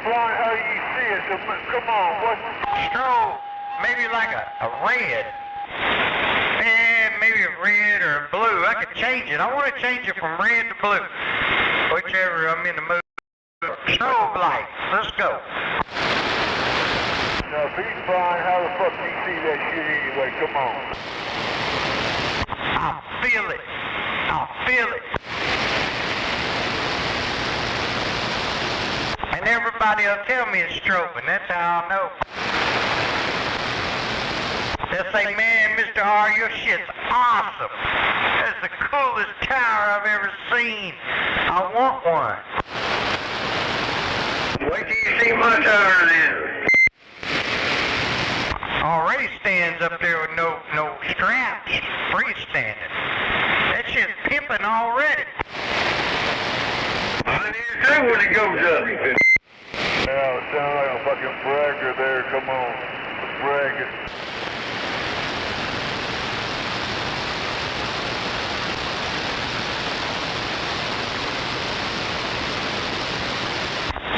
blind how you see it, so come on, what? Strobe, maybe like a red. Yeah, maybe a red or a blue. I could change it. I want to change it from red to blue. Whichever I'm in the mood. Strobe light. Let's go. Now, if he's blind, how the fuck do you see that shit anyway? Come on. I'll feel it. I'll feel it. And everybody will tell me it's strobing. That's how I'll know. They'll say, man, Mr. R, your shit's awesome. That's the coolest tower I've ever seen. I want one. Wait till you see my tower then. Already stands up there with no straps, freestanding. That shit's pimping already. I need to when it goes up. Yeah, it sounds like a fucking bragger there. Come on, bragging.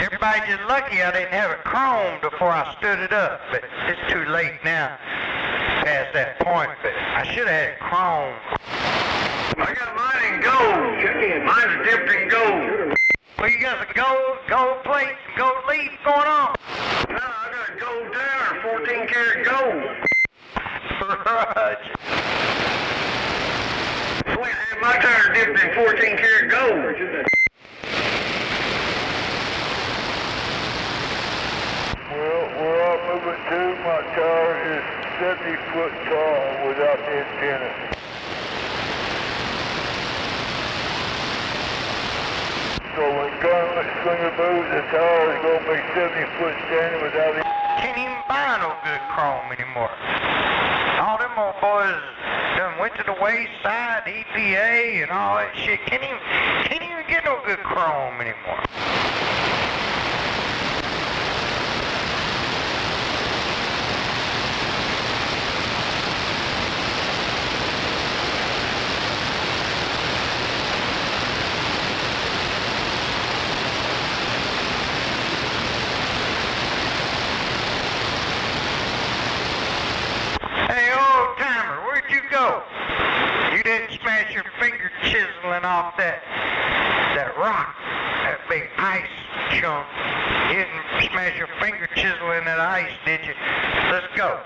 Everybody just lucky I didn't have it chromed before I stood it up, but it's too late now, past that point, but I should have had it chromed. I got mine in gold. Mine's dipped in gold. Well, you got the gold plate, gold leaf going on. No, I got a gold tower, 14 karat gold. Roger. Wait, my tower dipped in 14 karat gold. Well, where I'm moving to, my tower is 70 foot tall without the antenna. So when Gunslinger moves, the tower is going to be 70 foot standing without it. Can't even buy no good chrome anymore. All them old boys done went to the wayside, EPA and all that shit. Can't even get no good chrome anymore. Go. You didn't smash your finger chiseling off that rock, that big ice chunk. You didn't smash your finger chiseling that ice, did you? Let's go.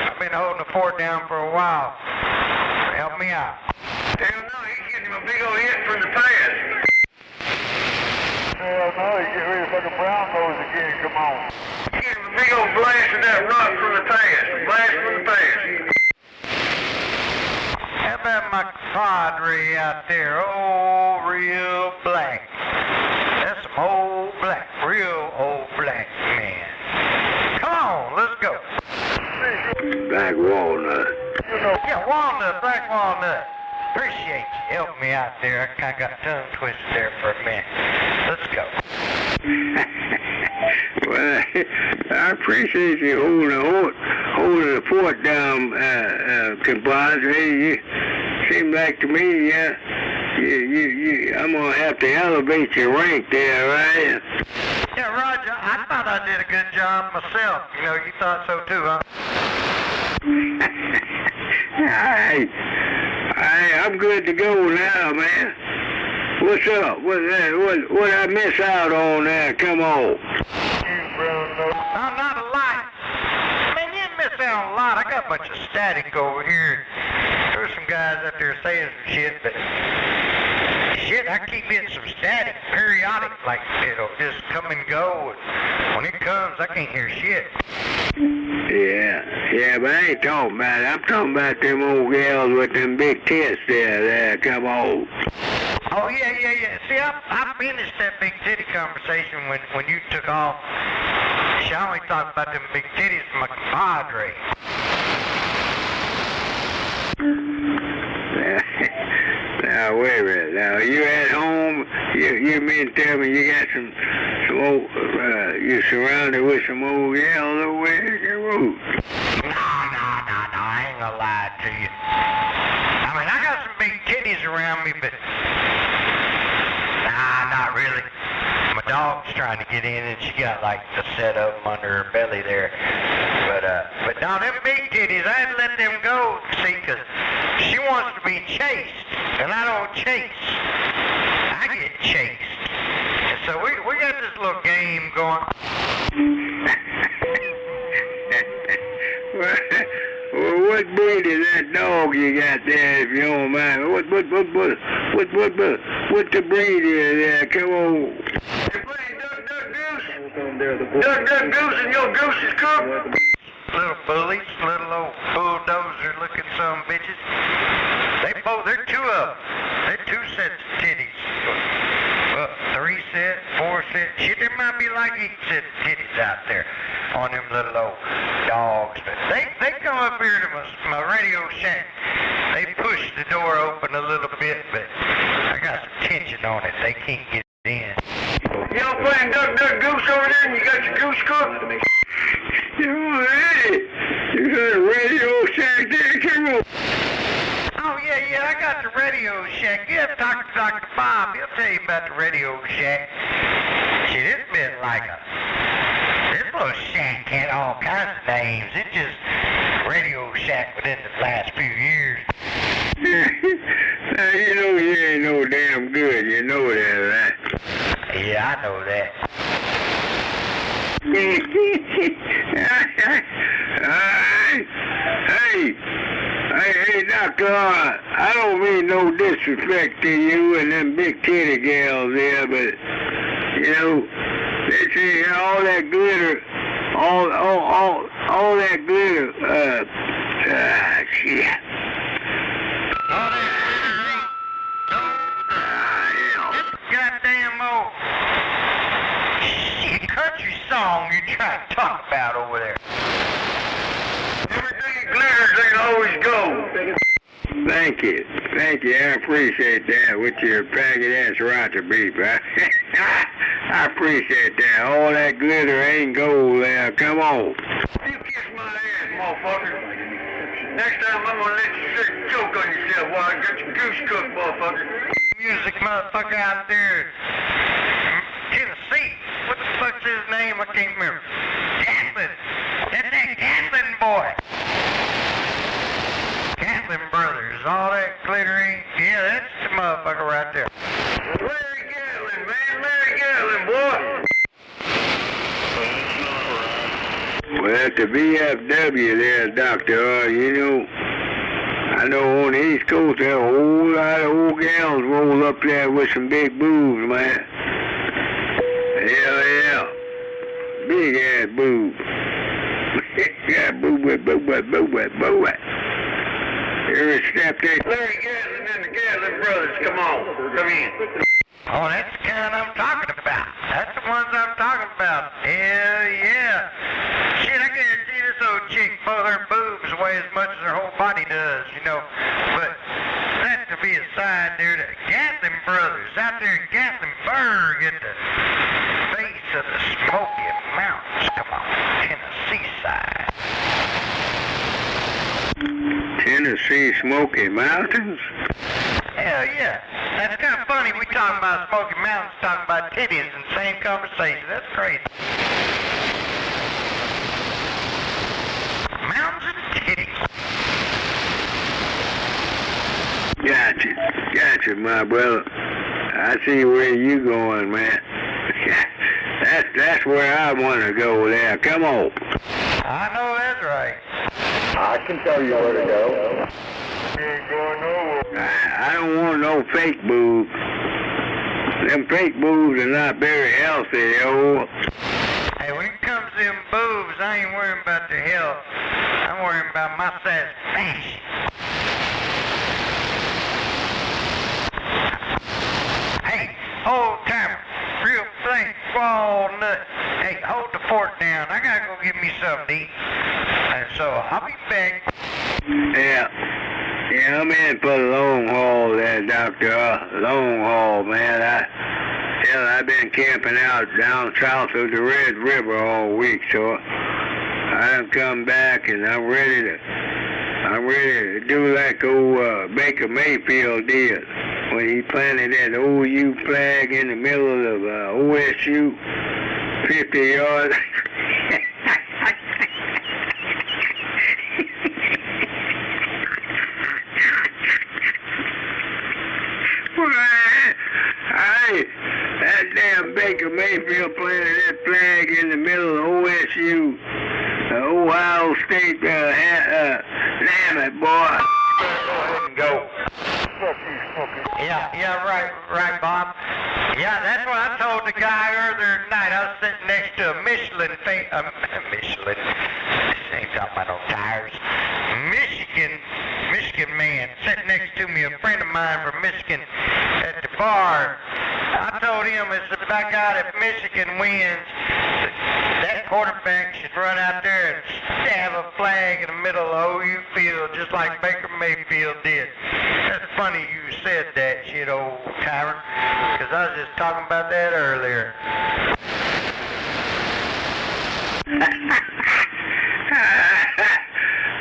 I've been holding the fort down for a while. Help me out. Hell no, he's getting a big old hit from the past. Hell no, he's getting ready to fucking brown nose again. Come on. He's getting a big old blast of that rock from the past. Blast from the past. How about my compadre out there? Oh, real black. That's some old black, real old black man. Come on, let's go. Black walnut. Yeah, walnut, black walnut. Appreciate you helping me out there. I kind of got tongue twisted there for a minute. Let's go. Well, I appreciate you holding the fort down, compadre. You seem like to me, I'm gonna have to elevate your rank there, right? Yeah, Roger. I thought I did a good job myself. You know, you thought so too, huh? I'm good to go now, man. What's up? What I miss out on there? Come on. No, not a lot. Man, you didn't miss out on a lot. I got a bunch of static over here. There's some guys up there saying some shit, but shit, I keep getting some static periodic, like it'll just come and go. And when it comes, I can't hear shit. Yeah, but I ain't talking about it. I'm talking about them old gals with them big tits there. Come on. Oh, yeah. See, I finished that big titty conversation when you took off. She only talked about them big titties to my compadre. Now, wait a minute. Now, you at home, you mean to tell me you got some old, you surrounded with some old gals over there? No, I ain't gonna lie to you. I mean, I got some big titties around me, but nah, not really. My dog's trying to get in, and she got like a set of them under her belly there. But now them big titties, I had to let them go, see, 'cause she wants to be chased, and I don't chase. I get chased. And so we got this little game going. Well, what breed is that dog you got there, if you don't mind? What the breed is there? Come on. You playing Duck Goose? Duck Goose and your goose is cooked? Little bullies, little old bulldozer-looking some bitches. They're two of them. They're two sets of titties. Well, 3 sets, 4 sets. Shit, there might be like 8 sets of titties out there on them little old dogs. But they come up here to my radio shack. They push the door open a little bit, but I got some tension on it. They can't get in. You don't playing Duck Goose over there and you got your goose cooked? Hey, you got a radio shack there, come on. Oh, yeah, I got the radio shack. Yeah, talk to Dr. Bob. He'll tell you about the radio shack. Shit, it's been like this little shack had all kinds of names. It's just radio shack within the last few years. Now, you know you ain't no damn good. You know that, right? Yeah, I know that. Hey, Doctor, I don't mean no disrespect to you and them big titty gals there, but, you know, they say all that glitter, all that glitter, shit. All that goddamn old shit country song you trying to talk about over there. Everything glitters ain't always gold. Thank you. I appreciate that with your faggot ass rotter beef. I appreciate that. All that glitter ain't gold there. Come on. You kiss my ass, motherfucker. Next time I'm gonna let you sit and choke on yourself while I get your goose cooked, motherfucker. Music motherfucker out there. Tennessee. What the fuck's his name? I can't remember. Gatlin. That's that Gatlin boy. Gatlin Brothers. All that glittering. Yeah, that's the motherfucker right there. Larry Gatlin, man. Larry Gatlin, boy. Well, at the VFW there, Doctor, you know, I know on the East Coast there a whole lot of old gals roll up there with some big boobs, man. Hell yeah. Big ass boobs. Yeah, boob. Every step there. Larry Gatlin and the Gatlin Brothers, come on. Come in. Oh, that's the kind I'm talking about. That's the ones I'm talking about. Hell yeah. Shit, I guarantee this old chick, both her boobs weigh as much as her whole body does, you know. But that to be aside there, the Gatlin Brothers out there in Gatlinburg at the base of the Smoky Mountains. Come on, Tennessee side. Tennessee Smoky Mountains? Hell yeah. That's kind of funny. We talking about Smoky Mountains, talking about titties in the same conversation. That's crazy. Mountains and titties. Gotcha, my brother. I see where you going, man. That's where I want to go there. Come on. I know that's right. I can tell you where to go. I don't want no fake boobs. Them fake boobs are not very healthy, yo. Hey, when it comes to them boobs, I ain't worrying about their health. I'm worrying about my satisfaction. Hey, old timer, real plain squaw nut. Hey, hold the fork down. I gotta go get me something to eat. And so I'll be back. Yeah, I'm in for the long haul there, Doctor. Long haul, man. I've been camping out down south of the Red River all week, so I've come back and I'm ready to do like old Baker Mayfield did. when he planted that OU flag in the middle of OSU, 50 yards. Hey, that damn Baker Mayfield planted that flag in the middle of OSU, Ohio State, damn it, boy. Go. Yeah, right, Bob. Yeah, that's what I told the guy earlier tonight. I was sitting next to a Michelin, ain't talking about no tires. Michigan man sitting next to me, a friend of mine from Michigan at the bar. I told him, it's about God, if Michigan wins, that quarterback should run out there and stab a flag in the middle of OU field just like Baker Mayfield did. That's funny you said that shit, old tyrant, because I was just talking about that earlier.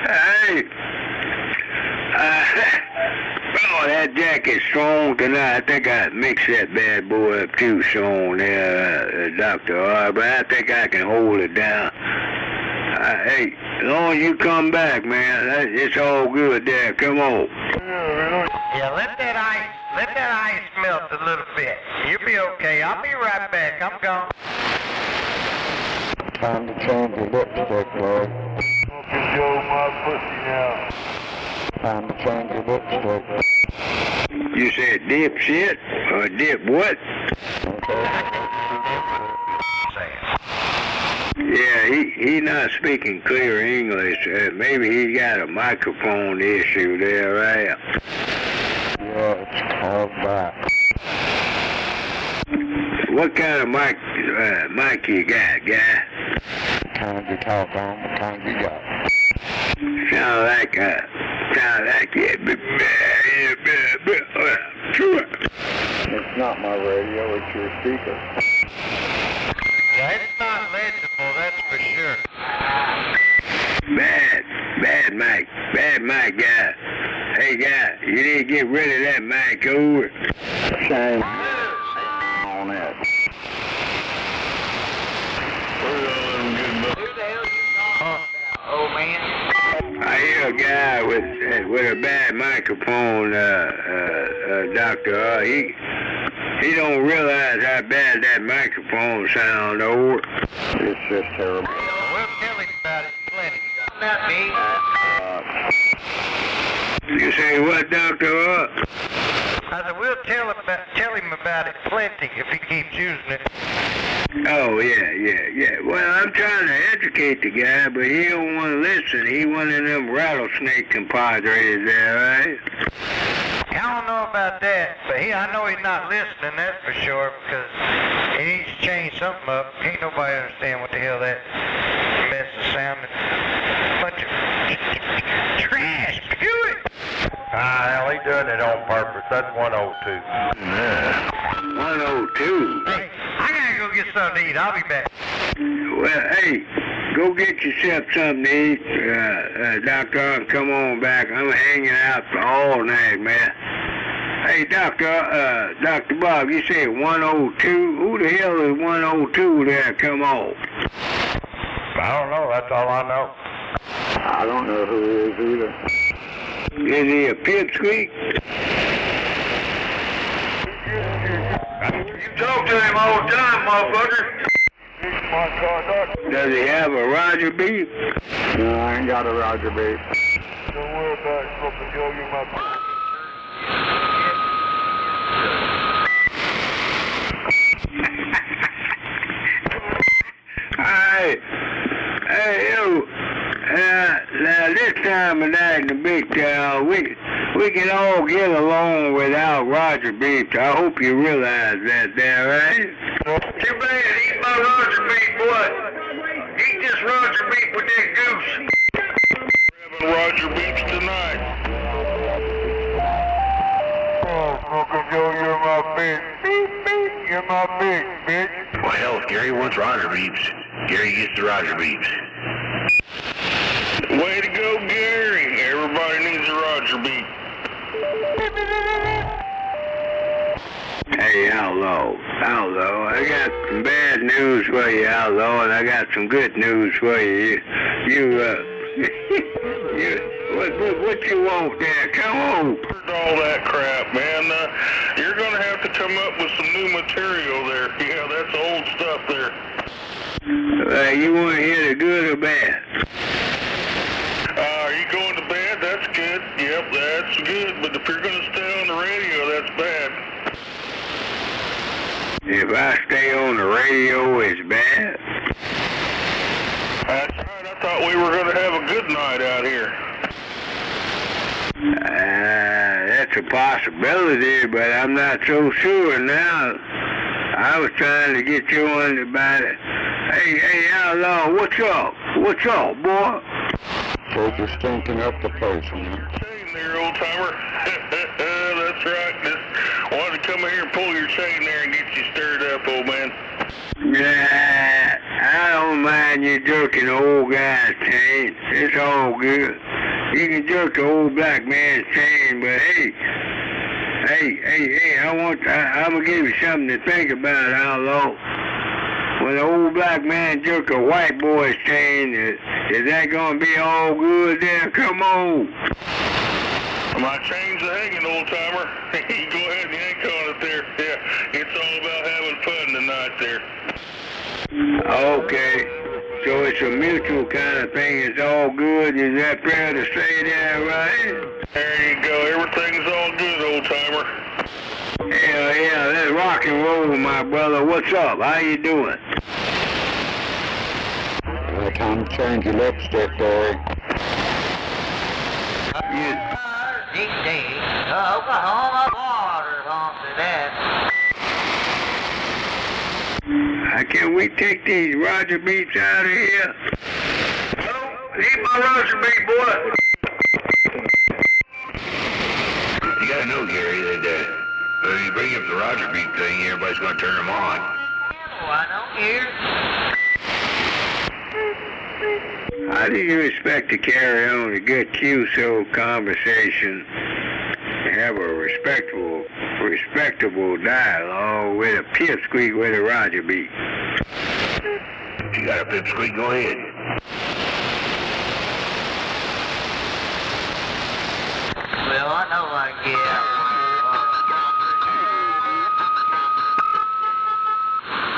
Hey, oh, that jacket's strong tonight. I think I mixed that bad boy up too strong there, Dr. R, but I think I can hold it down. Hey, as long as you come back, man, it's all good there. Come on. Yeah, let that ice melt a little bit. You'll be okay. I'll be right back. I'm gone. Time to change your lipstick, boy. Joe, my pussy now. Time to change your lipstick. You said dip shit or dip what? Yeah, he not speaking clear English. Maybe he got a microphone issue there, right? Yeah, it's called back. What kind of mic you got, guy? Kind you talk on, the kind you got. Sound like it. It's not my radio, it's your speaker. Yeah, it's not legible, that's for sure. Bad mic, guy. Hey, guy, you need to get rid of that mic over. Shame on it. Oh, man. I hear a guy with a bad microphone, Doctor. He don't realize how bad that microphone sounds over. It's just terrible. We'll tell him about it plenty. Not me. You say what, Doctor? I said, we'll tell him about it plenty if he keeps using it. Oh, yeah. Well, I'm trying to educate the guy, but he don't want to listen. He one of them rattlesnake compadres there, right? I don't know about that, but I know he's not listening, that's for sure, because he needs to change something up. Can't nobody understand what the hell that mess is sounding. Bunch of trash. Pew! Hell, he doing it on purpose. That's 102. Yeah. 102? Hey, I gotta go get something to eat. I'll be back. Well, hey, go get yourself something to eat, Doctor, and come on back. I'm hanging out for all night, man. Hey, Dr. Bob, you say 102? Who the hell is 102 there? Come on. I don't know. That's all I know. I don't know who he is either. Is he a pipsqueak? You talk to him all the time, motherfucker. Does he have a Roger beef? No, I ain't got a Roger beef. Don't worry about it, Papa Joe. You're my Hey, you. Now this time of night in the big town, we can all get along without Roger beef. I hope you realize that there, right? Too bad. Eat my Roger beef, boy. Eat this Roger beef with that goose. We're having Roger beef tonight. Oh, Uncle Joe, you're my bitch. Beep, beep. You're my bitch, bitch. Well, hell, if Gary wants Roger beefs, Gary gets the Roger beefs. Way to go, Gary. Everybody needs a Roger beef. Hey, Outlaw, I got some bad news for you, Outlaw, and I got some good news for you. What you want there? Come on. All that crap, man. You're going to have to come up with some new material there. Yeah, that's old stuff there. You want to hear the good or bad? Are you going to bed? That's good. Yep, that's good. But if you're going to stay on the radio, that's bad. If I stay on the radio, it's bad? That's right. I thought we were going to have a good night out here. That's a possibility, but I'm not so sure now. I was trying to get you on about it. Hey, Outlaw, what's up? What's up, boy? So just stinking up the place, man. Chain there, old timer. That's right. Just wanted to come here and pull your chain there and get you stirred up, old man. Nah, I don't mind you jerking the old guy's chain. It's all good. You can jerk the old black man's chain, but hey, I'm gonna give you something to think about, Outlaw. When the old black man jerk a white boy's chain, is that gonna be all good there? Come on. My chain's a hanging, old timer. You go ahead and yank on it there. Yeah, it's all about having fun tonight there. Okay. So it's a mutual kind of thing. It's all good. Is that fair to say that, right? There you go. Everything's all good, old timer. Yeah, let's rock and roll, my brother. What's up? How you doing? Well, time to change your lipstick, Dory. Oklahoma border onto that. Can we take these Roger beats out of here? No, eat my Roger beat, boy. You gotta know, Gary, that when you bring up the Roger beat thing, everybody's gonna turn them on. Oh, I don't care. How do you expect to carry on a good QSO conversation, have a respectable dialogue with a pipsqueak with a Roger beat? You got a pipsqueak? Go ahead. Well, I know I can get out.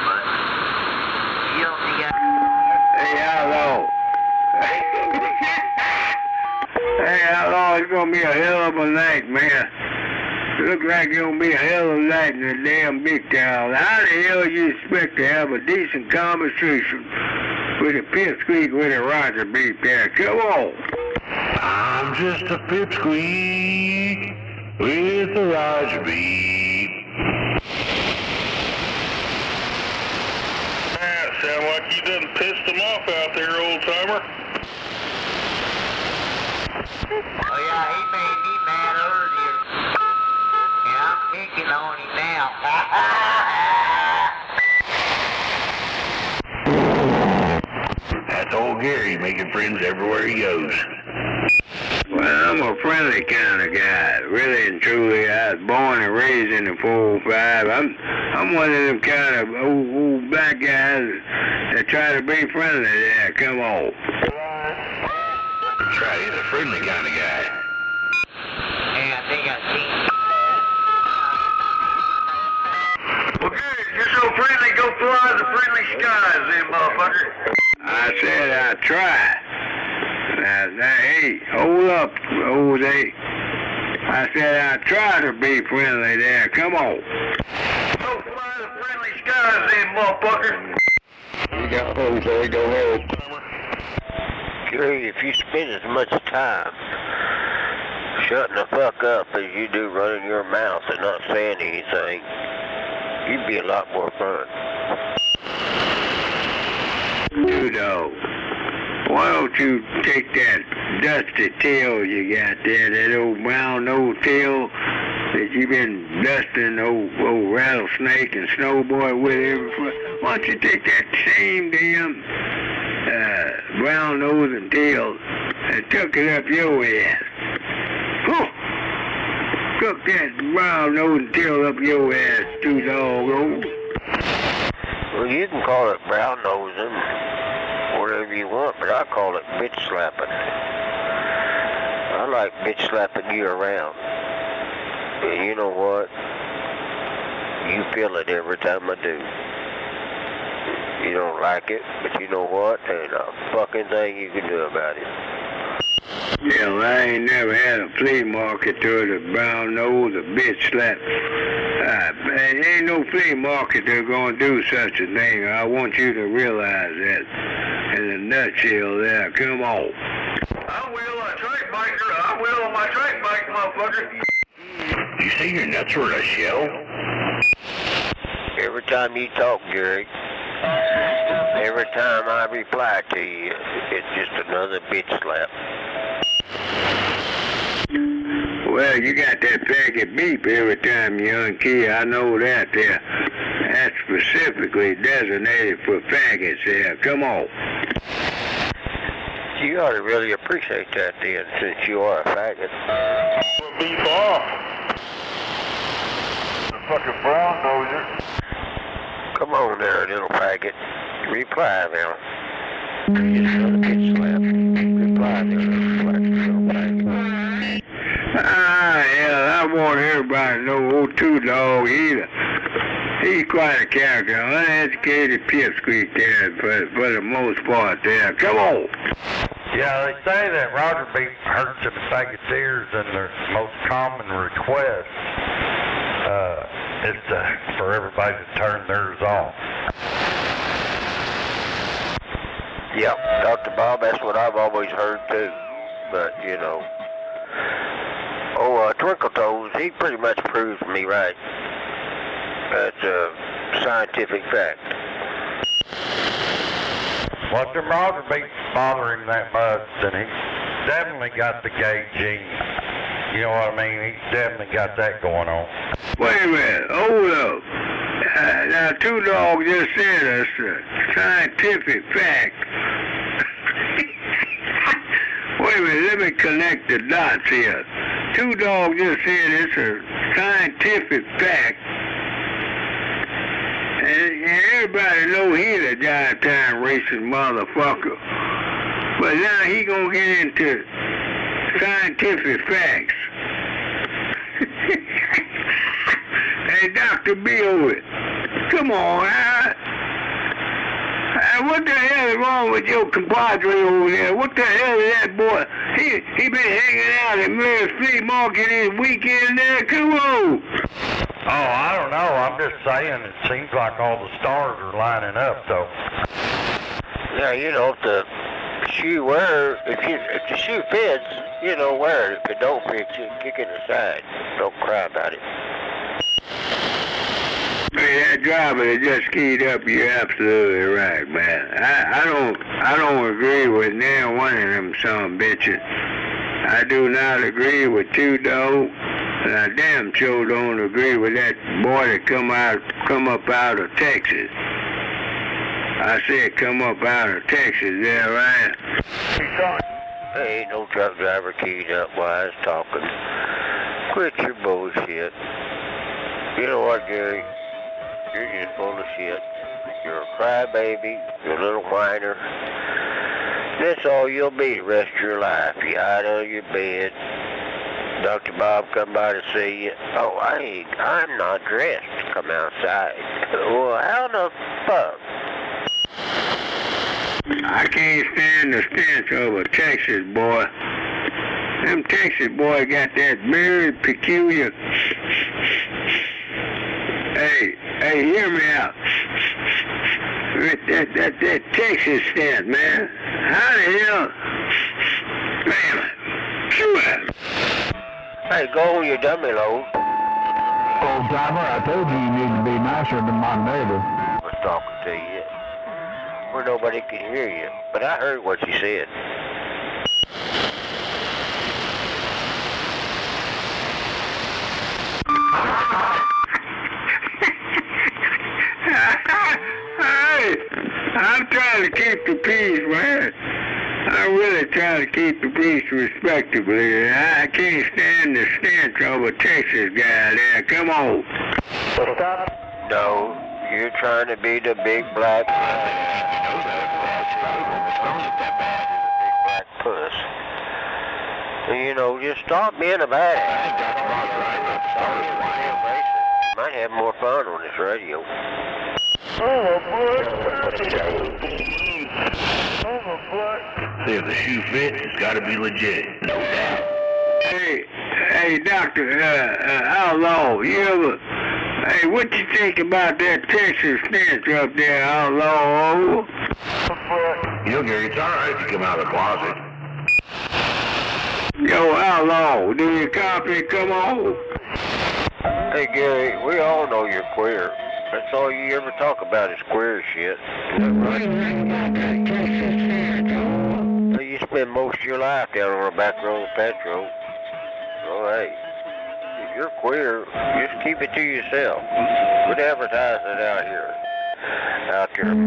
But you don't think Hey, Outlaw. Hey, Outlaw, it's gonna be a hell of a night, man. Look like it's gonna be a hell of a night in the damn big town. How the hell you expect to have a decent conversation with a pipsqueak with a Roger beat there? Come on. I'm just a pipsqueak with a Roger beat. Sound like you done pissed them off out there, old timer. Oh yeah, he made me mad earlier. And I'm picking on him now. That's old Gary making friends everywhere he goes. Well, I'm a friendly kind of guy, really and truly. I was born and raised in the 405. I'm one of them kind of old black guys that try to be friendly there. Come on. That's right, he's a friendly kind of guy. Hey, I think I seen Well, good. You're so friendly, go fly the friendly skies then, motherfucker. I said I'd try. Now, hey, hold up, Jose. I said I'd try to be friendly there. Come on. Go fly the friendly skies then, motherfucker. You got Jose, go ahead. Gary, if you spend as much time shutting the fuck up as you do running your mouth and not saying anything, you'd be a lot more fun. Dudo, why don't you take that dusty tail you got there, that old brown nose tail that you've been dusting old rattlesnake and snowboy with why don't you take that same damn brown nose and tail and tuck it up your ass? Huh. cook that brown nose and tail up your ass, too, dog. Well, you can call it brown nosing, whatever you want, but I call it bitch slapping. I like bitch slapping you around. And you know what? You feel it every time I do. You don't like it, but you know what? There ain't a fucking thing you can do about it. Yeah, well, I ain't never had a flea market to the brown nose or bitch slap. Man, ain't no flea marketer gonna do such a thing. I want you to realize that in a nutshell there. Come on. I will on a track biker. I will on my track bike, motherfucker. You say your nuts were a shell? Every time you talk, Gary, every time I reply to you, it's just another bitch slap. Well, you got that faggot beep every time you unkey. I know that there. That's specifically designated for faggots there. Come on. You ought to really appreciate that then, since you are a faggot. Beef off. The fucking brown noser. Come on there, little faggot. Reply now. Just another bitch slap. Reply there, little faggot. Hell, I want everybody to know old Two Dog he's quite a character, uneducated pipsqueak there for the most part there. Come on. Yeah, they say that Roger beef hurts the faggot's ears, and their most common request is for everybody to turn theirs off. Yep, Dr. Bob, that's what I've always heard too. But, you know, Twinkle Toes, he pretty much proves me right. That's a scientific fact. Well, if the Roger beef bother him that much, then he's definitely got the gay gene. You know what I mean? He's definitely got that going on. Wait a minute, hold up. Now, Two Dog just said us a scientific fact. Wait a minute, let me connect the dots here. Two Dog just said it's a scientific fact. And everybody know he's a giant time racing motherfucker. But now he gonna get into scientific facts. Hey, Dr. Bill, come on, what the hell is wrong with your compadre over there? What the hell is that boy? He been hanging out at Mary's Flea Market this weekend there. Come on. Oh, I don't know. I'm just saying it seems like all the stars are lining up, though. Yeah, you know, if the shoe wear, if the shoe fits, you know, wear it. If it don't fit, you kick it aside. Don't cry about it. Hey, that driver that just keyed up, you're absolutely right, man. I don't agree with neither one of them some bitches. I do not agree with Two Dog, and I damn sure don't agree with that boy that come up out of Texas. I said come up out of Texas, is that right? Hey, ain't no truck driver keyed up while I was talking. Quit your bullshit. You know what, Gary? You're just full of shit. You're a crybaby. You're a little whiner. That's all you'll be the rest of your life. You hide under your bed. Dr. Bob come by to see you. Oh, I'm not dressed to come outside. Well, how the fuck? I can't stand the stench of a Texas boy. Them Texas boys got that very peculiar... Hey, hear me out. That Texas stench, man. How the hell... Man, hey, go on your dummy load. Old timer, I told you need to be nicer than my neighbor. I was talking to you where nobody could hear you, but I heard what you said. Hey, I'm trying to keep the peace, man. I really try to keep the beast respectably. I can't stand the stench of a Texas guy there. Come on. No, you're trying to be the big black puss. You know, just stop being a badass. You might have more fun on this radio. See, if the shoe fits, it's got to be legit. No doubt. Hey, Doctor, Outlaw, you ever... Hey, what you think about that Texas stench up there, Outlaw? You know, Gary, it's all right if you come out of the closet. Yo, Outlaw, do your copy come on? Hey, Gary, we all know you're queer. That's all you ever talk about is queer shit. Is that right? So you spend most of your life down on the back road of Petro. So, hey, if you're queer, just keep it to yourself. Quit advertising it out here. Out there. You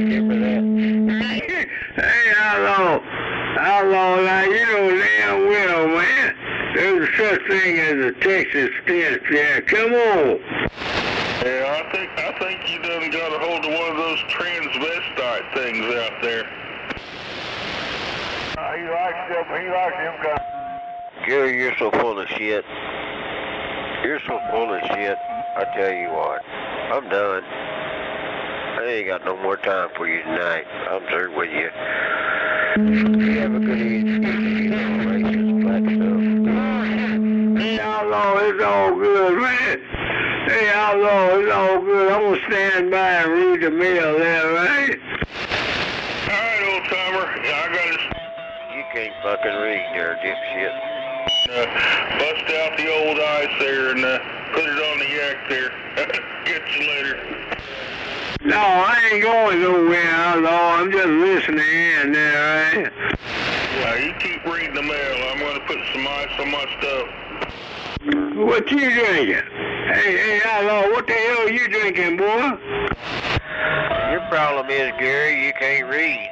remember that? Hey, Outlaw, now you know damn well, man. There's such thing as a Texas stench, yeah. Come on. Yeah, I think you done got a hold of one of those transvestite things out there. He likes them guys. Gary, you're so full of shit. You're so full of shit. I tell you what, I'm done. I ain't got no more time for you tonight. I'm through with you. You have a good evening. Hey, Outlaw, it's all good, man. Hey, Outlaw, it's all good. I'm gonna stand by and read the mail there, right? All right, old timer. Yeah, I got it. You can't fucking read there, dipshit. Bust out the old ice there and put it on the yak there. Get you later. No, I ain't going nowhere, Outlaw. I'm just listening in there, right? You keep reading the mail. I'm going to put some ice on my stuff. What you drinking? Hey, Outlaw, what the hell are you drinking, boy? Your problem is, Gary, you can't read.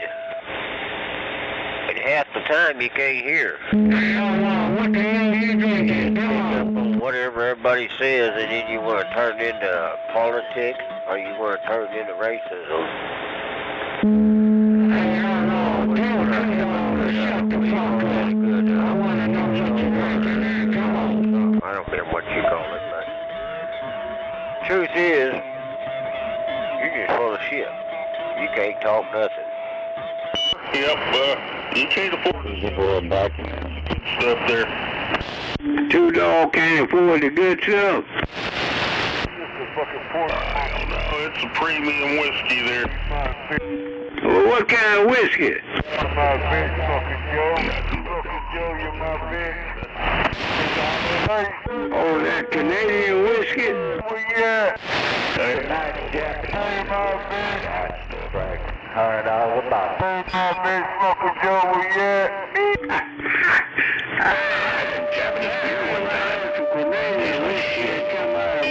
And half the time you can't hear. What the hell are you drinking? Come on. Whatever everybody says, and then you want to turn it into politics, or you want to turn it into racism. Hey, Outlaw, tell me shut the fuck up. I want to know what you're drinking. Come on. I don't care what you call it, but truth is, you're just full of shit. You can't talk nothing. Yep, you can't afford stuff there. Two dog can't afford the good stuff. I don't know. It's a premium whiskey there. Well, what kind of whiskey? Oh, that Canadian whiskey? Yeah.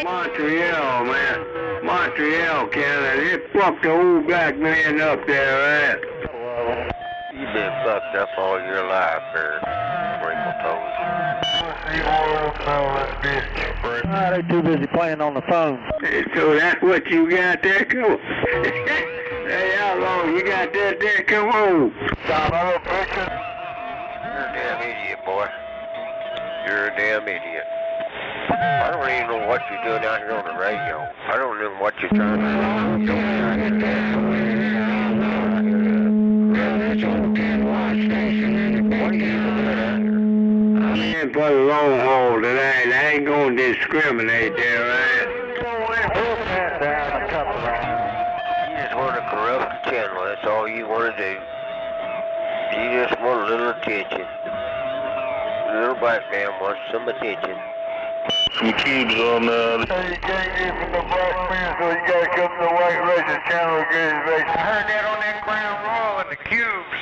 Montreal, man. Montreal, Canada. It fucked the old black man up there, right? You've been fucked up all your life, there, wrinkle toes. They're too busy playing on the phone. So that's what you got there? Come on. Hey, Outlaw, you got that there? Come on. You're a damn idiot, boy. You're a damn idiot. I don't even know what you're doing out here on the radio. I don't know what you're trying to do. What are you doing out here? I'm in for the long haul tonight. I ain't gonna discriminate there, right? You just want to corrupt the channel. That's all you want to do. You just want a little attention. The little black man wants some attention. Some cubes on You can't get from the black man, so you gotta come to the white racist channel to get his race. I heard that on that Crown Royal and the cubes.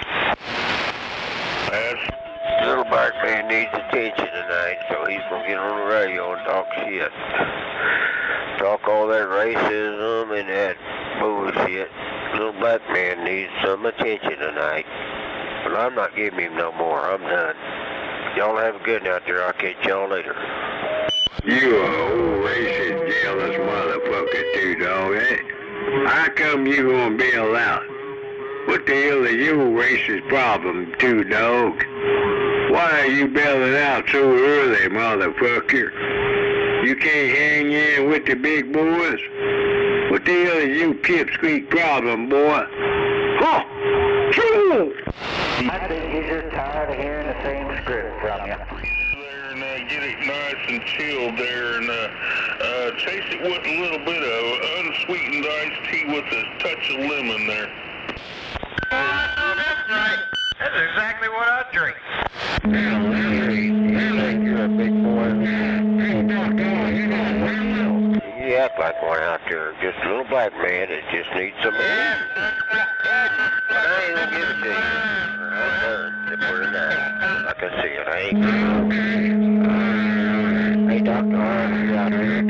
Little black man needs attention tonight, so he's gonna get on the radio and talk shit. Talk all that racism and that bullshit. Little black man needs some attention tonight. But I'm not giving him no more. I'm done. Y'all have a good night out there. I'll catch y'all later. You a old racist, jealous motherfucker too, dog, eh? How come you gonna bail out? What the hell is your racist problem too, dog? Why are you bailing out so early, motherfucker? You can't hang in with the big boys? What the hell is your pipsqueak problem, boy? Huh? True! I think he's just tired of hearing the same script from you. There and get it nice and chilled there, and chase it with a little bit of unsweetened iced tea with a touch of lemon there. That's right. That's exactly what I drink. You're a big boy. You act like one out there. Just a little black man that just needs some attention. I ain't gonna give it to you. I'm done. For tonight. Like I said, I ain't gonna. Hey, Dr. Harvey out there.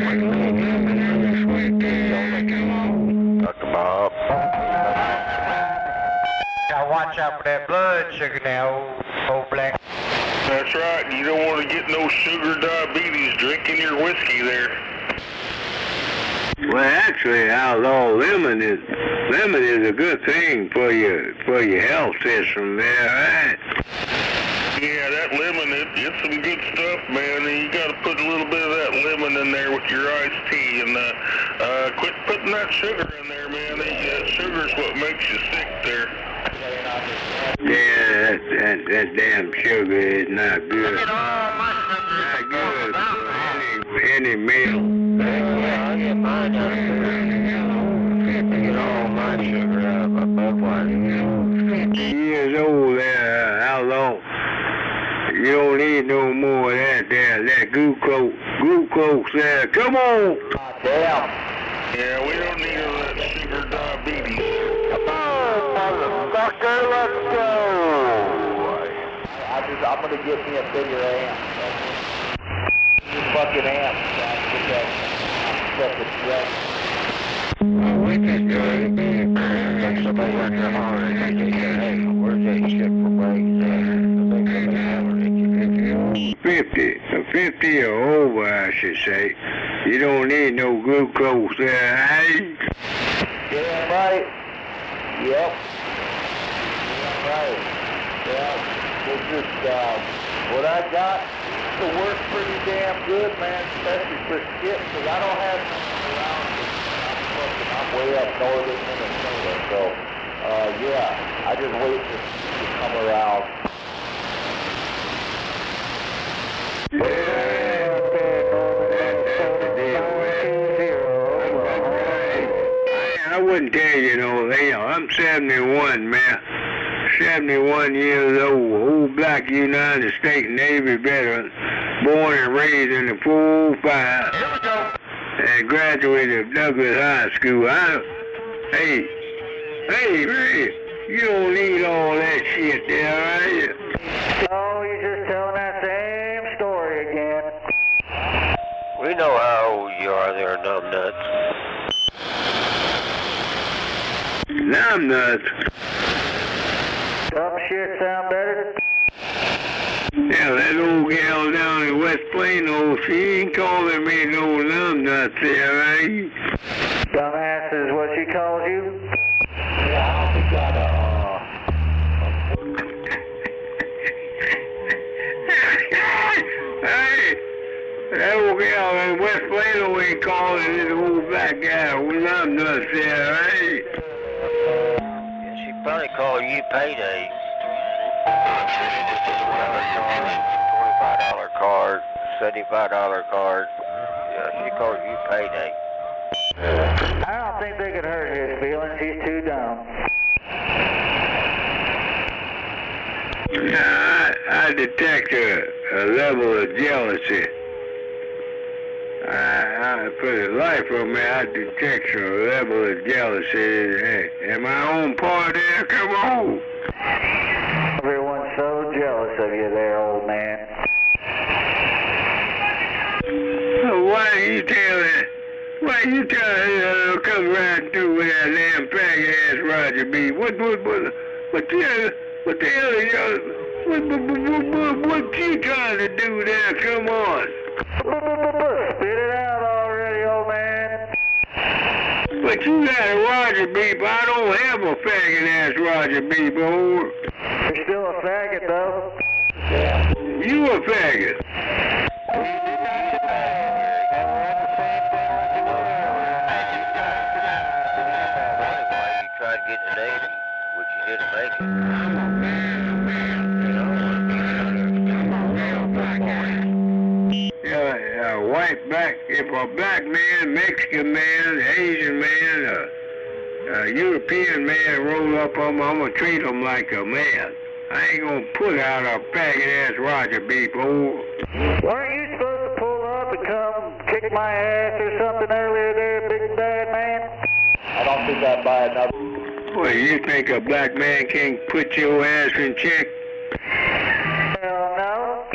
Dr. Bob. Now watch out for that blood sugar now, old black. That's right. You don't want to get no sugar diabetes drinking your whiskey there. Well, actually, outlaw lemon is a good thing for your health system there, right? Yeah, that lemon, it's some good stuff, man. And you got to put a little bit of that lemon in there with your iced tea, and quit putting that sugar in there, man. That sugar's what makes you sick there. Yeah, that damn sugar is not good. Not good for any meal. I'll get mine out there. Get all my sugar out of my Budweiser. Years old there, outlaw. You don't need no more of that glucose there. Come on! Damn. Yeah, we don't need all that sugar diabetes. Motherfucker, let's go! I'm gonna get me a bigger amp. Fucking amp. Get that fucking ready. We can do it. Like somebody working hard. Hey, where's that shit for brains at? 50 or over, I should say. You don't need no glucose there, hey? Yeah, right. Yep. Right. Yeah. It's just, what I got to work pretty damn good, man, especially for skip, because I don't have nothing around me. I'm way up north in Minnesota, so, yeah, I just wait for it to come around. I wouldn't tell you no hell. I'm 71, man. 71 years old black United States Navy veteran, born and raised in the 405. Here we go. And graduated from Douglas High School. Hey, man, you don't need all that shit there, are you? Oh, you're just telling that same story again. We know how old you are there, numbnuts. Numbnuts? Some shit sound better. Yeah, that old gal down in West Plano, she ain't calling me no numbnuts there, right? Dumbass is what she calls you? Yeah, I don't think that, Hey, that old gal in West Plano ain't calling this old black guy numbnuts there, right? Yeah, she probably called you payday. $25 card, $75 card. Yeah, she called you payday. I don't think they could hurt his feelings. He's too dumb. I detect a level of jealousy. For the life of me, I detect a level of jealousy. Hey, am I on par there? Come on! Everyone's so jealous of you there, old man. Why you telling come right through with that damn fag-ass Roger B. What the hell are y'all, what you trying to do there? Come on. Spit it out already, old man. But you got a Roger B, but I don't have a faggot-ass Roger B, boy. You're still a faggot, though. You a faggot. Tried to get the Navy, which you didn't make it. White, black, if a black man, Mexican man, Asian man, a European man roll up on me, I'm gonna treat him like a man. I ain't gonna put out a faggot-ass Roger B, boy. Weren't you supposed to pull up and come kick my ass or something earlier there, big bad man? I don't think I'd buy another. Well, you think a black man can't put your ass in check? Hell no.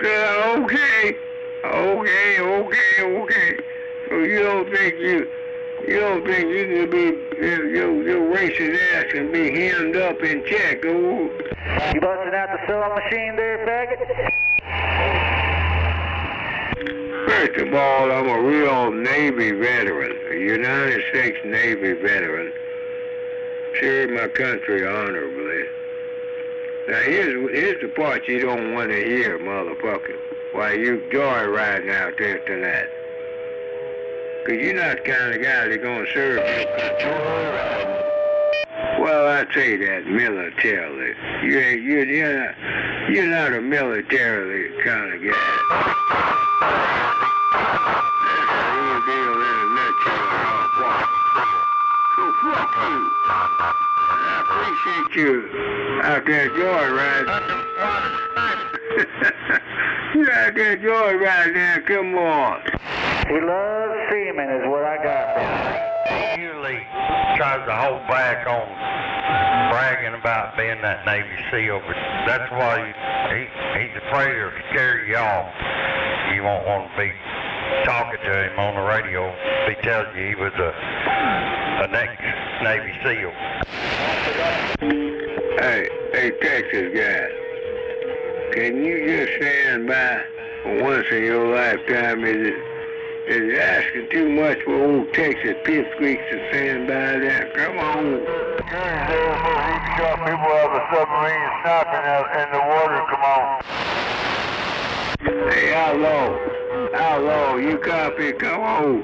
So, okay. So you don't think you can be, your racist ass can be hemmed up in check, oh? You busting out the sewing machine there, faggot? First of all, I'm a real Navy veteran, a United States Navy veteran. Served my country honorably. Now here's the part you don't want to hear, motherfucker. Why you joyriding out there tonight. Cause you're not the kind of guy that's gonna serve your country. Well, I say that militarily. You're not a militarily kind of guy. That's the real deal in a nutshell. So fuck you. I appreciate you out there joyriding. You out there joyriding now, come on. He loves semen is what I got from him. He usually tries to hold back on bragging about being that Navy SEAL, but that's why he's afraid to scare you off. You won't want to be talking to him on the radio if he tells you he was a next Navy SEAL. Hey, Texas guy, can you just stand by for once in your lifetime? Is it asking too much for old Texas pipsqueaks to stand by that? Come on. He shot people out of the submarine sniping in the water, come on. Hey, outlaw, you copy, come on.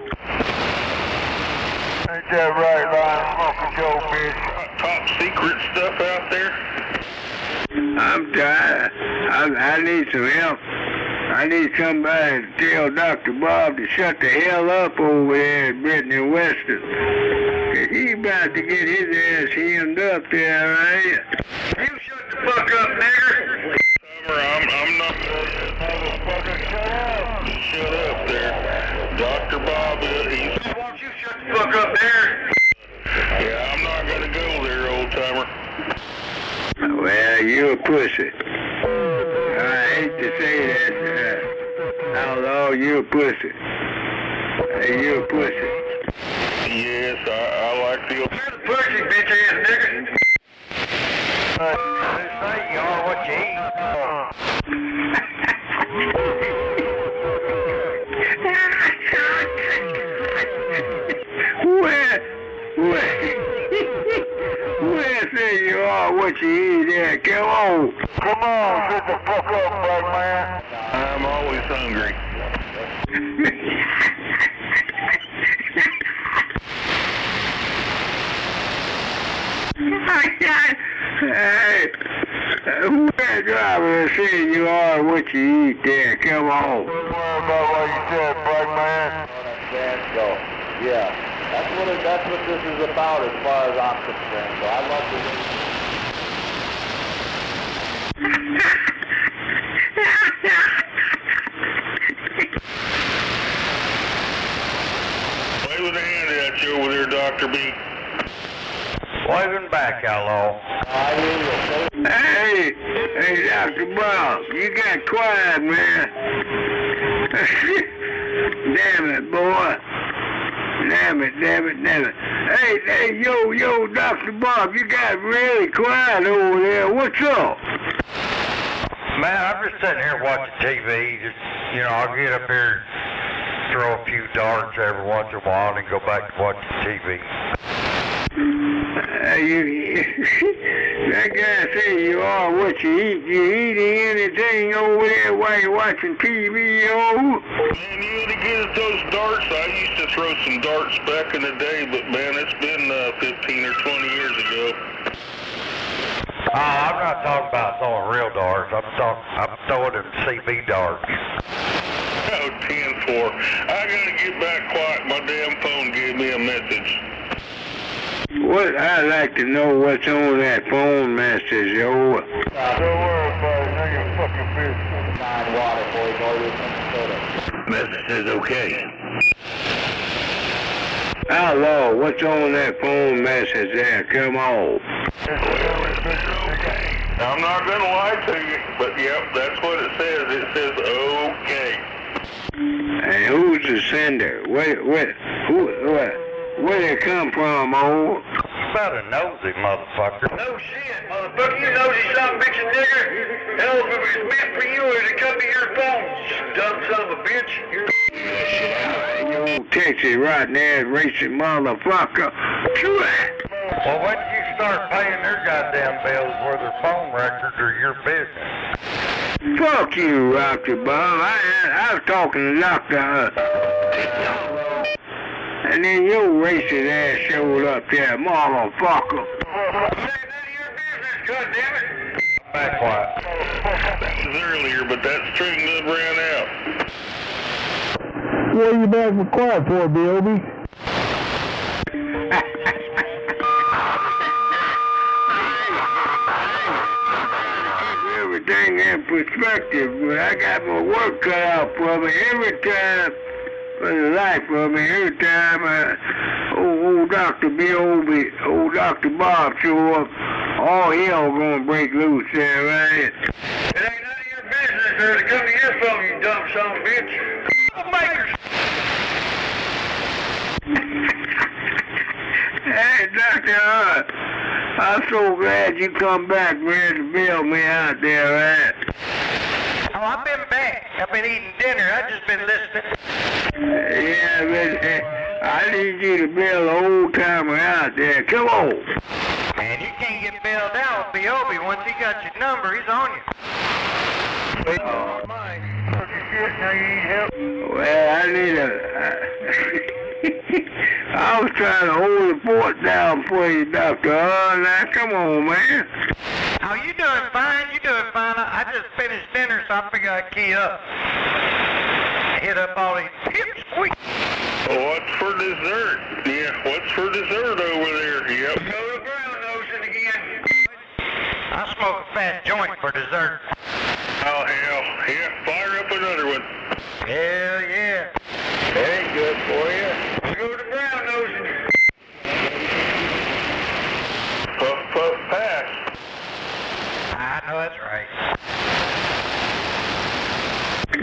Ain't that right, Lion? Smoking Joe, bitch. Top secret stuff out there? I'm tired. I need some help. I need somebody to tell Dr. Bob to shut the hell up over there at Brittany Western. He about to get his ass hemmed up there, right? You shut the fuck up, nigger. I'm not. Shut up there. Dr. Bob, he's... Won't you shut the fuck up there? Yeah, I'm not gonna go there, old timer. Well, you a pussy. I hate to say that, outlaw, you a pussy. Hey, you a pussy. Yes, I like the... You're the pussy, bitch ass nigga. They say you are what you eat. Where say you are what you eat there? Come on. Come on, shut the fuck up, black man. I'm always hungry. Hey, where driver saying you are what you eat there? Come on. Don't worry about what you said, black man. So, yeah, that's what this is about as far as I'm concerned. So I love the Wave with a hand at you over there, Dr. B. Waving back, outlaw. Hey, Dr. Bob, you got quiet, man. Damn it, boy. damn it. Hey, yo, Dr. Bob, you got really quiet over there. What's up? Man, I'm just sitting here watching TV. Just, I'll get up here, throw a few darts every once in a while, and go back to watching TV. That guy say you are what you eat. You eating anything over there while you're watching TV, yo? Man, you ought to get at those darts. I used to throw some darts back in the day, but man, it's been 15 or 20 years ago. I'm not talking about throwing real darts. I'm throwing them CB darts. Oh, 10-4. I gotta get back quiet. My damn phone gave me a message. What? I'd like to know what's on that phone message, yo. Don't worry about it. None of your fucking business. 9 water, boys. All your soda. Message says okay. Outlaw, what's on that phone message there? Come on. Okay. I'm not gonna lie to you, but yep, that's what it says. It says okay. And who's the sender? Where did it come from, old? You better nosy, motherfucker. No shit, motherfucker. You nosy son of a bitch and nigger. Hell, if it was meant for you, it'd come to your phone, dumb son of a bitch. You Texas rotten ass racist motherfucker. Well, when did you start paying their goddamn bills for their phone records or your business? Fuck you, Dr. Bob. I was talking to Dr. And then your racist ass showed up there, motherfucker. None of your business, goddammit. Back quiet. That was earlier, but that string done ran out. What are you back for quiet for, B.O.B.? Everything in perspective, but I got my work cut out for me every time. For the life of me, every time old Dr. B.O.B., old Dr. Bob show up, all hell gonna break loose there, right? It ain't none of your business, sir, to come to your phone, you dumb son of a bitch. Makers. Hey, Doctor, I'm so glad you come back, man, to bail me out there, right? Oh, I've been back. I've been eating dinner. I've just been listening. Yeah, but I need you to bail the old timer out there. Come on. Man, you can't get bailed out with B.O.B. Once he got your number, he's on you. Oh, Mike. Now you need help. Well, I need I was trying to hold the fort down for you, Doctor. Now, come on, man. Oh, you doing fine? You doing fine? I just finished dinner, so I figured I'd key up. Hit up all these pipsqueaks. What's for dessert? Yeah, what's for dessert over there? Yep. Go to brown nosing again. I smoke a fat joint for dessert. Oh, hell. Yeah, fire up another one. Hell yeah. That ain't good for you. Go to brown nosing. Puff, puff, pass. I know that's right.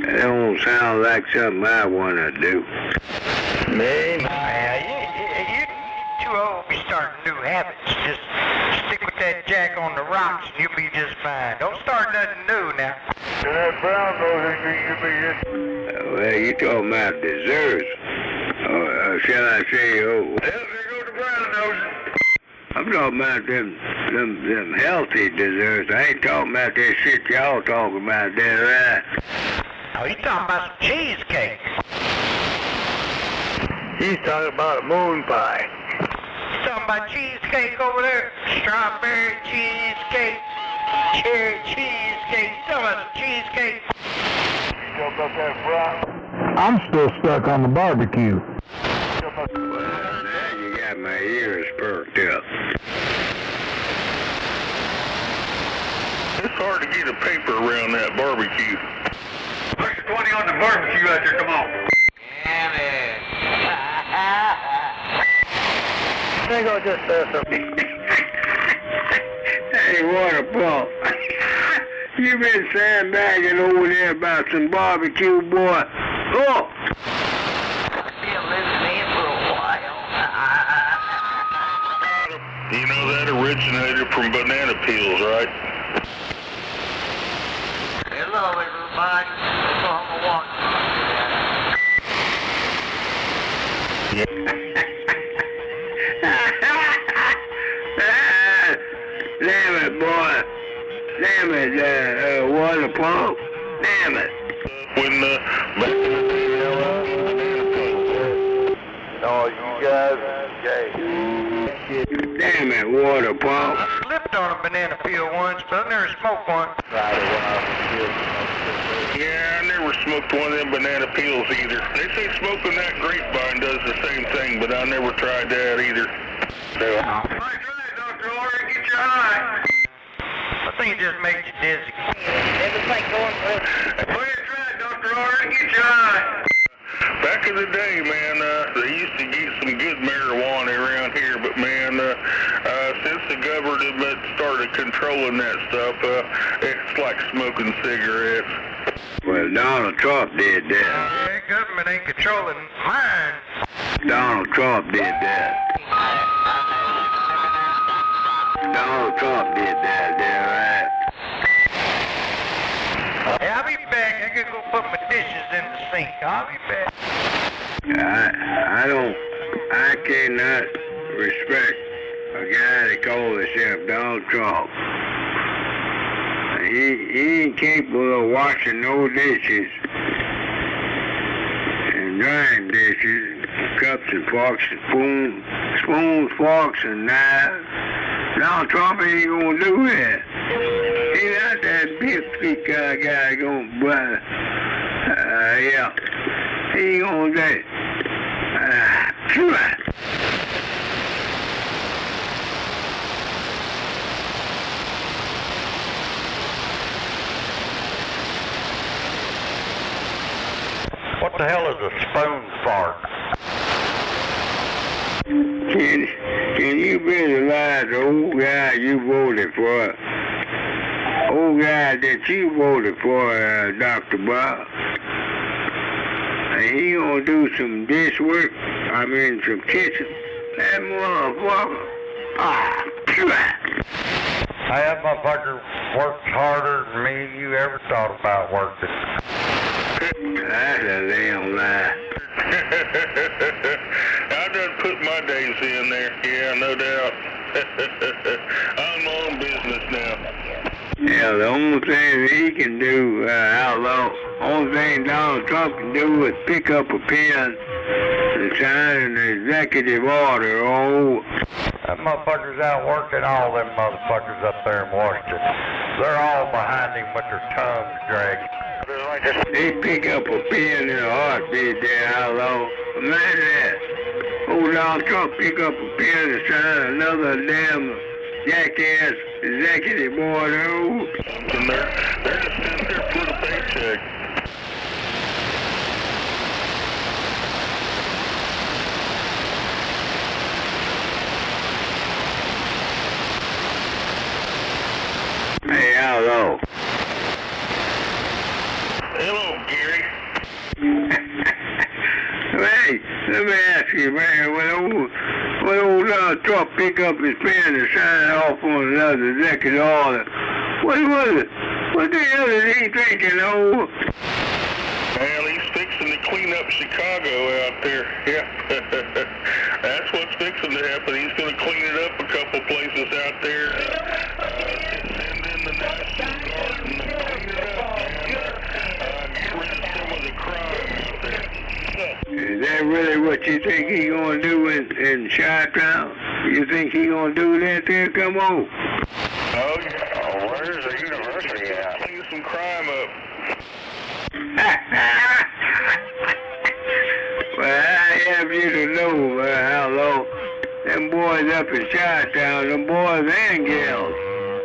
That don't sound like something I want to do. Man, you too old to be starting new habits. Just stick with that jack on the rocks and you'll be just fine. Don't start nothing new now. That brown nosing thing you be in. Well, you talking about desserts. Shall I say, Well, there go the brown nosing. I'm talking about them healthy desserts. I ain't talking about that shit y'all talking about there, right? Oh, you talking about some cheesecake? He's talking about a moon pie. You talking about cheesecake over there? Strawberry cheesecake, cherry cheesecake. You talking about some cheesecake? I'm still stuck on the barbecue. Well, now you got my ears perked up. It's hard to get a paper around that barbecue. Push the 20 on the barbecue out there, come on. Damn it. I think I'll just something. Hey, Waterfall. You been sandbagging over there about some barbecue, boy. Oh! I've been listening for a while. originated from banana peels, right? Hello, everybody. Oklahoma Damn it, boy. Damn it, water pump. Damn it. When Oh, you guys, okay. Damn it, water pump. I slipped on a banana peel once, but I never smoked one. Yeah, I never smoked one of them banana peels either. They say smoking that grapevine does the same thing, but I never tried that either. Right, Dr. Orr, get your eye. I think it just makes you dizzy. Everything going good. Go ahead, try it, Dr. Orr, get your eye. Back in the day, man, they used to get some good marijuana around here, but man, since the government started controlling that stuff, it's like smoking cigarettes. Well, Donald Trump did that. Yeah, government ain't controlling mine. Donald Trump did that. Donald Trump did that, right? Hey, I'll be back. I gotta go put my dishes in the sink. I'll be back. I cannot respect a guy that calls himself Donald Trump. He ain't capable of washing no dishes and drying dishes, cups and forks and spoons, forks and knives. Donald Trump ain't gonna do that. He's not that big guy gonna, yeah. He ain't gonna do it. What the hell is a spoon fart? Can you visualize the old guy you voted for? Old guy that you voted for, Dr. Bob. And he gonna do some dish work, some kitchen. That motherfucker. That motherfucker works harder than me and you ever thought about working. That's a damn lie. I done put my days in there, yeah, no doubt. I'm my own business now. Yeah, the only thing that he can do, outlaw, only thing Donald Trump can do is pick up a pen and sign an executive order. Oh, That motherfucker's out working all them motherfuckers up there in Washington. They're all behind him with their tongues dragging. they pick up a pen in a heartbeat there, outlaw. Imagine that. Old Donald Trump pick up a pen and sign another damn jackass executive order. Oh. And they're just sitting there for the paycheck. Hey, outlaw. Hello, Gary. Hey, let me ask you, man, when old Donald Trump pick up his pen and sign off on another executive order, what was it? What the hell is he thinking, oh? Well, he's fixing to clean up Chicago out there. Yeah, that's what's fixing to happen. He's going to clean it up a couple places out there. Send in the National Guard and clean it up, man. Get rid of some of the crime out there. Is that really what you think he's going to do in Chi-Town? You think he's going to do that there? Come on. Oh, yeah. Where's the university at? Clean some crime up. Well, I have you to know, outlaw, them boys up in Chi-Town, them boys and gals,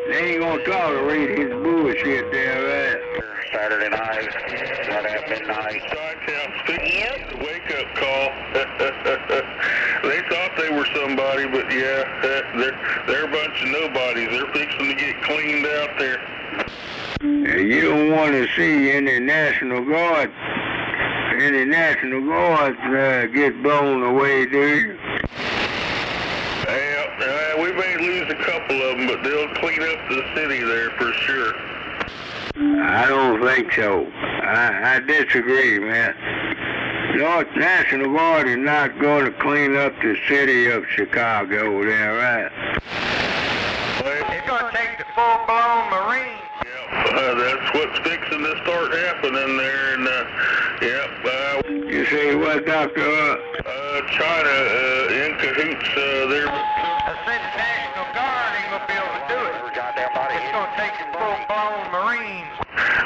they ain't going to tolerate his bullshit there, right? Saturday night, right at midnight. Chi-Town's fixing a wake-up call. They thought they were somebody, but yeah, they're a bunch of nobodies. They're fixing to get cleaned out there. You don't want to see any National Guard get blown away, do you? Yeah, we we may lose a couple of them, but they'll clean up the city there for sure. I don't think so. I disagree, man. North National Guard is not going to clean up the city of Chicago there, right? It's going to take the full-blown Marine. That's what's fixing to start happening there, and You say what, Doctor? China in cahoots there. I said the National Guard ain't going to be able to do it. It's going to take the full-blown Marines.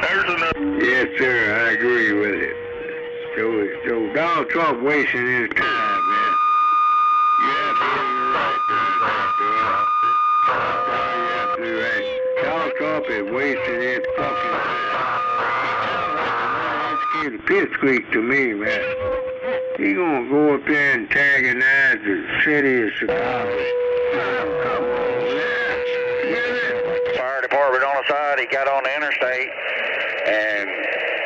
There's another. Yes, sir, I agree with it. So Donald Trump wasting his time, man. You're absolutely right, Doctor. You're absolutely right. Donald Trump is wasting his fucking time. It's getting pipsqueak to me, man. He gonna go up there and antagonize the city of Chicago. Fire department on the side, he got on the interstate, and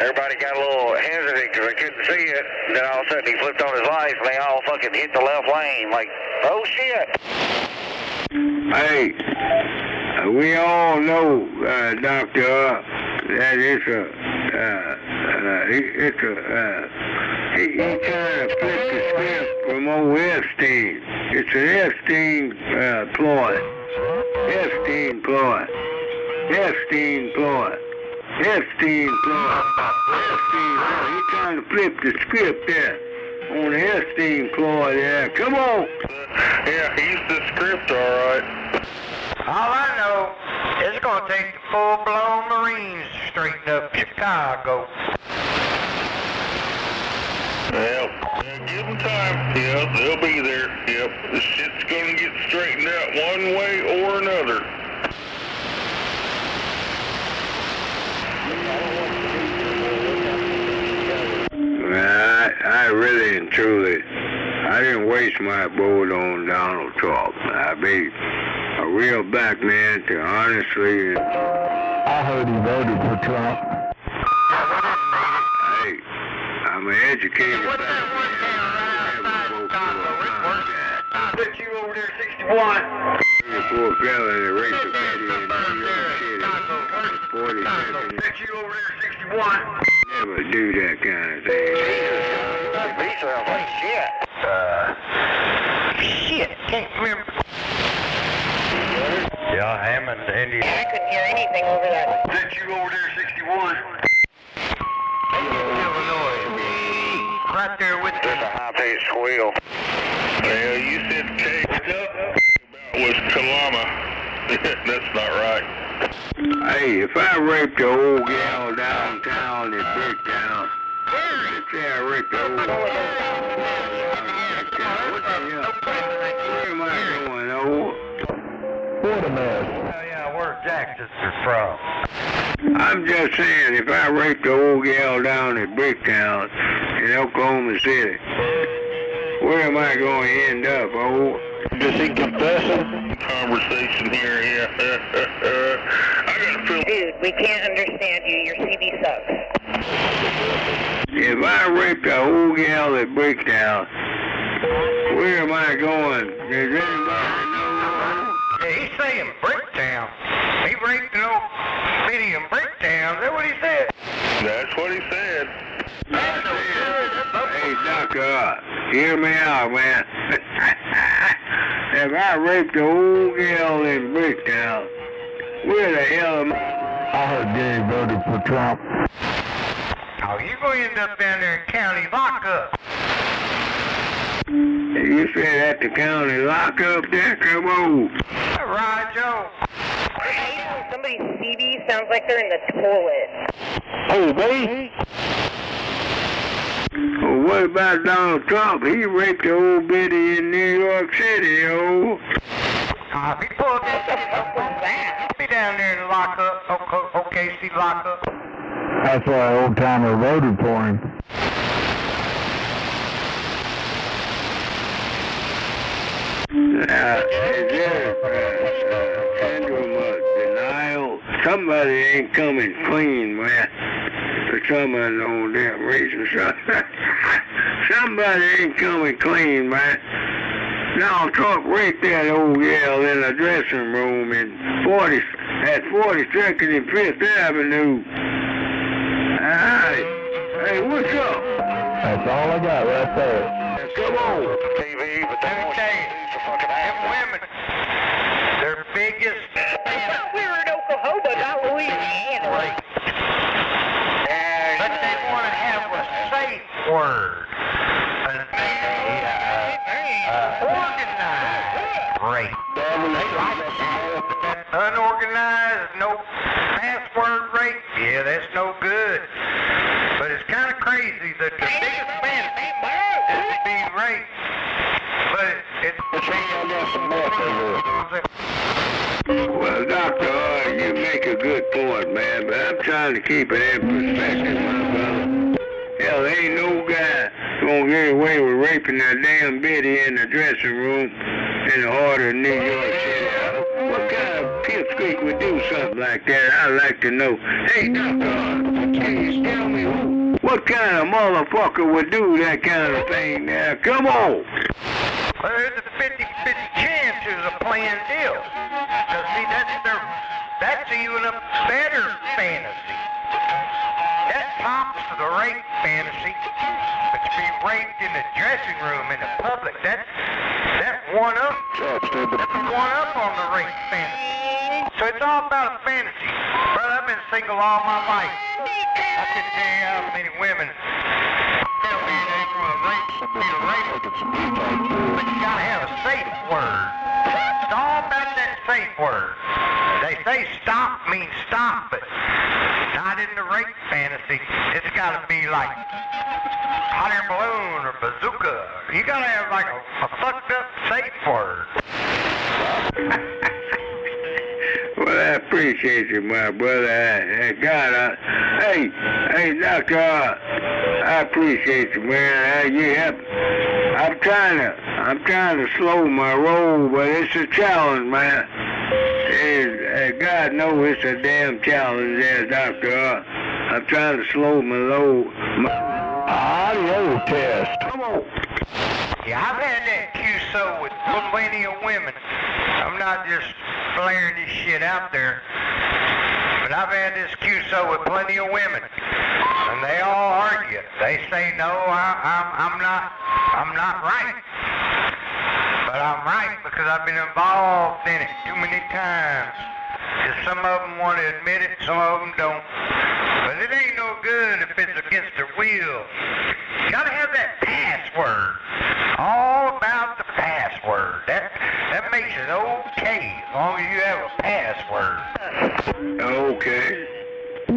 everybody got a little hesitant because they couldn't see it. And then all of a sudden he flipped on his lights, and they all fucking hit the left lane, like, oh shit! Hey, we all know, Doctor, that he trying to flip the script from old Epstein. It's an Epstein ploy. Epstein ploy. Epstein ploy. Epstein ploy. Epstein ploy. He trying to flip the script there on the Epstein ploy there. Come on. Yeah, he's the script, all right. All I know is it's going to take the full-blown Marines to straighten up Chicago. Well, give them time. Yeah, they'll be there. Yep, the shit's gonna get straightened out one way or another. I really and truly, I didn't waste my vote on Donald Trump. I be a real black man to honestly. I heard he voted for Trump. Hey, I'm an educated What's black that one man. down right outside Chicago? I bet you over there 61. Poor fella that raped a lady in New York City. 47. Bet you over there 61. Never do that kind of thing. He sounds like shit. Shit, can't remember. Yeah, Hammond, Indiana. I couldn't hear anything over that. Bet you over there 61. Illinois. Right there with Just a high-pitched squeal. Well, you said K. was Kalama. That's not right. Hey, if I raped the old gal downtown in Bricktown, let's say I raped the old gal downtown, what the hell? Where am I going, old? What a mess. Oh, yeah, where Jackson's from. I'm just saying, if I raped the old gal down in Bricktown in Oklahoma City, where am I going to end up, old? Does he confessing? Conversation here, yeah. I got a feeling. Dude, we can't understand you. Your CD sucks. If I raped the old gal at Bricktown, where am I going? Does anybody know? Yeah, he's saying Bricktown. He raped an old lady in Bricktown. Is that what he said? That's what he said. Hey, Doctor, hear me out, man. If I raped the old gal in Bricktown, where the hell am I? I heard Gary voted for Trump. Oh, you're going to end up down there in county lockup. You said at the county lockup there? Come on. All right, Joe. I hate when somebody's CD sounds like they're in the toilet. Hey, me? Well, what about Donald Trump? He raped the old biddy in New York City, oh. If he pulled this up, what's that? He'll be down there in the lockup, OKC lockup. That's why Old Timer voted for him. Is there syndrome of denial? Somebody ain't coming clean, man. For some unknown damn reason. Somebody ain't coming clean, man. Now talk right there at old Yale in the dressing room at 42nd and 5th Avenue. Hey, what's up? That's all I got right there. Come on. TV, but they Let me want tell you, you to fucking them act. women, their biggest I thought we were in Oklahoma, not Louisiana. rape. But they want to have a safe word. Organized rape. They like that. Unorganized, no password rape. Yeah, that's no good. But it's kind of crazy that the biggest fantasy is to be raped. But Well, Doctor, you make a good point, man, but I'm trying to keep it in perspective, my brother. Hell, ain't no guy gonna get away with raping that damn Betty in the dressing room in the heart of New York City. What kind of pipsqueak would do something like that? I'd like to know. Hey, Doctor, can you tell me what kind of motherfucker would do that kind of thing now? Come on! well, there's a 50-50 chance it's a planned deal. Because, see, that's even a better fantasy. That tops the rape fantasy. But to be raped in the dressing room in the public, that's one up. That's one up on the rape fantasy. So it's all about a fantasy. Brother, I've been single all my life. I can tell you how many women tell me they want to rape somebody, but you gotta have a safe word. It's all about that safe word. They say stop means stop, but not in the rape fantasy. It's gotta be like hot air balloon or bazooka. You gotta have like a fucked up safe word. Well, I appreciate you, my brother. God, hey, Doctor, I appreciate you, man. You help. I'm trying to slow my roll, but it's a challenge, man. God knows it's a damn challenge there, Doctor. I'm trying to slow my Audio test. Come on. Yeah, I've had that QSO with plenty of women. I'm not just flaring this shit out there, but I've had this QSO with plenty of women, and they all argue. They say, no, I'm not right. But I'm right because I've been involved in it too many times. Just some of them want to admit it, some of them don't. But it ain't no good if it's against their will. You gotta have that password. All about the password. That makes it okay as long as you have a password. Okay. So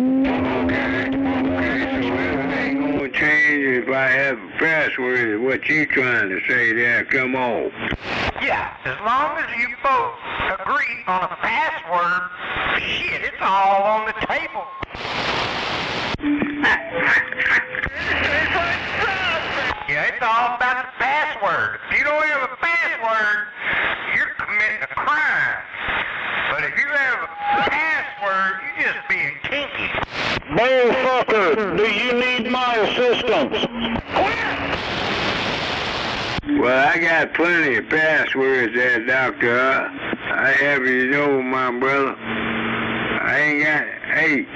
everything gonna change if I have a password, is what you trying to say there. Come on. Yeah, as long as you both agree on a password, shit, it's all on the table. Yeah, it's all about the password. If you don't have a password, you're committing a crime. But if you have a password, you're just being kinky. Bullfucker, do you need my assistance? Well, I got plenty of passwords there, Doctor. I have you know, my brother. I ain't got, hey,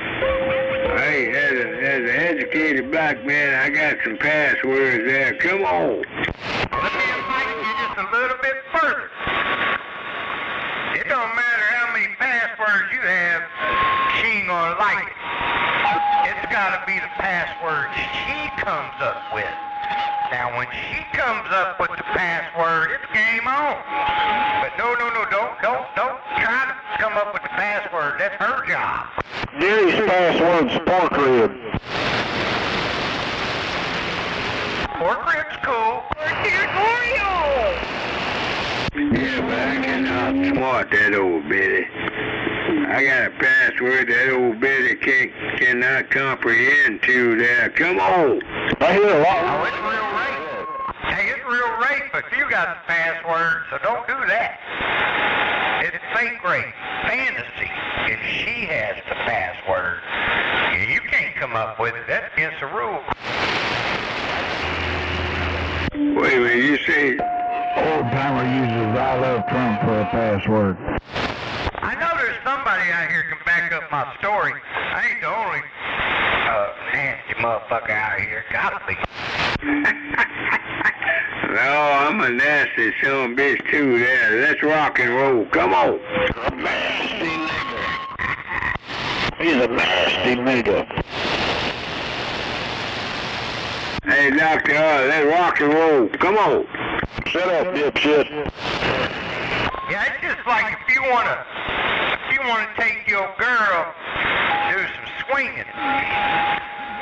as an educated black man, I got some passwords there. Come on. Let me enlighten you just a little bit further. It don't matter how many passwords you have, she ain't gonna like it. It's gotta be the password she comes up with. Now, when she comes up with the password, it's game on. But no, don't try to come up with the password. That's her job. Gary's password's pork rib. Pork rib's cool. Yeah, but I can outsmart that old Betty. I got a password that old Betty cannot comprehend to there. Come on. I hear a lot. Oh, it's real rape. Hey, it's real rape, but you got the password, so don't do that. It's fake rape. Fantasy. If she has the password, you can't come up with it. That's against the rules. Wait a minute, you say Old timer uses I love Trump for a password. I know there's somebody out here can back up my story. I ain't the only nasty motherfucker out here. Gotta be. No, I'm a nasty son of a bitch too there. Let's rock and roll. Come on. A nasty nigga. He's a nasty nigga. Hey, Doctor, let's rock and roll. Come on. Shut up, dipshit. Yeah, it's just like if you wanna take your girl do some swinging.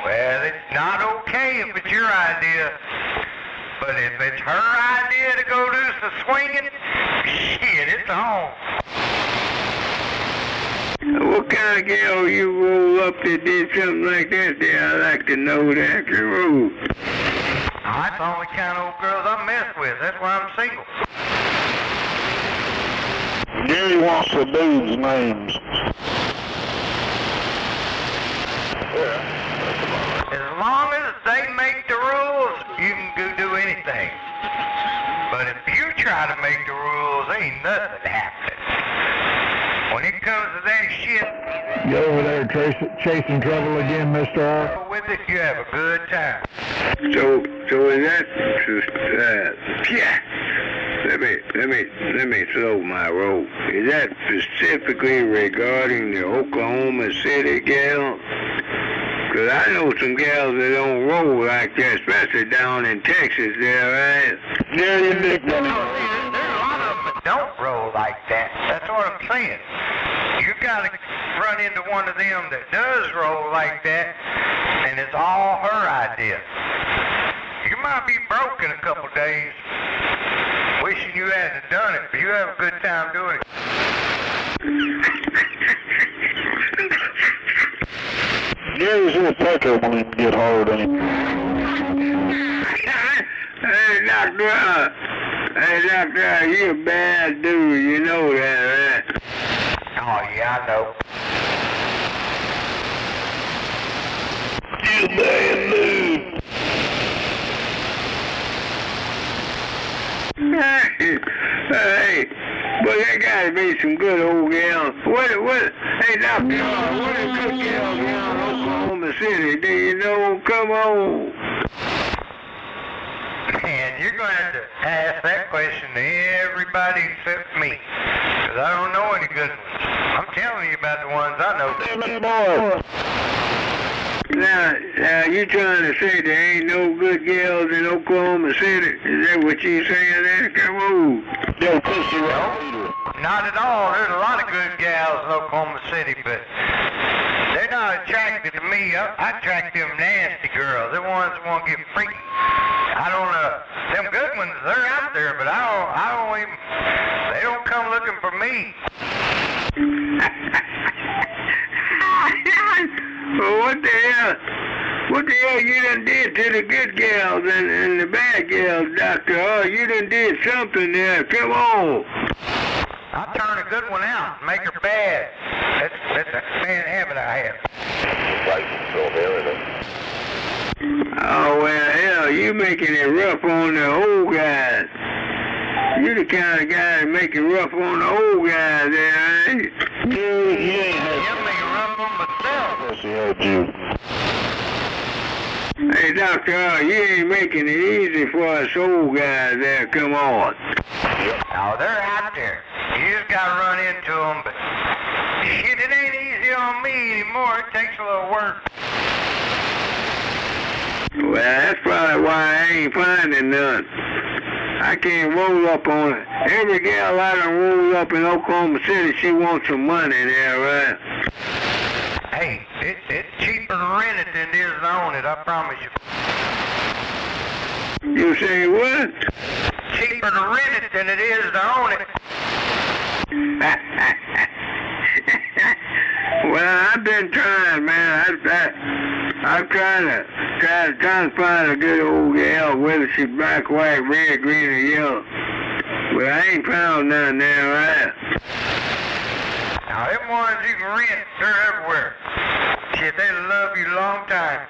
Well, it's not okay if it's your idea. But if it's her idea to go do some swinging, shit, it's on. What kind of girl you roll up that did something like that there? I'd like to know that. Roll. That's the only kind of old girls I mess with. That's why I'm single. Gary wants the dudes' names. As long as they make the rules, you can go do anything. But if you try to make the rules, ain't nothing happening. When it comes to that shit, You over there chasing trouble again, Mr. R? with it, you have a good time. So is that yeah. Let me slow my roll. Is that specifically regarding the Oklahoma City gal? Cause I know some gals that don't roll like that, especially down in Texas there, right? Yeah, you dick There's a lot of them that don't roll like that. That's what I'm saying. You gotta run into one of them that does roll like that, and it's all her idea. You might be broke in a couple days, wishing you hadn't done it, but you have a good time doing it. Gary's a pecker when he can get hard on him. Hey, Doctor, you a bad dude, you know that, right? Oh, yeah, I know. You bad dude. Hey, but there gotta be some good old gals. Hey, Doctor, what are good gals around Oklahoma City? Do you know? Come on. Man, you're going to have to ask that question to everybody except me, because I don't know any good ones. I'm telling you about the ones I know. Now, you trying to say there ain't no good gals in Oklahoma City? Is that what you saying there? Come on. Yo, pussy No, right. not at all. There's a lot of good gals in Oklahoma City, but they're not attracted to me. I attract them nasty girls. They're ones that want to get freaky. I don't them good ones, they're out there, but I don't even, they don't come looking for me. Well, what the hell you done did to the good gals and the bad gals, Doctor? Oh, you done did something there. Come on. I turn a good one out and make her bad. That's a bad habit I have. Oh, well, hell, you making it rough on the old guys. You the kind of guy that make it rough on the old guys there, ain't you? You ain't had I'm making rough on myself. pussy, had you. Hey, Doctor, you ain't making it easy for us old guys there. Come on. No, they're out there. You just gotta run into them, but shit, it ain't easy on me anymore. It takes a little work. Well, that's probably why I ain't finding none. I can't roll up on it. Every gal I done roll up in Oklahoma City, she wants some money there, right? Hey, it's cheaper to rent it than it is to own it, I promise you. You say what? Cheaper to rent it than it is to own it. Well, I've been trying, man. I'm trying to find a good old gal, whether she's black, white, red, green, or yellow. But I ain't found none there, right? Now, them ones you can rent, they're everywhere. Shit, they love you a long time.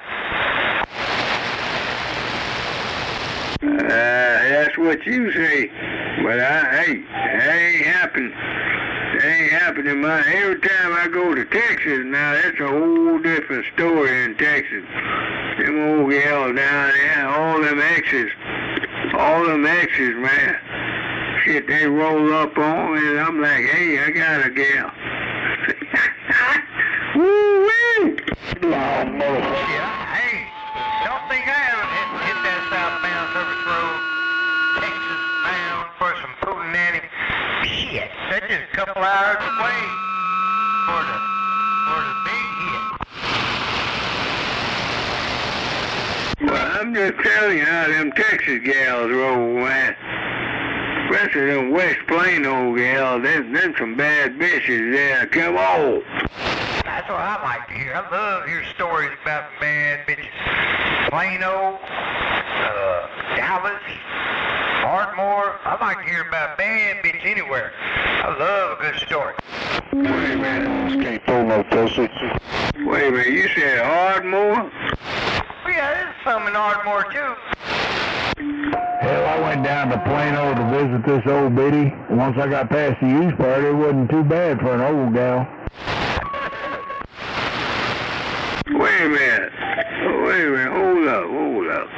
That's That's what you say. But that ain't happening. That ain't happening. Every time I go to Texas now, that's a whole different story in Texas. Them old gals down there, all them exes, man. Shit, they roll up on me, and I'm like, hey, I got a gal. Woo-wee! Yeah, hey, don't think I haven't hit that southbound service road, Texas bound for some Pootin' Shit, that's just a couple hours away for the big hit. Well, I'm just telling you how them Texas gals roll, man. Especially them West Plano gals, them some bad bitches there. Come on. That's what I like to hear. I love to hear stories about bad bitches. Plano, Dallas, Ardmore. I like to hear about bad bitch anywhere. I love a good story. Wait a minute. Can't pull no pussy. Wait a minute. You said Ardmore? Well, yeah, there's some in Ardmore too. Hell, I went down to Plano to visit this old biddy. Once I got past the youth party, it wasn't too bad for an old gal. Wait a minute. Hold up.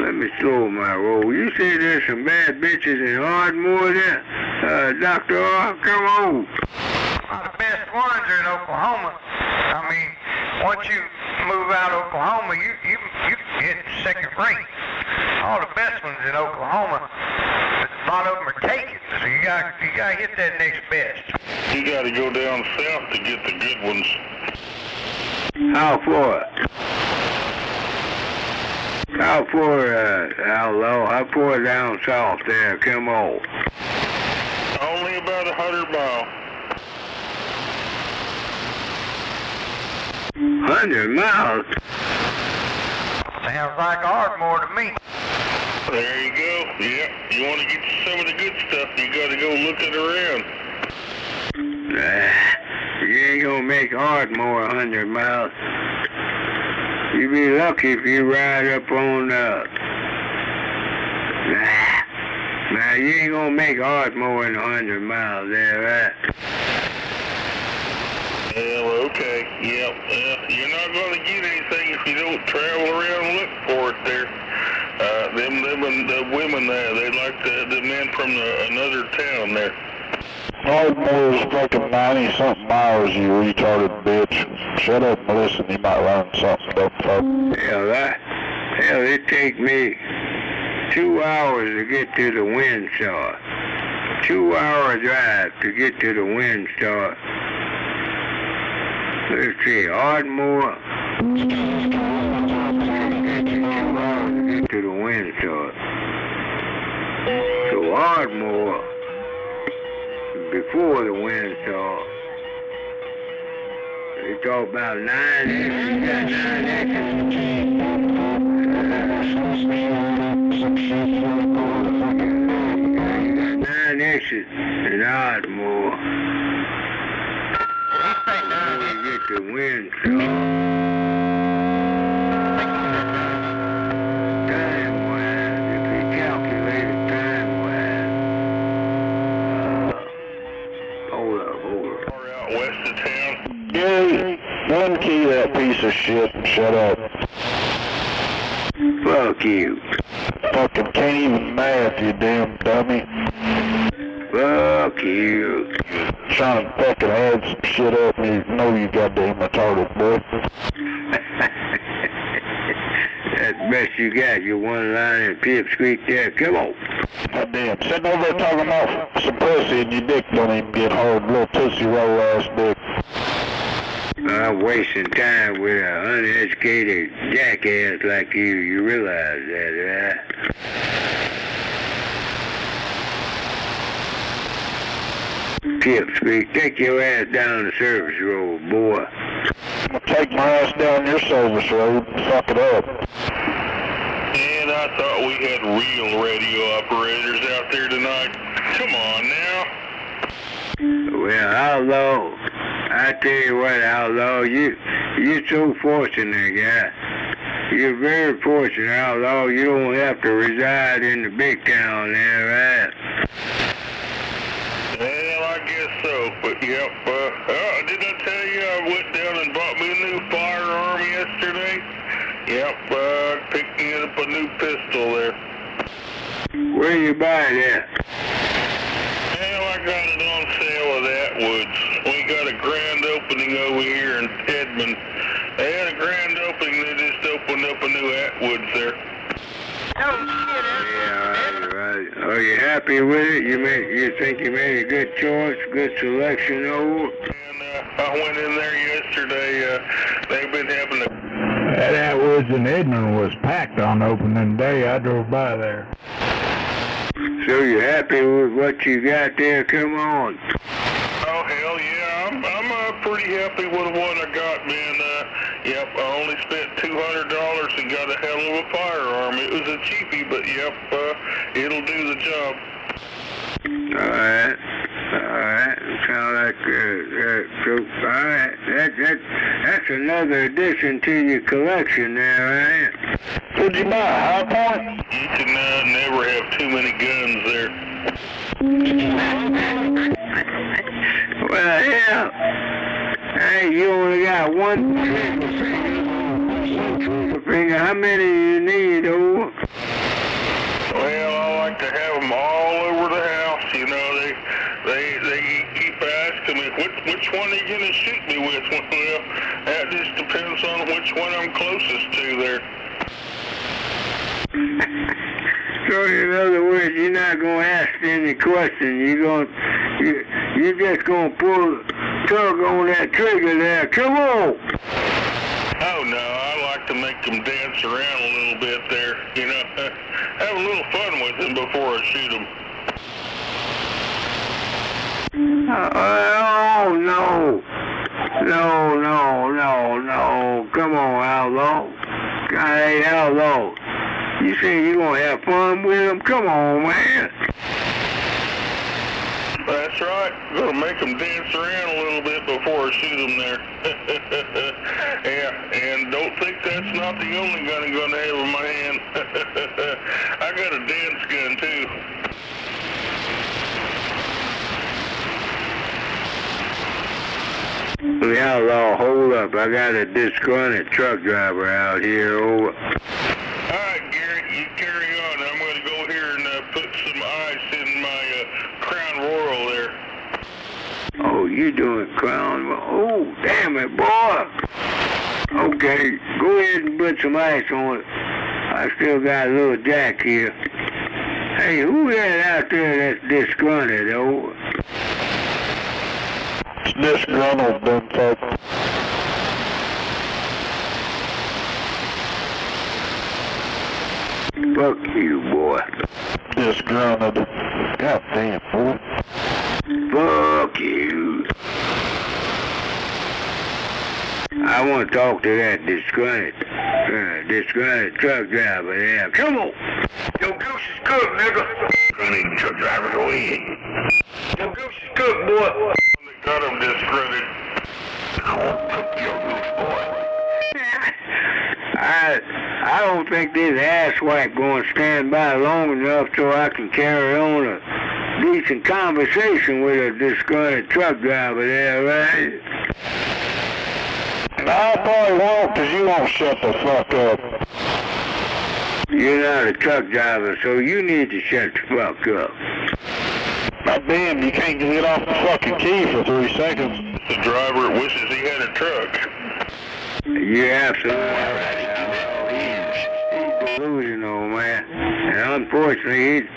Let me slow my roll. You said there's some bad bitches in Ardmore there? Dr. R, come on. Well, the best ones are in Oklahoma. I mean, once you move out of Oklahoma, you hit second rate. All the best ones in Oklahoma. A lot of them are taken, so you got to hit that next best. You got to go down south to get the good ones. How far? Outlaw? How far down south there? Come on. Only about 100 miles. 100 miles? Sounds like Ardmore to me. There you go. Yeah, you want to get some of the good stuff, you got to go looking around. You ain't gonna make Ardmore 100 miles. You be lucky if you ride up on Now you ain't gonna make Ardmore in 100 miles there, right? Well, okay. Yeah. You're not going to get anything if you don't travel around and look for it there. The women there, they like the men from another town there. Ardmore is fucking 90-something miles, you retarded bitch. Shut up and listen, you might learn something, dumb fuck. Hell, it take me 2 hours to get to the Windsor. 2 hour drive to get to the Windsor. Let's see, Ardmore. 2 hours to get to the Windsor. So Ardmore, before the Windsor, they talk about 9 acres. You got 9 acres. 9 acres in Ardmore. You get the Windsor. Time-wise, if you calculate it time-wise, hold up. Far out west of town. Gary, unkey that piece of shit and shut up. Fuck you. Fucking can't even math, you damn dummy. Fuck you. Trying to fucking add some shit up and you know you goddamn retarded, boy. That's the best you got. You one line and pipsqueak there. Come on. Goddamn, sitting over there talking about some pussy and your dick don't even get hard, little pussy roll ass dick. I'm wasting time with an uneducated jackass like you. You realize that, right? Pipsqueak, take your ass down the service road, boy. I'm gonna take my ass down your service road and fuck it up. And I thought we had real radio operators out there tonight. Come on now. Well, Outlaw, I tell you what, Outlaw, you're so fortunate, guy. You're very fortunate, outlaw. You don't have to reside in the big town there, right? Well, I guess so, but yep. Did I tell you I went down and bought me a new firearm yesterday? Yep, picking up a new pistol there. Where you buy that? Well, I got it on sale at Atwood's. We got a grand opening over here in Edmond. They had a grand opening. They just opened up a new Atwood's there. Yeah, right. Are you happy with it? You think you made a good choice, good selection, over? And I went in there yesterday. They've been having a... That Atwoods in Edmond was packed on opening day. I drove by there. So you happy with what you got there? Come on. Oh, hell yeah. I'm pretty happy with what I got, man. Yep, I only spent $200 and got a hell of a firearm. It was a cheapie, but yep, it'll do the job. Alright. Sound like, alright. That's another addition to your collection there, right? What'd you buy, High Point? You can never have too many guns there. Well, hell. Hey, you only got one finger. How many do you need, over? Well, I like to have them all over the house. You know, they keep asking me, which one are you going to shoot me with? Well, that just depends on which one I'm closest to there. So in other words, you're not going to ask any question. You're just going to tug on that trigger there. Come on! Oh, no, I like to make them dance around a little bit there. You know, have a little fun with them before I shoot them. Oh, no. No. Come on, outlaw. Hey, outlaw. You say you're going to have fun with them? Come on, man. That's right. Gonna make them dance around a little bit before I shoot them there. Yeah, and don't think that's not the only gun I'm gonna have in my hand. I got a dance gun too. The outlaw, hold up. I got a disgruntled truck driver out here, over. Alright, Garrett, you carry on. I'm gonna go here and put some ice in my Crown Royal there. Oh, you doing Crown? Oh, damn it, boy. Okay, go ahead and put some ice on it. I still got a little jack here. Hey, who that out there that's disgruntled, over? It's disgruntled, them folks. Fuck you, boy. Disgruntled. God damn, boy. Fuck you. I want to talk to that disgruntled truck driver there. Come on. Your goose is cooked, nigga. Running truck driver, go ahead. Your goose is cooked, boy. They got him disgruntled. I won't cook your goose, boy. I don't think this asswipe going to stand by long enough so I can carry on a decent conversation with a disgruntled truck driver there, right? No, I probably won't, because you won't shut the fuck up. You're not a truck driver, so you need to shut the fuck up. God damn, you can't get off the fucking key for 3 seconds. The driver wishes he had a truck. You're absolutely right. He's delusional, man. And unfortunately, he's...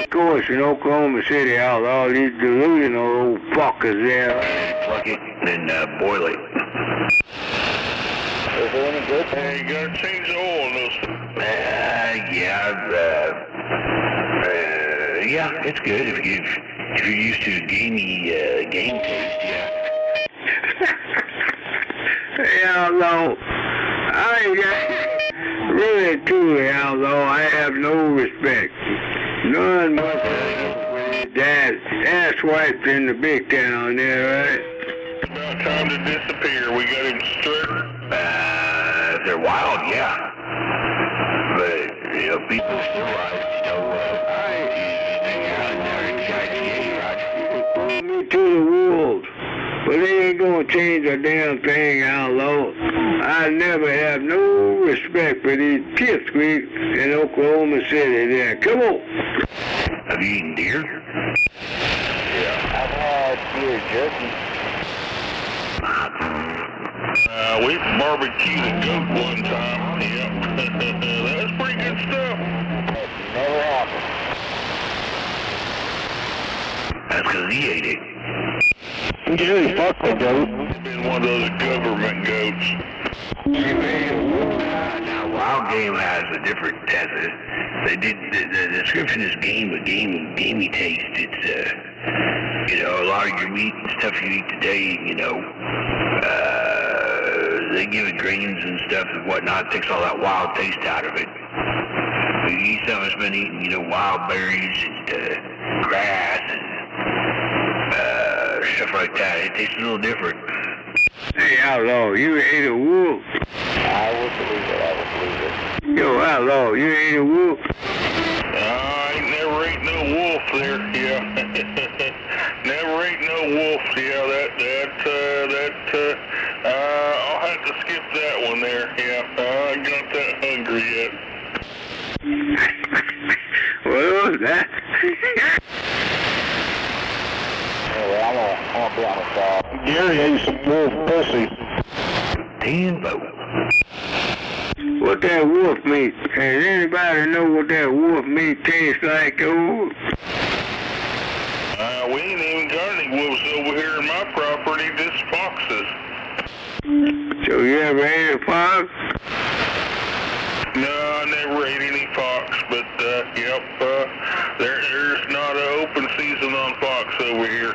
Of course, in Oklahoma City, all these delusional old fuckers there. Plug it and boil it. Is there any good? Hey, you gotta change the oil in those. Yeah, it's good if you're used to gamey game taste, yeah. Hey, outlaw, really, truly, outlaw, I have no respect. None whatsoever. That asswiped in the big town there, right? It's about time to disappear. We got him If they're wild, yeah. But, you know, people realize, you know, you're hunting out in Roger. Me to the wolves. But they ain't gonna change a damn thing, outlaw. I never have no respect for these pipsqueaks in Oklahoma City there. Come on. Have you eaten deer? Yeah. I've had deer jerky. We barbecued a goat one time. Yep. That's pretty good stuff. Never happened. That's because he ate it. Gary, fuck the goat. It's been one of those government goats. Now, wild game has a different test. The description is game, but gamey taste. It's, you know, a lot of your meat and stuff you eat today, you know, they give it grains and stuff and whatnot, takes all that wild taste out of it. When you eat something that's been eating, you know, wild berries and grass and stuff like that, it tastes a little different. Hey, outlaw, you ate a wolf. I would believe it. Yo, outlaw, you ate a wolf. I ain't never ate no wolf there, yeah. Never ate no wolf, yeah, I'll have to skip that one there, yeah. I ain't got that hungry yet. What was that? Anyway, I'm gonna be on the side. Gary ate some wolf pussy. Tambo. What that wolf meat? Does anybody know what that wolf meat tastes like? Oh, We ain't even got any wolves over here in my property, just foxes. so you ever ate a fox? No, I never ate any fox, but, yep, there's not an open season on fox over here.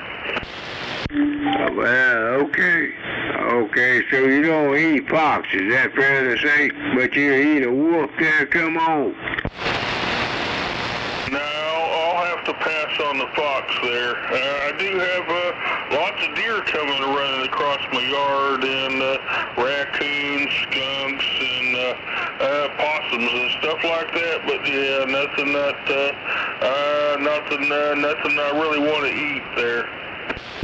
Well, okay. Okay, so you don't eat fox, is that fair to say? But you eat a wolf there, come on. No, I'll have to pass on the fox there. I do have lots of deer coming running across my yard, and raccoons, skunks, and possums and stuff like that. But yeah, nothing I really want to eat there.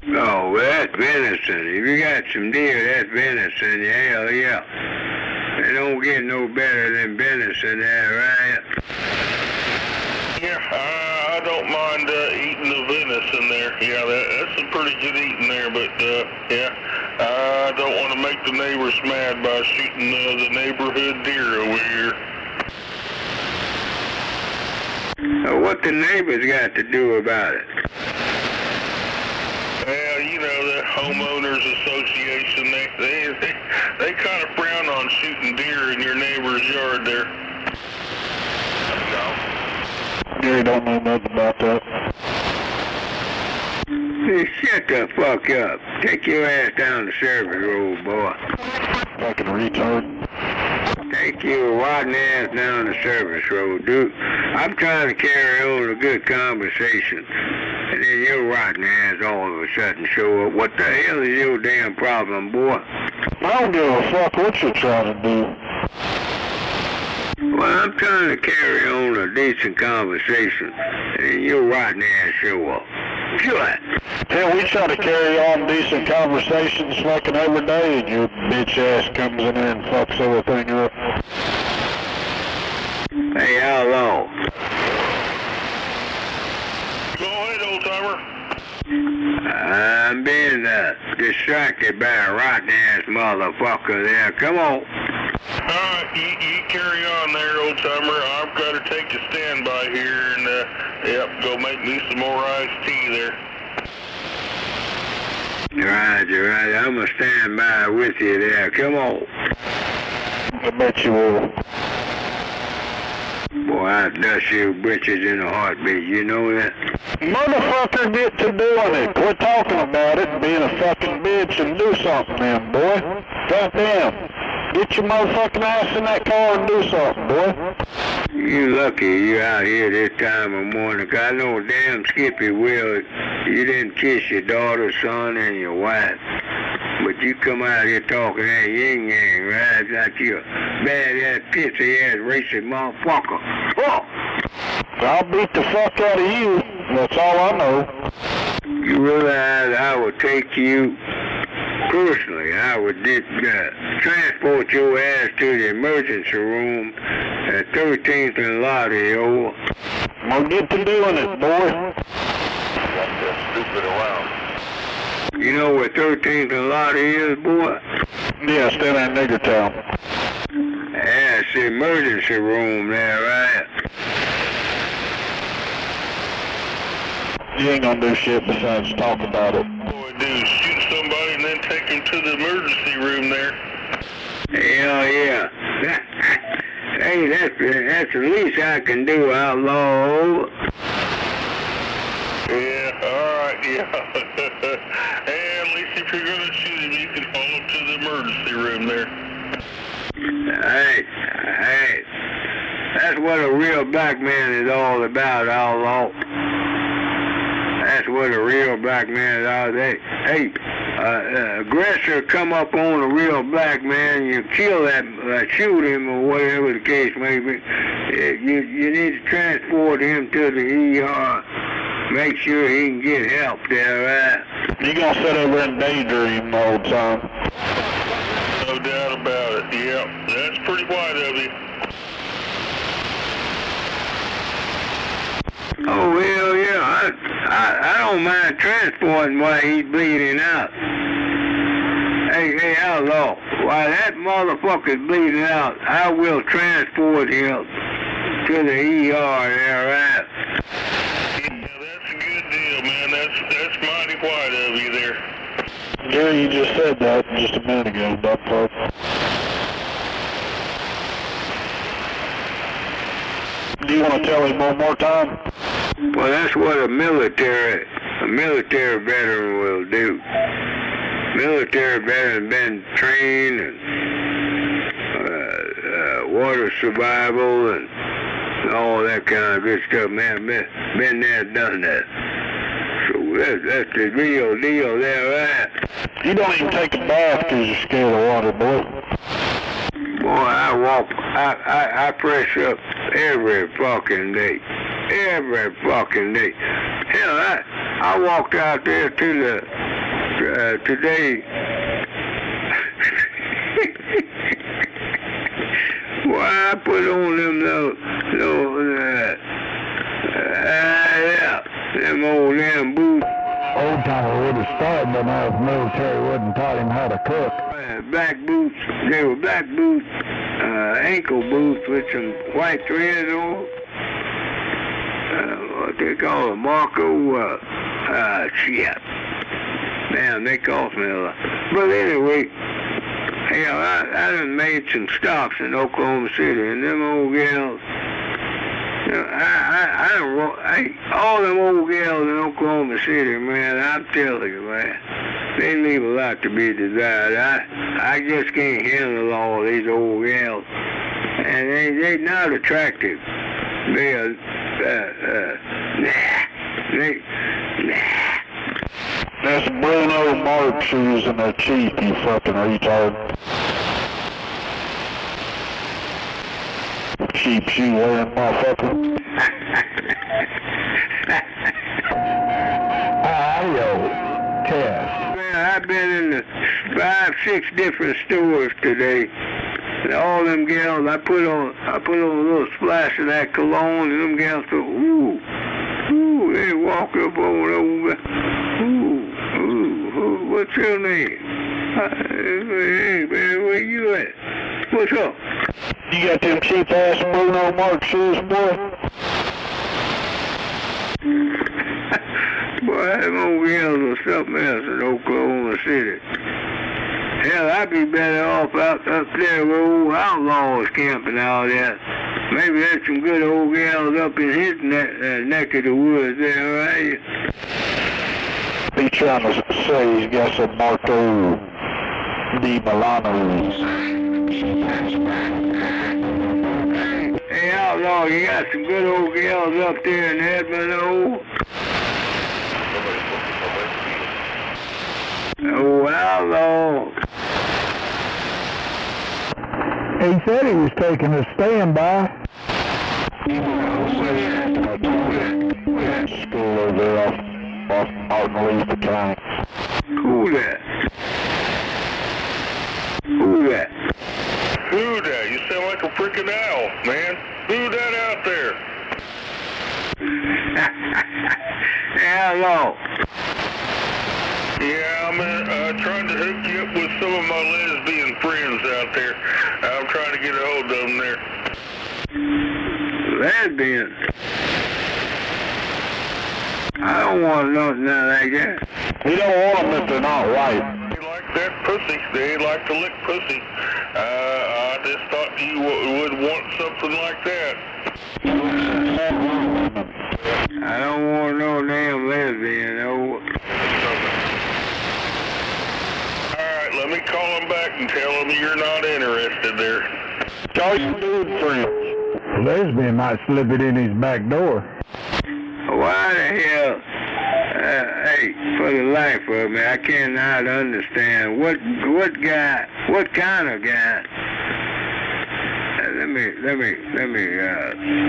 Oh, well, that's venison. If you got some deer, that's venison. Hell yeah. They don't get no better than venison there, right? Yeah, I don't mind eating the venison there. Yeah, that's some pretty good eating there, but yeah, I don't want to make the neighbors mad by shooting the neighborhood deer over here. What the neighbors got to do about it? Well, you know, the homeowners association, they kind of frown on shooting deer in your neighbor's yard there. Gary don't know nothing about that. Hey, shut the fuck up. Take your ass down the service road, boy. Fucking retard. Take your rotten ass down the service road, dude. I'm trying to carry on a good conversation. And then your rotten ass all of a sudden show up. What the hell is your damn problem, boy? I don't give a fuck what you're trying to do. Well, I'm trying to carry on a decent conversation. And your rotten ass show up. Shut. Hell, we try to carry on decent conversations fucking every day, and your bitch ass comes in there and fucks everything up. Hey, outlaw. Go ahead, old-timer. I'm being distracted by a rotten-ass motherfucker there. Come on. Alright, you carry on there, old-timer. I've got to take a standby here and, yep, go make me some more iced tea there. Roger, right. I'm going to stand by with you there. Come on. I bet you will. Boy, I'd dust your britches in a heartbeat. You know that? Motherfucker, get to doing it. Quit talking about it and being a fucking bitch and do something then, boy. Goddamn. Get your motherfucking ass in that car and do something, boy. You lucky you out here this time of morning, 'cause I know damn Skippy will. You didn't kiss your daughter, son, and your wife. But you come out here talking that yin-yang, right? Like you a bad-ass, pissy-ass, racist motherfucker. Oh! I'll beat the fuck out of you. That's all I know. You realize I would take you personally. I would transport your ass to the emergency room at 13th and Lottie, over. Well, get to doing it, boy. Got that stupid around. You know where 13th and Lottie is, boy? Yeah, still in Nigger Town. Yeah, it's the emergency room there, right? You ain't gonna do shit besides talk about it. Boy, dude, shoot somebody and then take them to the emergency room there. Hell yeah. Hey, that's the least I can do, outlaw. Yeah, alright, yeah. And at least if you're gonna shoot him, you can haul him to the emergency room there. Hey, that's what a real black man is all about, outlaw. That's what a real black man is all about. Hey, aggressor come up on a real black man, you kill that, shoot him or whatever the case may be. You need to transport him to the ER. Make sure he can get help there, right? You gonna sit over and daydream the whole time. No doubt about it, yep. That's pretty white of you. Oh, hell yeah. I don't mind transporting while he's bleeding out. Hey, outlaw, while that motherfucker's bleeding out, I will transport him to the ER there, right? Yeah, that's a good deal, man. That's mighty white of you there. Yeah, you just said that just a minute ago, Buckfuck. Do you want to tell him one more time? Well, that's what a military veteran will do. Military veteran been trained and water survival and all that kind of good stuff, man. Been there, done that. So that's the real deal there, right? You don't even take a bath because you're scared of water, boy. Boy, I press up every fucking day. Every fucking day. Hell, I walked out there to the, today. Boy, I put on them them old damn boots. Old timer would have started, but now the military wouldn't taught him how to cook. Black boots. They were black boots, ankle boots with some white threads on. What they call it, Marco. Shit. Damn, they cost me a lot. But anyway, hell, I done made some stops in Oklahoma City, and them old gals. You know, all them old gals in Oklahoma City, man, I'm telling you, man, they leave a lot to be desired. I just can't handle all these old gals, and they not attractive. They are, That's Bruno Mars shoes in their cheek, you fucking retard. Cheap shoe wearing motherfucker. Test. Man, I've been in the 5-6 different stores today. And all them gals, I put on a little splash of that cologne, and them gals go, ooh, they walk up over, ooh, what's your name? Hey, man, where you at? What's up? You got them cheap ass Bruno Mars shoes, boy? Boy, them old gals or something else in Oklahoma City. Hell, I'd be better off up there where old outlaws camping out there. Maybe there's some good old gals up in his neck of the woods there, right? He trying to say he's got some Marco Di Milanos. Hey, outlaw, you got some good old gals up there in Edmond, Oh, how long? He said he was taking a standby. School over there off Martin Luther King. Who that? Who that? Who that? You sound like a freaking owl, man. Who that out there? Hello. Yeah, I'm trying to hook you up with some of my lesbian friends out there. I'm trying to get a hold of them there. Lesbian? I don't want nothing like that. You don't want them if they're not right. They like that pussy. They like to lick pussy. I just thought you would want something like that. I don't want no damn lesbian, no. Alright, let me call them back and tell them you're not interested there. Call your dude friends. Lesbian might slip it in his back door. Why the hell? Hey, for the life of me, I cannot understand what kind of guy. Let me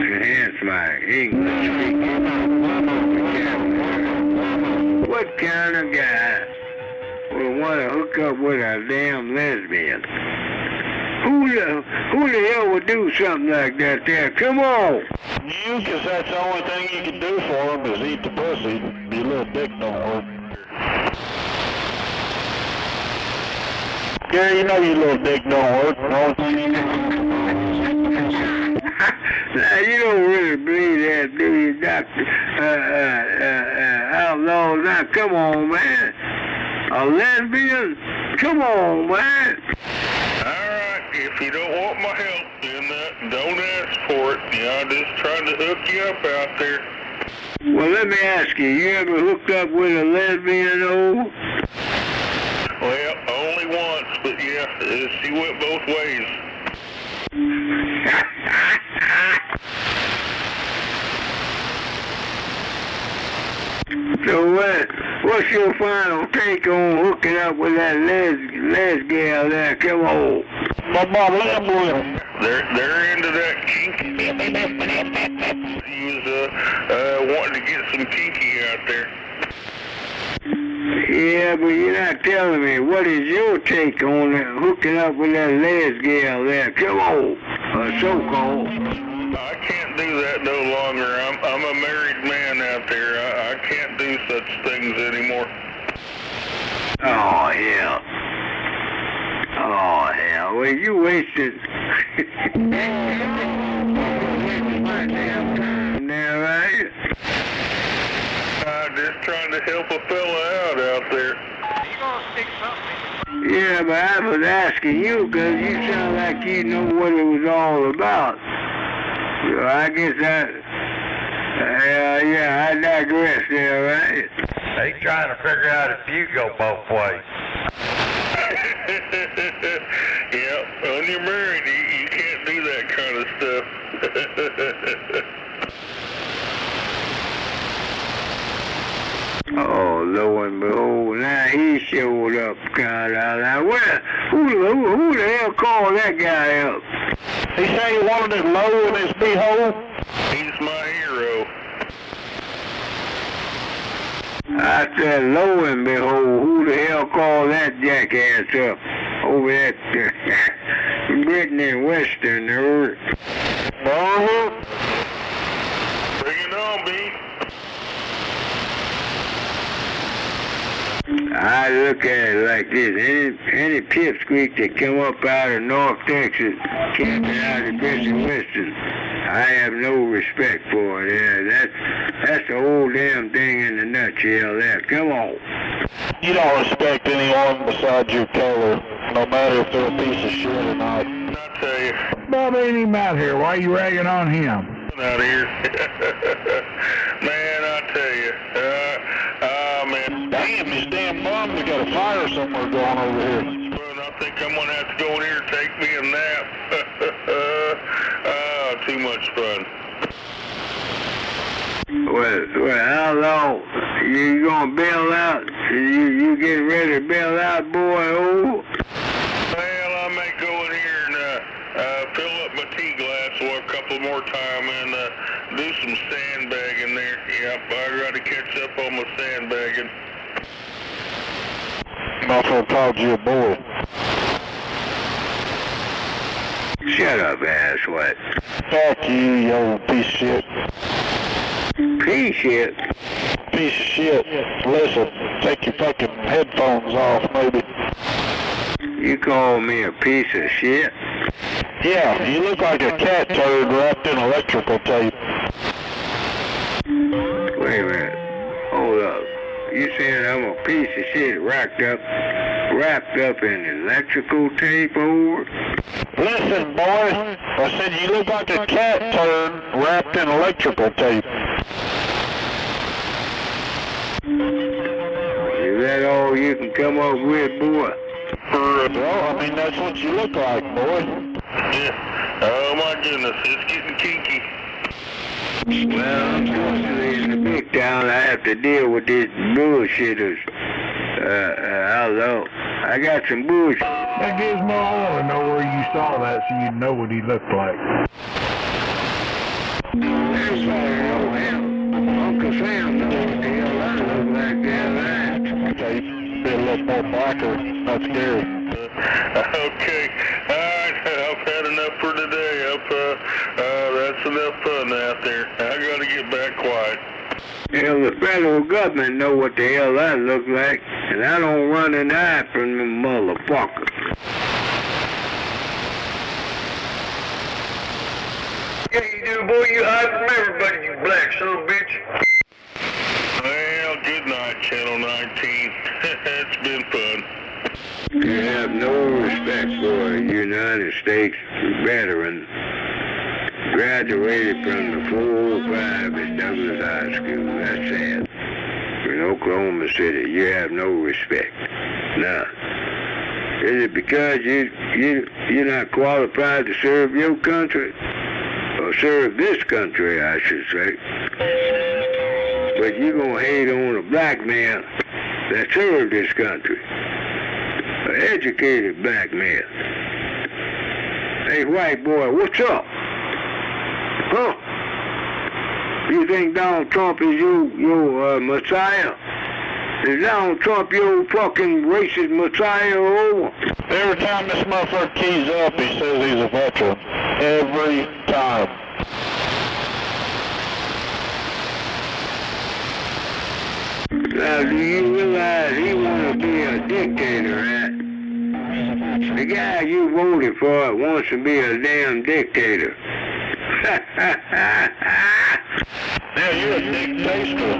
enhance my English speaking. What kind of guy would want to hook up with a damn lesbian? Who the hell would do something like that there? Come on! You, because that's the only thing you can do for them is eat the pussy. Your little dick don't work. Yeah, you know your little dick don't work. Now, you don't really believe that, do you, Dr. Outlaw? Now, come on, man. A lesbian? Come on, man. Alright, if you don't want my help, then don't ask for it. I'm just trying to hook you up out there. Well, let me ask you, you ever hooked up with a lesbian, though? Well, only once, but yeah, she went both ways. So what's your final take on hooking up with that les gal there? Come on. They're into that kinky. He was wanting to get some kinky out there. Yeah, but you're not telling me. What is your take on hooking up with that les gal there? Come on. So-called. I can't do that no longer. I'm a married man out there. I can't do such things anymore. Oh, hell. Oh, hell. Well, you wasted my damn time there, right? I'm just trying to help a fella out there. You gonna stick something? Yeah, but I was asking you because you sound like you know what it was all about. So I guess yeah, I digress there, right? He's trying to figure out if you go both ways. Yeah, when you're married, you can't do that kind of stuff. Oh, lo and behold, now he showed up, kind of. Well, who the hell called that guy up? He said he wanted it low in his beehole. He's my hero. I said, lo and behold, who the hell called that jackass up over that Brittany Western there? Bring it on, B. I look at it like this. Any pipsqueak that come up out of North Texas, camping out of Brittany Western, I have no respect for it. Yeah, that's the whole damn thing in a nutshell there. Come on. You don't respect anyone besides your color, no matter if they're a piece of shit or not. I tell you. Bob ain't even out here. Why are you ragging on him? Out here. Man, I tell you. Man. Damn, this damn bum, we got a fire somewhere going over here. Well, I think I'm going to have to go in here and take me a nap. Too much fun. Well, Well, how long? You gonna bail out? You getting ready to bail out, boy? Oh. Well, I may go in here and fill up my tea glass a couple more times and do some sandbagging there. Yep, I got to catch up on my sandbagging. Buffalo called you a boy. Shut up, asswipe. Fuck you, you old piece of shit. Piece of shit? Piece of shit. Listen, take your fucking headphones off, maybe. You call me a piece of shit? Yeah, you look like a cat turd wrapped in electrical tape. Wait a minute. Hold up. You saying I'm a piece of shit wrapped up in electrical tape over? Listen, boy, I said you look like a cat turd wrapped in electrical tape. Is that all you can come up with, boy? Well, I mean, that's what you look like, boy. Yeah. Oh my goodness, it's getting kinky. Well, unfortunately, in the big town, I have to deal with these bullshitters. I don't know. I got some bullshit. That Gizmo, I want to know where you saw that so you'd know what he looked like. That's why I know him. Uncle Sam knows what the hell I look like there, right? Okay, be a little more blacker, not scary. Okay, alright, I've had enough for today. That's enough fun out there. I gotta get back quiet. Hell, the federal government know what the hell I look like, and I don't run an eye from them motherfuckers. Yeah, you do, boy. You hide from everybody, you black son of a bitch. Well, good night, Channel 19. It's been fun. You have no respect for a United States veteran. Graduated from the 405 at Douglas High School. That's sad. In Oklahoma City, you have no respect. Now, is it because you're not qualified to serve your country? Or serve this country, I should say. But you're going to hate on a black man that served this country. An educated black man. Hey, white boy, what's up? Huh? You think Donald Trump is your messiah? Is Donald Trump your fucking racist messiah or? Every time this motherfucker keys up, he says he's a veteran. Every time. Now, do you realize he want to be a dictator, right? The guy you voted for wants to be a damn dictator. Yeah, you're a dictator.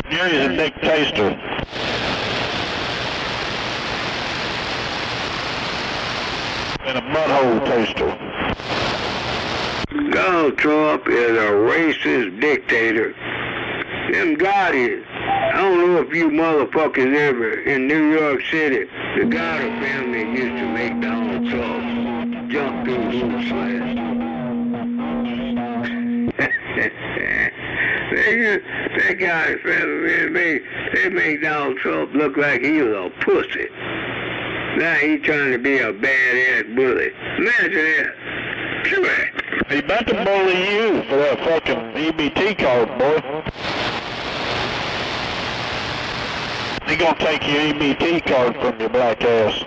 You're a dictator. And a butthole taster. Donald Trump is a racist dictator. Them Gottis, I don't know if you motherfuckers ever, in New York City, the Gotti family used to make Donald Trump jump through hoops, man. That Gotti family, they make Donald Trump look like he was a pussy. Now he trying to be a badass bully. Imagine that. Sure. He about to bully you for that fucking EBT card, boy. He gonna take your EBT card from your black ass.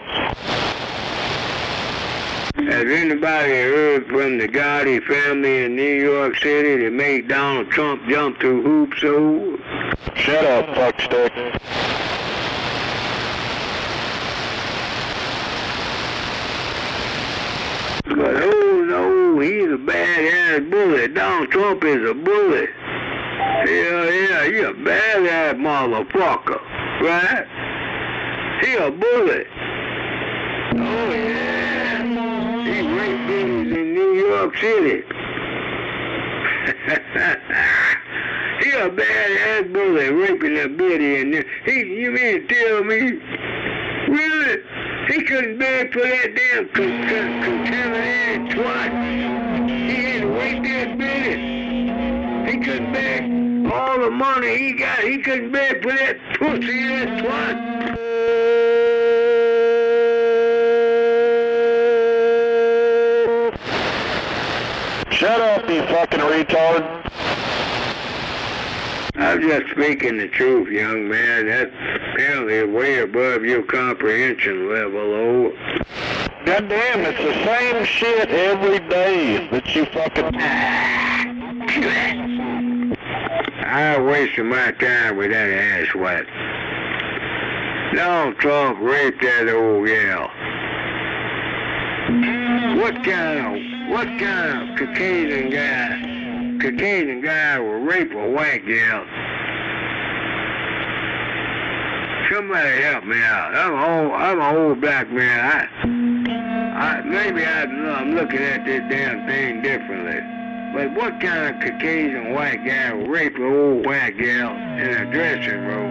Has anybody heard from the Gotti family in New York City that made Donald Trump jump through hoops? So? Shut up, fuckstick. But oh no, he's a badass bully. Donald Trump is a bully. Yeah, he's a badass motherfucker, right? He a bully. Oh yeah, he raped bitches in New York City. He a badass bully raping a bitty in there. You mean to tell me, really? He couldn't beg for that damn contaminated twat. He had to rape that bitty. the money he got, he couldn't beg for that pussy-ass twat. Shut up, you fucking retard. I'm just speaking the truth, young man. That's apparently way above your comprehension level, oh. Goddamn, it's the same shit every day that you fucking... I'm wasting my time with that asswipe. Donald Trump raped that old gal. What kind of Caucasian guy will rape a white gal? Somebody help me out. I'm an old black man. Maybe I'm looking at this damn thing differently. But what kind of Caucasian white guy will rape an old white gal in a dressing room?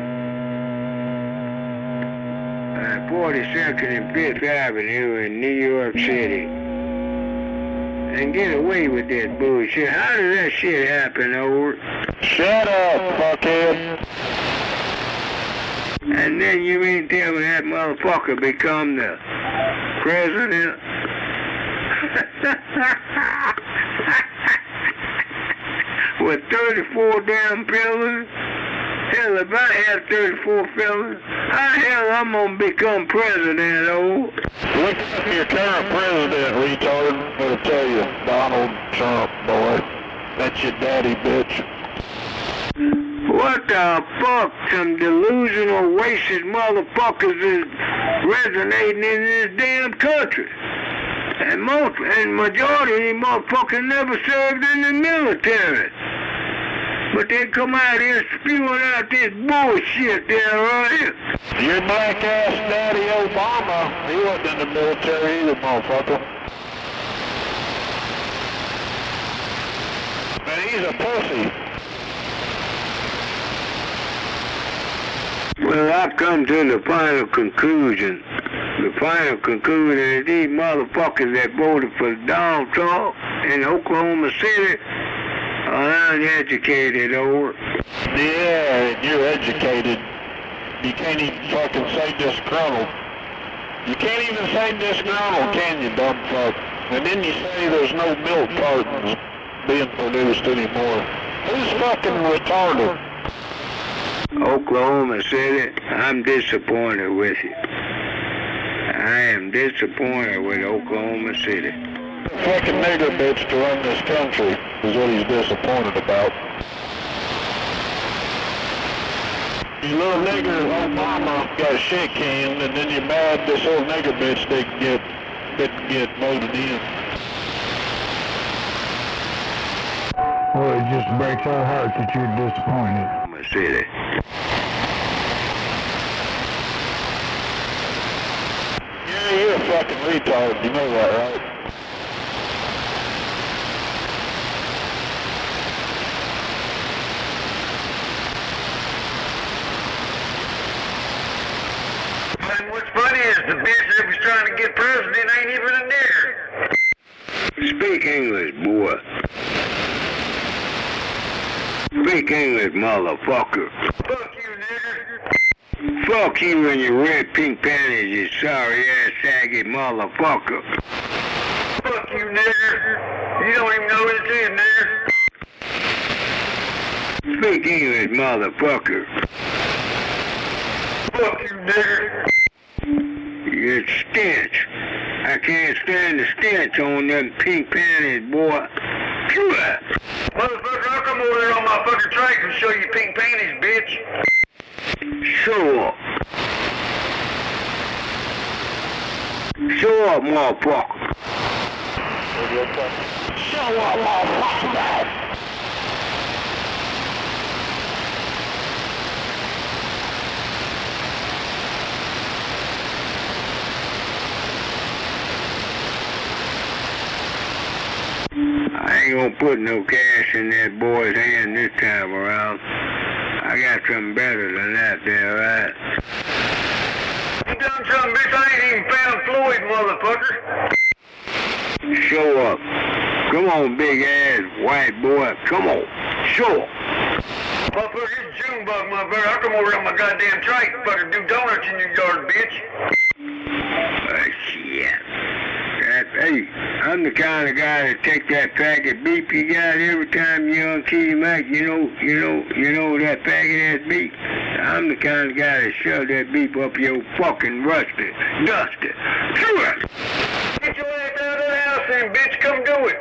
42nd and 5th Avenue in New York City. And get away with that bullshit. How did that shit happen, over? Shut up, fuckhead. And then you mean tell me that motherfucker become the president? With 34 damn pillars? Hell, if I had 34 pillars, how the hell I'm gonna become president, oh? Look at your current president, retard. I'll tell you, Donald Trump, boy. That's your daddy, bitch. What the fuck? Some delusional, racist motherfuckers is resonating in this damn country. And majority of these motherfuckers never served in the military. But they come out here spewing out this bullshit there, right? Your black ass daddy Obama, he wasn't in the military either, motherfucker. But he's a pussy. Well, I've come to the final conclusion. The final conclusion is these motherfuckers that voted for Donald Trump in Oklahoma City are uneducated, over. Yeah, you're educated. You can't even fucking say disgruntled. You can't even say disgruntled, can you, dumb fuck? And then you say there's no milk cartons being produced anymore. Who's fucking retarded? Oklahoma City, I'm disappointed with you. I am disappointed with Oklahoma City. Fucking nigger bitch to run this country is what he's disappointed about. You little nigger, Obama got shit canned, and then you're mad this old nigger bitch didn't get voted in. Well, it just breaks our hearts that you're disappointed. Oklahoma City. Yeah, you're a fucking retard, you know that, right? And what's funny is the bitch that was trying to get president ain't even a nigger. Speak English, boy. Speak English, motherfucker. Fuck you, nigger. Fuck you and your red pink panties, you sorry-ass, saggy motherfucker. Fuck you, nigger. You don't even know what it is, nigger. Speak English, motherfucker. Fuck you, nigger. You stench. I can't stand the stench on them pink panties, boy. Motherfucker, I'll come over there on my fucking tractor and show you pink panties, bitch. Show up. Show up, motherfucker. Show up, motherfucker. I ain't gonna put no cash in that boy's hand this time around. I got something better than that there, right? You done something, bitch? I ain't even found Floyd, motherfucker. Show up. Come on, big ass white boy. Come on. Show up. Motherfucker, it's Junebug, motherfucker. I'll come over on my goddamn trike and fucking do donuts in your yard, bitch. Shit. Hey, I'm the kind of guy that take that packet beef you got every time you unkey your mic. You know that packet has beef. I'm the kind of guy that shove that beef up your fucking rusty, dusty. Do it! Get your ass out of the house then, bitch. Come do it.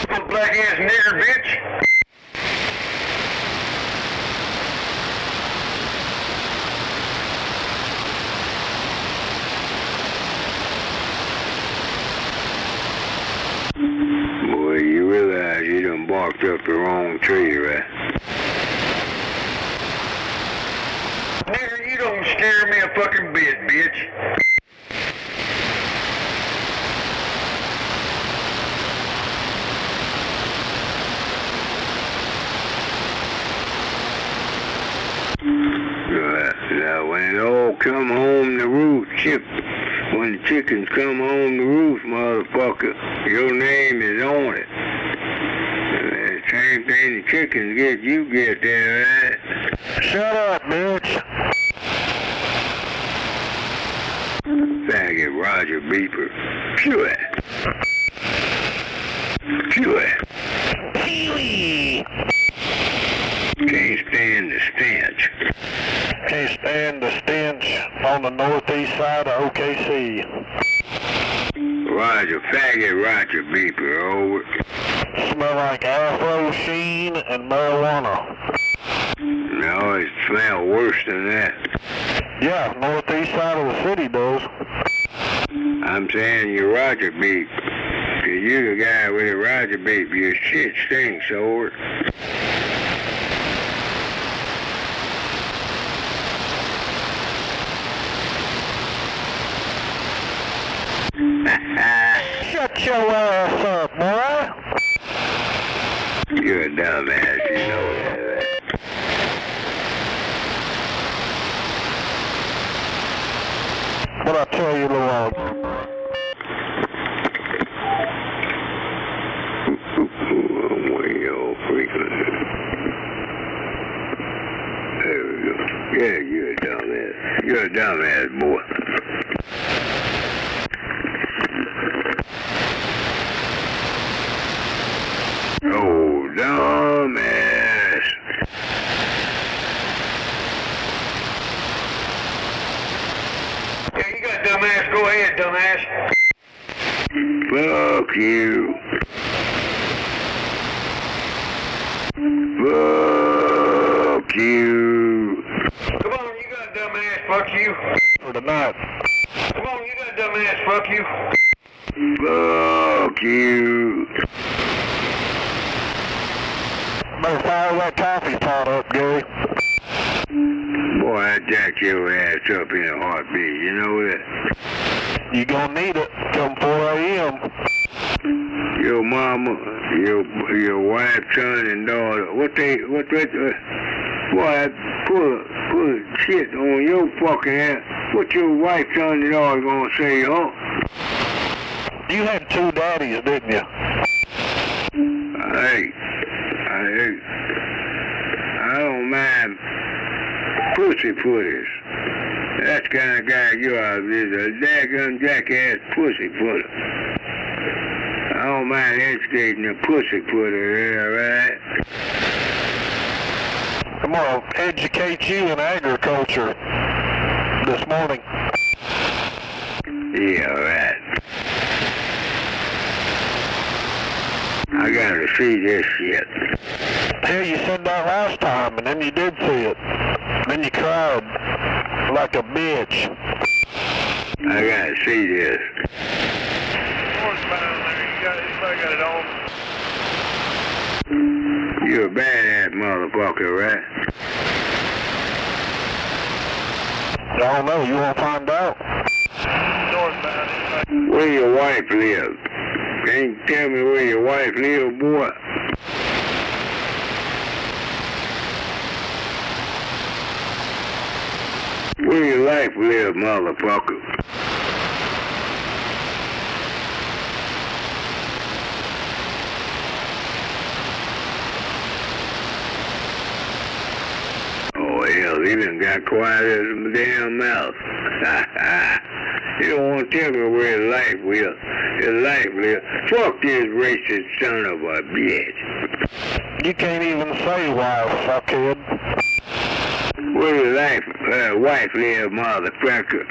Little black ass nigger, bitch. Boy, you realize you done barked up the wrong tree, right? Nigger, you don't scare me a fucking bit, bitch. Now when it all come home the roof, when the chickens come home the roof, motherfucker, your name is on it. Same thing the chickens get, you get there, right? Shut up, bitch. Faggot Roger Beeper. Pure. Pee-wee. Can't stand the stench. Can't stand the stench on the northeast side of OKC. Faggot Roger Beeper, over. Smell like Afro Sheen and marijuana. No, it smells worse than that. Yeah, northeast side of the city does. I'm saying you Roger Beep. Cause you the guy with a Roger Beep. Your shit stinks, over. Shut your ass up, boy. You're a dumbass, you know that, right? What I tell you, Lord? Way old freaking. There we go. Yeah, you're a dumbass. You're a dumbass, boy. Oh, dumbass. Yeah, you got dumbass. Go ahead, dumbass. Fuck you. Fuck you. Come on, you got dumbass. Fuck you. For tonight. Come on, you got dumbass. Fuck you. Fuck you. Better fire that coffee pot up, Gary. Boy, I jack your ass up in a heartbeat, you know that? You gonna need it come 4 a.m. Your mama, your wife, son, and daughter, boy, put shit on your fucking ass. What your wife, son, and daughter gonna say, huh? You had 2 daddies, didn't you? I don't mind pussy putters. That's the kind of guy you are, is a daggum jackass pussy putter. I don't mind educating a pussy putter, right? I'm gonna educate you in agriculture this morning. Yeah, right. I gotta see this shit. Hell, you said that last time, and then you did see it. Then you cried like a bitch. I gotta see this. Anybody got it on? You're a badass motherfucker, right? I don't know. You wanna find out? Northbound. Where your wife live? Can you tell me where your wife live, boy? Where your life live, motherfucker? he done got quiet as a damn mouse. He don't want to tell me where his life will. His life will. Fuck this racist son of a bitch. You can't even say wife, fuckhead. Where your wife live, motherfucker?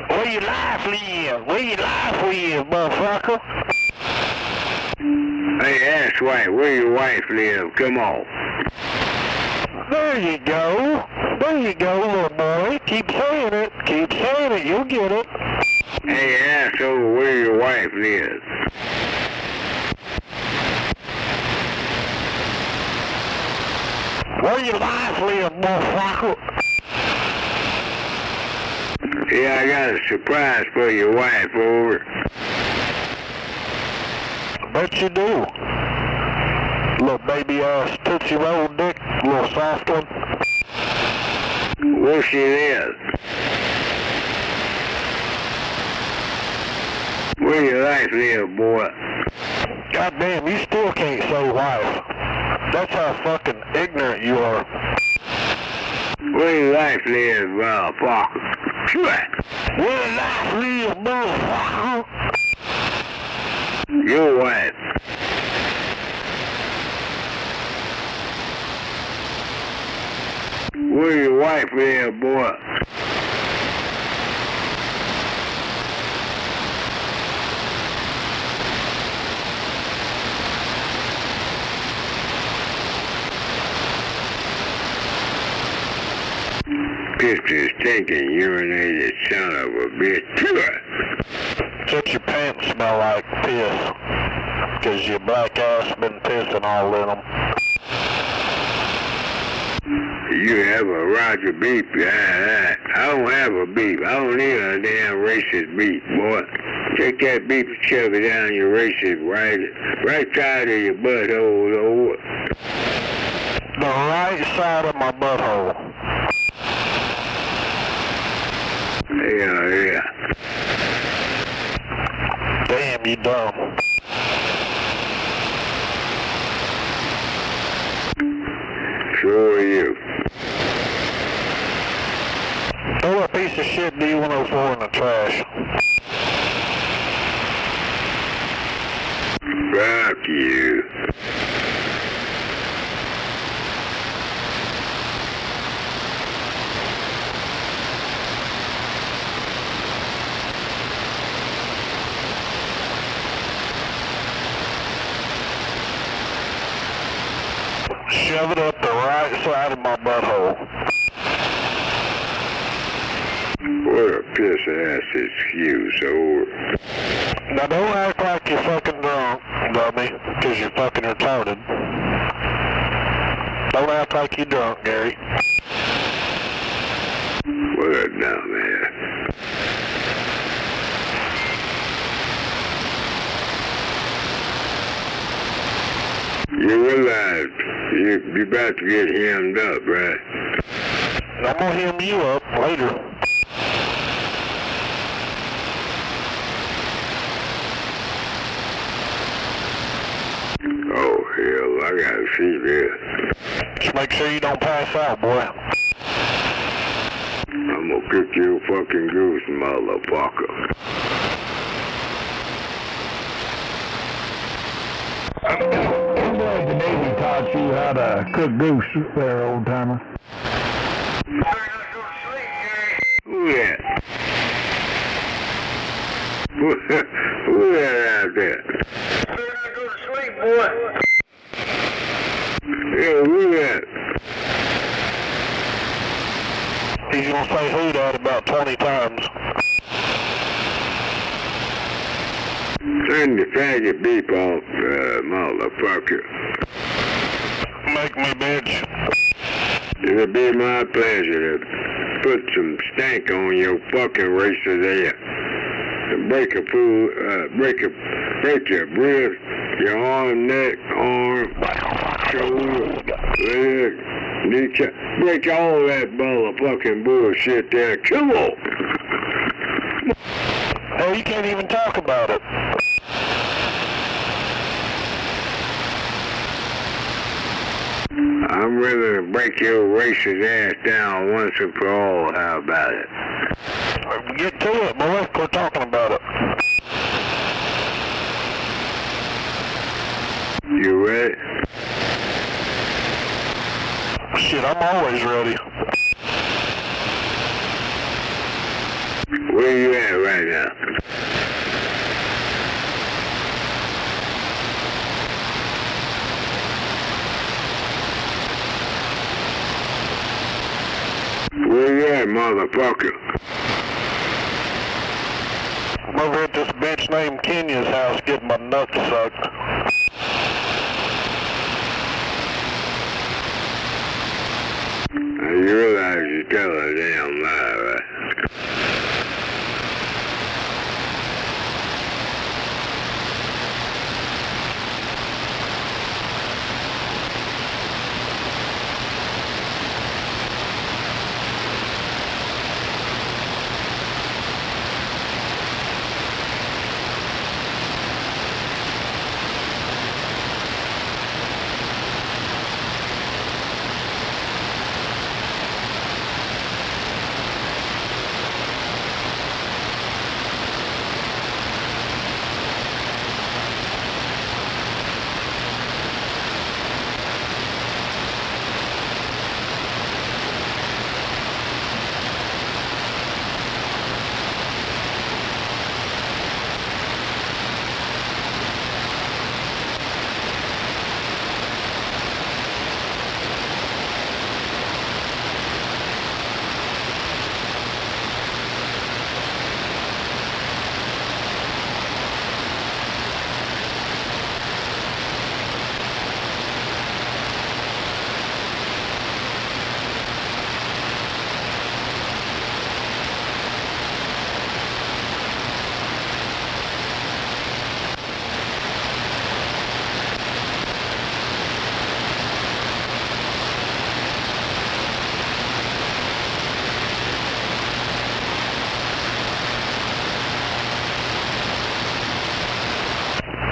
Where your life live? Where your life live, motherfucker? Hey, ask wife, where your wife live? Come on. There you go. There you go, little boy. Keep saying it. Keep saying it. You'll get it. Hey, asshole, where your wife lives? Where your life live, motherfucker? Yeah, I got a surprise for your wife, over. I bet you do. Little baby ass Tootsie Roll dick, little soft one. Where she lives? Where your life live, boy? Goddamn, you still can't say wife. That's how fucking ignorant you are. Where your life live, motherfucker? Where your life live, motherfucker? Your wife. Where your wife live, boy? Picture stinking, urinated son of a bitch. What your pants smell like piss? Cause your black ass been pissing all in them. You have a Roger beep. I don't have a beep. I don't need a damn racist beep, boy. Take that beep and shove it down your racist right side of your butthole, over. The right side of my butthole. Yeah. Damn, you dumb. So are you. Throw a piece of shit D104 in the trash. Fuck you. Shove it up the right side of my butthole. What a piss ass excuse, over. Now don't act like you're fucking drunk, dummy, because you're fucking retarded. Don't act like you're drunk, Gary. What a dumbass. You realize you're about to get hemmed up, right? I'm gonna hem you up later. Oh, hell, I gotta see this. Just make sure you don't pass out, boy. I'm gonna kick your fucking goose, motherfucker. I'm glad the Navy taught you how to cook goose there, old timer. Who that? Who that out there? Better not go to sleep, boy. Yeah, who that? He's gonna say who that about 20 times. Turn the faggot beep off, motherfucker. Make me, bitch. It'll be my pleasure to put some stank on your fucking racist ass. And break your ribs, your arm, neck, shoulder, leg, kneecap. Break all that motherfucking bullshit there. Come on. Hell, you can't even talk about it. I'm ready to break your racist ass down once and for all. How about it? Get to it, boy. Quit talking about it. You ready? Shit, I'm always ready. Where you at right now? Where you at, motherfucker? I'm over at this bitch named Kenya's house getting my nuts sucked. Now you realize you tell a damn lie, right?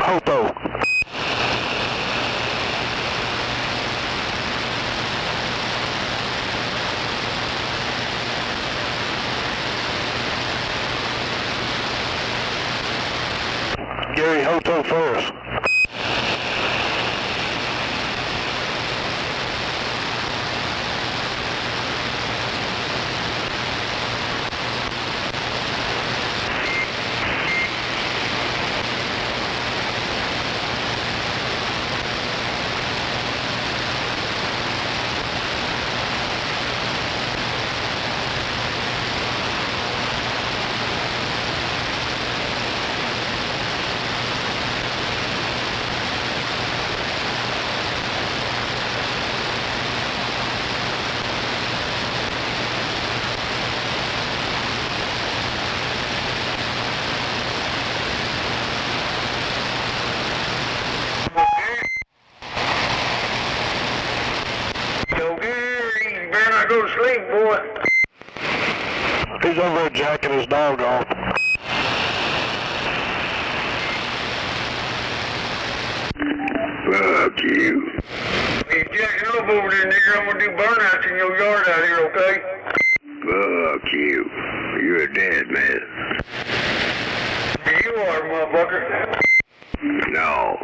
Hoto. Gary Hoto first. Yo, Gary, you better not go to sleep, boy. He's over there jacking his dog off. Fuck you. He's jacking up over there, nigga. I'm gonna do burnouts in your yard out here, okay? Fuck you. You're a dead man. You are, motherfucker. No.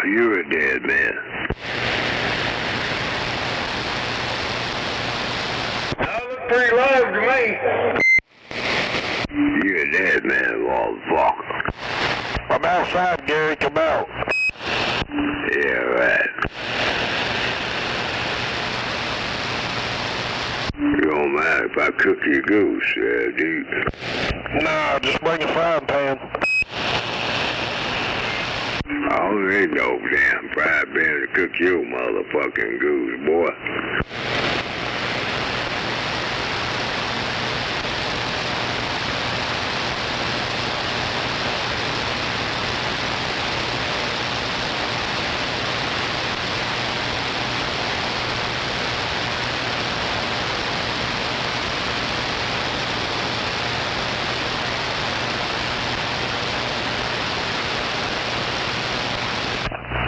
You're a dead man. I look pretty alive to me. You're a dead man, motherfucker. I'm outside, Gary. Come out. Yeah, right. You don't mind if I cook your goose, dude? Nah, just bring a frying pan. I don't need no damn fried pan to cook your motherfucking goose, boy.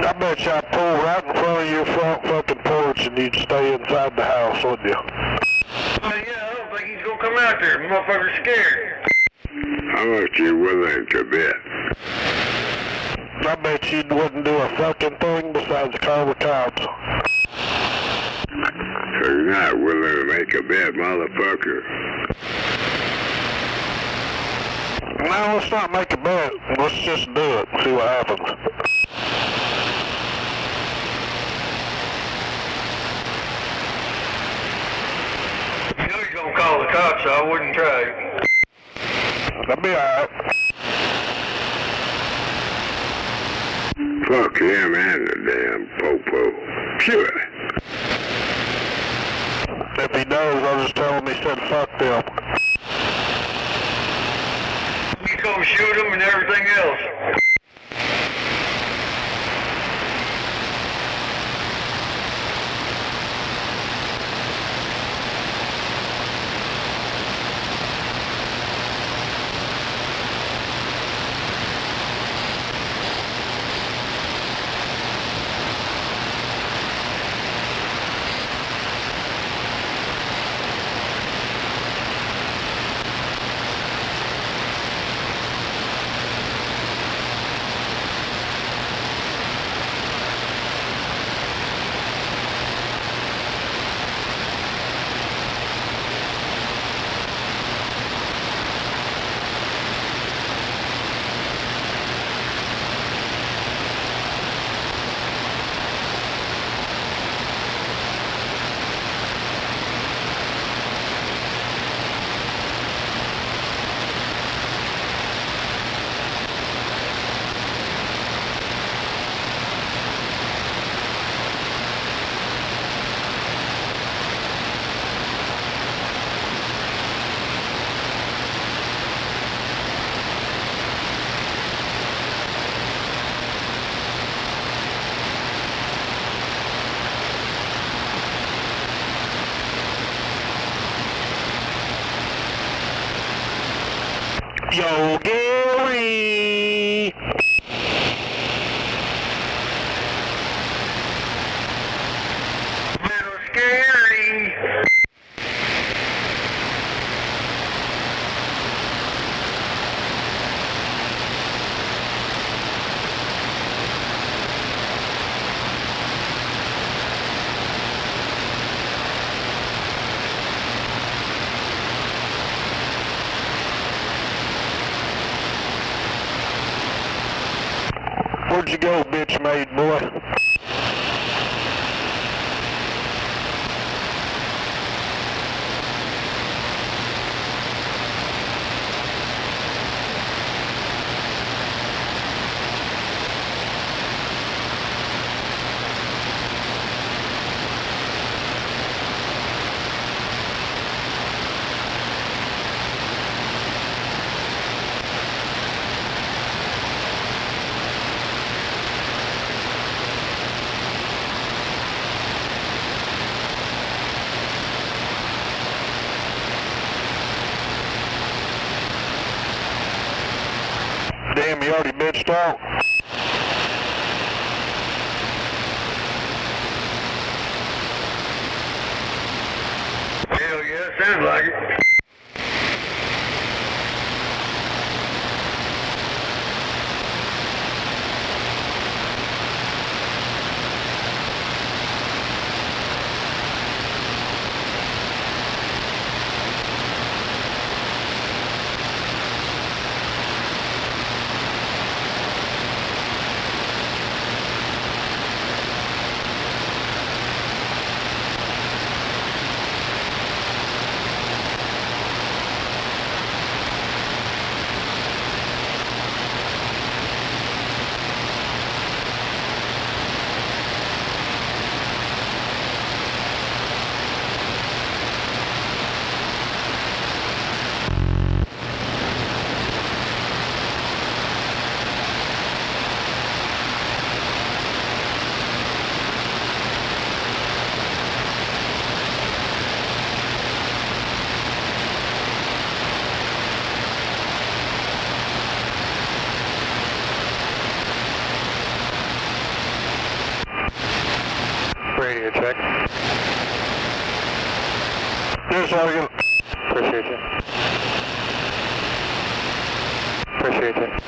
I bet y'all pull right in front of your front fucking porch and you'd stay inside the house, wouldn't you? Yeah, I don't think he's gonna come out there. Motherfucker's scared. How much you willing to bet? I bet you wouldn't do a fucking thing besides call the cops. So you're not willing to make a bet, motherfucker? No, let's not make a bet. Let's just do it and see what happens. You know he's gonna call the cops, so I wouldn't try. That'd be alright. Fuck him and the damn popo. Sure. If he does, I'll just tell him he said fuck them. You come shoot him and everything else. Yo, Gary! Little scary. Where'd you go, bitch made boy? Damn, you already bitched out? Hell yeah, sounds like it. Radio check. Yes, Sergeant. Appreciate you. Appreciate you.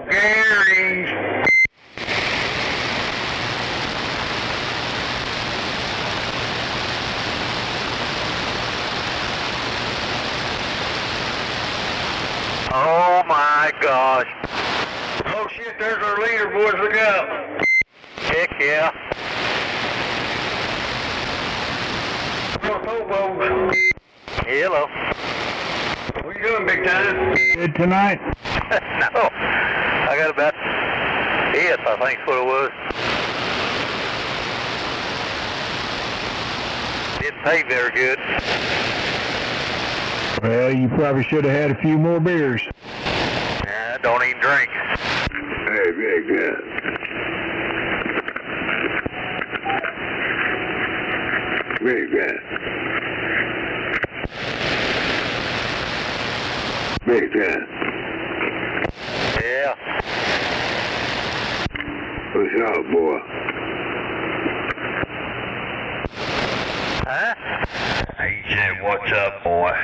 Gary. Oh my gosh. Oh shit, there's our leader, boys. Look out. Heck yeah. Hobo. Hello. What you doing, big time? Good tonight? No. I got about yes, I think that's what it was. Didn't pay very good. Well, you probably should have had a few more beers. I don't even drink. Hey, big guy. Big guy. Big guy. Yeah. What's up, boy? Huh? He said, what's up, boy?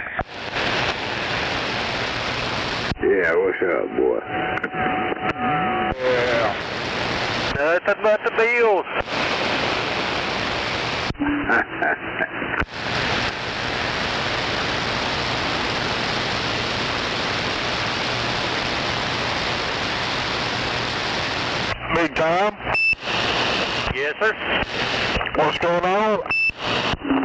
Yeah, what's up, boy? Yeah. Nothing but the bills. Big time? Yes, sir. What's going on?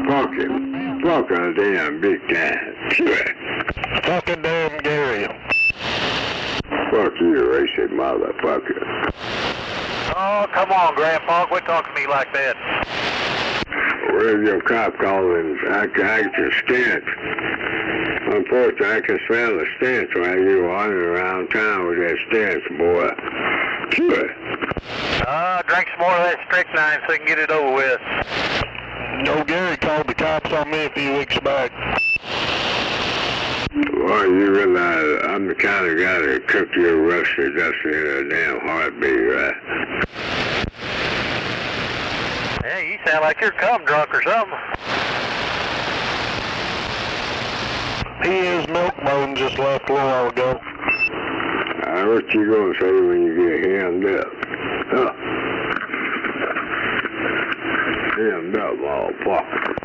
Fucking damn big time. Sure. Fucking damn Gary. Fuck you, racist motherfucker. Oh, come on, Grandpa. Quit talking to me like that. Where's your cop calling? I can stench. Unfortunately, I can smell the stench while you're wandering around town with that stench, boy. Sure. Drink some more of that strychnine so we can get it over with. No, Gary called the cops on me a few weeks back. Well, you realize I'm the kind of guy that cook your rusty dusty in a damn heartbeat, right? Hey, you sound like you're cum drunk or something. He is milk bone just left a little while ago. What you gonna say when you get hemmed up? Huh? Hemmed up, motherfucker.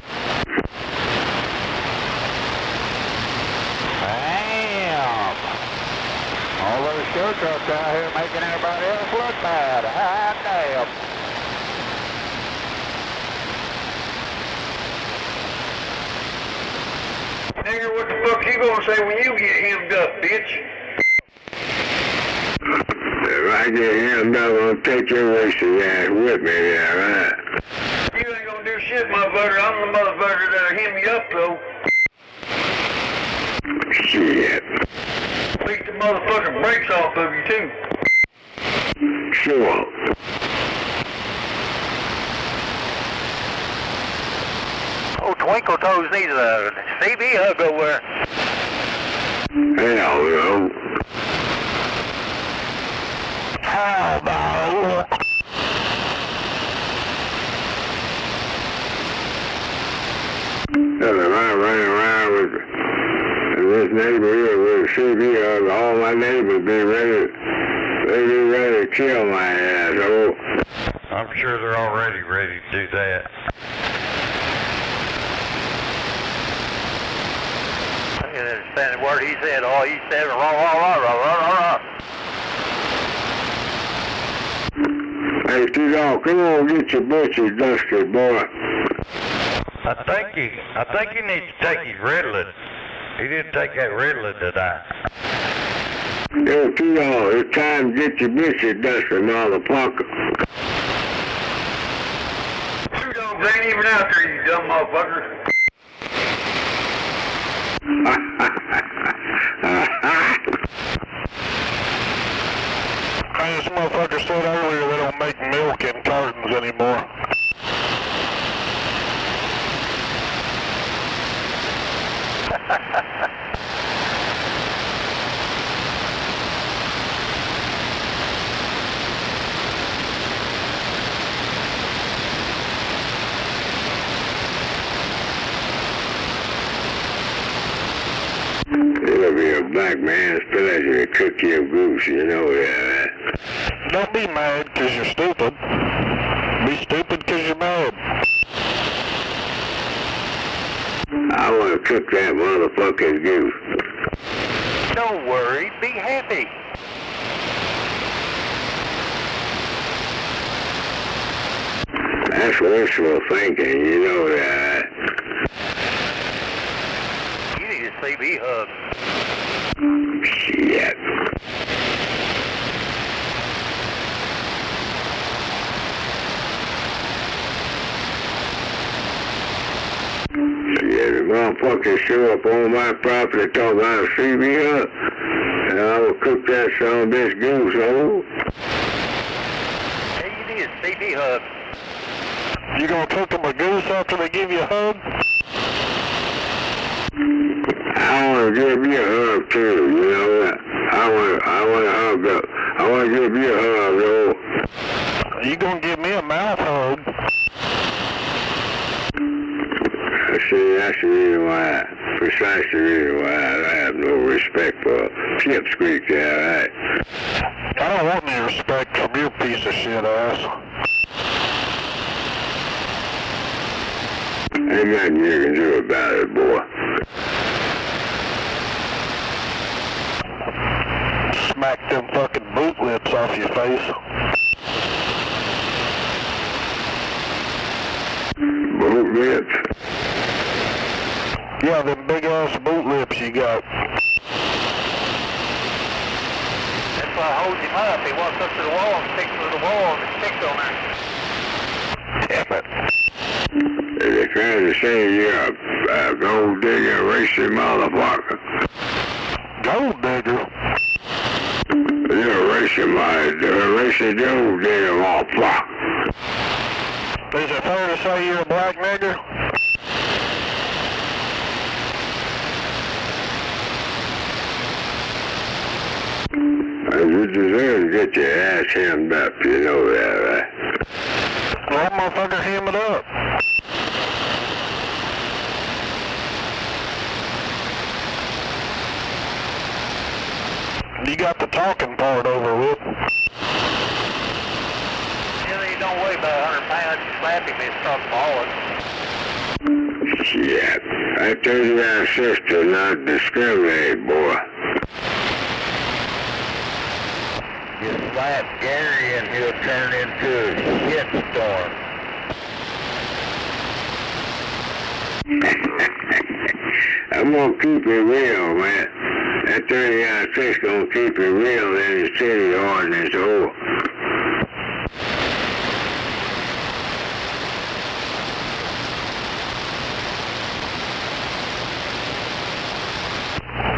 Damn! All those show trucks out here making everybody else look bad. Hot damn! Nigger, what the fuck you gonna say when you get hemmed up, bitch? If I get hemmed up, I'll take your racing ass with me there, right? You ain't gonna do shit, motherfucker. I'm the motherfucker that'll hem you up, though. Shit. Beat the motherfucking brakes off of you, too. Sure. Oh, Twinkle Toes needs a CB hug over there. Hell no. Hell no. If I run around with this neighborhood with a CB hug, all my neighbors be ready. They be ready to kill my ass. Oh. I'm sure they're already ready to do that. I didn't understand a word he said. All he said was rah, rah, rah, rah, rah, rah, rah. Hey, T-Dog, come on, get your butcher dusty, boy. I think he needs to take his Ritalin. He didn't take that Ritalin tonight. Yo, T-Dog, it's time to get your butcher dusty, motherfucker. Two dogs ain't even out there, you dumb motherfucker. Hey, this motherfucker said earlier they don't make milk in cartons anymore. It'll be a black man's pleasure to cook your goose, you know that, right? Don't be mad because you're stupid. Be stupid because you're mad. I want to cook that motherfucking goose. Don't worry, be happy. That's wishful thinking, you know that. You need a CB hug. Shit. Yeah, the motherfucker show up on my property talking about a CB hug, and I will cook that son of this goose, oh. Hey, you need a CB hug. You gonna cook them a goose after they give you a hug? I want to give you a hug too, you know that. I want to hug up. I want to give you a hug, though. You gonna give me a mouth hug? See, that's the reason why, precisely the reason why I have no respect for Pipsqueak there, right? I don't want any respect from your piece of shit ass. Ain't nothing you can do about it, boy. Smack them fucking boot lips off your face. Boot lips? Yeah, them big ass boot lips you got. That's why I hold him up. He walks up to the wall and sticks to the wall and sticks on there. Damn it. They're trying to say you're a gold digger, racing motherfucker. Gold digger? You're a racing gold digger, motherfucker. Is it fair to say you're a black nigger? You deserve to get your ass hemmed up, you know that, right? Well, motherfucker, hem it up. You got the talking part over with. Yeah, he don't weigh about 100 pounds. You slap him, he'll start falling. Shit. I told you our sister not discriminate, boy. You slap Gary and he'll turn into a shitstorm. I'm gonna keep it real, man. That 30-6 gonna keep it real in the city ordinance, oh.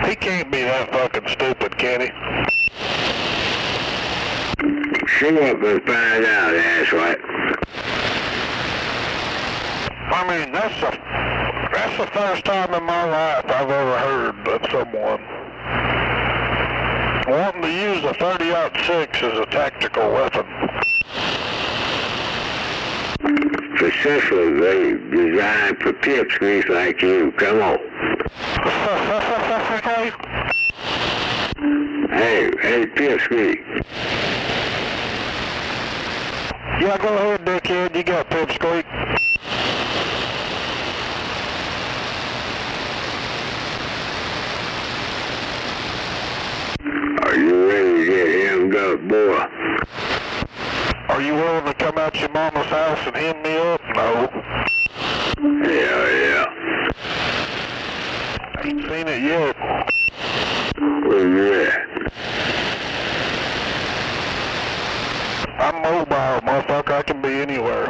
He can't be that fucking stupid, can he? Show up and find out, that's right. I mean, that's the first time in my life I've ever heard of someone wanting to use a 30-6 as a tactical weapon. Specifically designed for pipsqueaks like you. Come on. Hey, pipsqueak. Yeah, go ahead, dickhead. You got pipsqueak. Are you ready to get hemmed up, boy? Are you willing to come out your mama's house and hem me up? No. Yeah. I ain't seen it yet. Where you at? I'm mobile, motherfucker. I can be anywhere.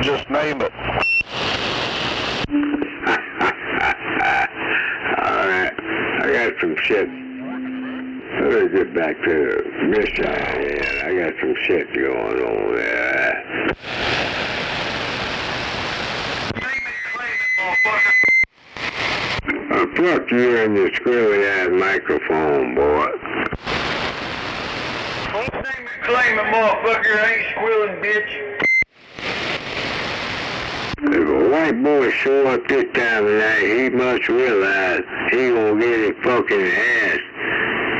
Just name it. Alright. I got some shit. Let me get back to the mission. I got some shit going on there. Fuck you and your squirrely ass microphone, boy. Don't name it, claim it, motherfucker. I ain't squealing, bitch. If a white boy show up this time of night, he must realize he gonna get his fucking ass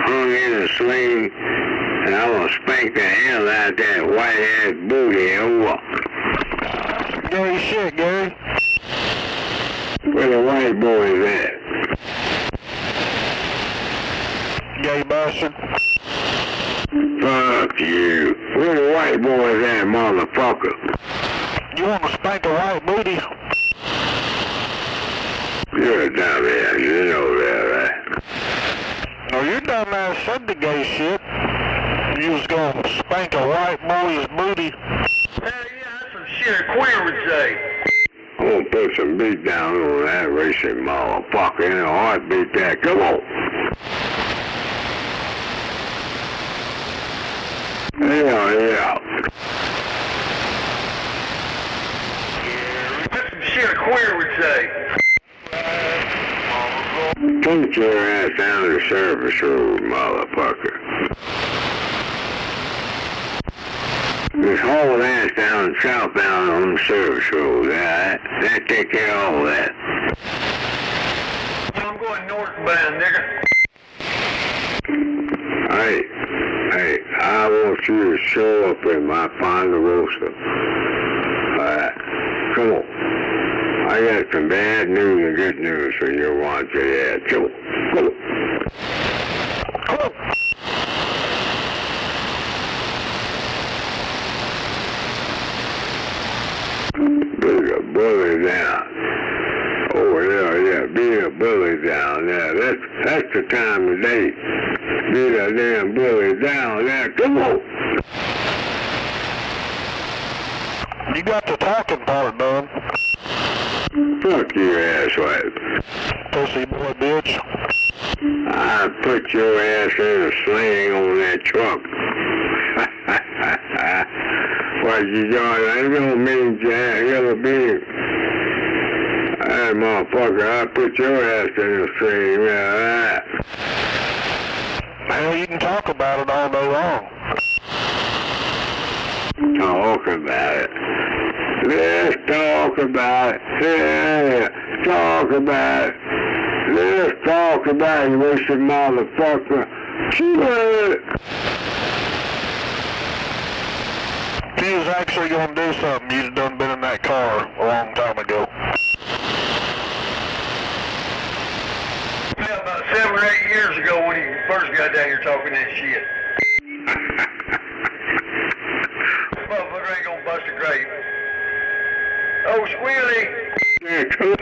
hung in a sling and I'm gonna spank the hell out of that white-ass booty over. Gary shit, Gary. Where the white boy is at? Gay bastard. Fuck you. Where the white boy is at, motherfucker? You want to spank a white booty? You're a dumbass, you know that, right? No, your dumbass said the gay shit. You was gonna spank a white boy's booty. Hell yeah, that's some shit a queer would say. I'm gonna put some beat down on that racing motherfucker in a heartbeat there. Come on. Hell yeah. That's some shit a queer would say. Take your ass down to the service road, motherfucker. Just haul ass down southbound on the service road, alright? That take care of all that. I'm going northbound, nigga. Hey, I want you to show up in my Ponderosa. Alright, come on. I got some bad news and good news for you want to hear. Come on. Beat a bully down. Oh yeah, beat a bully down there. That's the time of day. Beat a damn bully down there. Come on. You got the talking part done. Fuck you, asswipe. Pussy boy, bitch. I put your ass in a sling on that truck. What you doing? I don't mean Jack, you're a being. Hey, motherfucker, I put your ass in a sling, yeah. Hell, you can talk about it all day long. Talk about it. Let's talk about it. Yeah, talk about it. Let's talk about it, you wasted motherfucker. Sure. If you was actually gonna do something, you'd have done been in that car a long time ago. Yeah, about 7 or 8 years ago when he first got down here talking that shit. This motherfucker ain't gonna bust a grape. Oh, Squealy! Yeah, cool.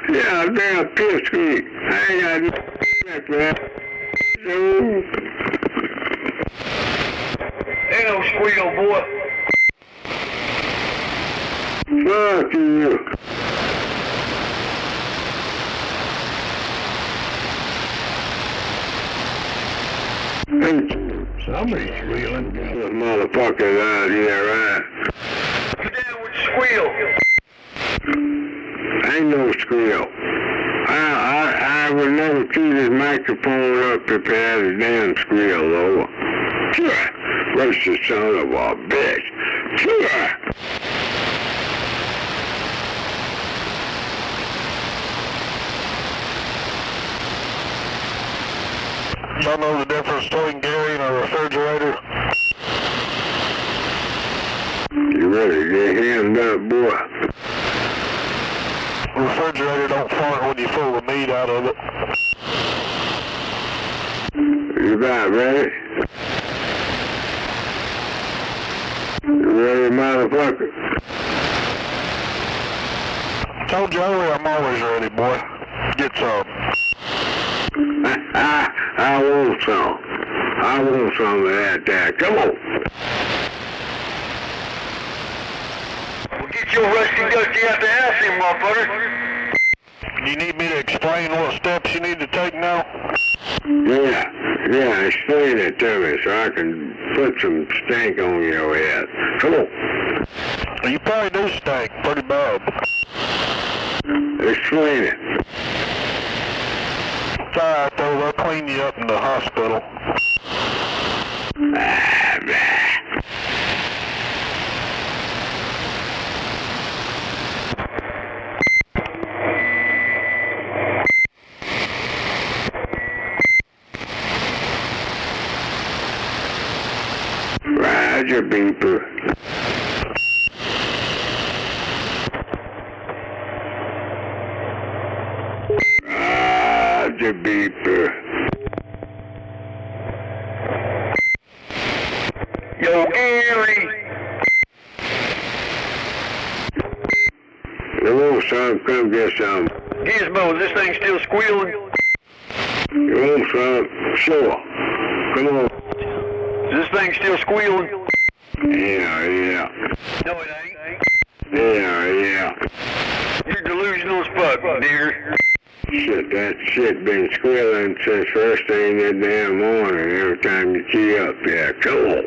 Yeah, damn piss me. I ain't got no respect for that. Ain't no squeal, boy. Fuck you. Somebody's squealing. The motherfuckers out here, right? Get down with the squeal. Ain't no squeal. I would never keep this microphone up if it had a damn squeal over. Sure. Racist son of a bitch. Sure. Y'all know the difference between Gary and a refrigerator? You ready to get hemmed up, boy? A refrigerator don't fart when you pull the meat out of it. You about ready? You ready, motherfucker? Told you earlier I'm always ready, boy. Get some. I want some. I want some of that there. Come on. Well, get your rusty dusty out the house, here, motherfucker. You need me to explain what steps you need to take now? Yeah, explain it to me so I can put some stank on your head. Come on. You probably do stink pretty bad. Explain it. It's alright though, they'll clean you up in the hospital. Roger, beeper. Roger, beeper. Yo, Gary. Come on, son, come get some. Gizmo, is this thing still squealing? You want some? Sure. Come on. Is this thing still squealing? Yeah. No, it ain't. Yeah. You're delusional as fuck, dear. Shit, that shit been squealing since first thing that damn morning. Every time you key up, yeah, come on.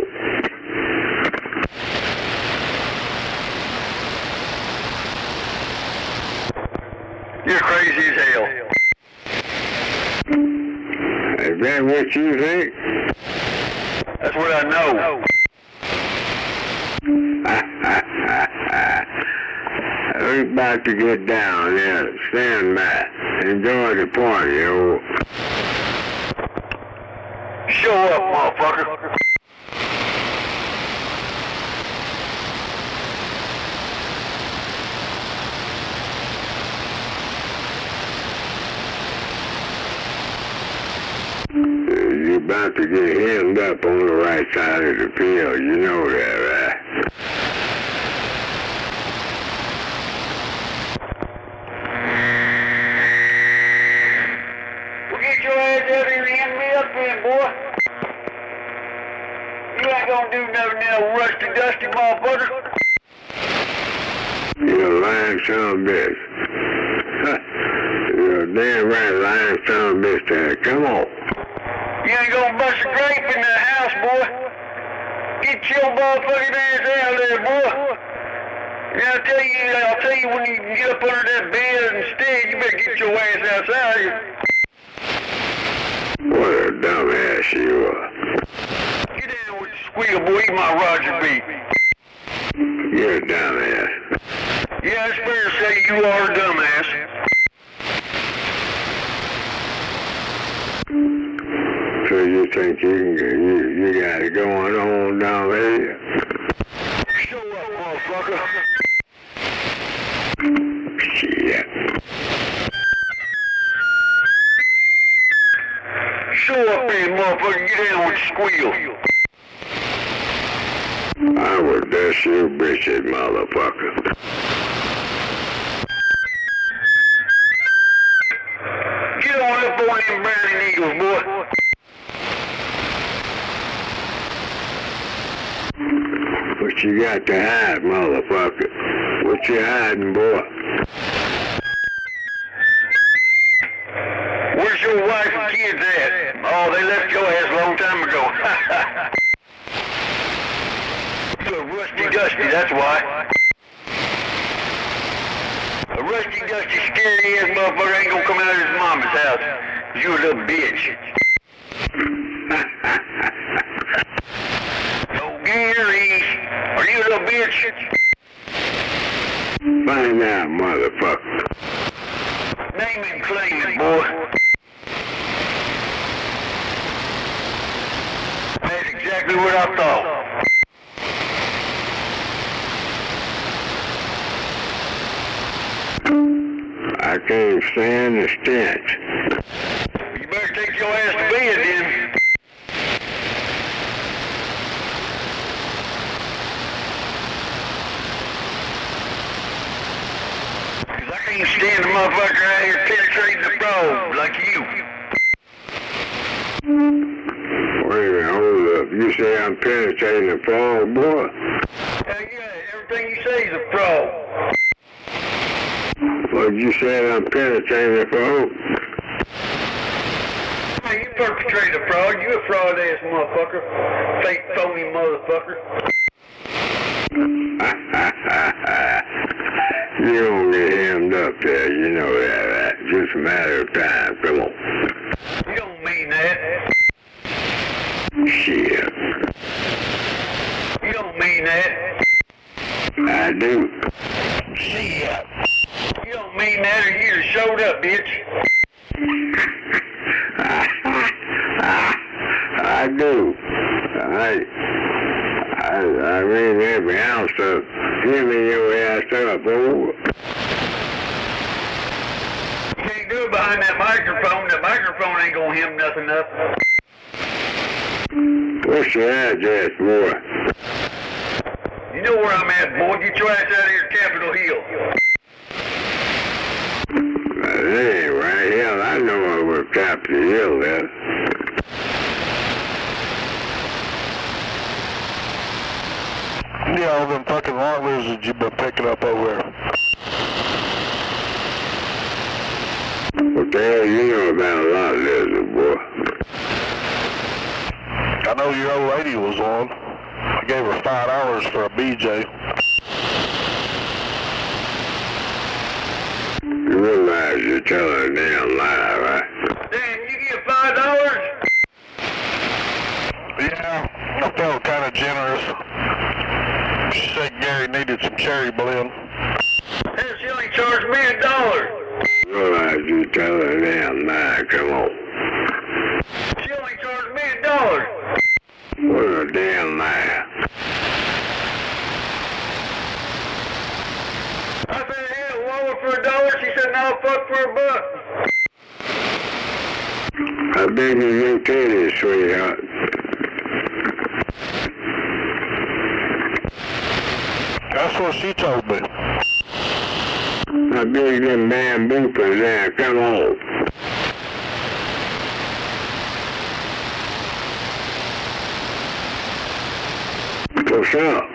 You're crazy as hell. Is that what you think? That's what I know. We're about to get down there. Stand back. Enjoy the party, yo. Show up, motherfucker. You're about to get hemmed up on the right side of the field. You know that, right? Well, get your ass out here and hand me up then, boy. You ain't gonna do nothing now, rusty, dusty motherfucker. You're a lying son of a bitch. You're a damn right lying son of a bitch there. Come on. You ain't gonna bust a grape in the house, boy. Get your motherfucking ass out there, boy. And I'll tell you when you get up under that bed instead, you better get your ass outside here. What a dumbass you are. Get down with the squeal, boy. Eat my Roger beat. You're a dumbass. Yeah, it's fair to say you are a dumbass. So you think you got it going on down there? Show up, motherfucker. Shit. Show up here, motherfucker. Get down with the squeal. I would dust you bitches, motherfucker. Get on up on them brownie needles, boy. What you got to hide, motherfucker? What you hiding, boy? Where's your wife and kids at? Oh, they left your ass a long time ago. You're a rusty dusty, that's why. A rusty dusty scary ass motherfucker ain't gonna come out of his mama's house. You a little bitch. Oh, Gary, are you a little bitch? Find out, motherfucker. Name and claim it, boy. That's exactly what I thought. I can't stand the stench. You better take your ass to bed then. Cause I can't stand a motherfucker out here penetrating the probe like you. Wait a minute, hold up. You say I'm penetrating the frog, boy? Hell yeah, everything you say is a probe. Well, you said I'm penetrating the frog? Hey, you perpetrated a fraud. You a fraud ass motherfucker. Fake phony motherfucker. You don't get hemmed up there, you know that, right? Just a matter of time, come on. You don't mean that. Shit. You don't mean that. I do. Shit. You don't mean that or you'd have showed up, bitch. I do. I I mean, every ounce of give me your ass up, boy. You can't do it behind that microphone. That microphone ain't gonna hem nothing up. What's your address, boy? You know where I'm at, boy. Get your ass out of here, Capitol Hill. That ain't right. Hell, I know where Capitol Hill is. Yeah, all them fucking lot lizards you've been picking up over there. What the hell you know about a lot lizard, boy? I know your old lady was on. I gave her $5 for a BJ. You realize you're telling a damn lie, right? Damn, you get $5? Yeah, I felt kind of generous. She said Gary needed some cherry blend. Hell, she only charged me $1. You realize you're telling a damn lie, come on. She only charged me $1. What a damn lie. I said, hell, Walmart for $1. She said, no, fuck for $1. How big is your titties, sweetheart? That's what she told me. How big them bamboo is there? Come on. What's up?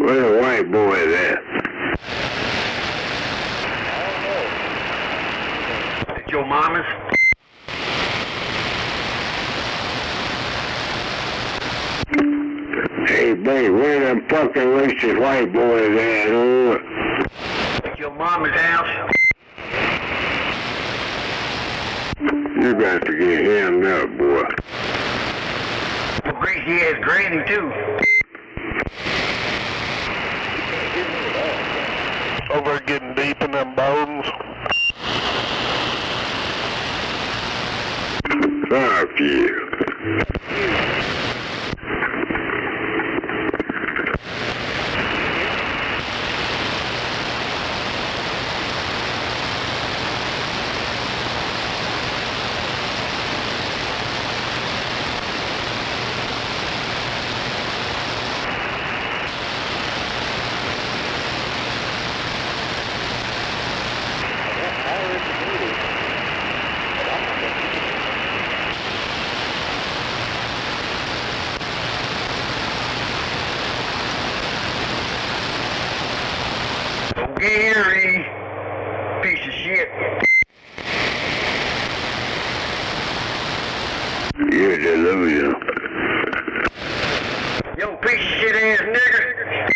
Where's the white boy at? It's your mama's? Hey, babe, where them fucking racist white boys at? Oh? It's your mama's house? You got to get hemmed up, boy. Well, greasy ass granny, too. Over getting deep in them bones. Fuck you. Gary, piece of shit. You're delusional. Yo, piece of shit ass nigger.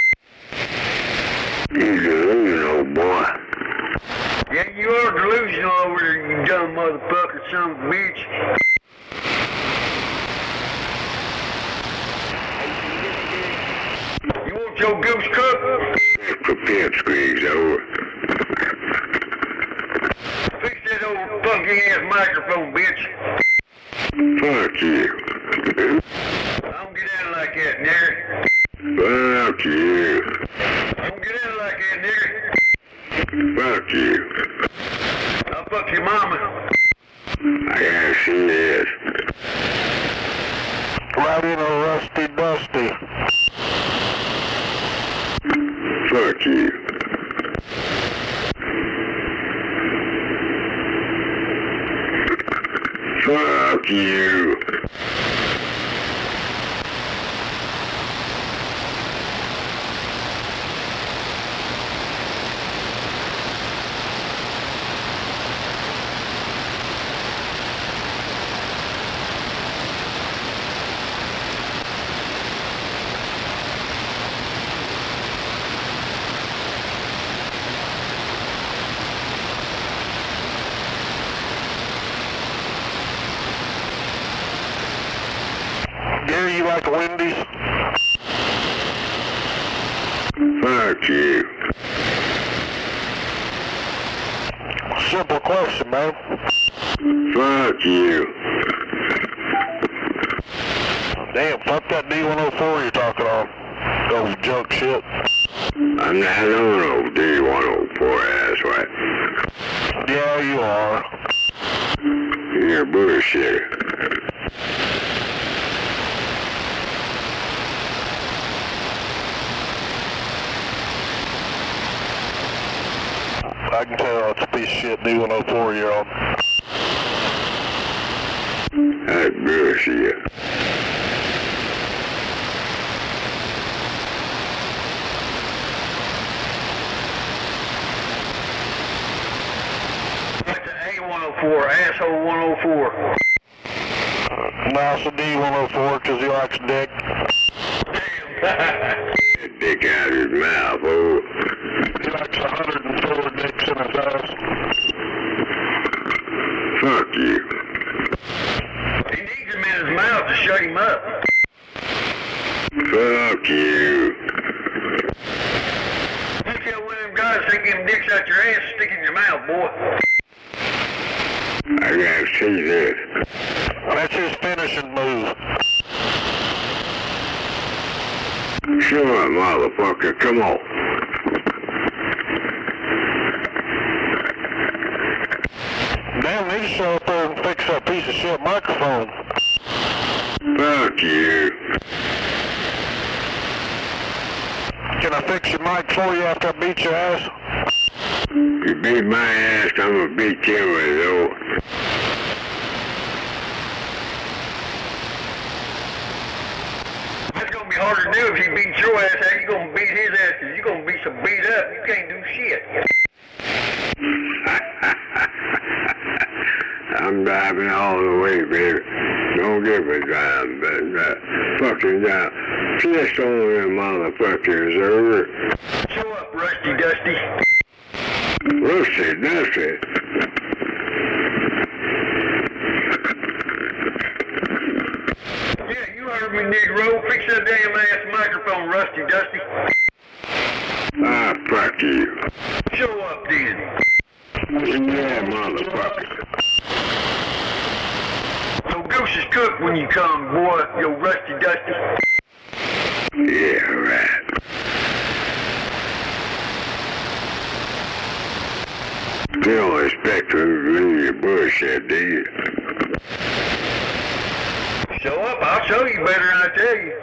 You're delusional, boy. Yeah, you are delusional over there, you dumb motherfucker, son of a bitch. You want your goose cooked? For pipsqueaks, over. Fix that old funky ass microphone, bitch. Fuck you. I don't get out like that, nigger. Fuck you. I don't get out like that, nigger. Fuck you. I'll fuck your mama. I gotta see this. Right in a rusty dusty. Fuck you. Fuck you. like a Wendy's? Fuck you. Simple question, man. Fuck you. Damn, fuck that D104 you're talking on. Those junk shit. I'm not on no D104 ass, right? Yeah, you are. You're bullshit. I can tell it's a piece of shit D104 you're on. That's bullshit. That's an A104, asshole 104. No, it's a D104 because he likes dick. Dick out of his mouth, oh. He likes 104 dicks in his ass. Fuck you. He needs him in his mouth to shut him up. Fuck you. You tell one of them guys take them dicks out your ass and stick in your mouth, boy. I gotta see this. That's his finishing move. Show up, motherfucker. Come on. Damn, they just show up there and fix that piece of shit microphone. Fuck you. Can I fix your mic for you after I beat your ass? You beat my ass, I'm gonna beat you with it, though. That's gonna be hard to do if he beats your ass. How you gonna beat his ass? Cause you gonna be so beat up, you can't do shit. I'm driving all the way, baby. Don't give a damn, but fucking down. Piss on them motherfuckers over. Show up, Rusty Dusty. Rusty Dusty. Yeah, you heard me, Negro. Fix that damn ass microphone, Rusty Dusty. Ah, fuck you. Show up, then. Yeah, motherfucker. So goose is cooked when you come, boy, yo Rusty Dusty. Yeah, right. You don't expect to leave your bullshit, do you? Show up, I'll show you better than I tell you.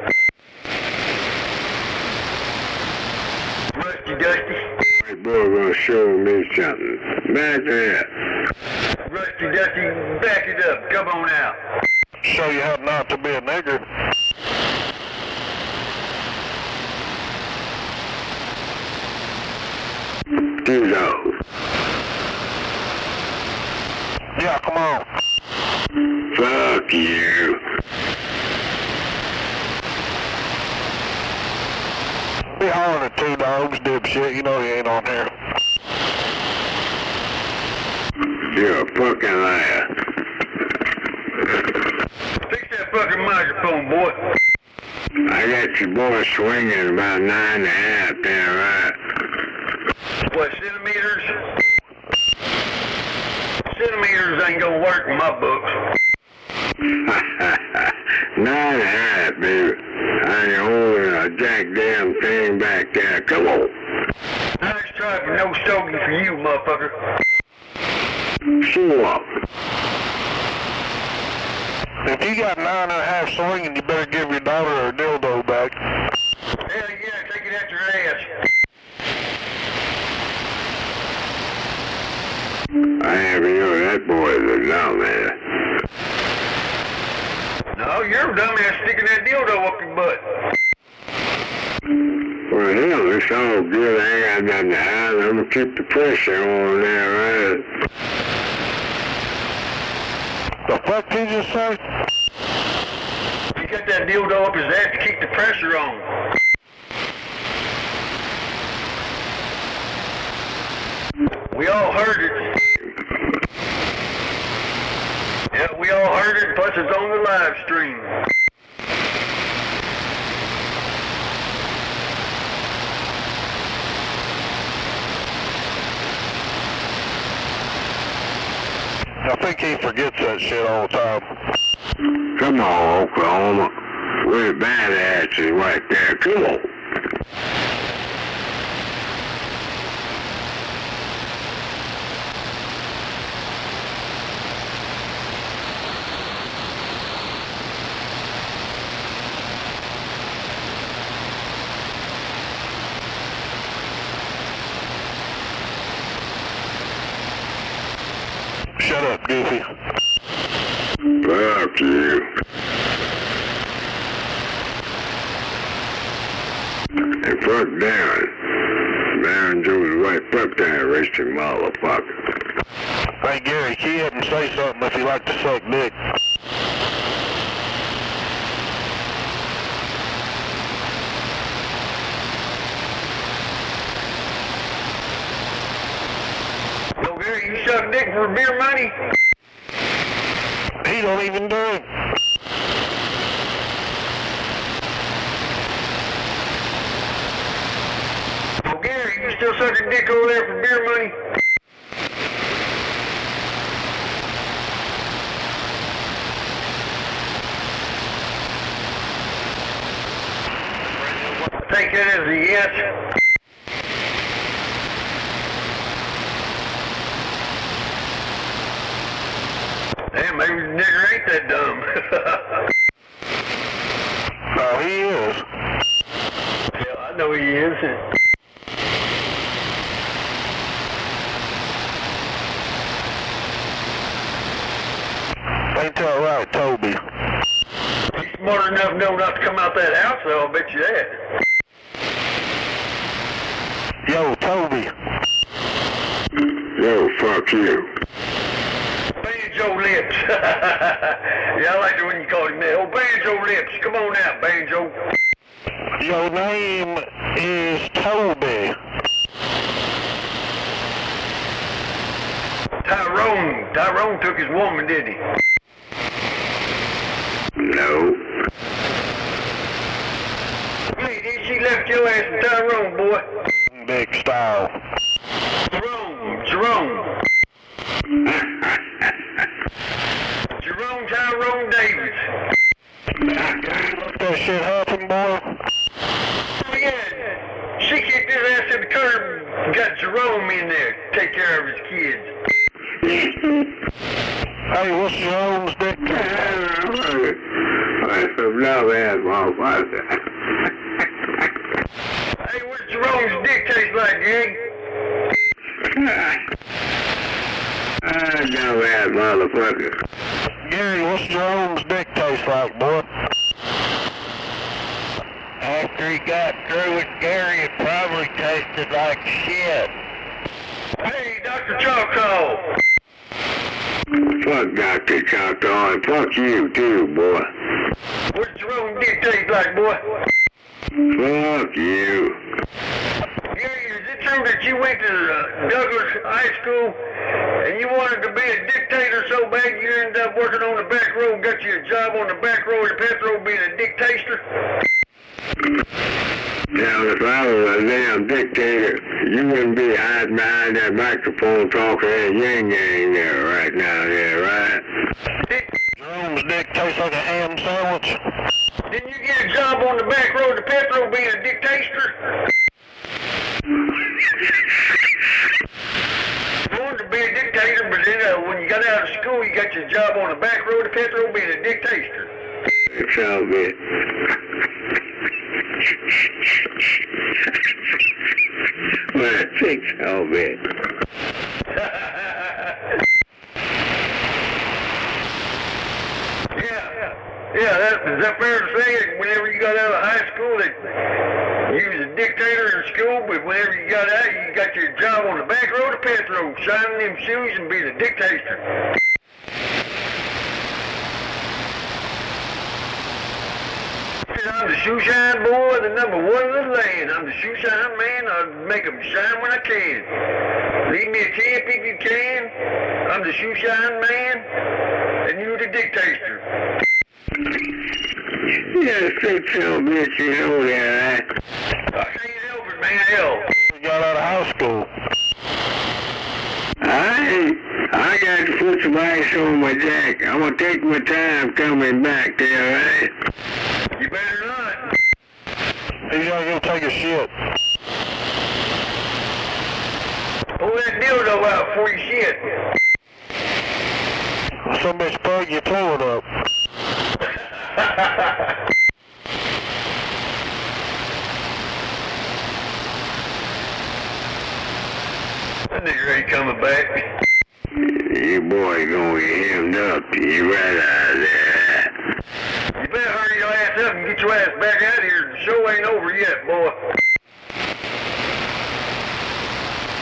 Rusty Dusty. My boy gonna show me something. Back there. Rusty Dusty, back it up. Come on out. Show you how not to be a nigger. Do those. Yeah, come on. Fuck you. Be hollering at two dogs, dipshit. You know you ain't on here. You're a fucking liar. Fix that fucking microphone, boy. I got your boy swinging about 9.5 there, right? What, centimeters? Centimeters ain't gonna work in my books. 9.5, baby. I ain't holding a jack damn thing back there. Come on. Nice try for no stogie for you, motherfucker. Show up. If you got 9.5 swinging, you better give your daughter her dildo back. Hell yeah, take it out your ass. I haven't known that boy is a dumbass. No, you're a dumbass sticking that dildo up your butt. Well, hell, it's all good. I ain't got nothing to hide. I'm gonna keep the pressure on there, right? The fuck did you just say? You got that dildo up his ass to keep the pressure on. We all heard it. Yeah, we all heard it, plus it's on the live stream. I think he forgets that shit all the time. Come on, Oklahoma. We're badasses right there. Come on. Shut up, Goofy. Fuck you. And fuck Darren. Darren Joe's right. Fuck that racing motherfucker. Hey, Gary, key up and say something if you like to suck dick. So, Gary, you suck dick for beer money? He don't even drink. So, Gary, you still sucking dick over there for beer money? I take that as a yes. Damn, maybe the nigger ain't that dumb. Oh, he is. Yeah, I know he is. Ain't that right, Toby? He's smart enough to know not to come out that house, though, I'll bet you that. Yo, Toby. Yo, fuck you. Banjo Lips. Yeah, I like it when you call him that. Oh, Banjo Lips. Come on out, Banjo. Your name is Toby. Tyrone. Tyrone took his woman, didn't he? No. Hey, she left your ass in Tyrone, boy. Big style. Jerome. Jerome Tyrone Davis. Let that shit happen, boy. Oh, yeah. She kicked his ass in the curb and got Jerome in there to take care of his kids. Hey, what's Jerome's dick? No, man, motherfucker. Hey, what's Jerome's dick taste like, Gig? No, man, motherfucker. Gary, what's Jerome's dick taste like, boy? After he got through with Gary, it probably tasted like shit. Hey, Dr. Choctaw. Fuck Dr. Choctaw and fuck you too, boy. What's Jerome's dick taste like, boy? Fuck you. Gary, is it true that you went to Douglas High School and you wanted to be a dictator so bad you ended up working on the back road, got you a job on the back road of Petro being a dictator? Now, if I was a damn dictator, you wouldn't be hiding behind that microphone talking that yin-yang there right now, there, right? Jerome's dick tastes like a ham sandwich. Didn't you get a job on the back road to Petro being a dictator? You wanted to be a dictator, but then when you got out of school, you got your job on the back road to Petro being a dictator. It sounds good. Well, I think so, man. Yeah, is that fair to say? Whenever you got out of high school, that you was a dictator in school, but whenever you got out, you got your job on the back road of Petro, shining them shoes and being a dictator. I'm the shoe shine boy, the number one in the land. I'm the shoe shine man. I'll make them shine when I can. Leave me a tip if you can. I'm the shoe shine man, and you the dictator. Yeah, straight so bitch, you know that, right? I can't help it, man. Hell. We got out of high school. I I got to put some ice on my jack. I'm going to take my time coming back there, right? You better not. He's gonna go take a shit. Pull that dildo out before you shit. Somebody spug your toilet up. That nigga ain't coming back. You boy gonna get hemmed up. You right out of there. You better hurry your ass up and get your ass back out of here. The show ain't over yet, boy.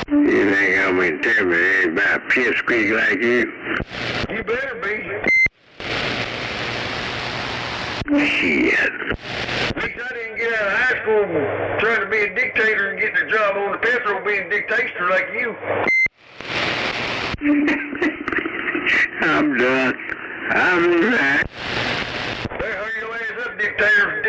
You think I'm intimidated by a pipsqueak like you? You better be. Shit. At least I didn't get out of high school trying to be a dictator and get the job on the petrol being a dictator like you. I'm done. I'll be back. Hey, hurry your ass up, dictator.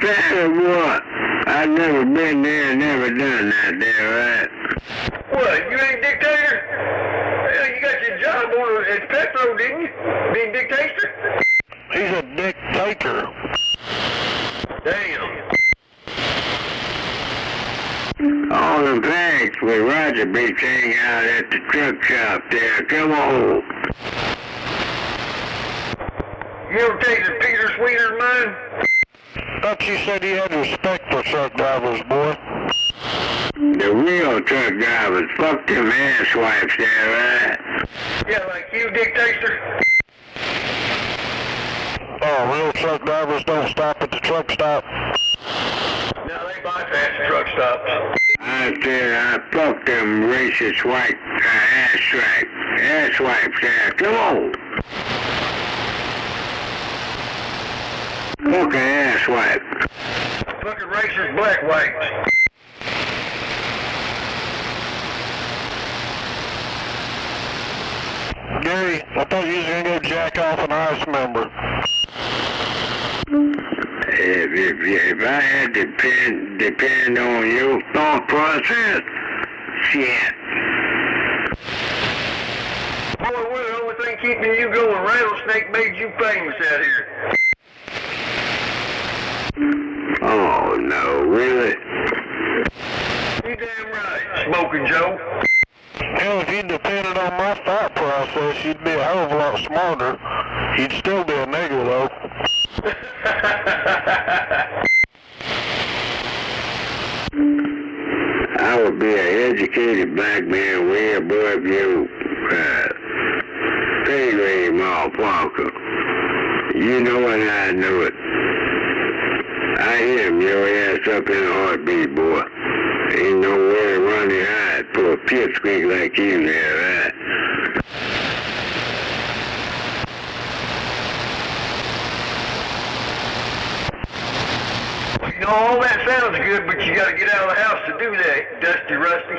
Better what? I've never been there, never done that there, right? What, you ain't dictator? Hell, you got your job on at Petro, didn't you? Being dictator? He's a dictator. Damn. All the bags with Roger Beach hang out at the truck shop there. Come on. You ever tasted Peter Sweeter's mine? Thought you said you had respect for truck drivers, boy. The real truck drivers, fuck them asswipes there, right? Yeah, like you, dictator. Oh, real truck drivers don't stop at the truck stop? No, they bypass the truck stops. I said I fuck them racist white asswipes there. Come on. Fuck an asswipe. Fucking racist black whites. Gary, I thought you was gonna go jack off an ICE member. If I had to depend on your thought process, shit. Boy, we're the only thing keeping you going. Rattlesnake made you famous out here. Oh, no, really? You damn right, Smoking Joe. Hell, if you depended on my thought process, you'd be a hell of a lot smarter. You'd still be a nigger, though. I would be an educated black man way above you, pay grade motherfucker. You know it, I know it. I him your ass up in a heartbeat, boy. Ain't nowhere to run and hide for a pipsqueak like you there, right? You know, all that sounds good, but you gotta get out of the house to do that, Dusty Rusty.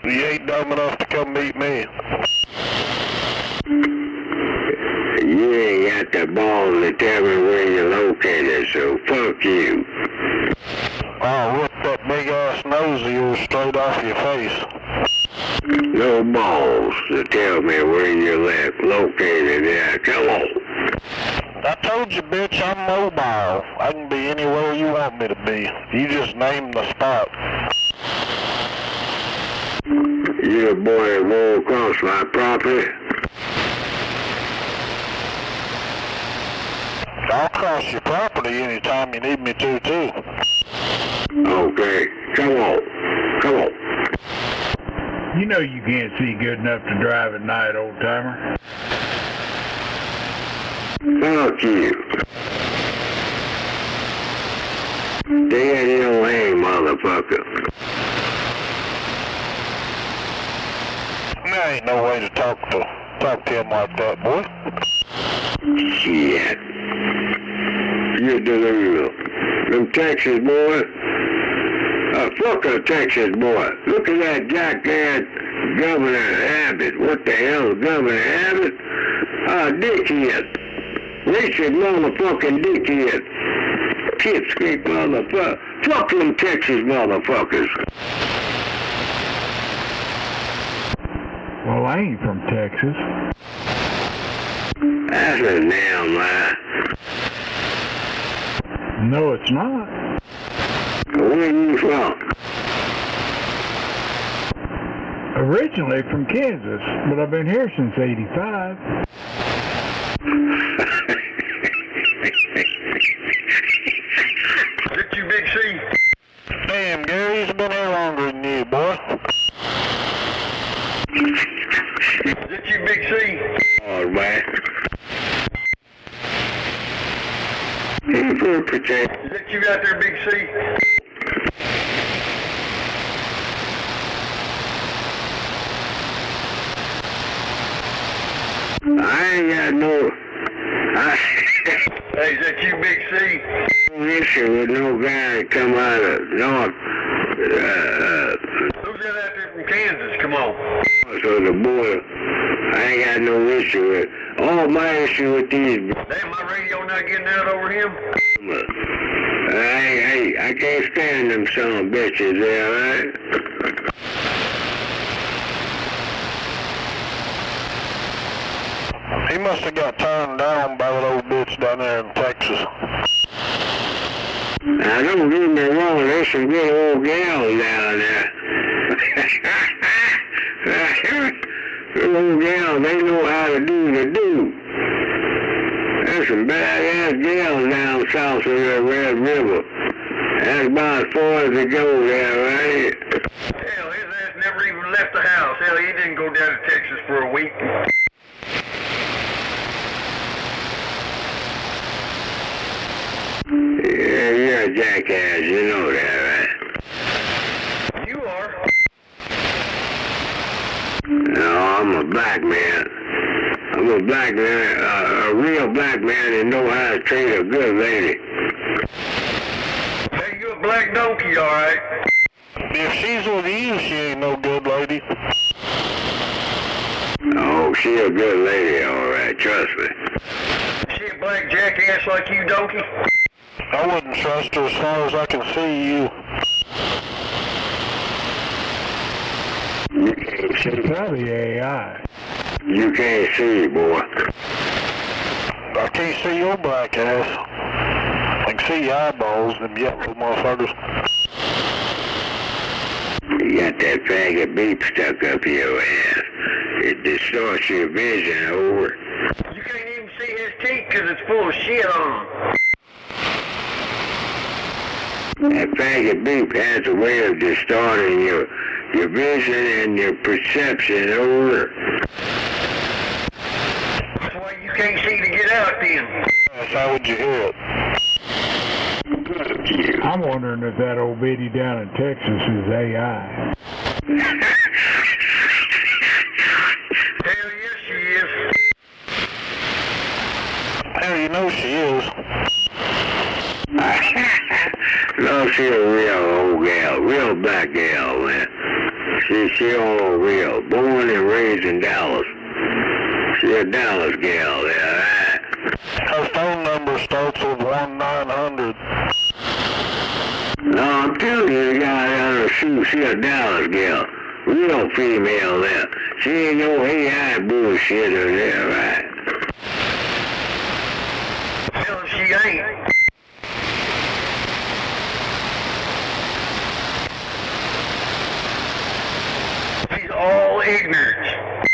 You ain't dumb enough to come meet me. You ain't got the balls to tell me where you're located, so fuck you. I'll rip that big ass nose of yours straight off your face. No balls to tell me where you're located. Yeah, come on. I told you, bitch, I'm mobile. I can be anywhere you want me to be. You just name the spot. You a boy that rolled across my property? I'll cross your property anytime you need me to, too. Okay, come on. Come on. You know you can't see good enough to drive at night, old timer. Fuck you. Stay in your lane, motherfucker. There ain't no way to talk to him like that, boy. Shit. You're delusional. Them Texas boys, I Fuck a Texas boy. Look at that jackass Governor Abbott. What the hell, Governor Abbott? Dickhead. Racist motherfucking dickhead. Pipsqueak motherfucker. Fuck them Texas motherfuckers. Well, I ain't from Texas. That's a damn lie. No, it's not. Where are you from? Originally from Kansas, but I've been here since '85. Is that you, Big C? Damn, Gary, he's been here longer than you, boy. Is that you, Big C? Oh, man. Is that you out there, Big C? I ain't got no... Hey, is that you, Big C? No issue with no guy that come out of North... Who's that out there from Kansas? Come on. So the border, I ain't got no issue with... All my issue with these... Damn, my radio not getting out over him? I can't stand them son of bitches there, right? He must have got turned down by that old bitch down there in Texas. Now, don't get me wrong, there's some good old gals down there. Good old gals, they know how to do the do. There's some badass gals down south of the Red River. That's about as far as it goes there, right? Hell, his ass never even left the house. Hell, he didn't go down to Texas for a week. Yeah, you're a jackass, you know that, right? You are. No, I'm a black man. I'm a black man, a real black man that know how to treat a good lady. Hey, you a black donkey, all right? If she's with you, she ain't no good lady. Oh, she a good lady, all right, trust me. She a black jackass like you, donkey? I wouldn't trust her as far as I can see you. You can't see. She's probably AI. You can't see, boy. I can't see your black ass. I can see your eyeballs, them yellow motherfuckers. You got that faggot beep stuck up your ass. It distorts your vision, over. You can't even see his teeth because it's full of shit on them. That faggot beep has a way of distorting your vision and your perception, over. That's why you can't see to get out then. Yes, how would you hear it? I'm wondering if that old bitty down in Texas is AI. Hell yes, she is. Hell, you know she is. No, she a real old gal, real black gal, man. She all real, born and raised in Dallas. She a Dallas gal there, right? Her phone number starts with 1-900. No, I'm telling you, the guy on her shoe, she a Dallas gal. Real female there. She ain't no AI bullshit in there, right? Hell, she ain't. She's all ignorant.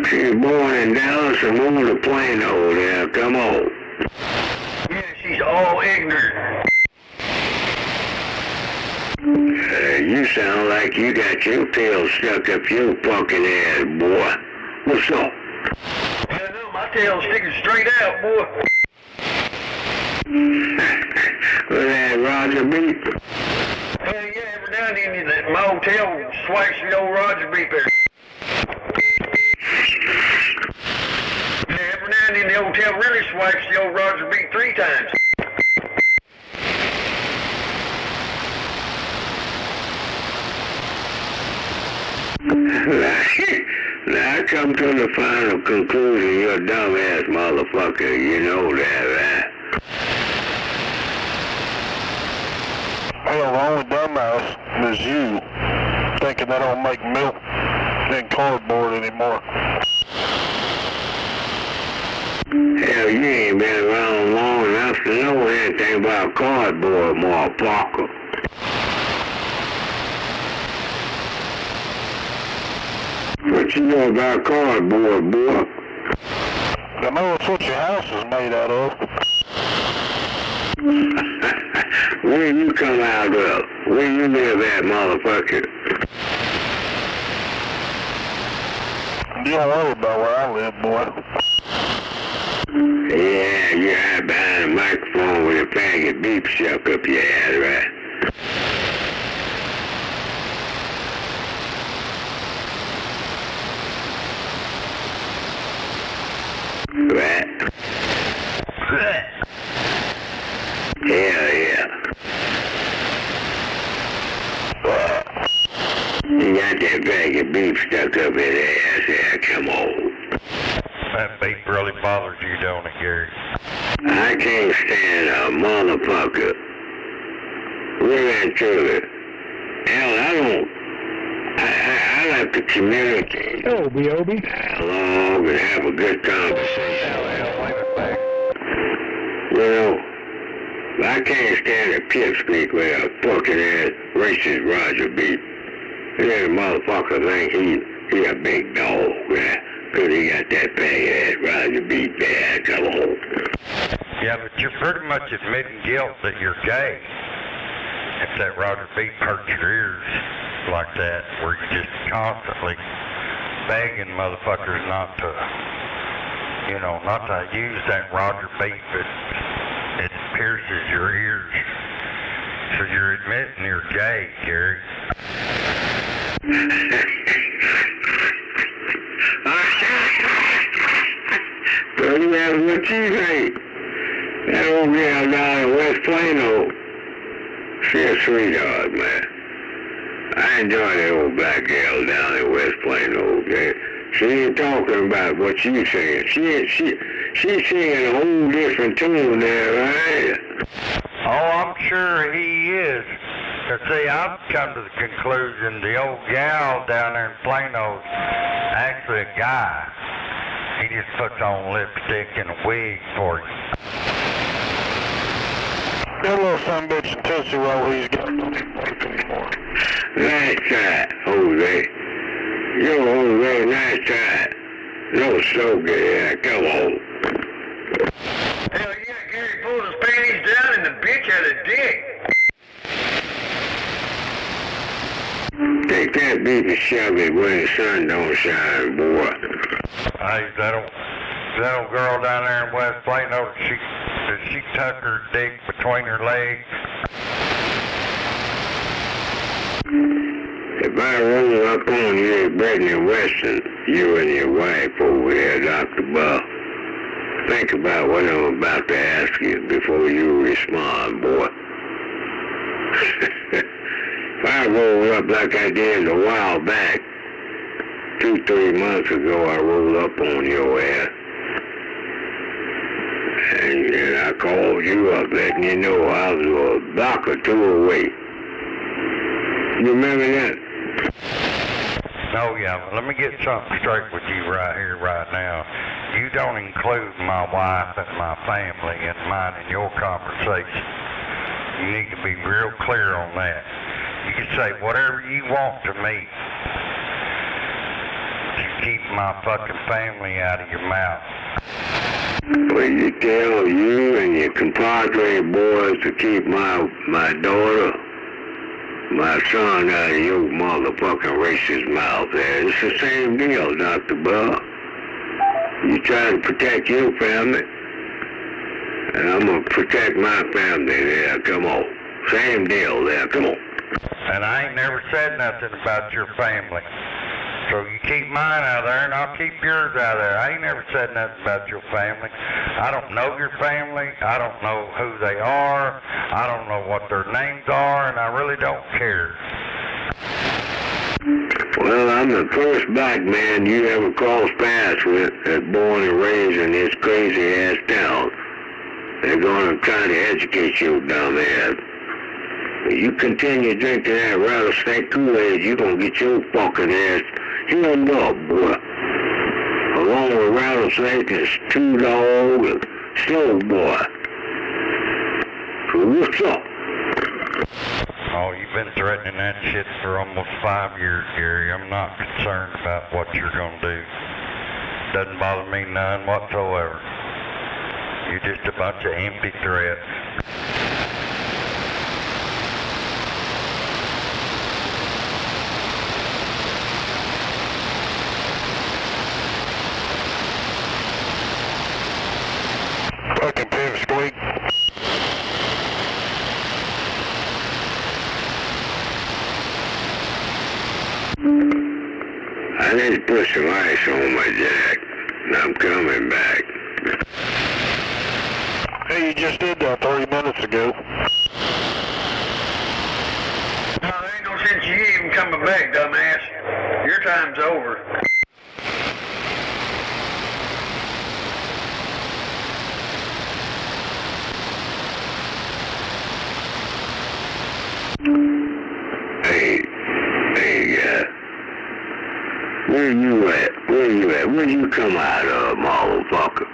She's born in Dallas and moved to Plano there. Come on. Yeah, she's all ignorant. You sound like you got your tail stuck up your fucking ass, boy. What's up? I know, my tail's sticking straight out, boy. Was that Roger beep? Hell yeah, every now and then my old tail swipes the old Roger beep there. Yeah, every now and then the old tail really swipes the old Roger beep 3 times. come to the final conclusion, you're a dumbass motherfucker. You know that, right? Hell, the only dumbass is you, thinking they don't make milk in cardboard anymore. Hell, you ain't been around long enough to know anything about cardboard, motherfucker. What you know about cardboard, boy? I know it's what your house is made out of. Where you come out of? Where you live at, motherfucker? You don't worry about where I live, boy. Yeah, you're out behind a microphone with a bag of beef shoved up your ass, right? Right? Hell yeah. You got that bag of beef stuck up in the ass there, come on. That beef really bothers you, don't it, Gary? I can't stand a motherfucker. Really and truly. Hell, I like to communicate. Oh, B.O.B. Along and have a good conversation. You know, I can't stand a pipsqueak with a fucking ass racist Roger beef. That motherfucker think he a big dog, right? Cause he got that big ass Roger beef bad, come on. Yeah, but you're pretty much admitting guilt that you're gay. If that Roger beef hurts your ears like that, where you're just constantly begging motherfuckers not to, you know, not to use that Roger beef, it pierces your ears. So you're admitting you're gay, Gary. Well, that's what you think. That old gal down in West Plano, she a sweetheart, man. I enjoy that old black gal down in West Plano, okay? She ain't talking about what you saying. She's singing a whole different tune there, right? Oh, I'm sure he is. But see, I've come to the conclusion the old gal down there in Plano's actually a guy. He just puts on lipstick and a wig for you. That little son bitch and Tootsie Roll, he's got Nice try, Jose. Yo, Jose, nice try. No so good, yeah, come on. Hell yeah, Gary pulled his panties down and the bitch had a dick. Take that beef and shove it where the sun don't shine, boy. Hey, that old girl down there in West Plano, did she tuck her dick between her legs? If I roll up on you at Brittany Western, you and your wife over here, Dr. Buff, think about what I'm about to ask you before you respond, boy. If I roll up like I did a while back, 2-3 months ago, I rolled up on your ass. And I called you up letting you know I was a block or two away. You remember that? Oh yeah, let me get something straight with you right here, right now. You don't include my wife and my family in mine in your conversation. You need to be real clear on that. You can say whatever you want to me. You keep my fucking family out of your mouth. Well, you tell you and your compadre boys to keep my daughter, my son out of your motherfucking racist mouth there. It's the same deal, Dr. Buck. You try to protect your family, and I'm gonna protect my family there. Come on. Same deal there. Come on. And I ain't never said nothing about your family. So you keep mine out of there, and I'll keep yours out of there. I ain't never said nothing about your family. I don't know your family. I don't know who they are. I don't know what their names are, and I really don't care. Well, I'm the first black man you ever crossed paths with that's born and raised in this crazy-ass town. They're gonna try to educate you, dumbass. If you continue drinking that rattlesnake Kool-Aid, you're gonna get your fucking ass healed up, boy. Along with rattlesnake and stew dog and slow boy. So what's up? Oh, you've been threatening that shit for almost 5 years, Gary. I'm not concerned about what you're gonna do. Doesn't bother me none whatsoever. You're just a bunch of empty threats. Fucking pipsqueak. I need to put some ice on my jack, and I'm coming back. Hey, you just did that 30 minutes ago. No, there ain't no sense you even coming back, dumbass. Your time's over. Where you at? Where you come out of, motherfucker?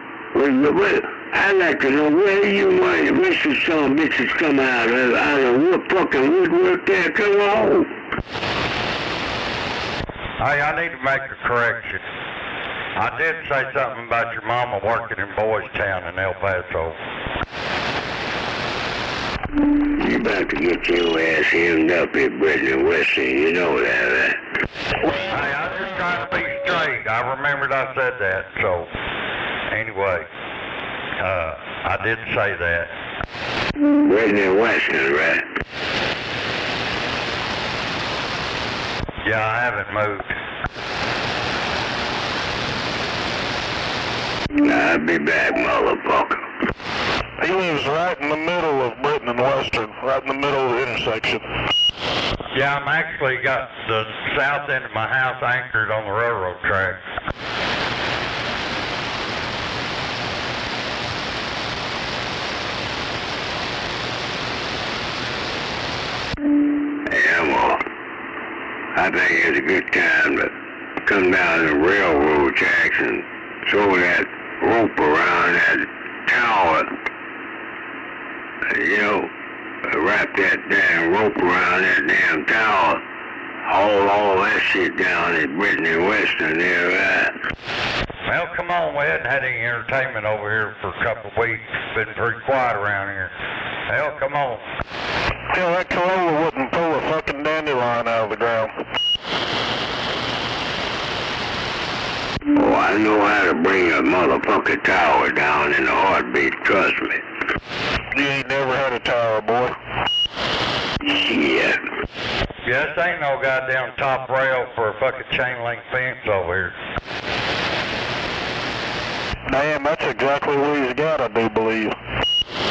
I'd like to know where you might, where some bitches come out of what fucking woodwork there, come on. Hey, I need to make a correction. I did say something about your mama working in Boys Town in El Paso. You about to get your ass hemmed up at Brittany Western, you know that, right? Hey, I'm just trying to be straight. I remembered I said that, so anyway, I did say that. Brittany Western, right? Yeah, I haven't moved. I'll be back, motherfucker. He lives right in the middle of Britain and Western, right in the middle of the intersection. Yeah, I'm actually got the south end of my house anchored on the railroad track. I think it's a good time to come down the railroad tracks and throw that rope around that tower. You know, wrap that damn rope around that damn tower. Haul all that shit down at Brittany Western there, right? Well, come on, we hadn't had any entertainment over here for a couple of weeks. It's been pretty quiet around here. Hell, come on. Hell, that Corolla wouldn't pull a fucking dandelion out of the ground. Oh, I know how to bring a motherfucking tower down in a heartbeat, trust me. You ain't never had a tower, boy. Shit. Yeah, this ain't no goddamn top rail for a fucking chain link fence over here. Damn, that's exactly what he's got, I do believe.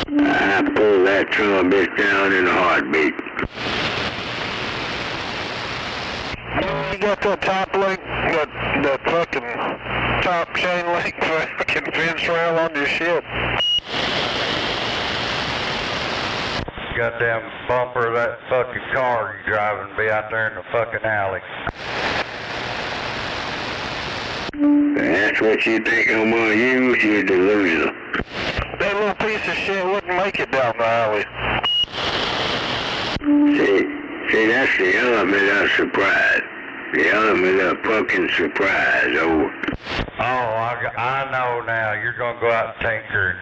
I pull that son bitch down in a heartbeat. You got that top link, that fucking top chain link fucking fence rail on your shit. Goddamn bumper of that fucking car you driving be out there in the fucking alley. That's what you think I'm gonna use, you delusional. That little piece of shit wouldn't make it down the alley. See, that's the element of surprise. The element of fucking surprise, oh. Oh, I know now. You're gonna go out and tinker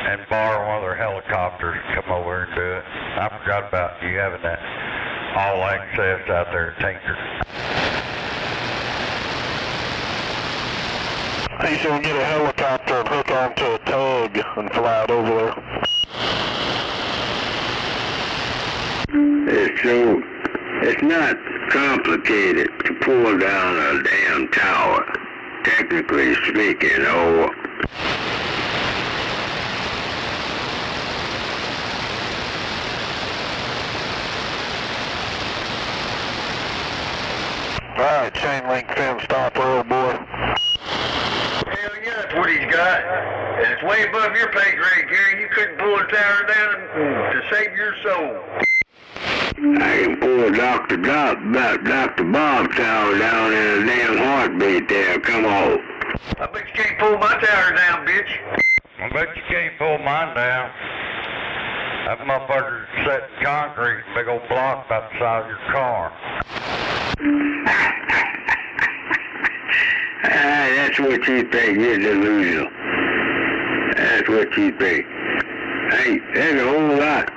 and borrow one of their helicopters and come over and do it. I forgot about you having that all access out there at Tinker. He should get a helicopter and hook onto a tug and fly it over there. It's not complicated to pull down a damn tower, technically speaking, oh. Alright, chain link fence stopper, old boy. Hell yeah, that's what he's got. And it's way above your pay grade, Gary. You couldn't pull a tower down to save your soul. I can pull Dr. Bob tower down in a damn heartbeat there. Come on. I bet you can't pull my tower down, bitch. I bet you can't pull mine down. That motherfucker's set in concrete, big old block about the size of your car. That's what you think. You're delusional. That's what you think. Hey, there's a whole lot,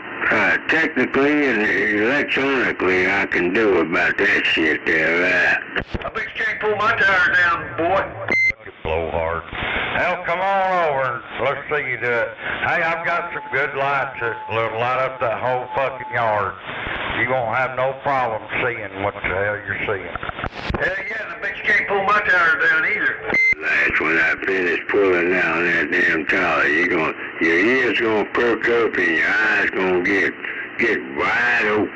technically and electronically, I can do about that shit there. I bet you can't pull my tower down, boy. You blowhard. Hell, come on over and let's see you do it. Hey, I've got some good lights that'll light up that whole fucking yard. You won't have no problem seeing what the hell you're seeing. Hell yeah, and I bet you can't pull my tower down either. That's when I finish pulling down that damn tower. Your ears gonna perk up and your eyes gonna get wide open.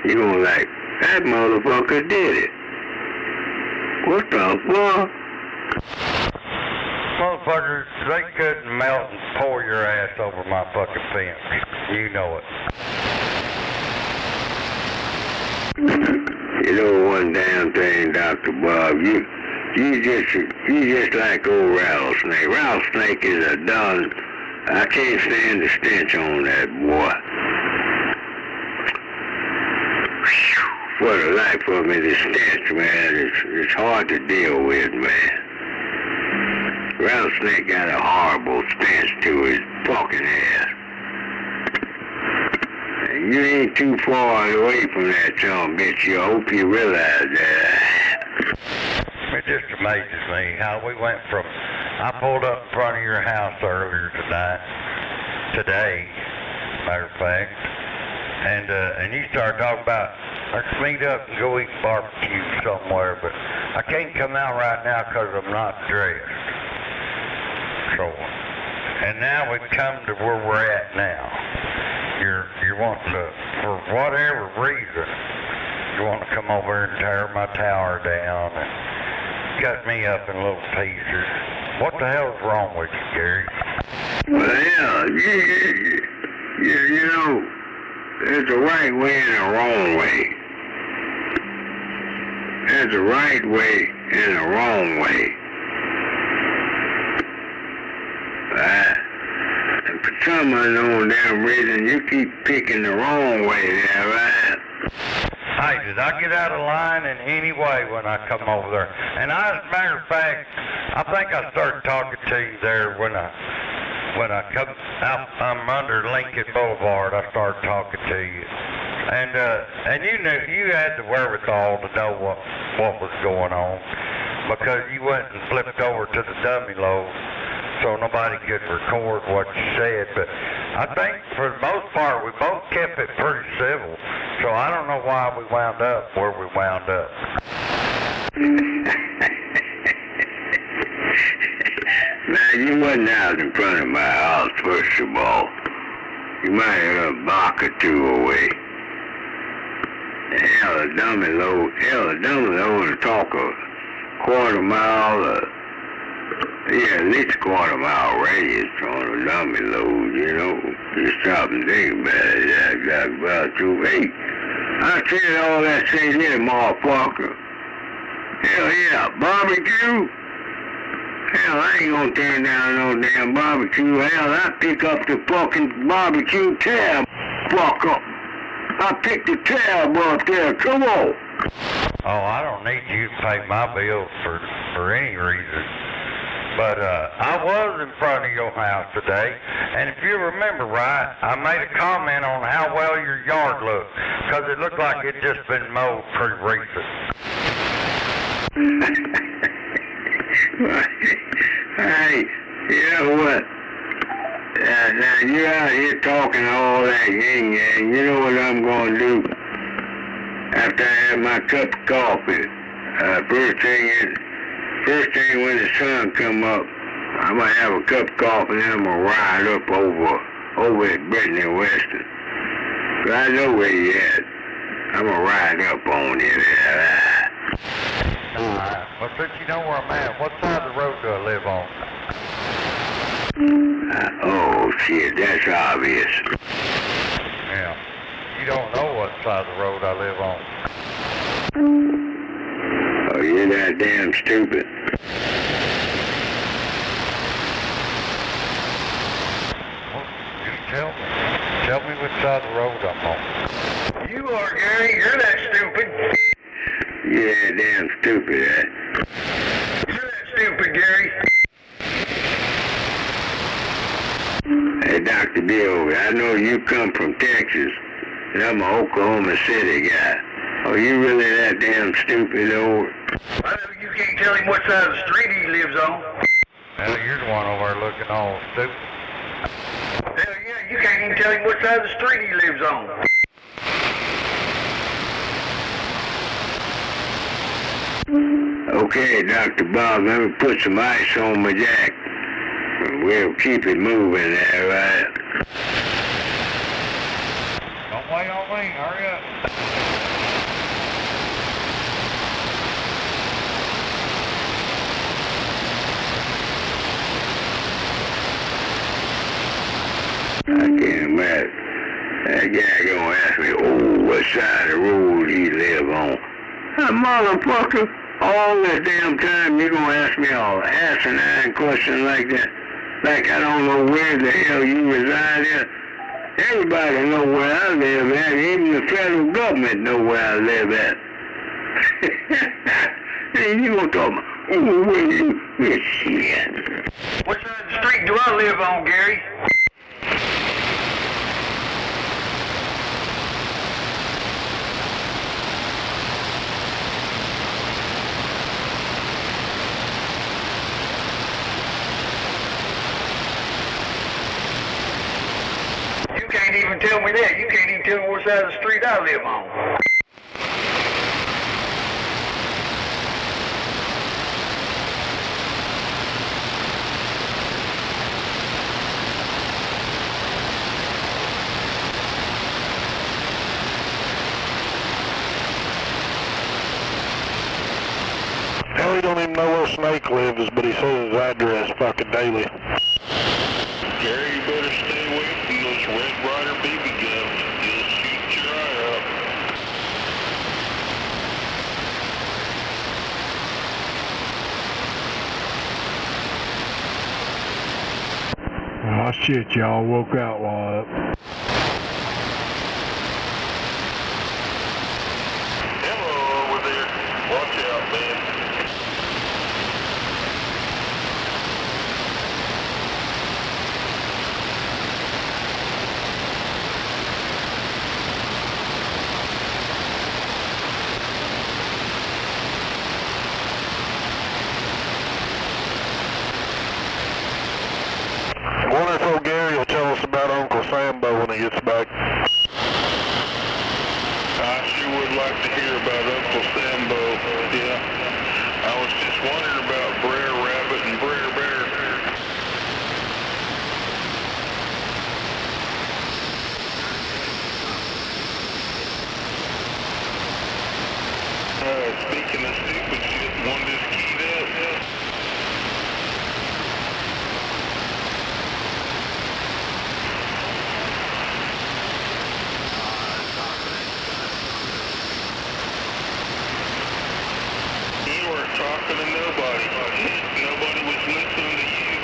You're gonna like, that motherfucker did it. What the fuck? Motherfuckers, they couldn't melt and pour your ass over my fucking fence. You know it. You know one damn thing, Dr. Bob, you just like old rattlesnake. Rattlesnake is a done. I can't stand the stench on that boy. For the life of me, the stench, man, it's hard to deal with, man. Rattlesnake got a horrible stench to his fucking ass. And you ain't too far away from that son bitch. I hope you realize that. It just amazes me how we went from, I pulled up in front of your house earlier today, matter of fact, and you started talking about, let's meet up and go eat barbecue somewhere, but I can't come out right now because I'm not dressed. So, and now we've come to where we're at now. You're wanting to, for whatever reason, you want to come over and tear my tower down and cut me up in little pieces. What the hell's wrong with you, Gary? Well, yeah, you know, there's a right way and a wrong way. There's a right way and a wrong way. And for some unknown damn reason, you keep picking the wrong way there, right? Hey, did I get out of line in any way when I come over there? And as a matter of fact, I think I started talking to you there when I come out from under Lincoln Boulevard. I started talking to you, and you knew you had the wherewithal to know what was going on because you went and flipped over to the dummy load. So nobody could record what you said, but I think for the most part we both kept it pretty civil. So I don't know why we wound up where we wound up. Now you wasn't out in front of my house, first of all. You might have a block or two away. Hell, a dummy load to talk a quarter mile. Yeah, at least a quarter mile radius on a dummy load, you know. Just stop and think about it. That's about true. Hey, I said all that same here, motherfucker. Hell yeah, barbecue? Hell, I ain't gonna turn down no damn barbecue. Hell, I pick up the fucking barbecue tab, fuck up. I picked the tab up there, come on. Oh, I don't need you to pay my bills for any reason. But I was in front of your house today, and if you remember right, I made a comment on how well your yard looked, because it looked like it'd just been mowed pretty recent. Hey, you know what? Now you're out here talking all that yin yang. You know what I'm going to do? After I have my cup of coffee, first thing when the sun come up, I'm going to have a cup of coffee and then I'm going to ride up over at Brittany Western. So I know where you at. I'm going to ride up on you there. Alright, well, since you know where I'm at, what side of the road do I live on? Oh, shit, that's obvious. Yeah. You don't know what side of the road I live on. Oh, you're that damn stupid. Well, just tell me. Tell me which side of the road I'm on. You are, Gary. You're that stupid. Yeah, damn stupid, eh? You're that stupid, Gary. Hey, Dr. Bill, I know you come from Texas, and I'm an Oklahoma City guy. Oh, you really that damn stupid, old? I know you can't tell him what side of the street he lives on. Hell, you're the one over there looking all stupid. Hell yeah, you can't even tell him what side of the street he lives on. Okay, Dr. Bob, let me put some ice on my jack. We'll keep it moving there, right? Don't wait on me, hurry up. I can't imagine. That guy gonna ask me, oh, what side of the road he live on? That motherfucker, all that damn time you gonna ask me all asinine questions like that? Like I don't know where the hell you reside in. Everybody know where I live at. Even the federal government know where I live at. Hey, you gonna talk about, oh, where you, shit. What side of the street do I live on, Gary? You can't even tell me that. You can't even tell me what side of the street I live on. Hell, he don't even know where Snake lives, but he says his address fucking daily. Gary, you better stay away from those Red Ryder BB guns. You'll shoot your eye out. Oh shit, y'all woke Outlaw up. Hello over there. Watch out, man. I wonder if old Gary will tell us about Uncle Sambo when he gets back. I sure would like to hear about Uncle Sambo. Yeah. I was just wondering about Brer Rabbit and Brer Bear. Speaking of stupid shit, one just keyed up. You weren't talking to nobody. Nobody was listening to you.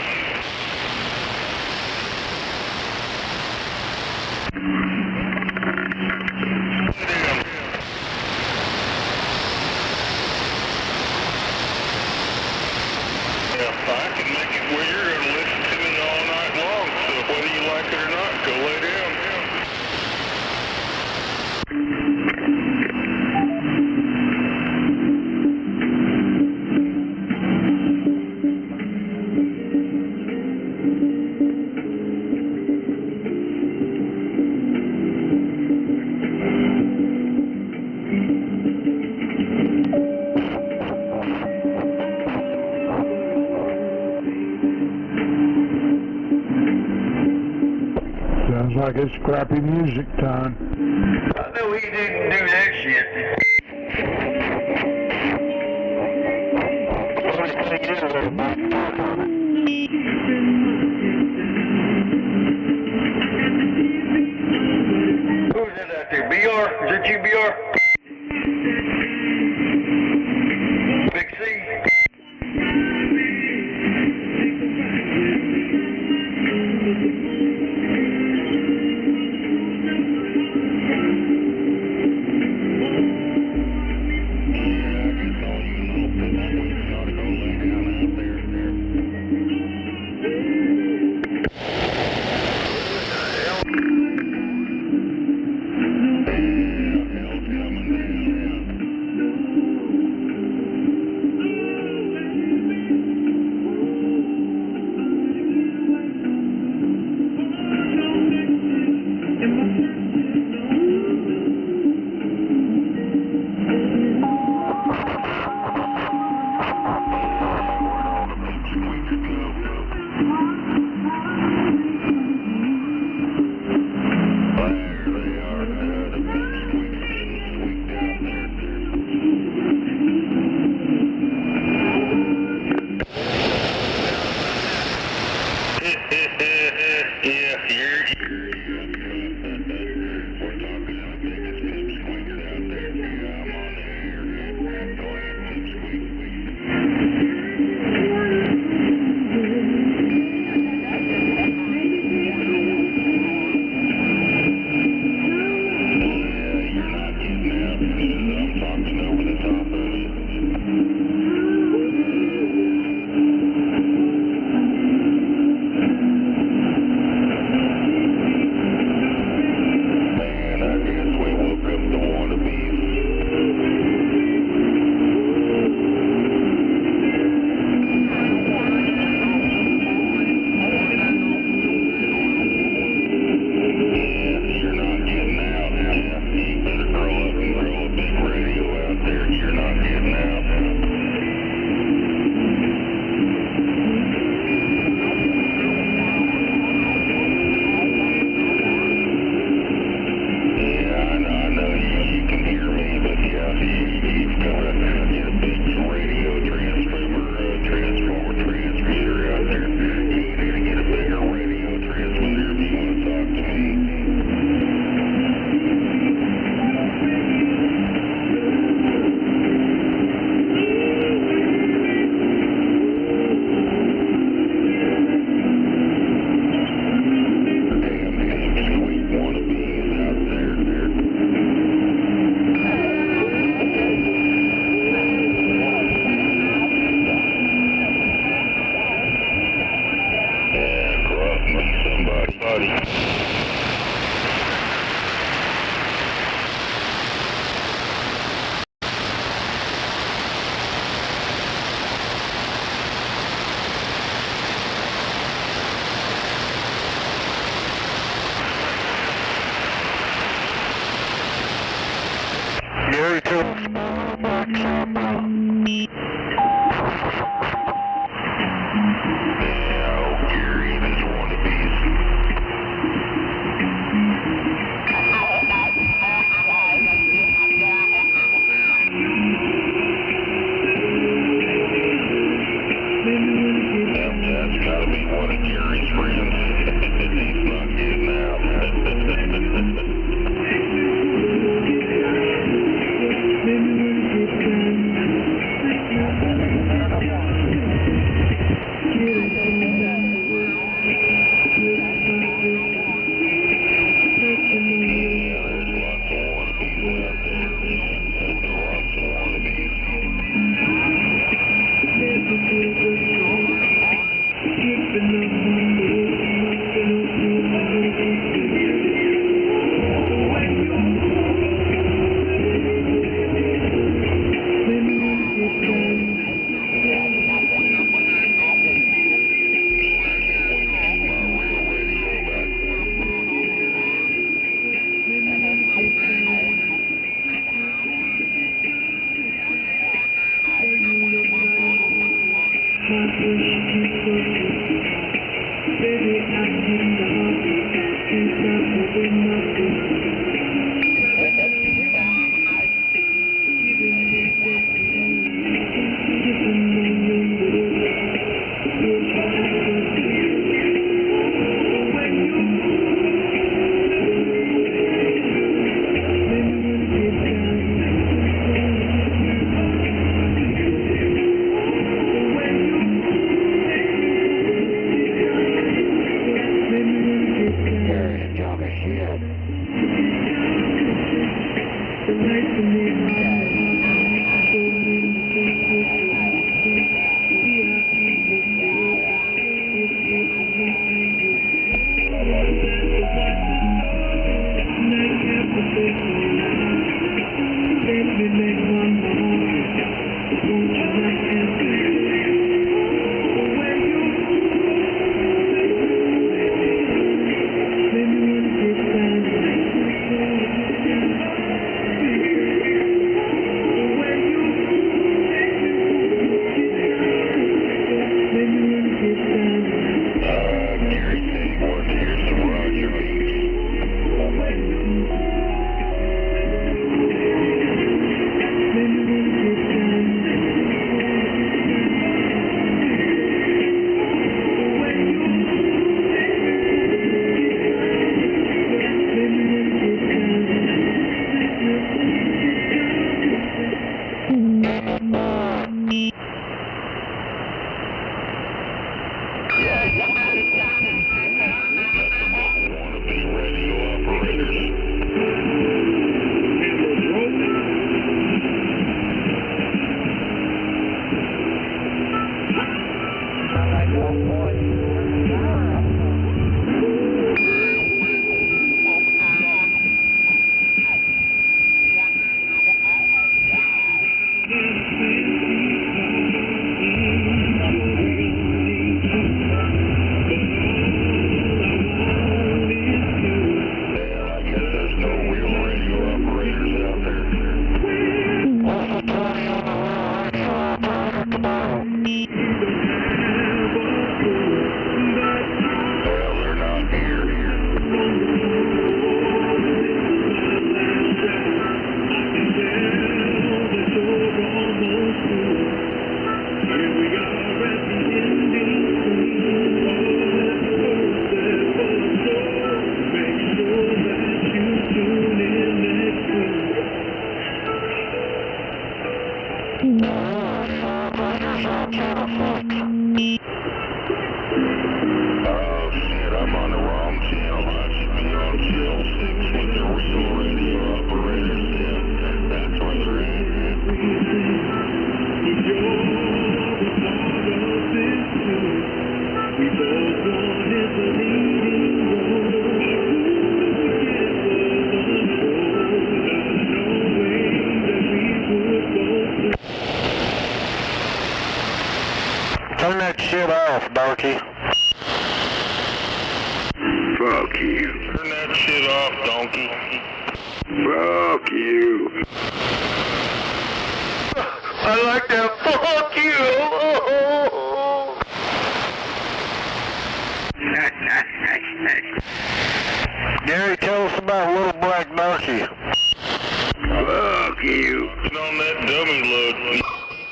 Yeah, I can make it where you're going to listen to me all night long, so whether you like it or not, go lay down. Sounds like it's crappy music time. I know he didn't do that shit. Who's that out there? BR? Is that you, BR? Big C? Gary to That's gotta be one of Gary's friends. He's not getting out. donkey. Fuck you. I like that. Fuck you. Gary, tell us about Little Black Darky. Fuck you. On that dummy load.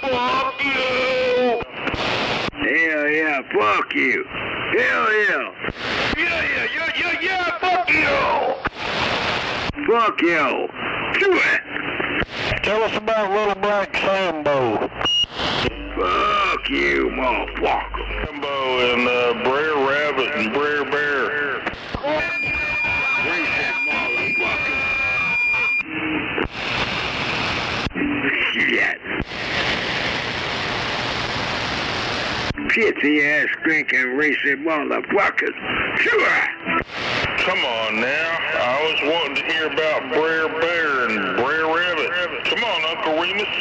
Fuck you. Hell yeah, fuck you. Hell yeah. Yeah, fuck you. Fuck you. Do it. Tell us about Little Black Sambo. Fuck you, motherfucker. Sambo and Brer Rabbit and Brer Bear. Racist motherfucker. Shit. Pitsy ass drinking racist motherfuckers. Sure. Come on now. I was wanting to hear about Brer Bear and Brer Rabbit. Come on, Uncle Remus.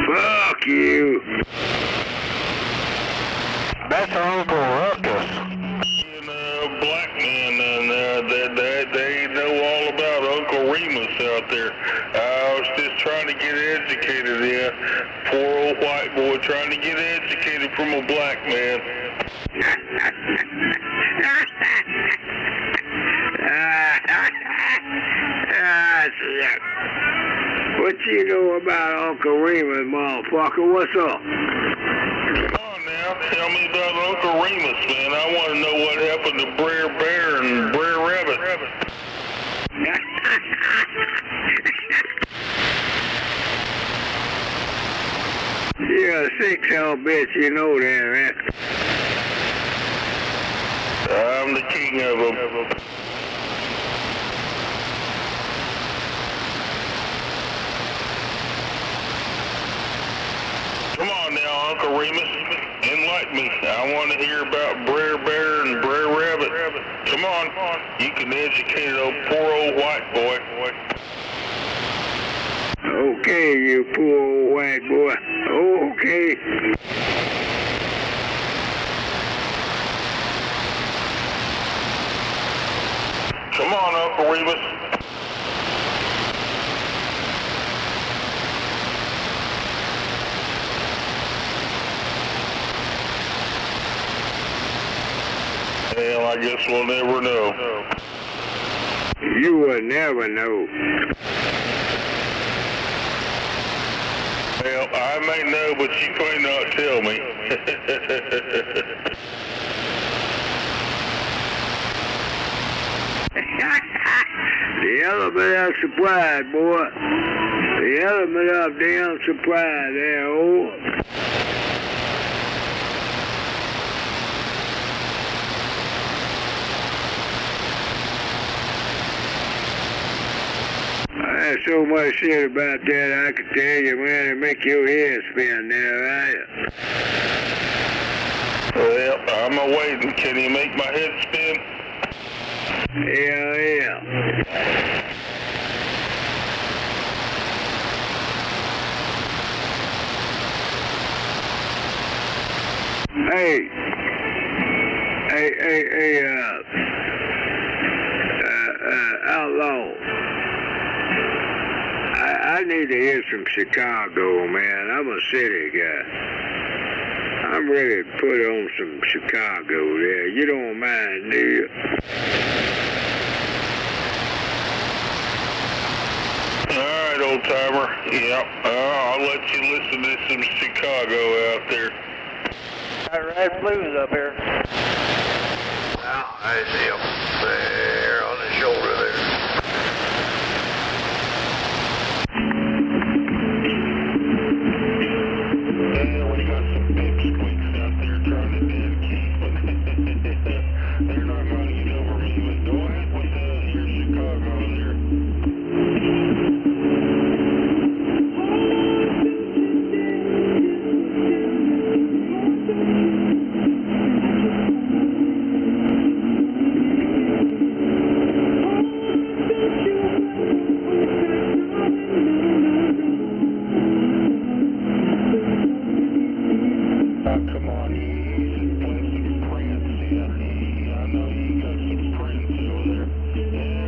Fuck you. That's our Uncle Ruckus. And black men, and they know all about Uncle Remus out there. I was just trying to get educated, yeah. Poor old white boy trying to get educated from a black man. What you know about Uncle Remus, motherfucker? What's up? Come on now, tell me about Uncle Remus, man. I want to know what happened to Brer Bear and Brer Rabbit. You're a sick son of a bitch, you know that, man. I'm the king of them. Come on now, Uncle Remus, enlighten me. I want to hear about Brer Bear and Brer Rabbit. Come on, you can educate a poor old white boy. Okay, you poor old white boy. Okay. Come on, Uncle Remus. Well, I guess we'll never know. You will never know. Well, I may know, but you may not tell me. The element of surprise, boy. The element of damn surprise there, old. There's so much shit about that I could tell you, man, it make your head spin there, right? Well, I'm a-waiting. Can you make my head spin? Hell yeah. Hey, outlaw. I need to hear some Chicago, man. I'm a city guy. I'm ready to put on some Chicago there. You don't mind, do you? All right, old timer. Yep. I'll let you listen to some Chicago out there. Got red blues up here. Well, I see him there on the shoulder there. Yeah,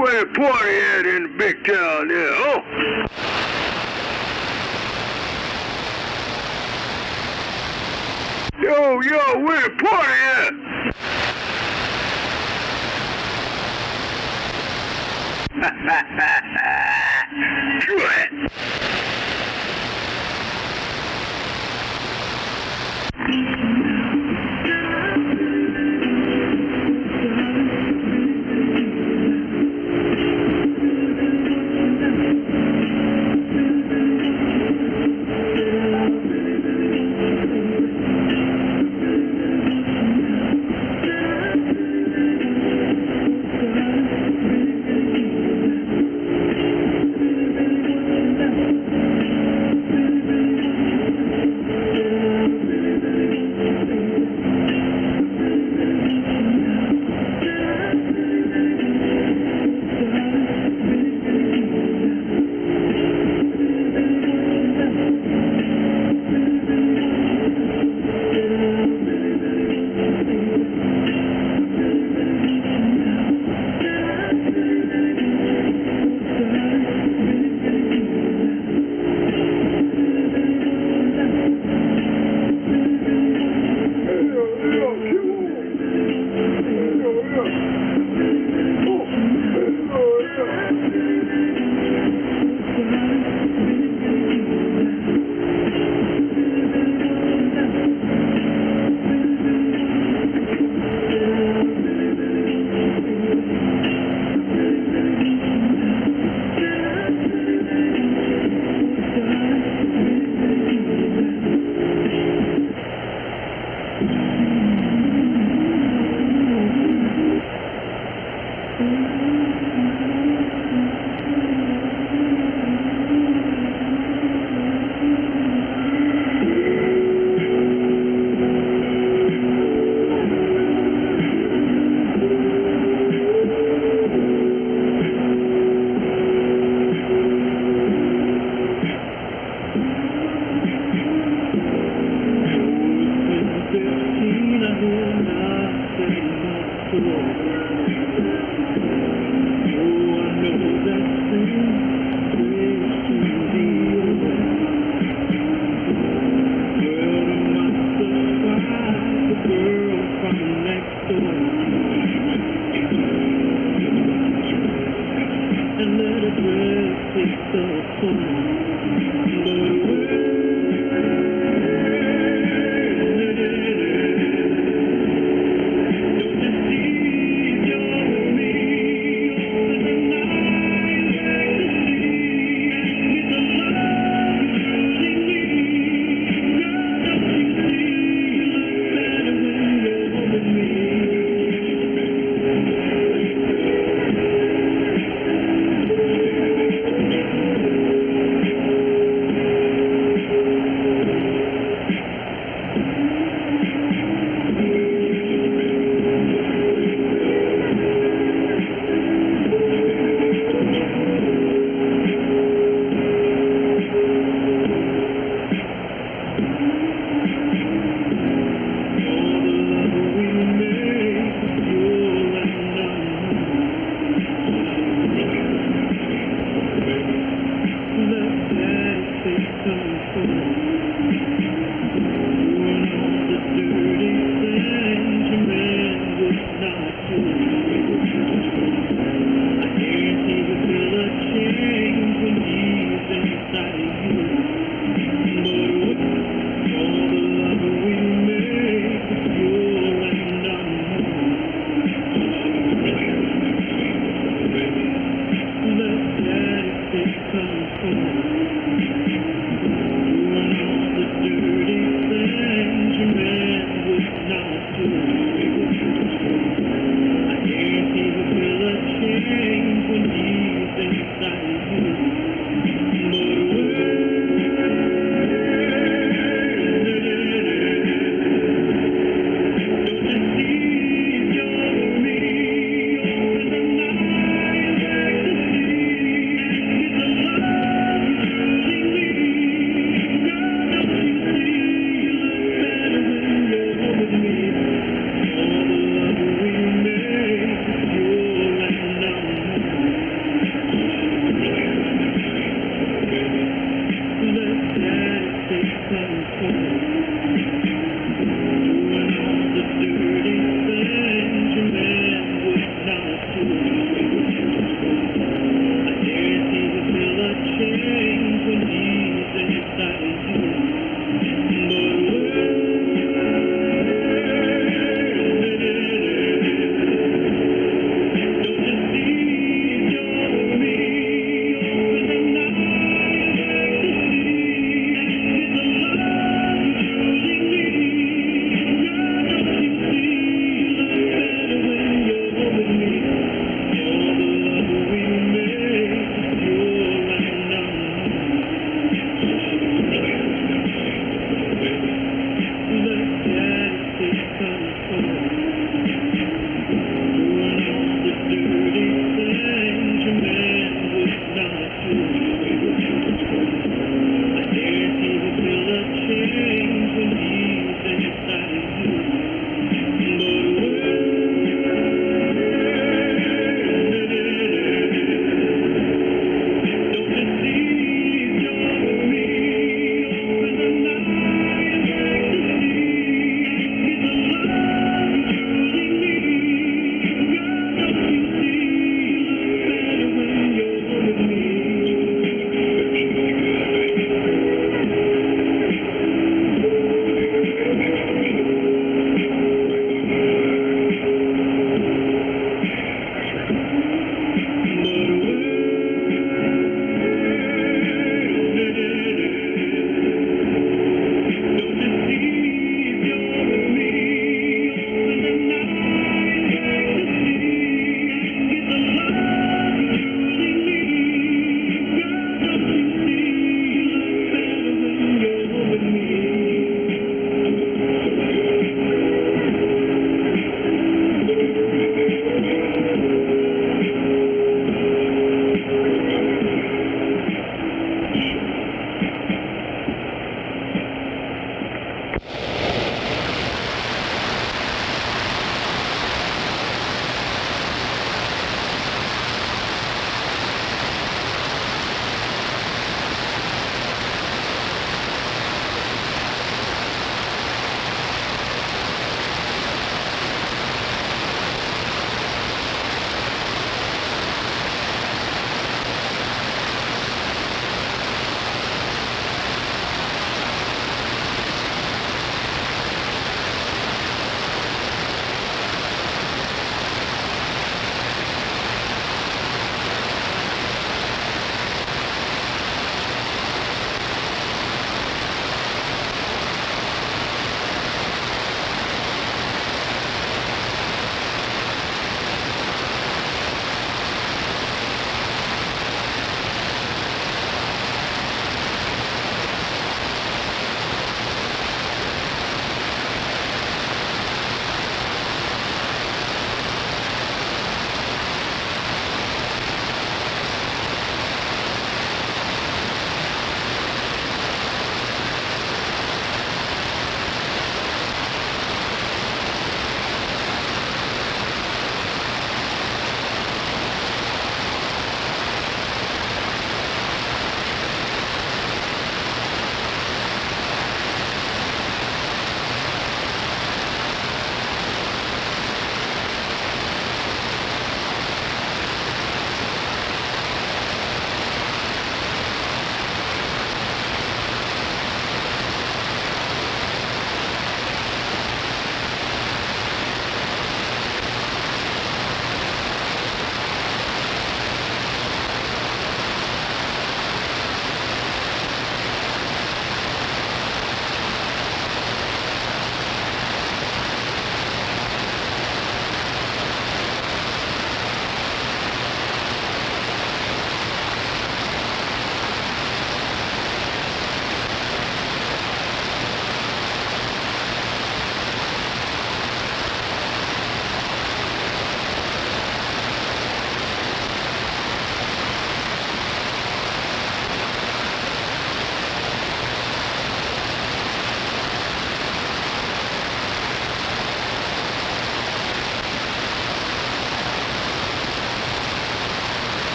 Where the party at in the big town there? Oh! Yo, where the party at? Good.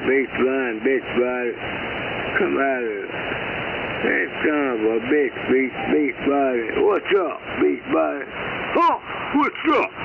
Beach body. Come out of here. Hey, son of a bitch, beach body. What's up, beach body? Huh? What's up?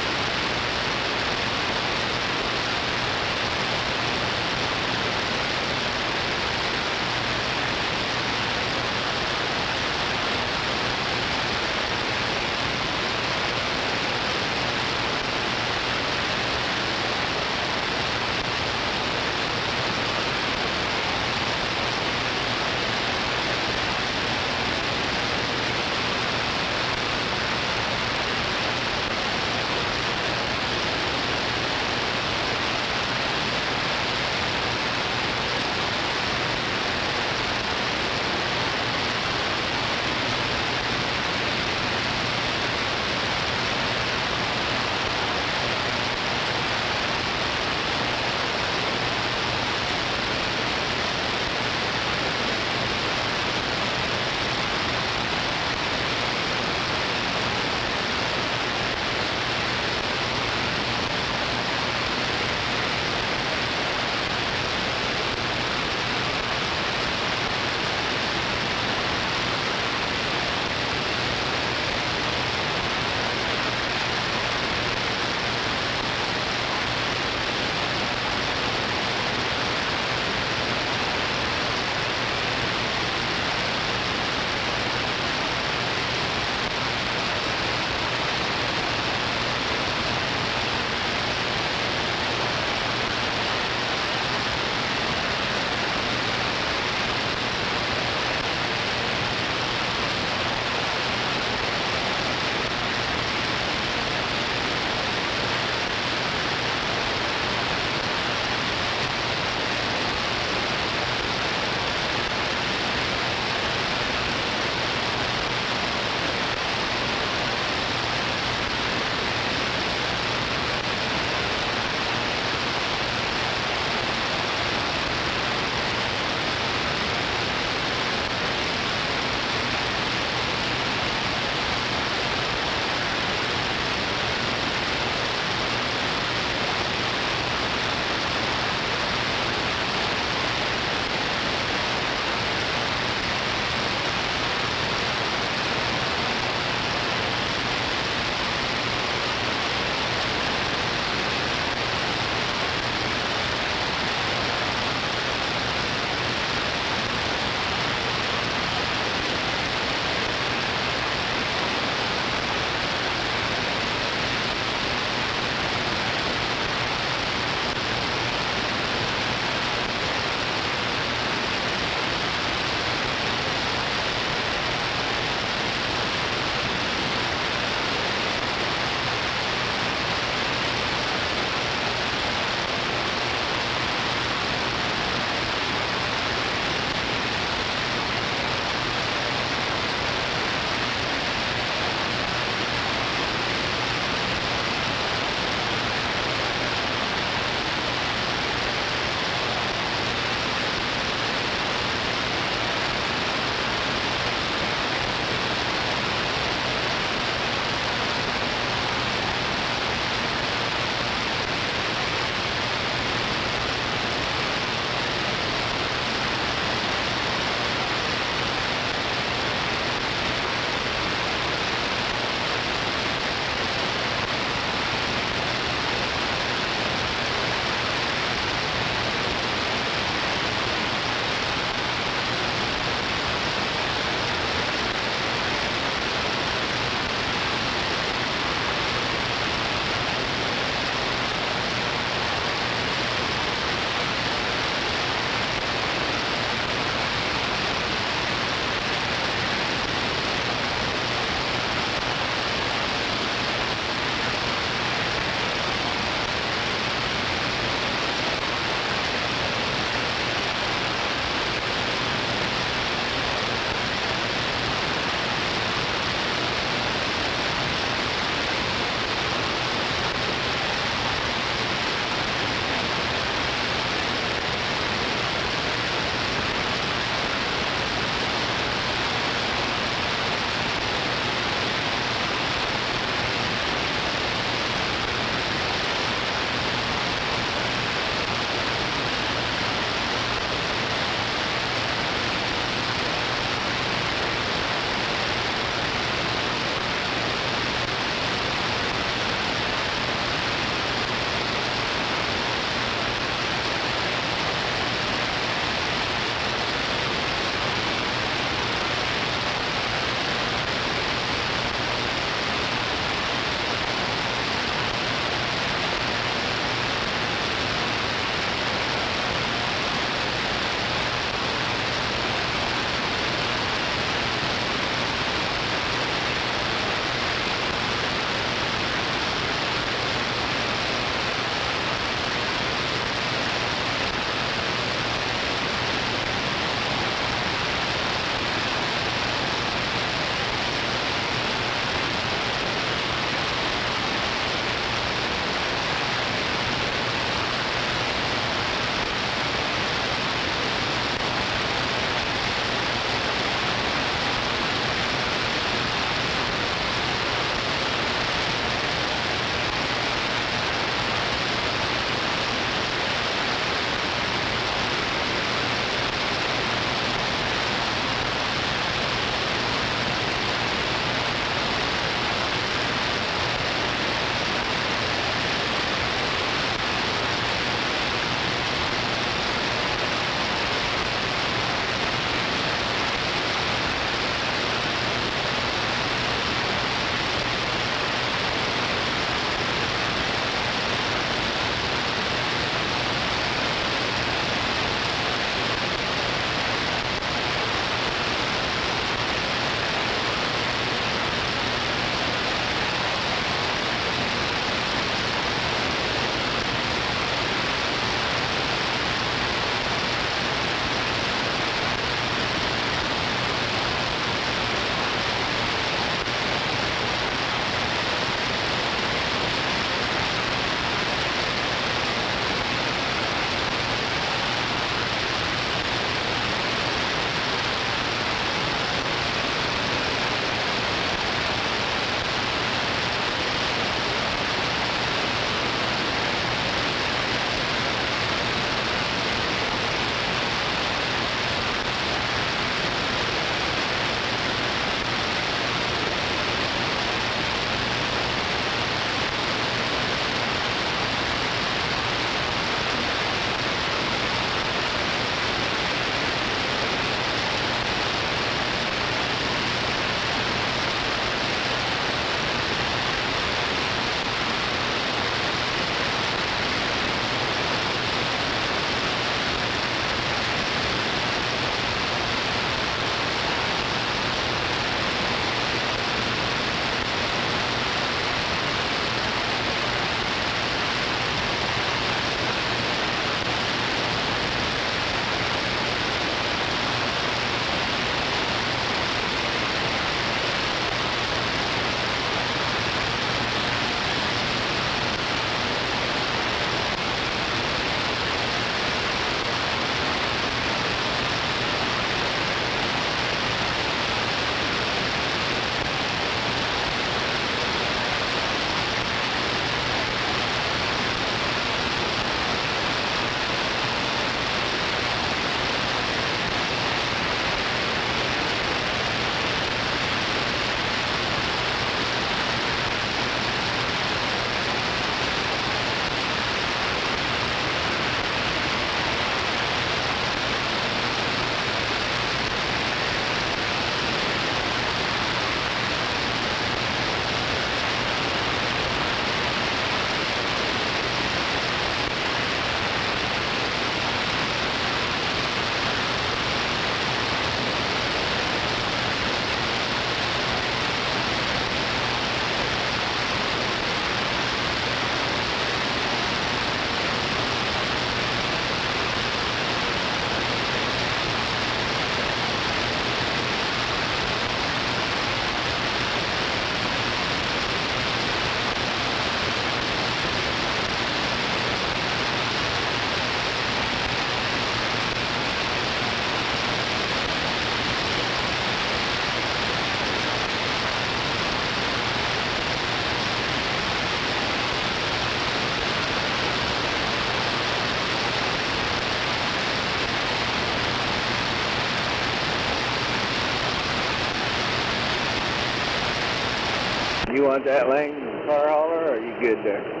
You want that lane car hauler, or are you good there?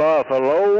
Buffalo.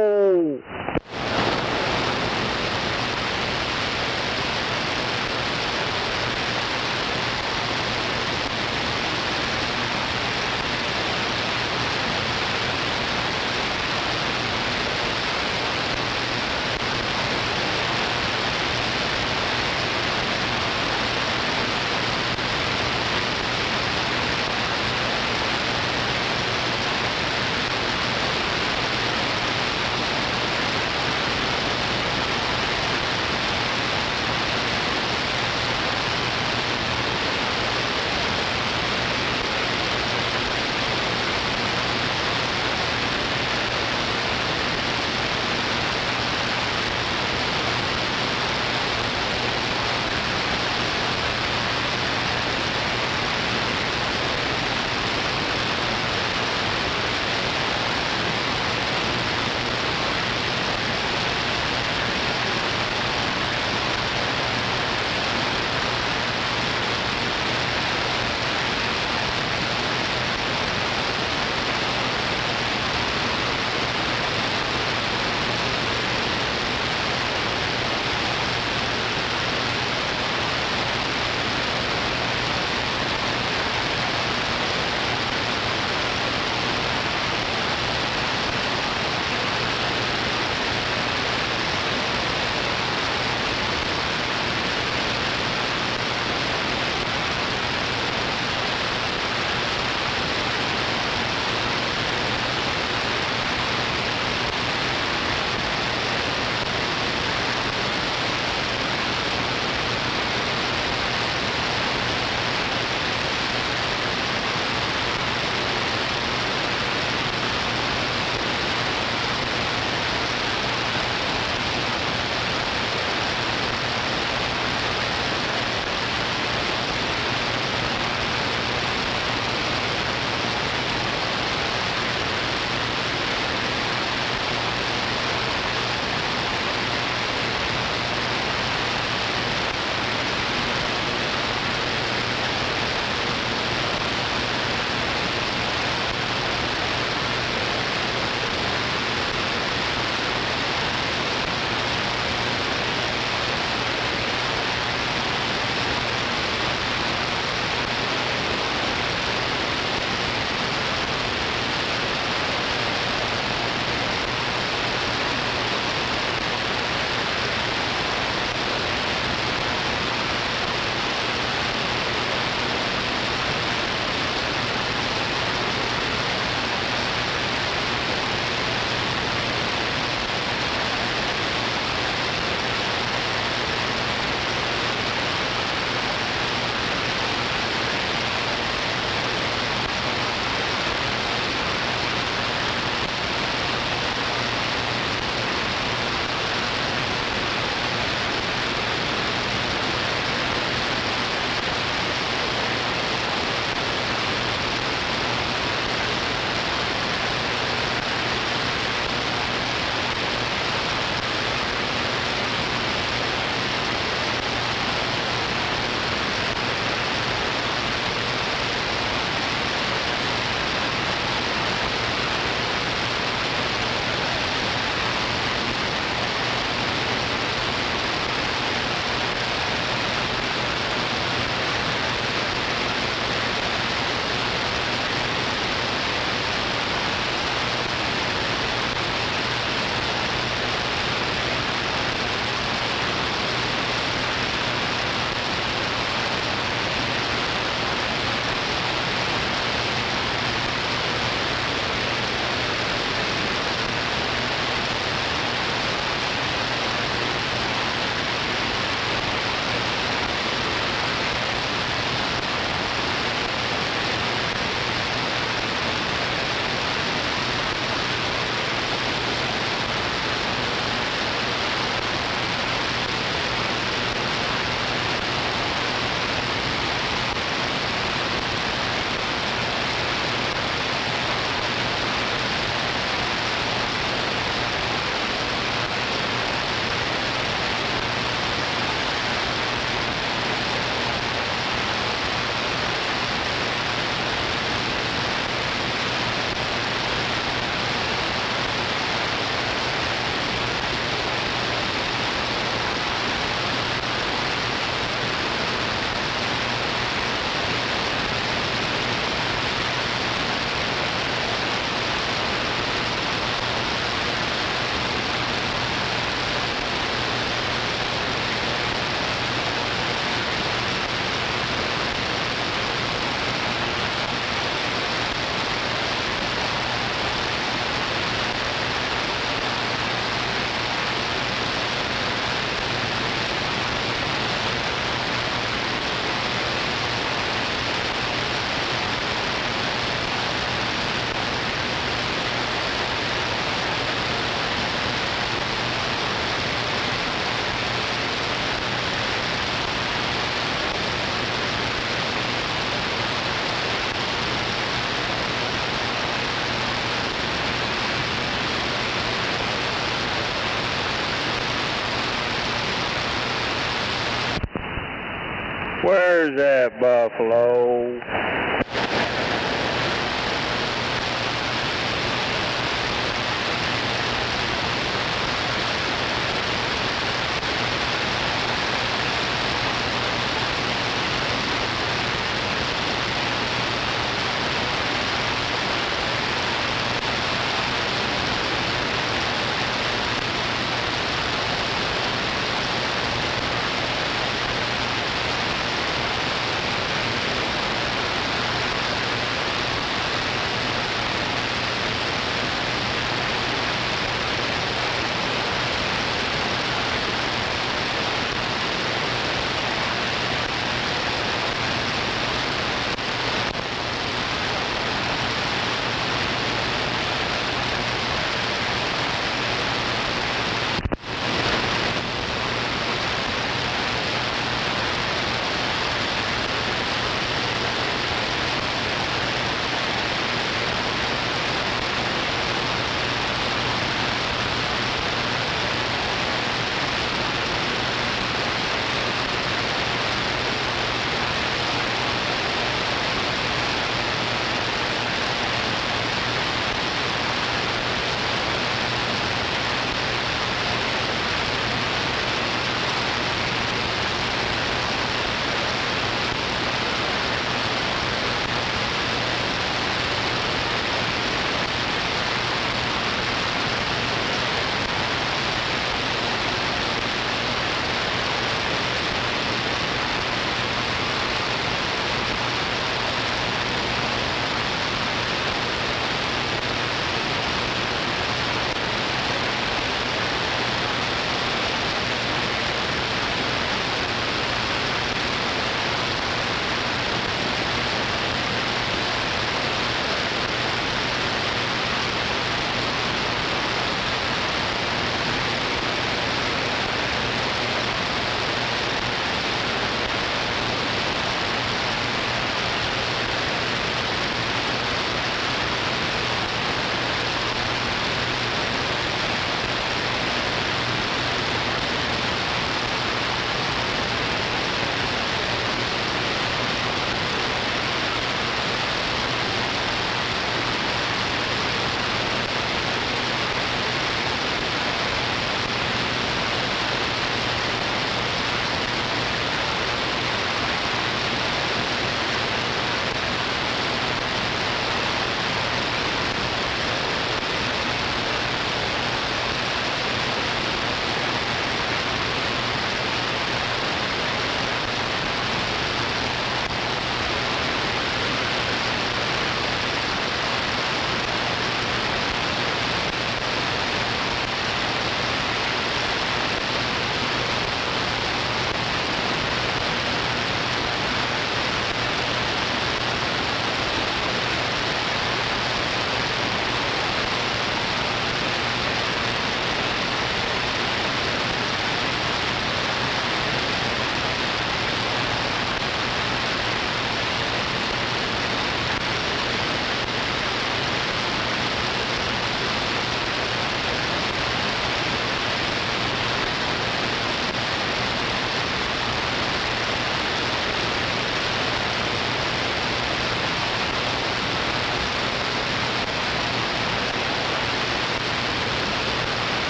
Where's that buffalo?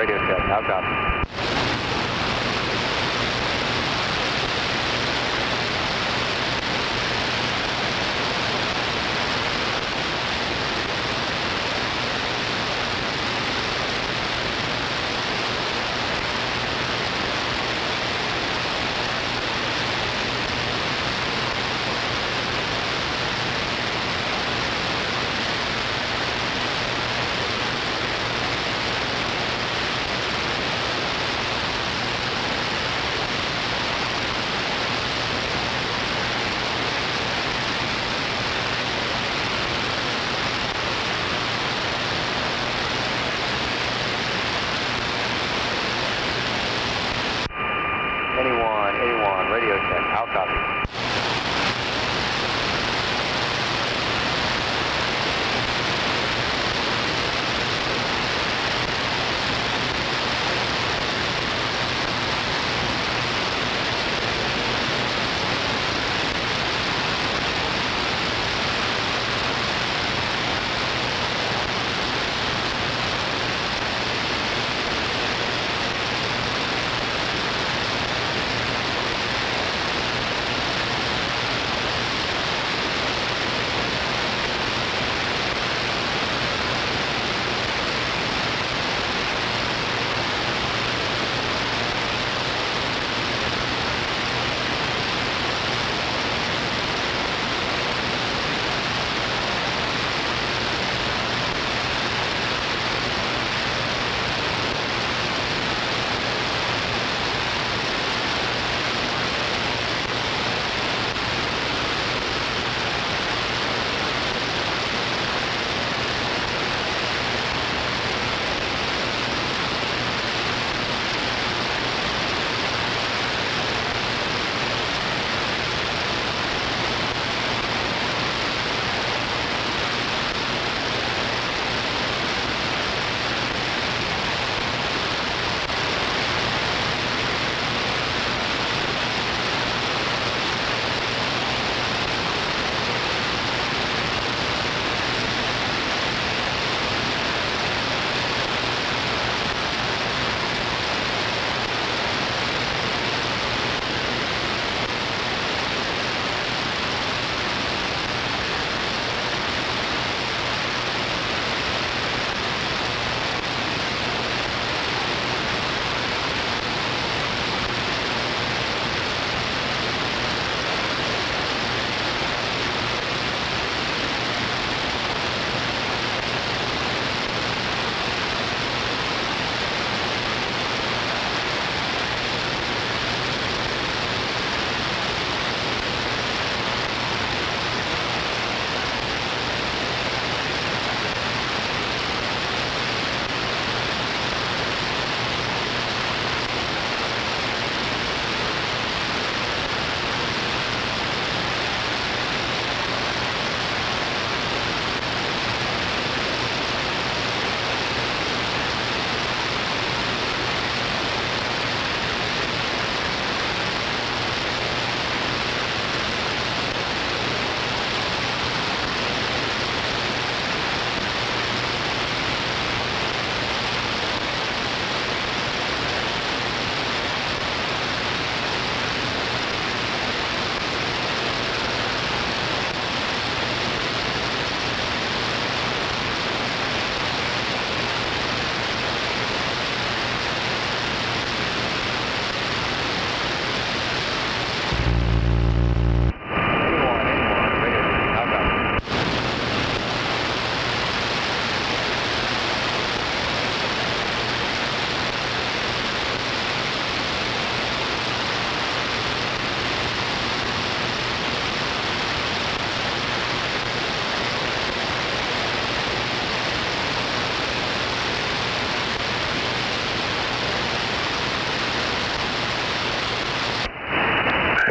radio check. How copy? Anyone, radio check. How copy?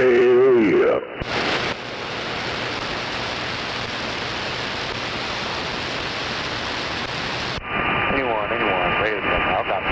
Hell yeah. Anyone, radio check. How copy?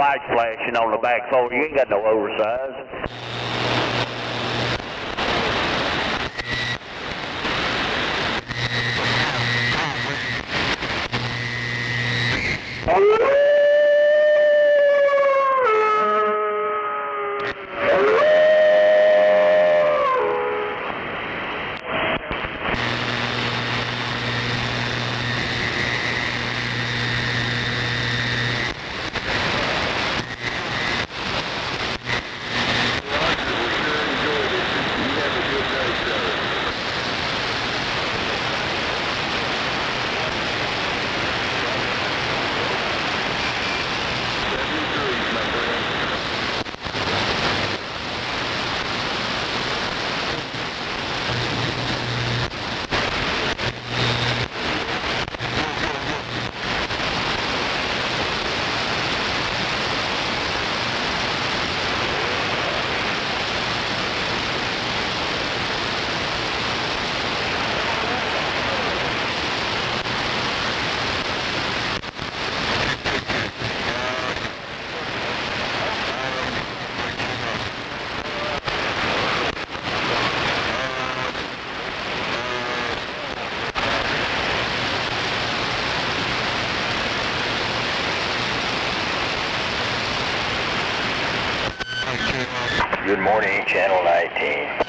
lights flashing on the back fold. You ain't got no oversized. Good morning, Channel 19.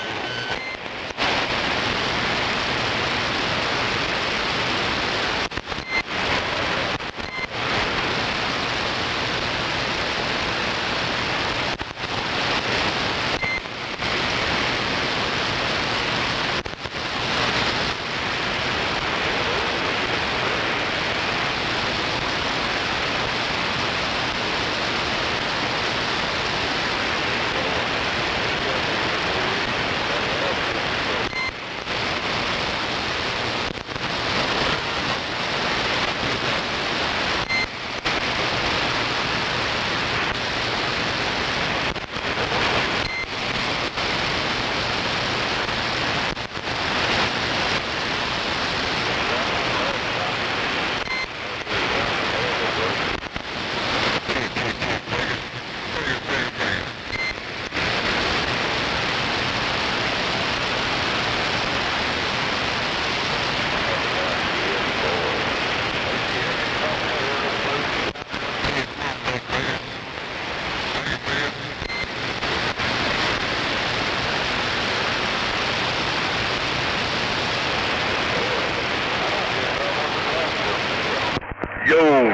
Yo!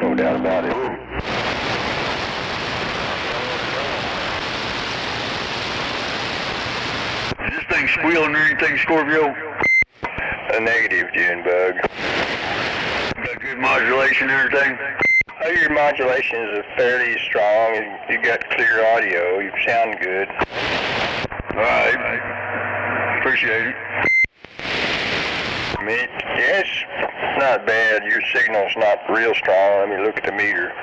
No doubt about it. Is this thing squealing or anything, Scorpio? A negative, Junebug. Got good modulation and everything? Your modulation is fairly strong, and you got clear audio. You sound good. Alright. Appreciate it. I mean, it's not bad. Your signal's not real strong. Let me look at the meter.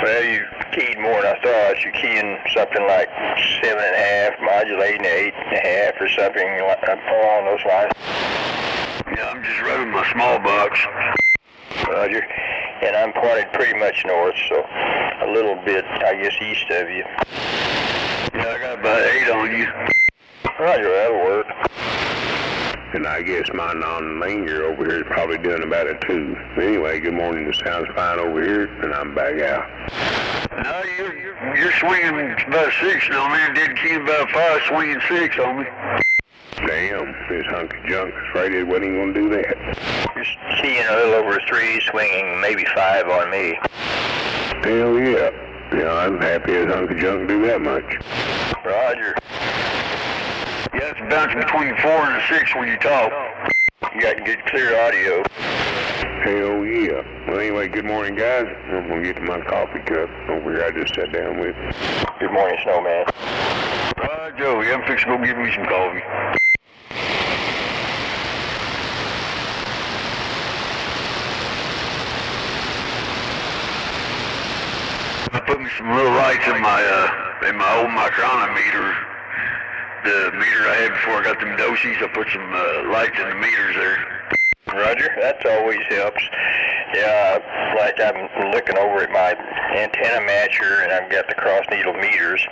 Well, you keyed more than I thought. You're keying something like 7.5, modulating to 8.5 or something along those lines. Yeah, I'm just running my small box. Roger. And I'm pointed pretty much north, so a little bit, I guess, east of you. Yeah, I got about 8 on you. Roger, that'll work. And I guess my non-linear over here is probably doing about a 2. Anyway, good morning. It sounds fine over here, and I'm back out. No, you're swinging about 6 on me. I did key about 5, swinging 6 on me. Damn, this hunk of junk is afraid it wasn't even going to do that. Just keying a little over 3, swinging maybe 5 on me. Hell yeah. Yeah, I'm happy as hunk of junk do that much. Roger. Yeah, it's bouncing between 4 and a 6 when you talk. You got good clear audio. Hell yeah. Well, anyway, good morning, guys. I'm going to get to my coffee cup over here I just sat down with. Good morning, Snowman. Joe, yeah, I'm fixing to go get me some coffee. I put me some little lights in my old micrometer. the meter I had before I got them dosies. I put some lights in the meters there. Roger, that always helps. Yeah, like I'm looking over at my antenna matcher, and I've got the cross needle meters,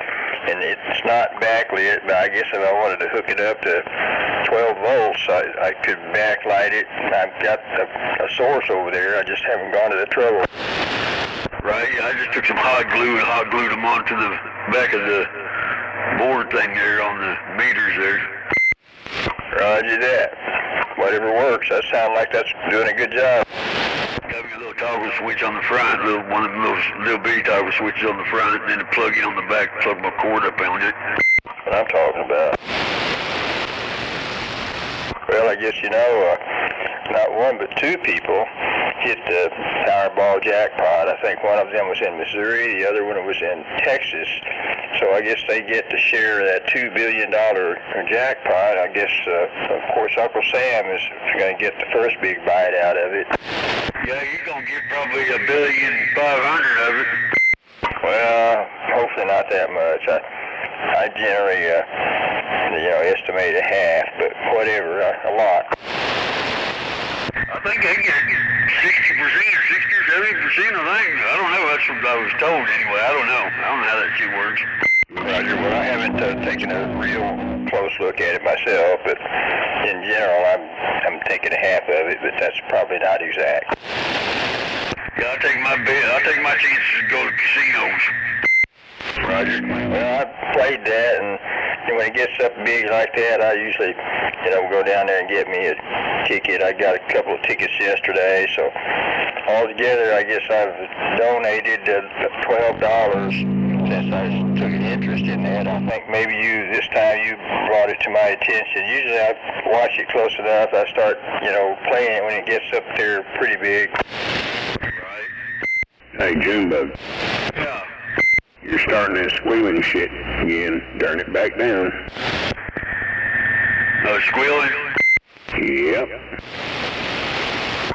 and it's not backlit, but I guess if I wanted to hook it up to 12 volts, I could backlight it, and I've got a source over there. I just haven't gone to the trouble. Right, I just took some hot glue and hot glued them onto the back of the board thing there on the meters there. Roger that. Whatever works. That sounds like that's doing a good job. Got me a little toggle switch on the front, one of those little bitty toggle switches on the front, and then a plug-in on the back, plug my cord up on it. What I'm talking about. Well, I guess, you know, not one but two people hit the Powerball jackpot. I think one of them was in Missouri, the other one was in Texas. So I guess they get to share that $2 billion jackpot. I guess, of course, Uncle Sam is going to get the first big bite out of it. Yeah, he's going to get probably $1.5 billion of it. Well, hopefully not that much. I generally, estimate a half, but whatever, a lot. I think they get 60% or 60 or 70%, I think. I don't know, that's what I was told anyway. I don't know how that shit works. Roger, well, I haven't taken a real close look at it myself, but in general, I'm taking a half of it, but that's probably not exact. Yeah, I'll take my chances to go to casinos. Roger. Well, I played that, and when it gets up big like that, I usually, go down there and get me a ticket. I got a couple of tickets yesterday, so altogether, I guess I've donated $12 since I took an interest in that. I think maybe this time you brought it to my attention. Usually I watch it close enough. I start, playing it when it gets up there pretty big. Right. Hey, Junebug. Yeah. You're starting that squealing shit again. Turn it back down. Squealing? Yep.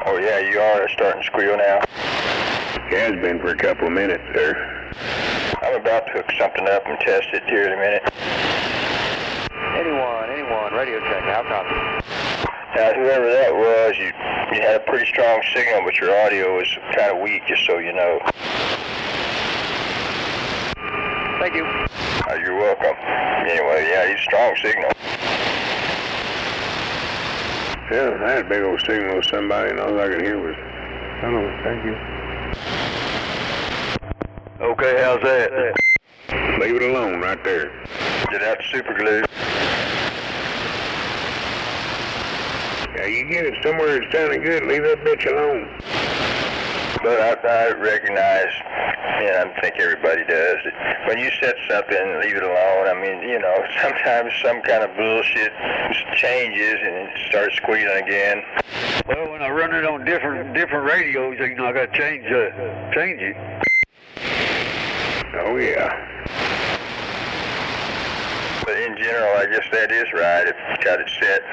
Oh, yeah, you are starting to squeal now. Has been for a couple of minutes there. I'm about to hook something up and test it here in a minute. Anyone, radio check, how copy? Now, whoever that was, you had a pretty strong signal, but your audio is kind of weak, just so you know. Thank you. You're welcome. Anyway, yeah, he's a strong signal. Yeah, I had a big old signal with somebody, and all I could hear was, hello, thank you. Okay, how's that? Leave it alone right there. Get out the super glue. Yeah, you get it somewhere that's sounding good, leave that bitch alone. But I recognize, I think everybody does, that when you set something, leave it alone. I mean, sometimes some kind of bullshit changes and it starts squealing again. Well, when I run it on different radios, I got to change it. Oh, yeah. But in general, I guess that is right. If you got it set,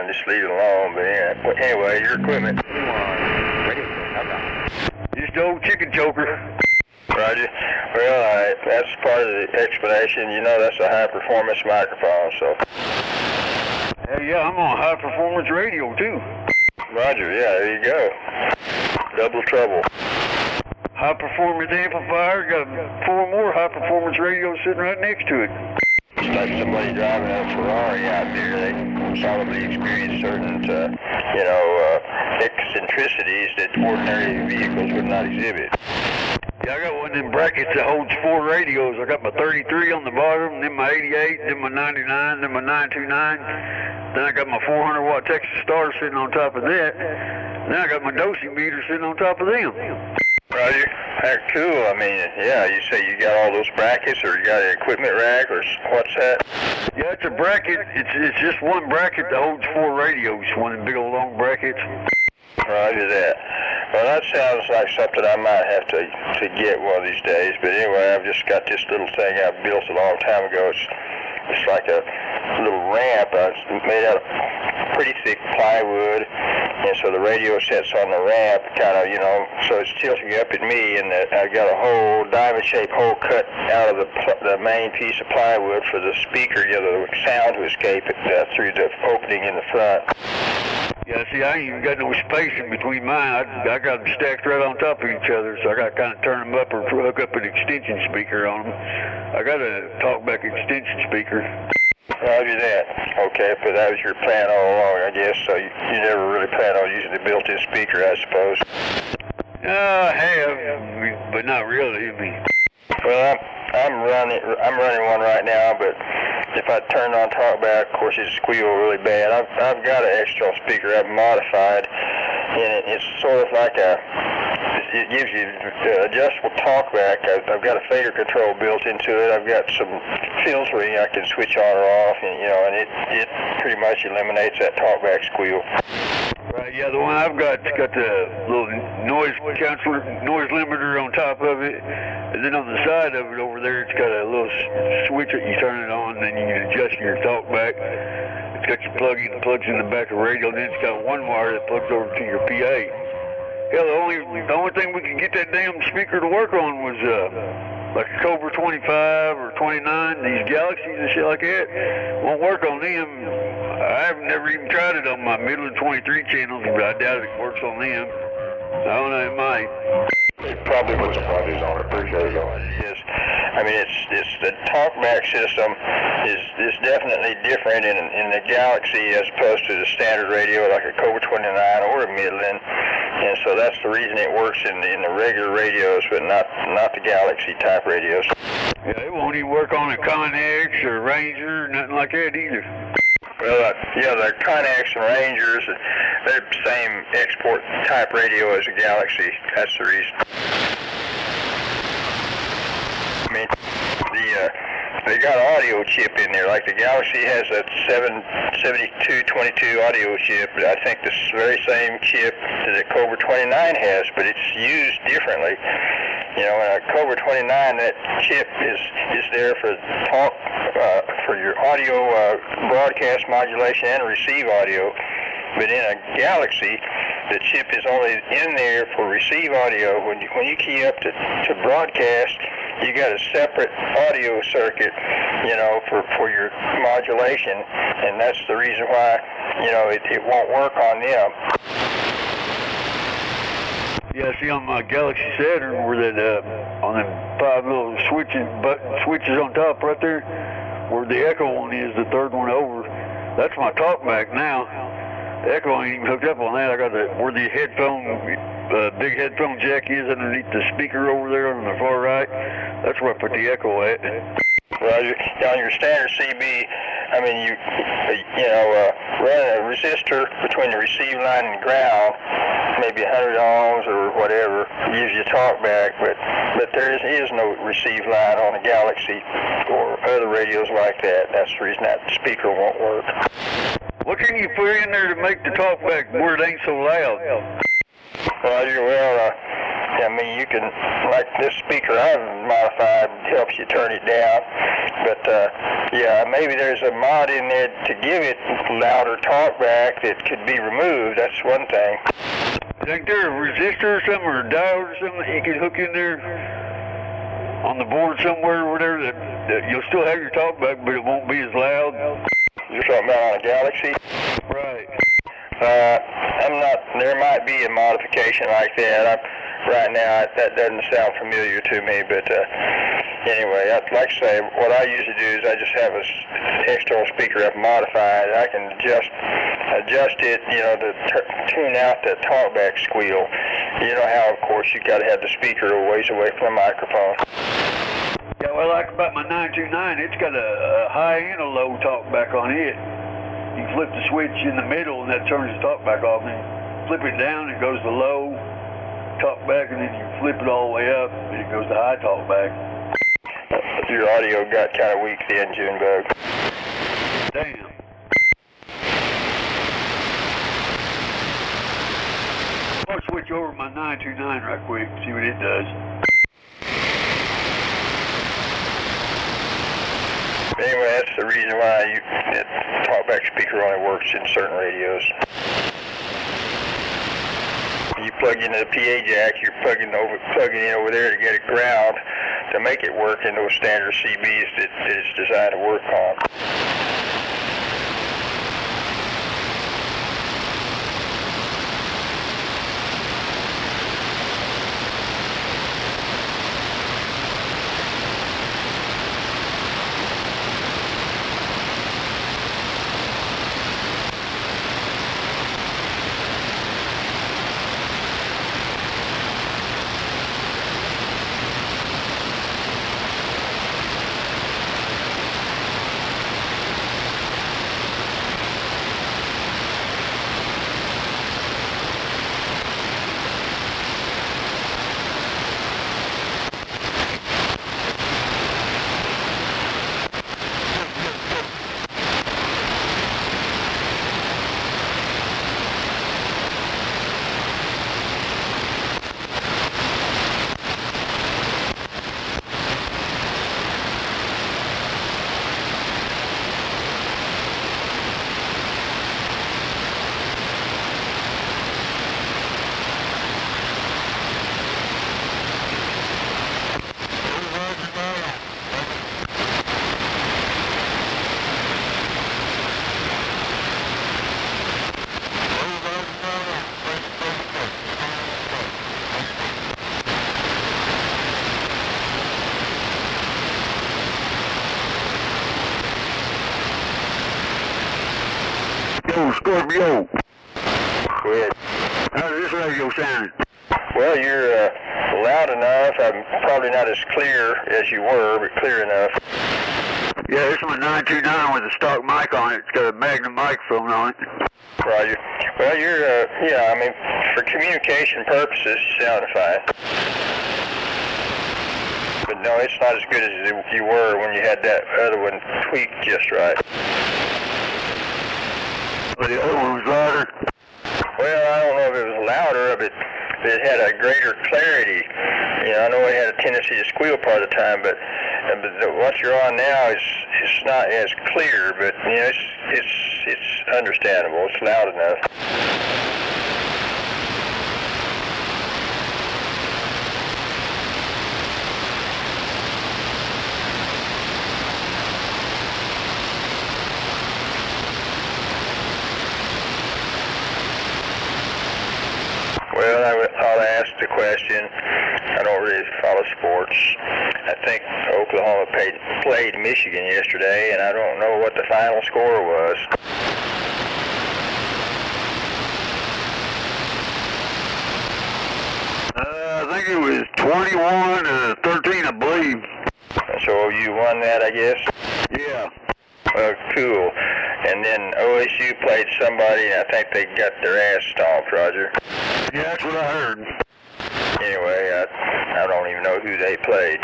just leave it alone. But anyway, your equipment. Just the old chicken choker. Roger. Well, that's part of the explanation. That's a high-performance microphone, so. Yeah, I'm on high-performance radio, too. Roger, yeah, there you go. Double trouble. High-performance amplifier, got 4 more high-performance radios sitting right next to it. It's like somebody driving a Ferrari out there. They probably experience certain, eccentricities that ordinary vehicles would not exhibit. Yeah, I got one of them brackets that holds 4 radios. I got my 33 on the bottom, then my 88, then my 99, then my 929. Then I got my 400-watt Texas Star sitting on top of that. Then I got my dosing meter sitting on top of them. Roger. That's cool. I mean, yeah, you say you got all those brackets, or you got an equipment rack, or what's that? Yeah, it's a bracket. It's just one bracket that holds 4 radios, one of them big old long brackets. Roger that. Well, that sounds like something I might have to get one of these days. But anyway, I've just got this little thing I built a long time ago. It's like a little ramp. It's made out of pretty thick plywood, and so the radio sets on the ramp, kind of, you know, so it's tilting up at me, and I've got a whole diamond-shaped hole cut out of the main piece of plywood for the speaker, you know, the sound to escape through the opening in the front. Yeah, see, I ain't even got no space in between mine. I got them stacked right on top of each other, so I got to kind of turn them up or hook up an extension speaker on them. I got a talkback extension speaker. Roger that. Okay, but that was your plan all along, I guess, so you never really planned on using the built-in speaker, I suppose. I have, but not really. I mean, well, I'm running one right now, but if I turn on talkback, of course, it'd squeal really bad. I've got an external speaker I've modified, and it's sort of like it gives you adjustable talkback. I've got a fader control built into it. I've got some filtering I can switch on or off, and you know, and it pretty much eliminates that talkback squeal. Right, yeah, the one I've got the little noise limiter on top of it, and then on the side of it over there, it's got a little switch that you turn it on, and then you can adjust your talkback. It's got your plug-in that plugs in the back of the radio, and then it's got one wire that plugs over to your PA. Yeah, the only thing we could get that damn speaker to work on was like a Cobra 25 or 29, these Galaxies and shit like that. Won't work on them. I've never even tried it on my middle and 23 channels, but I doubt it works on them. I don't know, it might. It probably puts some bodies on it, pretty sure it is. I mean, it's the talkback system is definitely different in the Galaxy as opposed to the standard radio like a Cobra 29 or a Midland, and so that's the reason it works in the regular radios, but not the Galaxy type radios. Yeah, it won't even work on a Connex or Ranger, nothing like that either. Well, yeah, the Connex and Rangers, they're the same export type radio as a Galaxy. That's the reason. I mean, they got audio chip in there. Like the Galaxy has a 7222 audio chip, but I think this very same chip that the Cobra 29 has, but it's used differently. You know, in a Cobra 29, that chip is there for talk, for your audio broadcast modulation and receive audio. But in a Galaxy, the chip is only in there for receive audio. When you key up to broadcast, you got a separate audio circuit, you know, for your modulation, and that's the reason why, you know, it won't work on them. Yeah, see on my Galaxy Saturn where that on them 5 little switches on top right there, where the echo one is, the third one over, that's my talkback now. The echo ain't even hooked up on that. I got where the big headphone jack is underneath the speaker over there on the far right. That's where I put the echo at. Well, on your standard CB, I mean, you know, run a resistor between the receive line and ground, maybe 100 ohms or whatever, gives you talkback, but there is no receive line on a Galaxy or other radios like that. That's the reason that speaker won't work. What can you put in there to make the talkback where it ain't so loud? Well, I mean, you can, like this speaker I've modified helps you turn it down, but yeah, maybe there's a mod in there to give it louder talkback that could be removed. That's one thing. Think there a resistor or something, or a diode or something that you can hook in there on the board somewhere or whatever that you'll still have your talkback, but it won't be as loud? You're talking about on a Galaxy? Right. There might be a modification like that. Right now, that doesn't sound familiar to me, but anyway, I'd like to say what I usually do is I just have an external speaker I've modified. I can adjust it, you know, to tune out the talkback squeal. You know how, of course, you got to have the speaker a ways away from the microphone. Yeah, well, like about my 929, it's got a high and a low talkback on it. You flip the switch in the middle, and that turns the talkback off. And you flip it down, it goes to low talkback, and then you flip it all the way up, and it goes to high talkback. Your audio got kind of weak then, Junebug. Damn. I'll switch over my 929 right quick, see what it does. Anyway, that's the reason why that talkback speaker only works in certain radios. plug into the PA jack, you're plugging in over there to get it ground to make it work in those standard CBs that it's designed to work on. Scorpio. Quit. How's this radio sounding? Well, you're loud enough. I'm probably not as clear as you were, but clear enough. Yeah, this is my 929 with a stock mic on it. It's got a Magnum microphone on it. Roger. Well, you're, yeah, I mean, for communication purposes, you sound fine. But no, it's not as good as you were when you had that other one tweaked just right. But the other one was louder? Well, I don't know if it was louder, but it had a greater clarity. You know, I know it had a tendency to squeal part of the time, but what you're on now is not as clear, but you know, it's understandable. It's loud enough. Well, I'll ask the question. I don't really follow sports. I think Oklahoma played Michigan yesterday, and I don't know what the final score was. I think it was 21-13, I believe. So you won that, I guess? Yeah. Well, cool. And then OSU played somebody, and I think they got their ass stomped, Roger. Yeah, that's what I heard. Anyway, I don't even know who they played.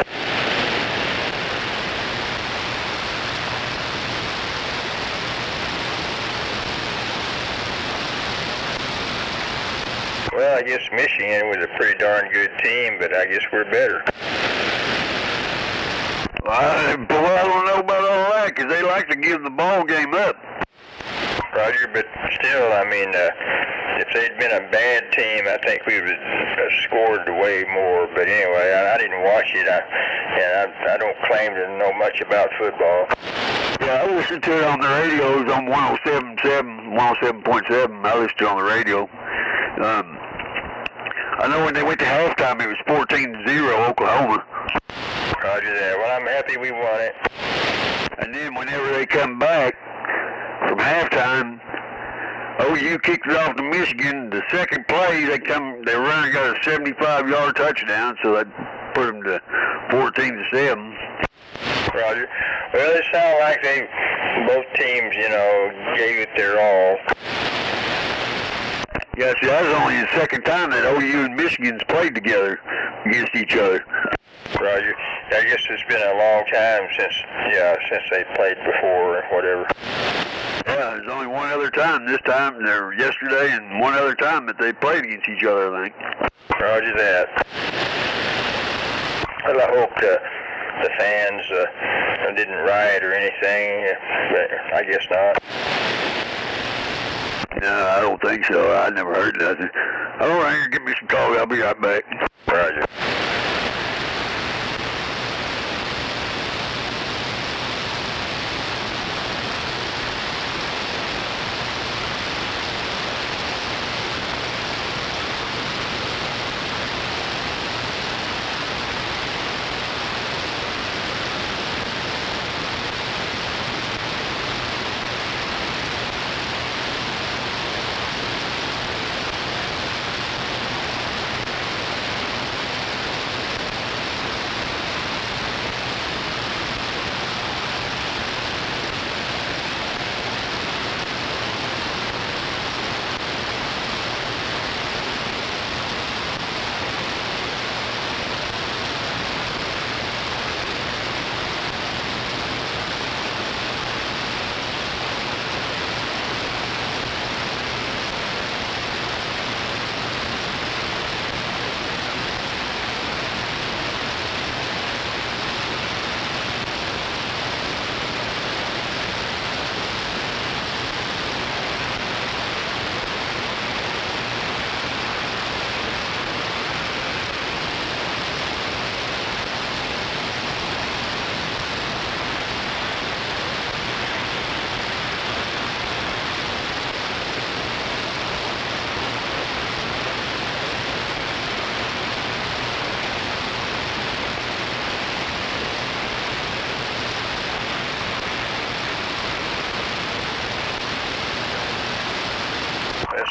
Well, I guess Michigan was a pretty darn good team, but I guess we're better. I don't know about all that, because they like to give the ball game up. Roger, but still, I mean, if they'd been a bad team, I think we would have scored way more. But anyway, I didn't watch it, and I don't claim to know much about football. Yeah, I listened to it on the radios on 107.7, 107.7. I listened to it on the radio. I know when they went to halftime, it was 14-0 Oklahoma. Roger that. Well, I'm happy we won it. And then whenever they come back from halftime, OU kicked it off to Michigan. The second play, they run and got a 75-yard touchdown, so that put them to 14-7. Roger. Well, it sounded like both teams, you know, gave it their all. Yeah, see, that was only the second time that OU and Michigan's played together against each other. Roger. I guess it's been a long time since they played before or whatever. Yeah, there's only one other time this time, yesterday, and one other time that they played against each other, I think. Roger that. Well, I hope the fans didn't riot or anything, but I guess not. No, I don't think so. I never heard nothing. All right, give me some talk. I'll be right back. Roger.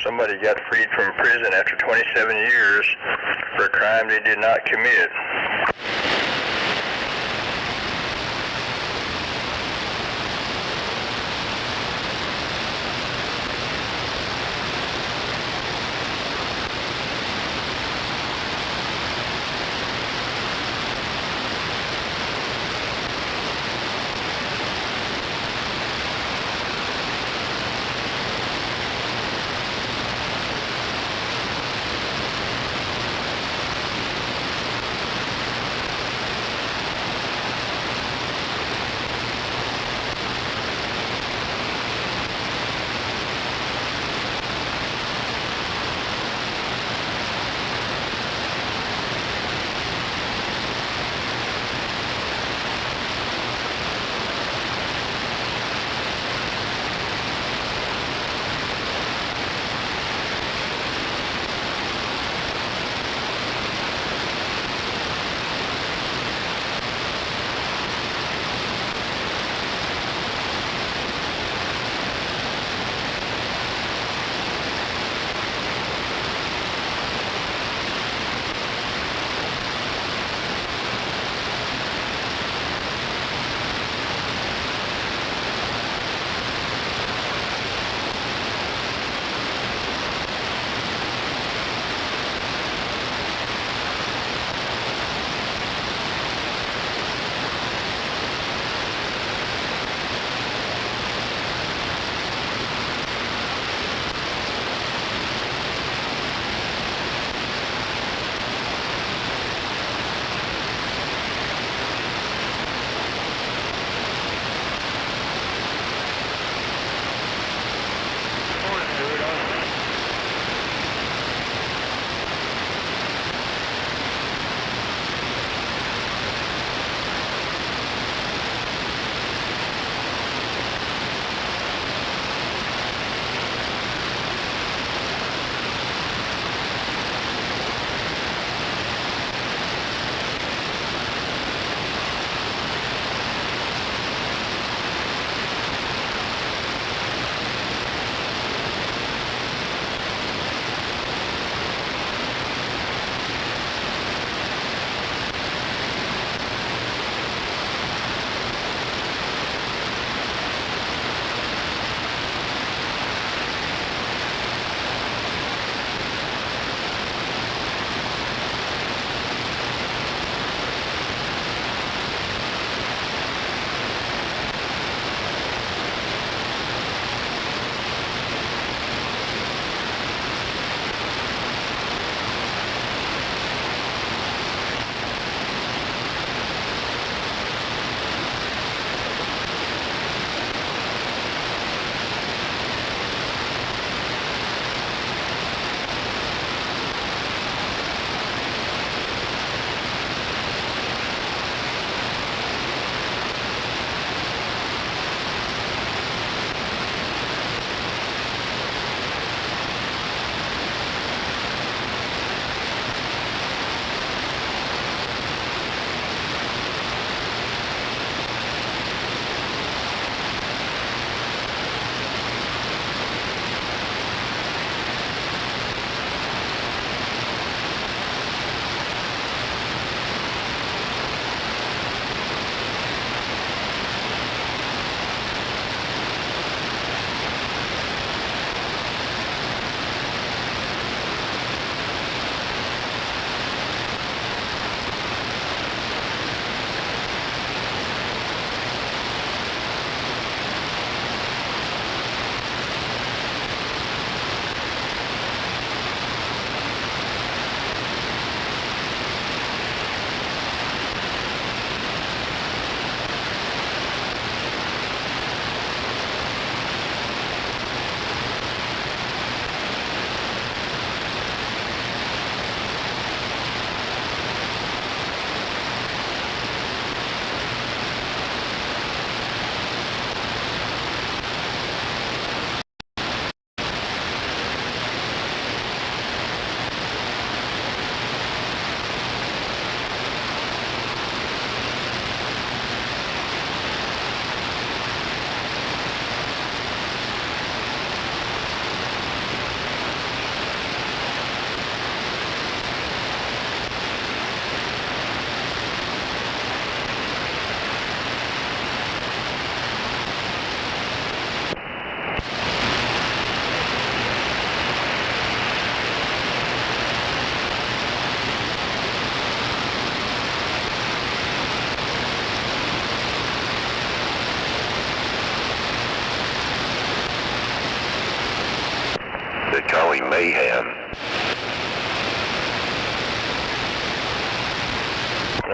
Somebody got freed from prison after 27 years for a crime they did not commit.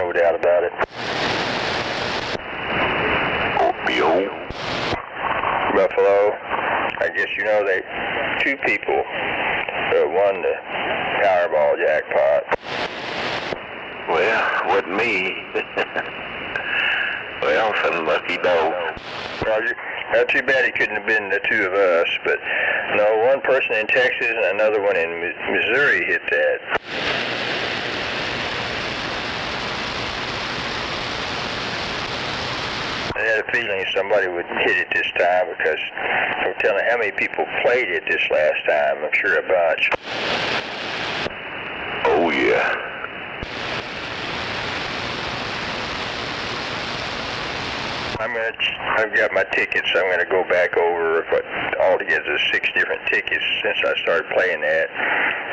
no doubt about it. Buffalo, I guess you know they 2 people won the Powerball jackpot. Well, wasn't me. Well, some lucky dog. Roger. Not too bad it couldn't have been the 2 of us, but no, one person in Texas and another one in Missouri hit that. I had a feeling somebody would hit it this time because I'm telling how many people played it this last time. I'm sure a bunch. Oh, yeah. I've got my tickets. I'm going to go back over, but altogether 6 different tickets since I started playing that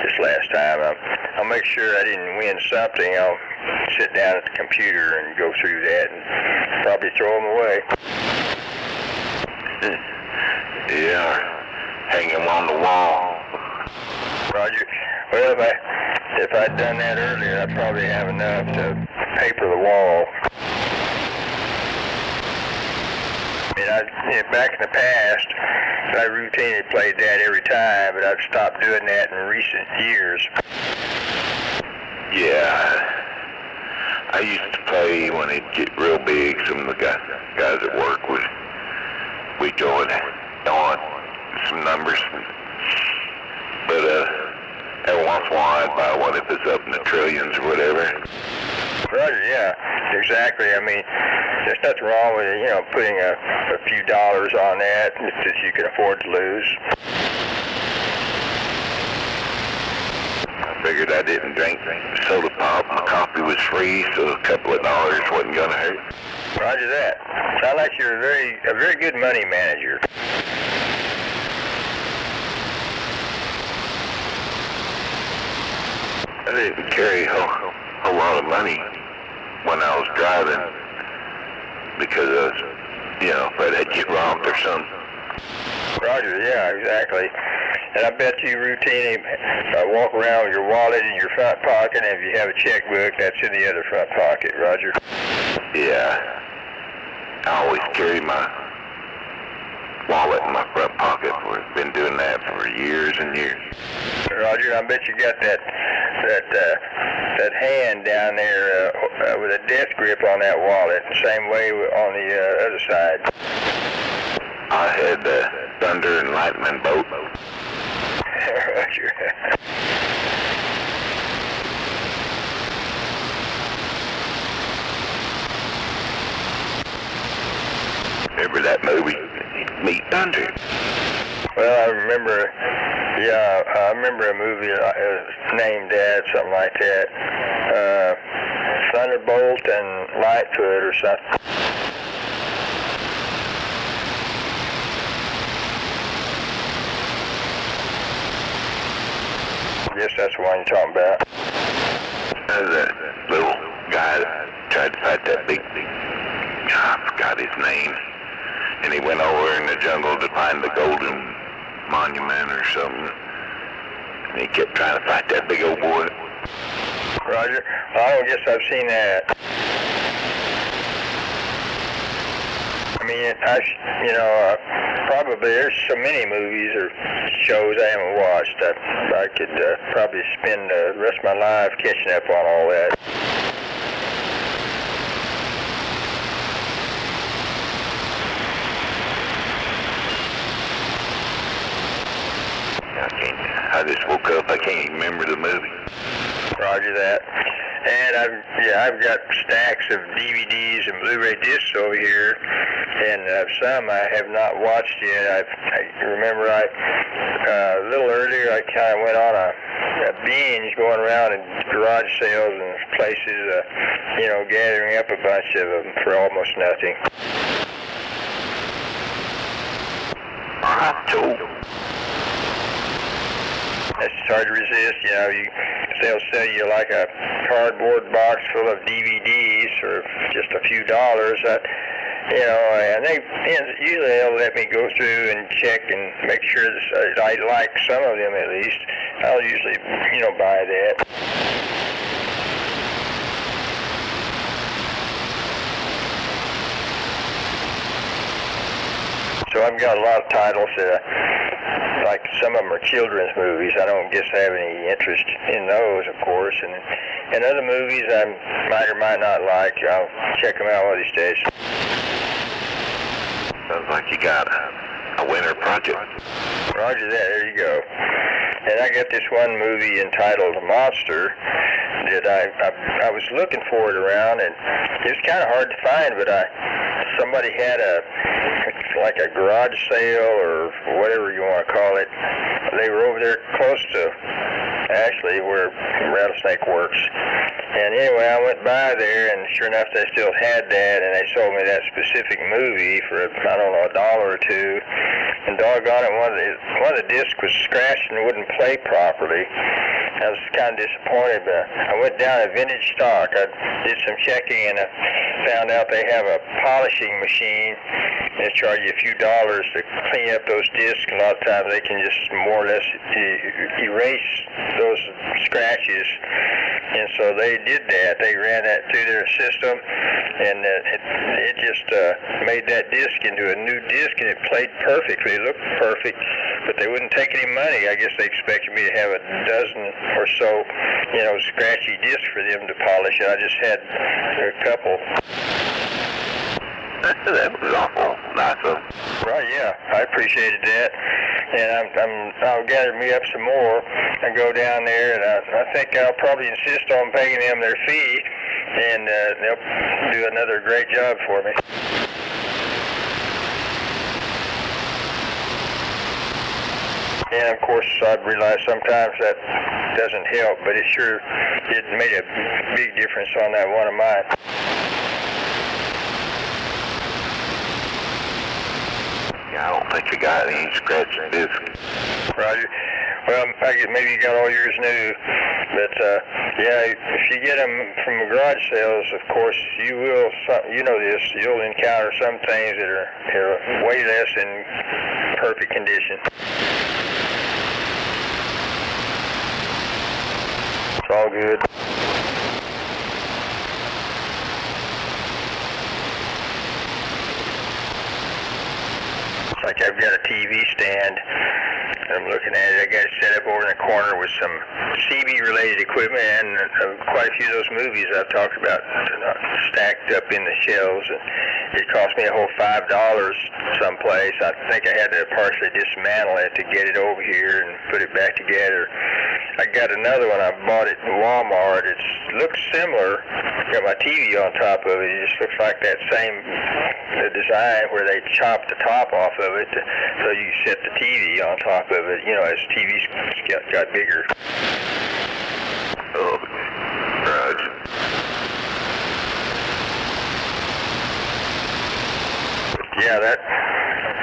this last time. I'll make sure I didn't win something. I'll sit down at the computer and go through that and probably throw them away. Yeah, hang them on the wall. Roger. Well, if I'd done that earlier, I'd probably have enough to paper the wall. Back in the past, I routinely played that every time, but I've stopped doing that in recent years. Yeah, I used to play when it'd get real big. Some of the guys at work we'd go and on some numbers, but every once in a while I'd buy one if it's up in the trillions or whatever. Roger, yeah, exactly. I mean, there's nothing wrong with it, putting a few dollars on that that you can afford to lose. I figured I didn't drink soda pop. My coffee was free, so a couple of dollars wasn't going to hurt. Roger that. Sounds like you're a very good money manager. I didn't carry a whole lot of money when I was driving because of, if I'd get robbed or something. Roger, yeah, exactly. And I bet you routinely walk around with your wallet in your front pocket, and if you have a checkbook, that's in the other front pocket, Roger. Yeah. I always carry my wallet in my front pocket. I've been doing that for years and years. Roger, I bet you got that hand down there with a death grip on that wallet, same way on the other side. I had the thunder and lightning bolt. Roger. Remember that movie, Meet Thunder? Well, I remember a movie named that, something like that. Thunderbolt and Lightfoot or something. I guess that's the one you're talking about. That little guy that tried to fight that big, I forgot his name. And he went over in the jungle to find the golden monument or something. And he kept trying to fight that big old boy. Roger. I guess I've seen that. I mean, probably there's so many movies or shows I haven't watched. I could probably spend the rest of my life catching up on all that. I just woke up. I can't even remember the movie. Roger that. And I've got stacks of DVDs and Blu-ray discs over here, and some I have not watched yet. I remember a little earlier I kind of went on a binge going around in garage sales and places, gathering up a bunch of them for almost nothing. It's hard to resist, they'll sell you like a cardboard box full of DVDs for just a few dollars, and usually they'll let me go through and check and make sure that I like some of them at least. I'll usually, buy that. I've got a lot of titles that like some of them are children's movies. I don't just have any interest in those, of course, and other movies I might or might not like. I'll check them out one of these days. Sounds like you got a winter project. Roger that, there you go. And I got this one movie entitled Monster that I was looking for it around, and it was kind of hard to find, but somebody had like a garage sale or whatever you want to call it. They were over there close to actually where Rattlesnake works. And anyway, I went by there, and sure enough, they still had that, and they sold me that specific movie for, I don't know, $1 or $2. And doggone it, one of the discs was scratched and wouldn't play properly. I was kind of disappointed, but I went down to Vintage Stock. I did some checking, and I found out they have a polishing machine. They charge you a few dollars to clean up those discs. A lot of times they can just more or less erase those scratches. And so they did that. They ran that through their system, and it just made that disc into a new disc, and it played perfectly. It looked perfect, but they wouldn't take any money. I guess they expected me to have a dozen or so, scratchy discs for them to polish. I just had a couple. That was awful nice of them. Right, yeah, I appreciated that, and I'll gather me up some more and go down there, and I think I'll probably insist on paying them their fee, and they'll do another great job for me. And of course, I've realized sometimes that doesn't help, but it made a big difference on that one of mine. I don't think you got any scratching discs. Roger. Well, maybe you got all yours new, but yeah, if you get them from garage sales, of course, you will. You know this. You'll encounter some things that are way less in perfect condition. It's all good. Like I've got a TV stand, I'm looking at it. I got it set up over in the corner with some CB-related equipment and quite a few of those movies I've talked about stacked up in the shelves. And it cost me a whole $5 someplace. I think I had to partially dismantle it to get it over here and put it back together. I got another one I bought at Walmart. It looks similar. Got my TV on top of it. It just looks like that same design where they chopped the top off of it so you set the TV on top of it, as TVs got bigger. Oh, right. Yeah,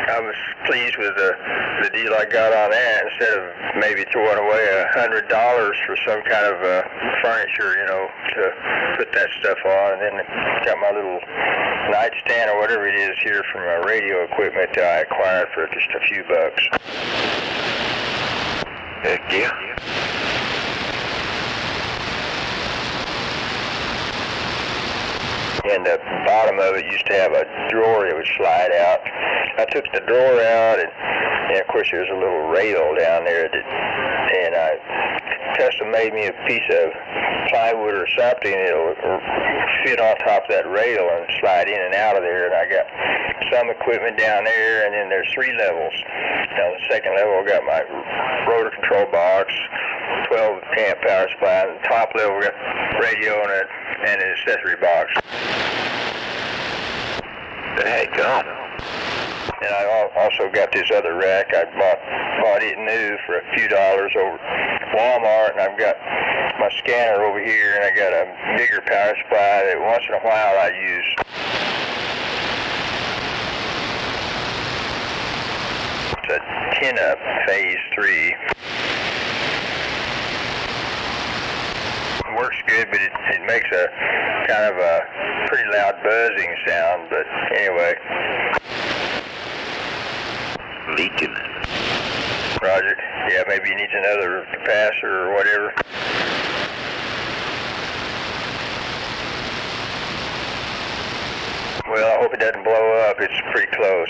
I was pleased with the deal I got on that. Instead of maybe throwing away $100 for some kind of furniture, to put that stuff on, and then got my little nightstand or whatever it is here from radio equipment that I acquired for just a few bucks. Heck yeah. And the bottom of it used to have a drawer that would slide out. I took the drawer out, and of course there's a little rail down there, and I custom made me a piece of plywood or something that'll fit on top of that rail and slide in and out of there. And I got some equipment down there, and then there's 3 levels. Now the second level I got my rotor control box, 12 amp power supply, and the top level got radio and an accessory box. There you go. And I also got this other rack. I bought it new for a few dollars over Walmart, and I've got my scanner over here, and I got a bigger power supply that once in a while I use. It's a 10-up phase 3. It works good, but it makes a kind of a pretty loud buzzing sound, but anyway. Leaking. Roger. Yeah, maybe he needs another capacitor or whatever. Well, I hope it doesn't blow up. It's pretty close.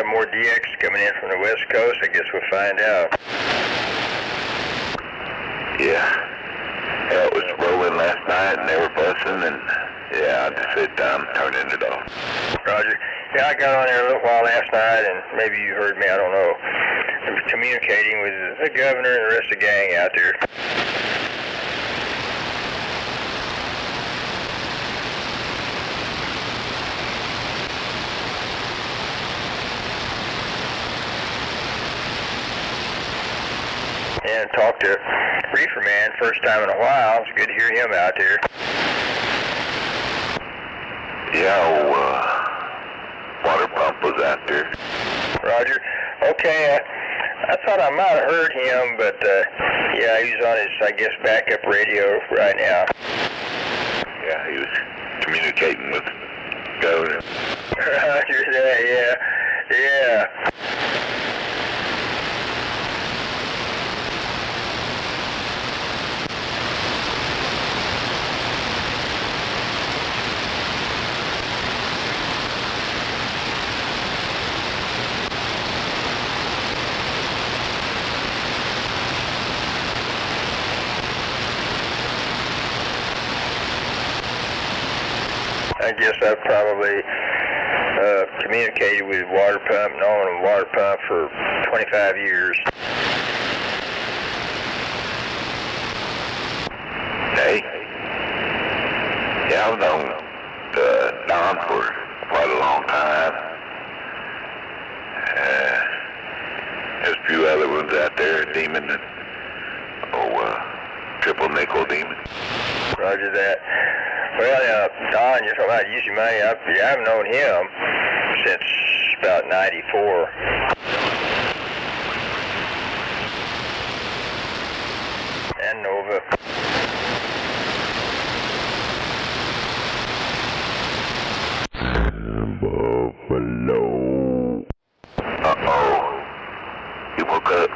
have more DX coming in from the West Coast? I guess we'll find out. Yeah. Yeah, it was rolling last night and they were bussing, and yeah, I just said I'm turning it off. Roger. Yeah, I got on there a little while last night, and maybe you heard me, I don't know. I'm communicating with the governor and the rest of the gang out there. And talked to Reefer Man first time in a while. It's good to hear him out there. Yeah, water pump was out there. Roger. Okay, I thought I might have heard him, but yeah, he's on his, I guess, backup radio right now. Yeah, he was communicating with the governor. Roger that, yeah. I guess I've probably communicated with water pump, known a water pump for 25 years. Hey? Yeah, I've known Don for quite a long time. There's a few other ones out there, Demon and Triple Nickel Demon. Roger that. Well, Don, you're talking about using money. I've known him since about 94. And Nova. Buffalo. Uh-oh. You woke up?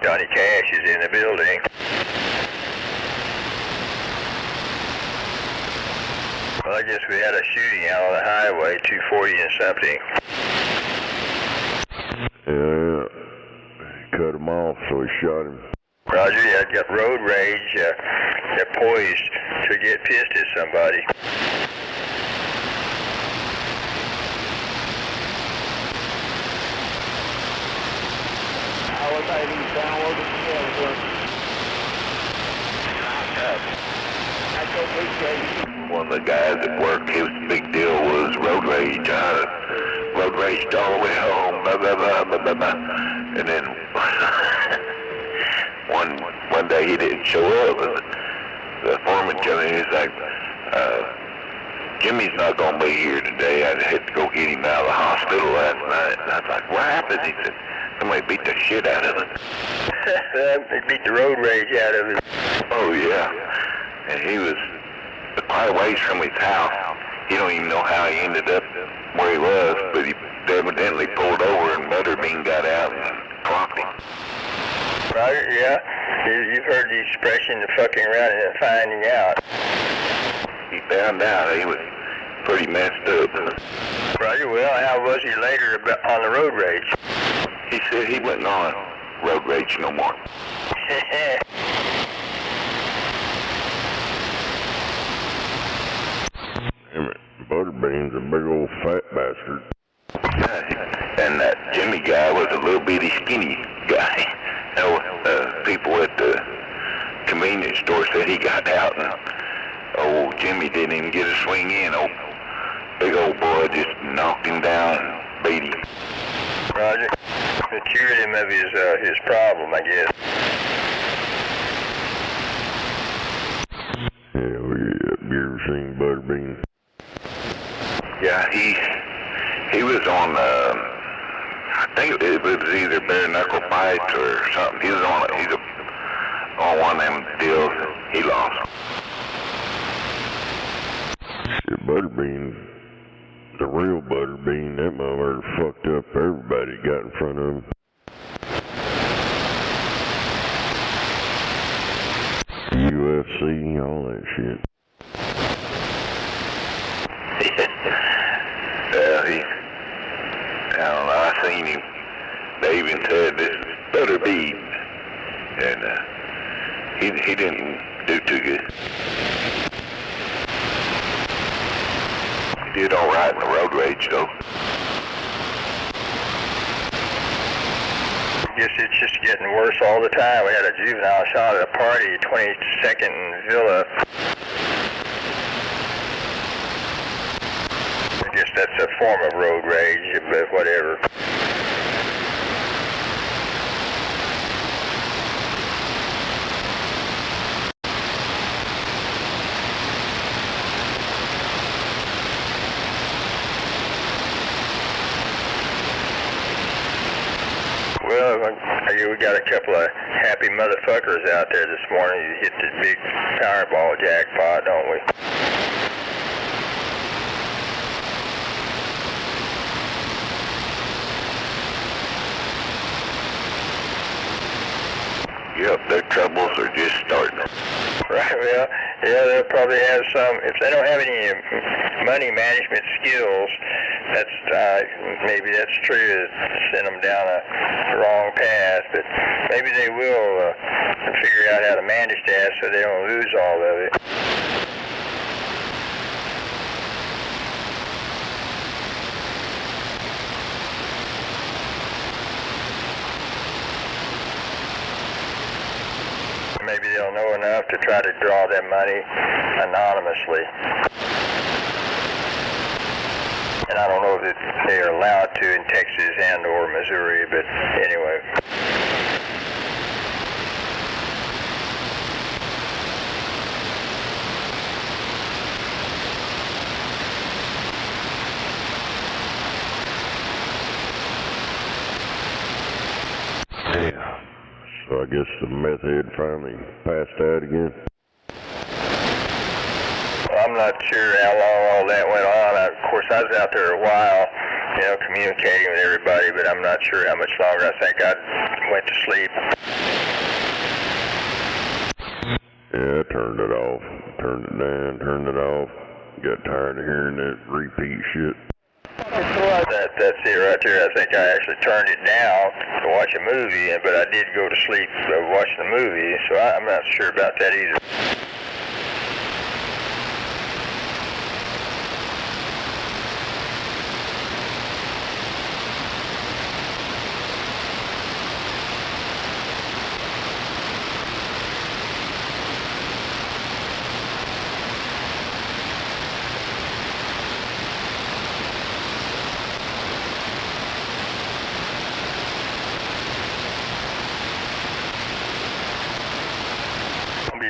Johnny Cash is in the building. Well, I guess we had a shooting out on the highway, 240 and something. Yeah, he cut him off, so he shot him. Roger, yeah, got road rage. They're poised to get pissed at somebody. I was able to download it One of the guys at work, his big deal was road rage. Road raged all the way home, blah, blah, blah, blah, blah, blah. And then one day he didn't show up, and the foreman told me, he's like, Jimmy's not going to be here today. I had to go get him out of the hospital last night. And I was like, what happened? He said, somebody beat the shit out of him. They beat the road rage out of him. Oh, yeah. And he was quite a ways from his house. He don't even know how he ended up where he was, but he evidently pulled over and Butterbean got out and clocked him. Roger, yeah. You've heard the expression, the fucking around and finding out. He found out he was pretty messed up. Roger, well, how was he later on the road rage? He said he wasn't on road rage no more. Damn it, Butterbean's a big old fat bastard. And that Jimmy guy was a little bitty skinny guy. People at the convenience store said he got out and old Jimmy didn't even get a swing in. Big old boy just knocked him down and beat him. Roger. It cured him of his problem, I guess. Hell yeah, you ever seen Butterbean? Yeah, he was on, I think it was either bare knuckle fights or something. He was on one of them deals. He lost. Shit, Butterbean, the real Butterbean, that motherfucker fucked up everybody got in front of him. UFC, all that shit. I don't know. I seen him. They even said this better be, and he didn't do too good. He did all right in the road rage, though. I guess it's just getting worse all the time. We had a juvenile shot at a party, 22nd Villa. I guess that's a form of road rage, but whatever. Well, we got a couple of happy motherfuckers out there this morning. You hit the big Powerball jackpot, don't we? Yep, their troubles are just starting. Right, well, yeah, they'll probably have some. If they don't have any money management skills, maybe that's true to send them down a wrong path, but maybe they will figure out how to manage that so they don't lose all of it. Maybe they'll know enough to try to draw their money anonymously. And I don't know if they're allowed to in Texas and or Missouri, but anyway. Yeah. So I guess the meth head finally passed out again. I'm not sure how long all that went on. Of course, I was out there a while, communicating with everybody, but I'm not sure how much longer. I think I went to sleep. Yeah, I turned it off. Turned it down, turned it off. Got tired of hearing that repeat shit. That's it right there. I think I actually turned it down to watch a movie, but I did go to sleep watching the movie, so I'm not sure about that either.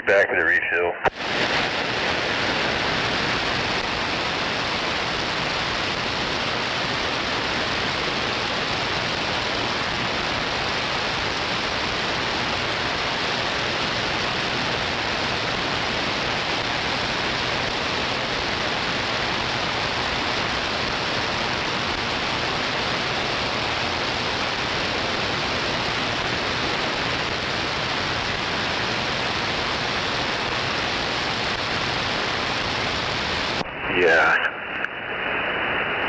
Back with the refill. Yeah.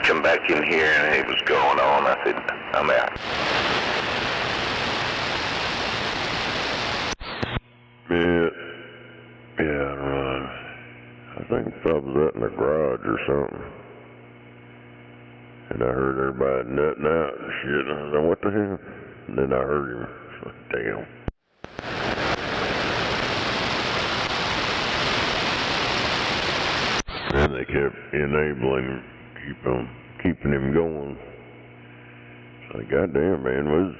Come back in here and it was going on. I said, I'm out. Yeah, I think I was out in the garage or something. And I heard everybody nutting out and shit. And I was like, what the hell? And then I heard him. So, damn. And they kept enabling him, keeping him going. It's like, goddamn, man, I was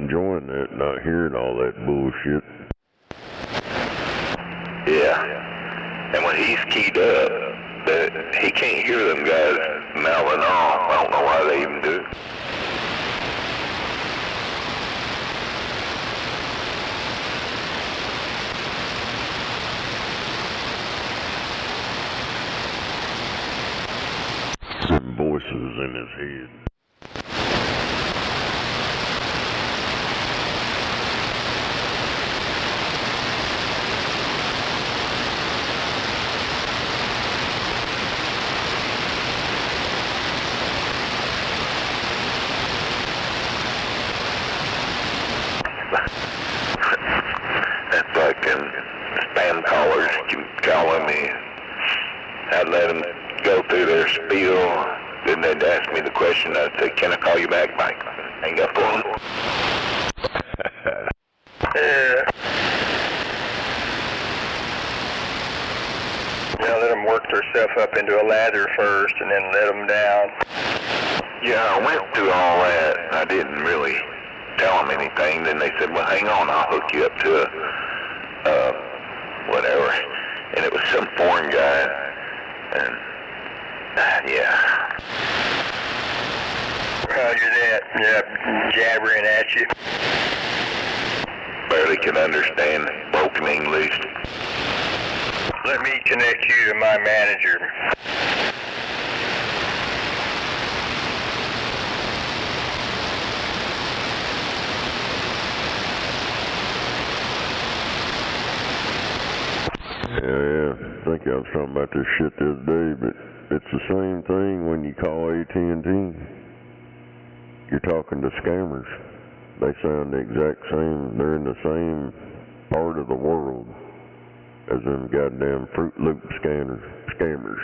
enjoying that, not hearing all that bullshit. Yeah. And when he's keyed up, he can't hear them guys mouthing off. I don't know why they even do it. Some voices in his head. I'd let them go through their spiel. Then they'd ask me the question. I'd say, "Can I call you back, Mike?" Hang up on them. Yeah, let them work themselves up into a lather first, and then let them down. Yeah, I went through all that. I didn't really tell them anything. Then they said, "Well, hang on, I'll hook you up to a whatever." And it was some foreign guy. And yeah. Roger that. Yeah, jabbering at you. Barely can understand broken English. Let me connect you to my manager. Yeah, I think I was talking about this shit the other day, but it's the same thing when you call AT&T. You're talking to scammers. They sound the exact same. They're in the same part of the world as them goddamn Fruit Loop scammers.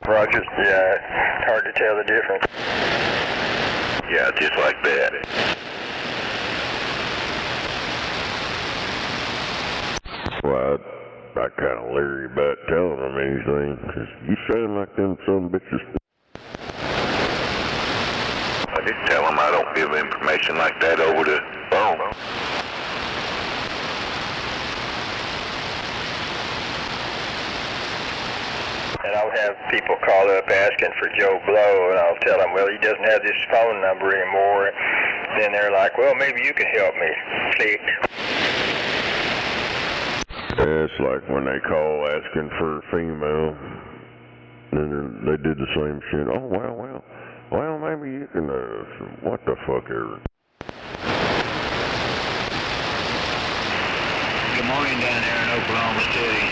Roger. Yeah, it's hard to tell the difference. Yeah, just like that. Well, I kind of leery about telling them anything, 'cause you sound like them some bitches. I did tell them I don't give information like that over the phone. And I'll have people call up asking for Joe Blow, and I'll tell them, well, he doesn't have this phone number anymore. Then they're like, well, maybe you can help me. Click. Yeah, it's like when they call asking for a female, then they did the same shit. Oh, well, maybe you can, what the fuck ever. Good morning down there in Oklahoma City.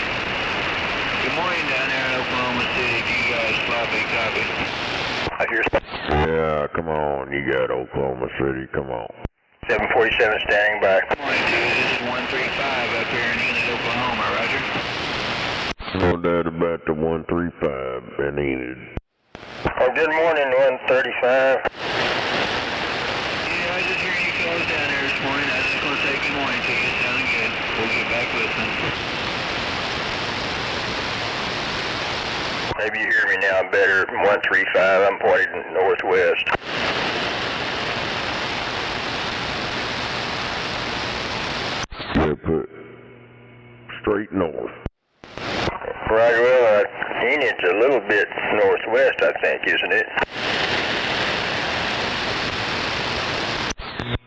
Good morning down there in Oklahoma City. If you guys floppy copy. I hear. Yeah, come on, you got Oklahoma City, come on. 747 standing by. Good morning, dude. This is 135 up here in Enid, Oklahoma. Roger. No doubt about the 135 in Enid. Oh, good morning, 135. Yeah, I was just hearing you fellas down there this morning. I was just going to say good morning to you. It sounded good. We'll get back listening. Maybe you hear me now better. 135, I'm pointing northwest. Yeah, put straight north. Right, well, Enid's a little bit northwest, I think, isn't it?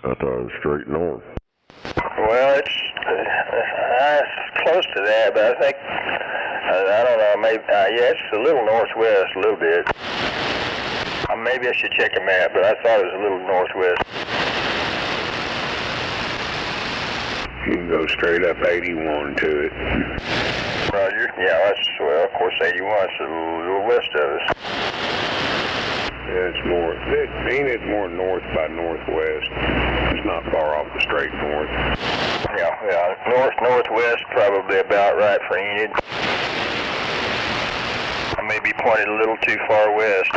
I thought it was straight north. Well, it's close to that, but I think, I don't know, maybe, yeah, it's a little northwest, a little bit. Maybe I should check a map, but I thought it was a little northwest. You can go straight up 81 to it. Roger. Yeah, that's, well, of course, 81's a little west of us. Yeah, it's more, Enid's more north by northwest. It's not far off the straight north. Yeah, northwest, probably about right for Enid. I may be pointed a little too far west.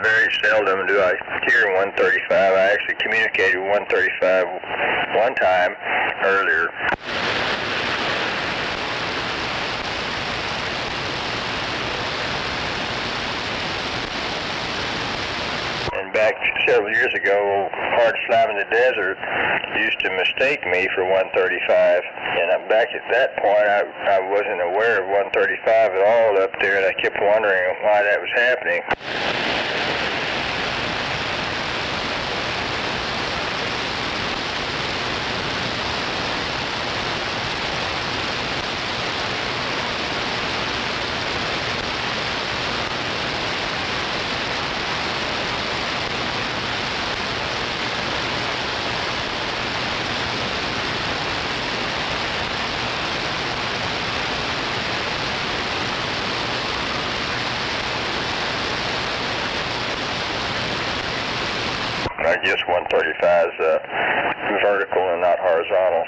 Very seldom do I hear 135. I actually communicated 135 one time earlier. And back several years ago, Hard Slime in the Desert used to mistake me for 135. And back at that point, I wasn't aware of 135 at all up there, and I kept wondering why that was happening. I guess 135 is vertical and not horizontal.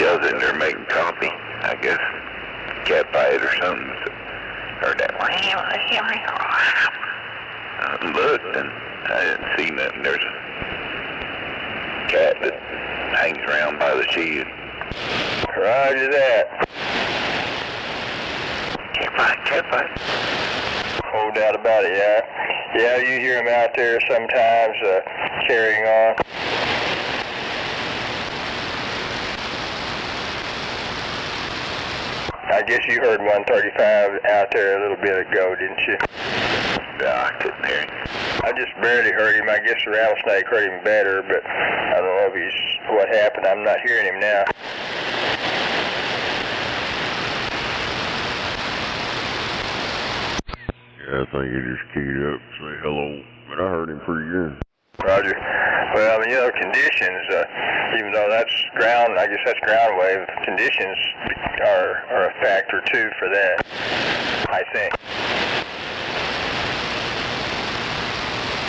I was in there making coffee, I guess. Cat fight or something. Heard that. I looked and I didn't see nothing. There's a cat that hangs around by the shed. Roger that. Cat fight. No doubt about it, yeah. Yeah, you hear them out there sometimes carrying on. I guess you heard 135 out there a little bit ago, didn't you? Yeah, I couldn't hear him. I just barely heard him. I guess the rattlesnake heard him better, but I don't know if he's what happened. I'm not hearing him now. Yeah, I think he just keyed up to say hello, but I heard him pretty good. Roger. Well, you know, conditions, even though that's ground, I guess that's ground wave, conditions are a factor too for that, I think.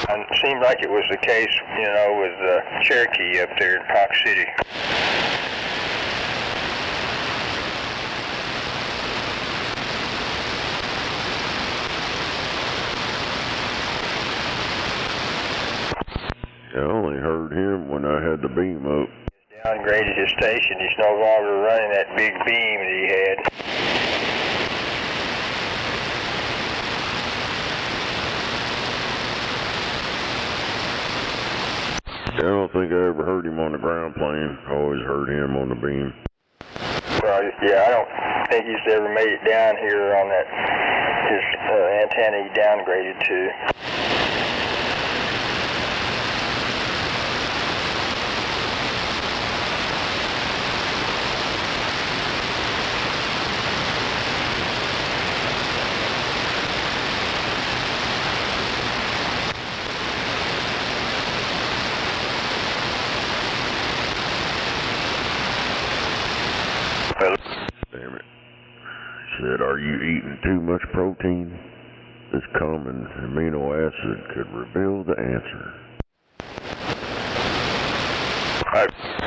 And it seemed like it was the case, you know, with Cherokee up there in Park City. Yeah, I only heard him when I had the beam up. He's downgraded his station. He's no longer running that big beam that he had. Yeah, I don't think I ever heard him on the ground plane. I always heard him on the beam. Well, yeah, I don't think he's ever made it down here on that, his antenna he downgraded to. Damn it. He said, are you eating too much protein? This common amino acid could reveal the answer.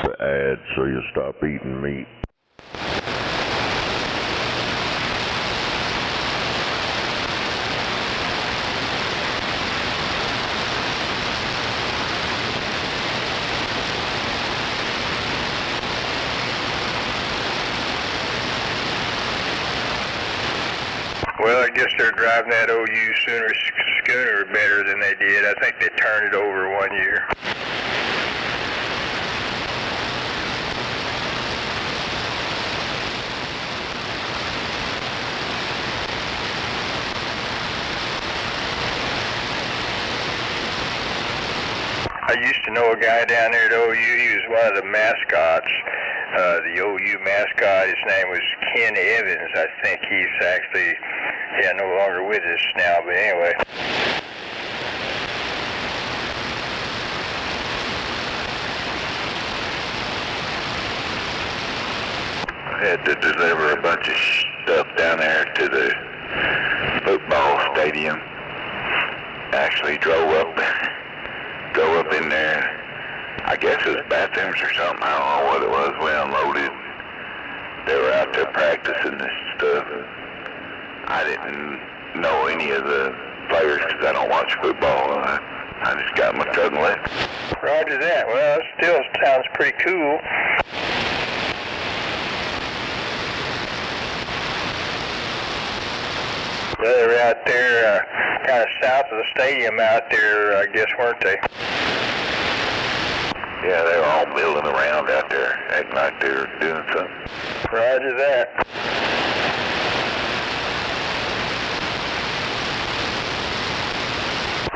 The ad, so you stop eating meat. Well, I guess they're driving that OU schooner better than they did. I think they turned it over 1 year. I used to know a guy down there at OU. He was one of the mascots, the OU mascot. His name was Ken Evans. I think he's actually, no longer with us now, but anyway. I had to deliver a bunch of stuff down there to the football stadium. Actually drove up in there. I guess it was bathrooms or something. I don't know what it was. We unloaded. They were out there practicing this stuff. I didn't know any of the players because I don't watch football. I just got my truck and left. Roger that. Well, it still sounds pretty cool. They were out there kind of south of the stadium out there, I guess, weren't they? Yeah, they were all milling around out there, acting like they were doing something. Roger that.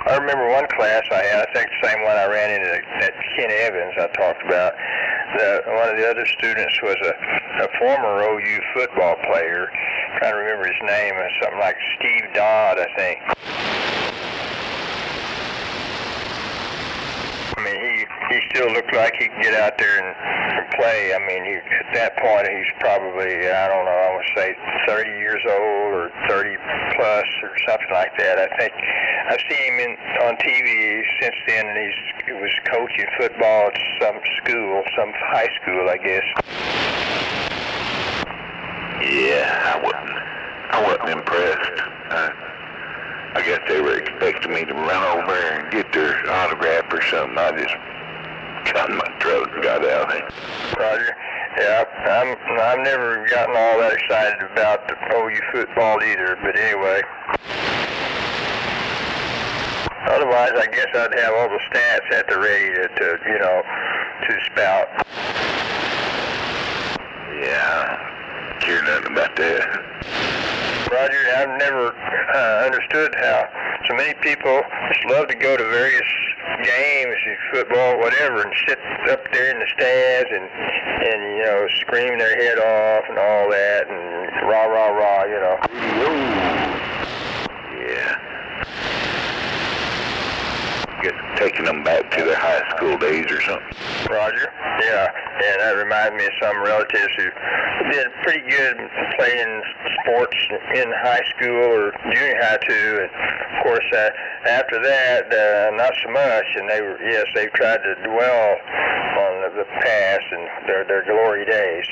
I remember one class I had, I think the same one I ran into, that Ken Evans I talked about. One of the other students was a former OU football player. I'm trying to remember his name, something like Steve Dodd, I think. I mean, he still looked like he could get out there and play. I mean, at that point, he's probably, I don't know, I would say 30 years old or 30 plus or something like that. I think I've seen him on TV since then, and he was coaching football at some school, some high school, I guess. Yeah, I wasn't impressed. I guess they were expecting me to run over and get their autograph or something. I just got in my truck and got out of there. Roger. Yeah, I've never gotten all that excited about the OU football either, but anyway. Otherwise, I guess I'd have all the stats at the ready to spout. Yeah, care nothing about that. Roger, I've never understood how so many people just love to go to various games, football, whatever, and sit up there in the stands and scream their head off and all that, and rah, rah, rah, Yeah. Guess taking them back to their high school days or something. Roger. Yeah, and that reminds me of some relatives who did pretty good playing sports in high school or junior high too. And of course, after that, not so much. And they've tried to dwell on the past and their glory days.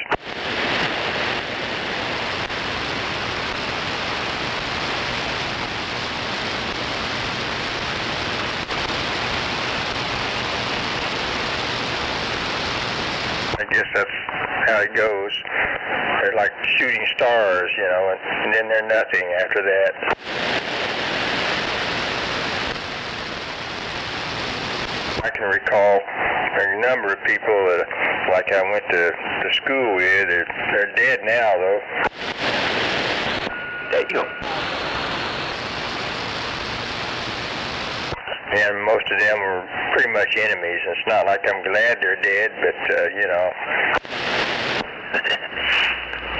I guess that's how it goes. They're like shooting stars, and then they're nothing after that. I can recall a number of people that, like I went to school with, they're dead now, though. And most of them were pretty much enemies. It's not like I'm glad they're dead, but,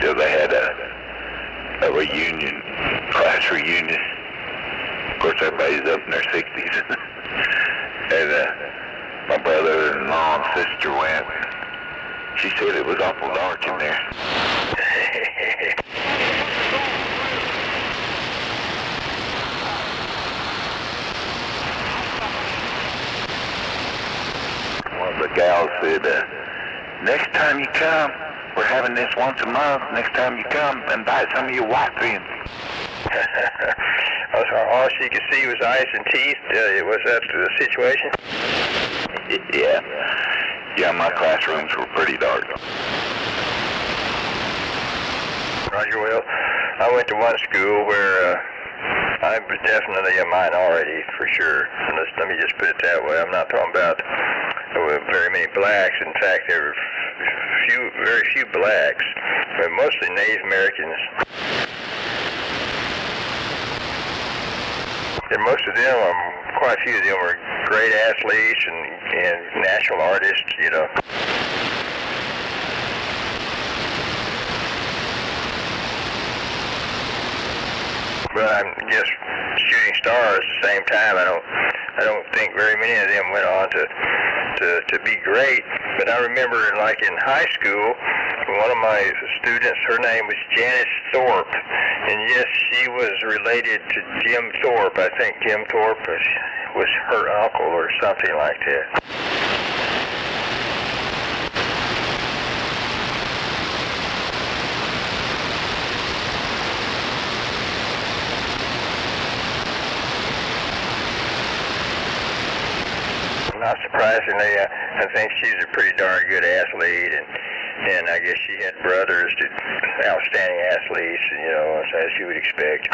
So they had a reunion, class reunion. Of course, everybody's up in their 60s. And my brother-in-law and sister went. She said it was awful dark in there. The gal said, next time you come, we're having this once a month. Next time you come, invite some of your white friends. All she could see was eyes and teeth. Was that the situation? Yeah, my classrooms were pretty dark. Roger, well, I went to one school where I was definitely a minority, for sure. Let me just put it that way. I'm not talking about very many blacks. In fact, there were very few blacks, but mostly Native Americans. And most of them quite a few of them were great athletes and national artists, you know. But I guess shooting stars at the same time, I don't think very many of them went on to be great. But I remember, like in high school, one of my students, her name was Janice Thorpe, and yes, she was related to Jim Thorpe. I think Jim Thorpe was her uncle or something like that. Not surprisingly, I think she's a pretty darn good athlete, and I guess she had brothers, outstanding athletes, you know, as you would expect.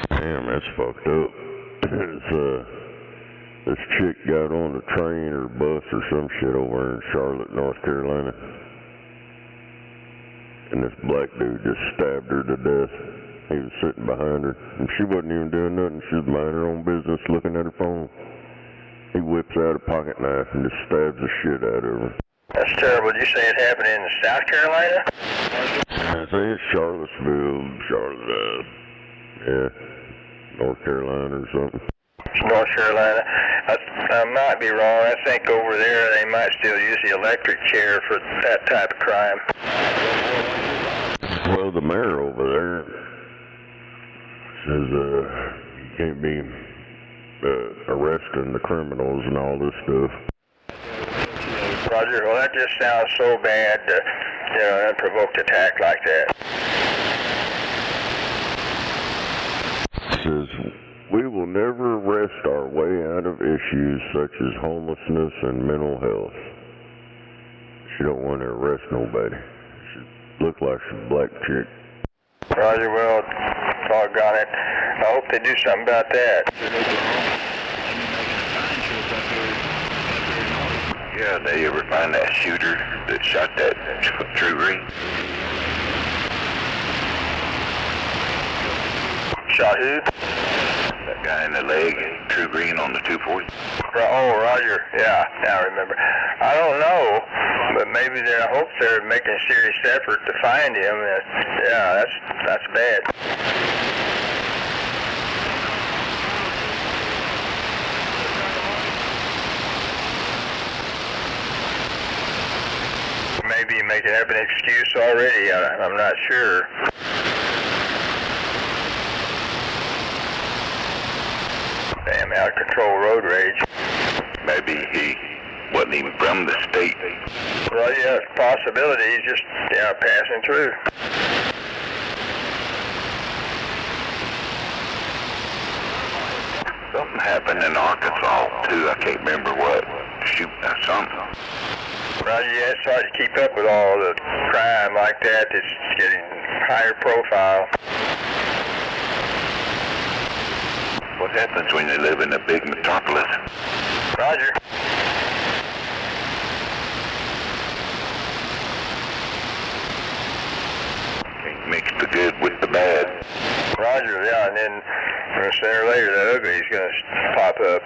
Damn, that's fucked up. This chick got on the train or bus or some shit over in Charlotte, North Carolina. And this black dude just stabbed her to death. He was sitting behind her, and she wasn't even doing nothing. She was minding her own business, looking at her phone. He whips out a pocket knife and just stabs the shit out of her. That's terrible. Did you say it happened in South Carolina? I think it's Charlottesville, Charlotte, yeah, North Carolina or something. North Carolina. I might be wrong. I think over there they might still use the electric chair for that type of crime. Well, the mayor over there says you can't be arresting the criminals and all this stuff. Roger, well that just sounds so bad, you know, an unprovoked attack like that. Says, we will never rest our way out of issues such as homelessness and mental health. She don't want to arrest nobody. She look like she's a black chick. Roger, well, doggone it. I hope they do something about that. Yeah, they ever find that shooter that shot that True Green? Shot who? That guy in the leg, True Green on the 240. Oh, Roger. Yeah, now I remember. I don't know, but maybe I hope they're making a serious effort to find him. Yeah, that's bad. Maybe making up an excuse already. I'm not sure. Damn, out of control road rage. Maybe he wasn't even from the state. Well, yeah, it's a possibility. He's just, passing through. Something happened in Arkansas, too. I can't remember what. Shoot, something. Well, yeah, it's hard to keep up with all the crime like that. It's getting higher profile. What happens when you live in a big metropolis? Roger. Can't mix the good with the bad. Roger, yeah, and then sooner or later the ugly's going to pop up.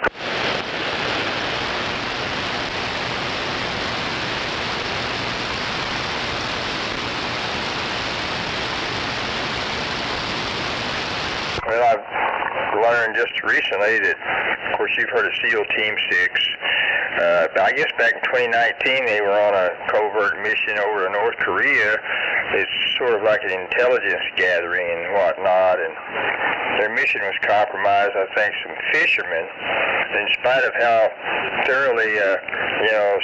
Well, I've learned just recently that, of course, you've heard of SEAL Team 6. I guess back in 2019 they were on a covert mission over to North Korea. It's sort of like an intelligence gathering and whatnot, and their mission was compromised. I think some fishermen, in spite of how thoroughly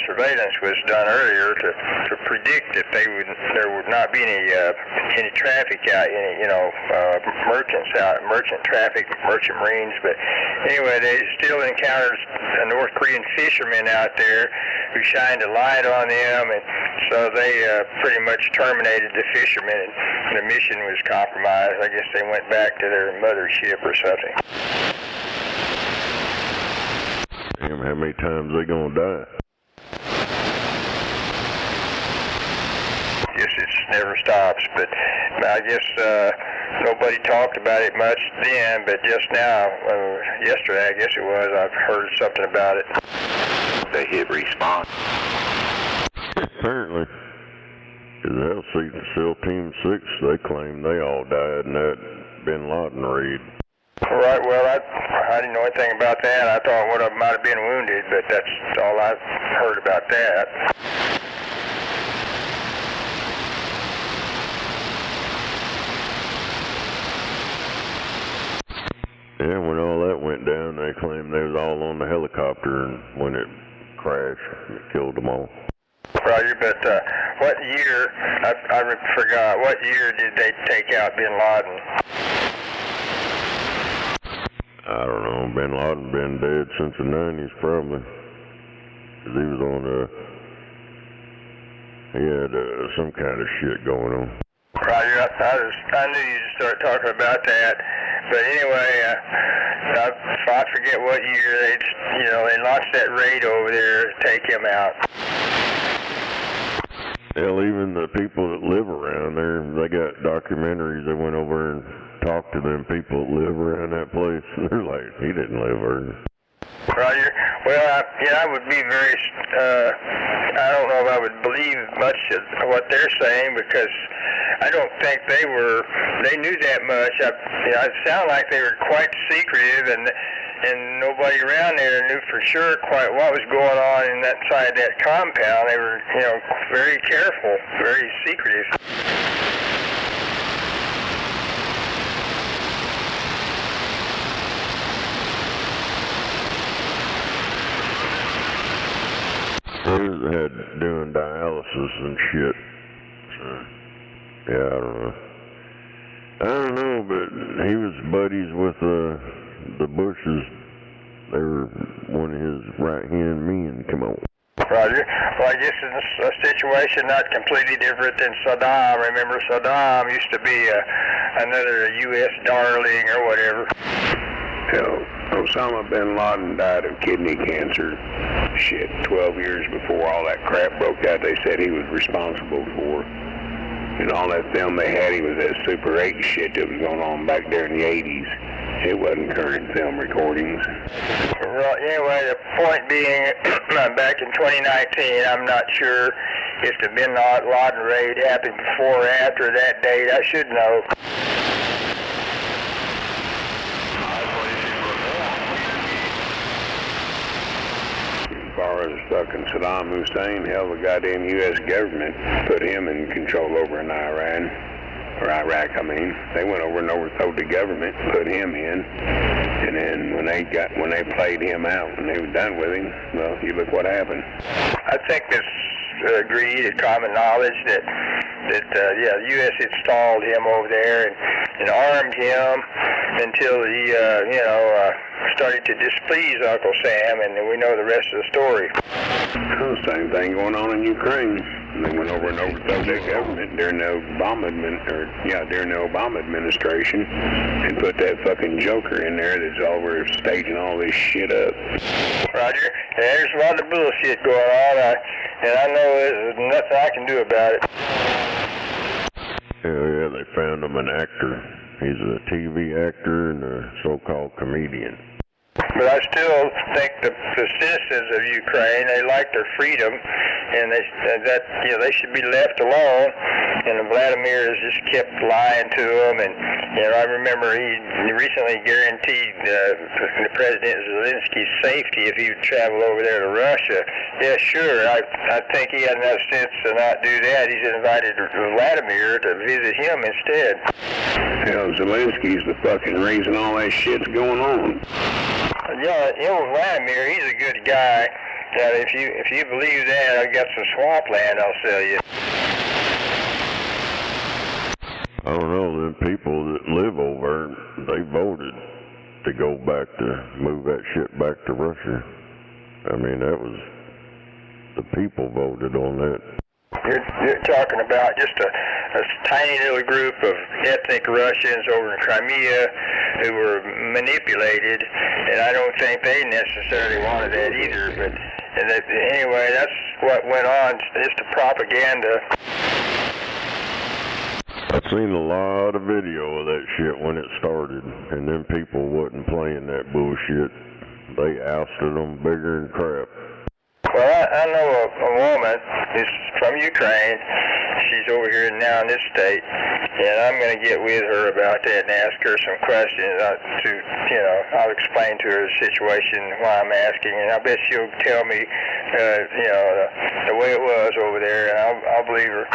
surveillance was done earlier to predict that there would not be any traffic out, merchants out, merchant traffic, merchant marines. But anyway, they still encountered North Korean fishermen out there who shined a light on them, and so they pretty much terminated the fishermen, and the mission was compromised. I guess they went back to their mothership or something. Damn, how many times they gonna die? never stops. But I guess nobody talked about it much then, but just now, yesterday I guess it was, I've heard something about it. They hit response. Apparently. Because SEAL Team 6, they claim they all died in that Bin Laden raid. Right, well, I didn't know anything about that. I thought one of them might have been wounded, but that's all I've heard about that. Yeah, when all that went down, they claimed they was all on the helicopter, and when it crashed, it killed them all. Roger, but what year, I forgot, what year did they take out Bin Laden? I don't know, Bin Laden been dead since the 90s probably. Cause he was on he had some kind of shit going on. Roger, I knew you'd start talking about that. But anyway, I forget what year they launched that raid over there to take him out. Hell, even the people that live around there, they got documentaries that went over and talked to them people that live around that place. They're like, he didn't live there. Roger. Well, I would be very, I don't know if I would believe much of what they're saying because I don't think they knew that much. It sounded like they were quite secretive and nobody around there knew for sure quite what was going on inside that compound. They were, very careful, very secretive. They had doing dialysis and shit. So, yeah, I don't know, but he was buddies with the Bushes. They were one of his right-hand men. Come on. Roger. Well, I guess it's a situation not completely different than Saddam. Remember, Saddam used to be another U.S. darling or whatever. Hell, Osama bin Laden died of kidney cancer. Shit, 12 years before all that crap broke out, they said he was responsible for. And all that film they had, he was that Super 8 shit that was going on back there in the 80s. It wasn't current film recordings. Well, anyway, the point being, back in 2019, I'm not sure if the Bin Laden raid happened before or after that date. I should know. As far as fucking Saddam Hussein, hell, the goddamn U.S. government put him in control over in Iran. Or Iraq, I mean. They went over and overthrew the government, put him in, and then when they played him out and they were done with him, well, you look what happened. I think it's agreed, it's common knowledge that the U.S. installed him over there and armed him until he, started to displease Uncle Sam, and we know the rest of the story. Well, same thing going on in Ukraine. And they went over and overthrew their government during the Obama administration and put that fucking joker in there that's over staging all this shit up. Roger. There's a lot of bullshit going on, and I know there's nothing I can do about it. Yeah, they found him an actor. He's a TV actor and a so-called comedian. But I still think the citizens of Ukraine, they like their freedom, and they should be left alone. And Vladimir has just kept lying to them. And I remember he recently guaranteed the President Zelensky's safety if he would travel over there to Russia. Yeah, sure. I think he had enough sense to not do that. He's invited Vladimir to visit him instead. Hell, Zelensky's the fucking reason all that shit's going on. Yeah, Vladimir, he's a good guy. Now, if you believe that, I've got some swampland I'll sell you. I don't know, the people that live over, they voted to go back to move that shit back to Russia. I mean, that was, the people voted on that. You're talking about just a tiny little group of ethnic Russians over in Crimea who were manipulated, and I don't think they necessarily wanted that either. But anyway, that's what went on. Just the propaganda. I've seen a lot of video of that shit when it started, and then people wasn't playing that bullshit. They ousted them bigger than crap. Well, I know a woman who's from Ukraine. She's over here now in this state, and I'm going to get with her about that and ask her some questions. I'll explain to her the situation, why I'm asking, and I bet she'll tell me, the way it was over there, and I'll believe her.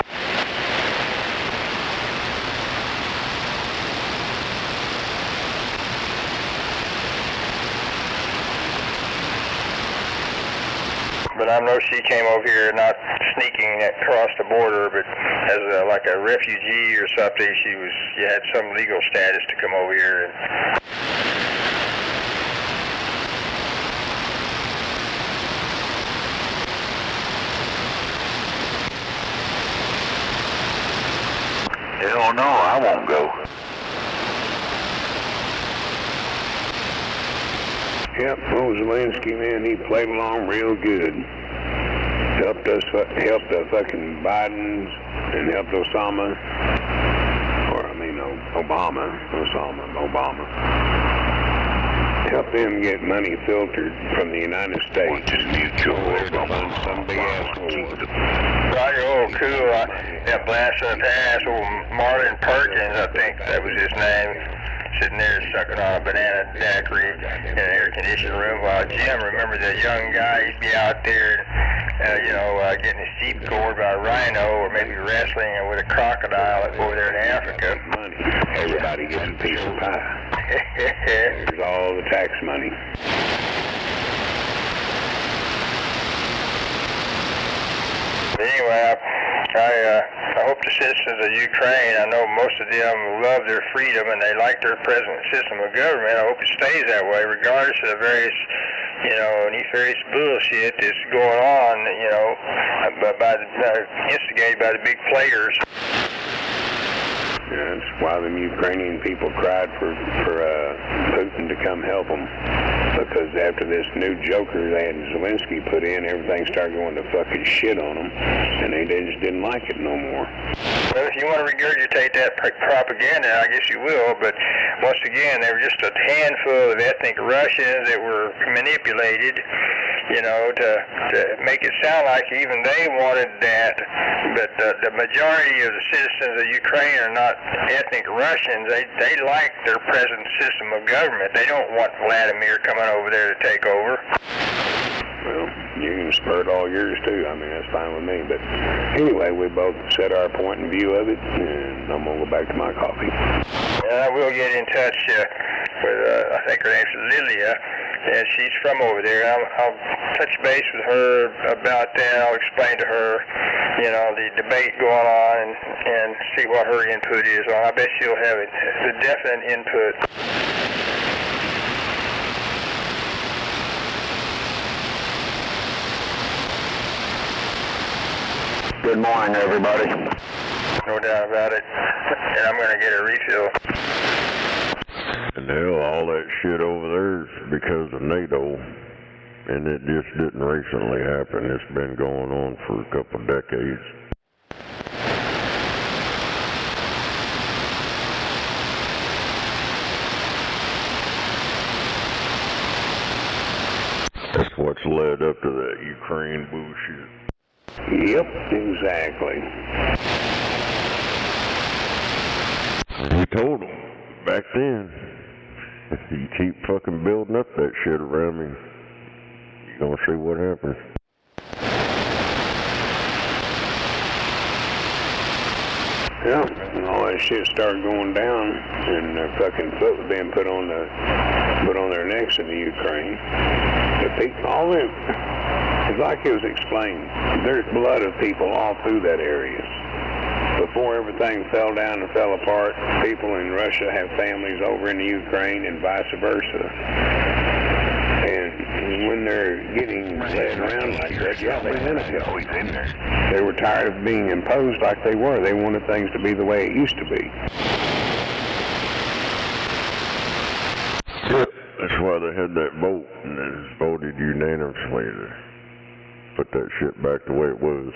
But I know she came over here not sneaking across the border, but as like a refugee or something. She had some legal status to come over here. Hell no, I won't go. Yep, Zelensky, man, he played along real good. Helped the fucking Bidens and helped Obama. Helped them get money filtered from the United States. To fund some BS war. Roger, cool. That blast in the past, Marlon Perkins, I think that was his name. Sitting there sucking on a banana daiquiri in an air-conditioned room while Jim, remember that young guy, he'd be out there, getting his teeth gored by a rhino or maybe wrestling with a crocodile over there in Africa. Money. Everybody gets a piece of pie. There's all the tax money. Anyway, I hope the citizens of Ukraine, I know most of them love their freedom and they like their present system of government. I hope it stays that way, regardless of the various, nefarious bullshit that's going on, instigated by the big players. Yeah, that's why them Ukrainian people cried for Putin to come help them. Because after this new joker they had Zelensky put in, everything started going to fucking shit on them, and they just didn't like it no more. Well, if you want to regurgitate that propaganda, I guess you will, but once again, they were just a handful of ethnic Russians that were manipulated, to make it sound like even they wanted that, but the majority of the citizens of Ukraine are not ethnic Russians. They like their present system of government. They don't want Vladimir coming over there to take over. Well, you can spurt all yours too. I mean, that's fine with me. But anyway, we both set our point of view of it, and I'm going to go back to my coffee. And I will get in touch with, I think her name's Lilia, and she's from over there. I'll touch base with her about that. I'll explain to her, the debate going on and see what her input is on. I bet she'll have the definite input. Good morning, everybody. No doubt about it. And I'm going to get a refill. And hell, all that shit over there is because of NATO. And it just didn't recently happen. It's been going on for a couple of decades. That's what's led up to that Ukraine bullshit. Yep, exactly. We told them back then, if you keep fucking building up that shit around me, you're gonna see what happens. Yeah, and all that shit started going down, and their fucking foot was being put on their necks in the Ukraine. The people, all them, it's like it was explained. There's blood of people all through that area. Before everything fell down and fell apart, people in Russia have families over in the Ukraine and vice versa. And when they're getting led around like that, yeah, they meant it. Always in there. They were tired of being imposed like they were. They wanted things to be the way it used to be. That's why they had that vote, and it voted unanimously to put that shit back the way it was.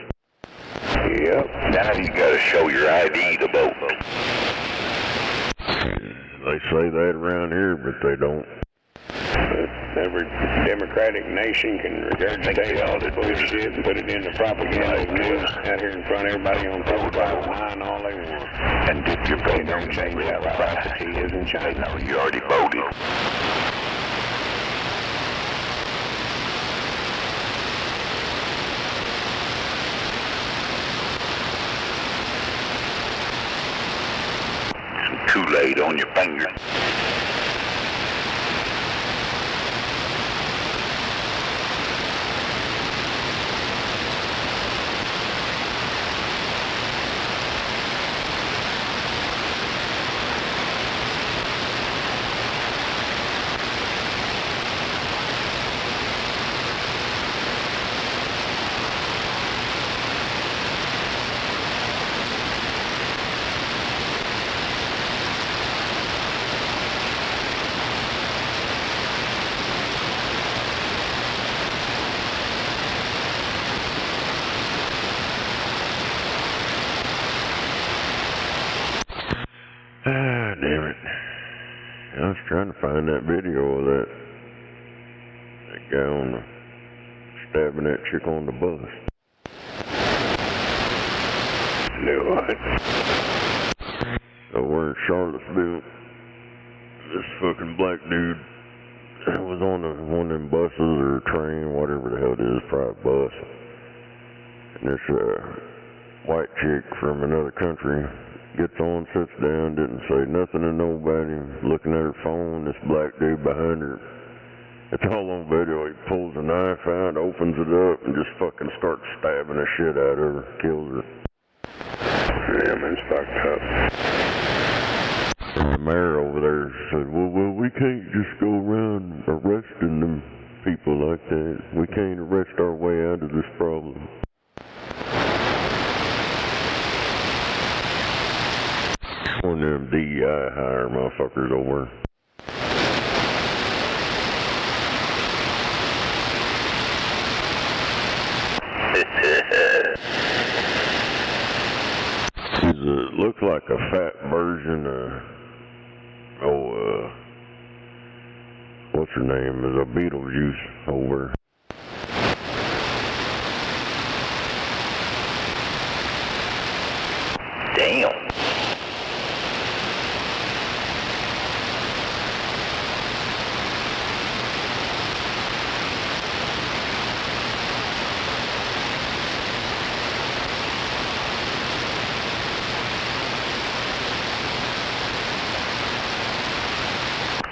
Yep. Now you got to show your ID to vote. They say that around here, but they don't. Every democratic nation can regurgitate all this bullshit and put it in the propaganda news out here in front of everybody on 4509 all they want. And dip your They vote. don't change how the process is in China. No, you already voted. Some Kool-Aid on your finger. Ah, damn it. I was trying to find that video of that guy on the, stabbing that chick on the bus. Do what? So we're in Charlottesville. This fucking black dude was on one of them buses or train, whatever the hell it is, private bus. And this white chick from another country gets on, sits down, didn't say nothing to nobody, looking at her phone. This black dude behind her, it's all on video. He pulls a knife out, opens it up, and just fucking starts stabbing the shit out of her, kills her. Damn, it's fucked up. And the mayor over there said, well, we can't just go around arresting them people like that. We can't arrest our way out of this problem. One of them DEI hire motherfuckers over. Looks like a fat version of, what's her name, is a Beetlejuice over. Damn.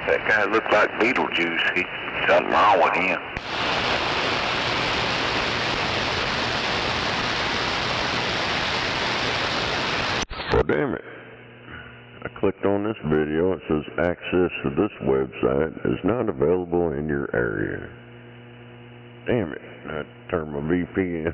That guy looked like Beetlejuice. Something wrong with him. Well, damn it. I clicked on this video. It says access to this website is not available in your area. Damn it. I turned my VPN.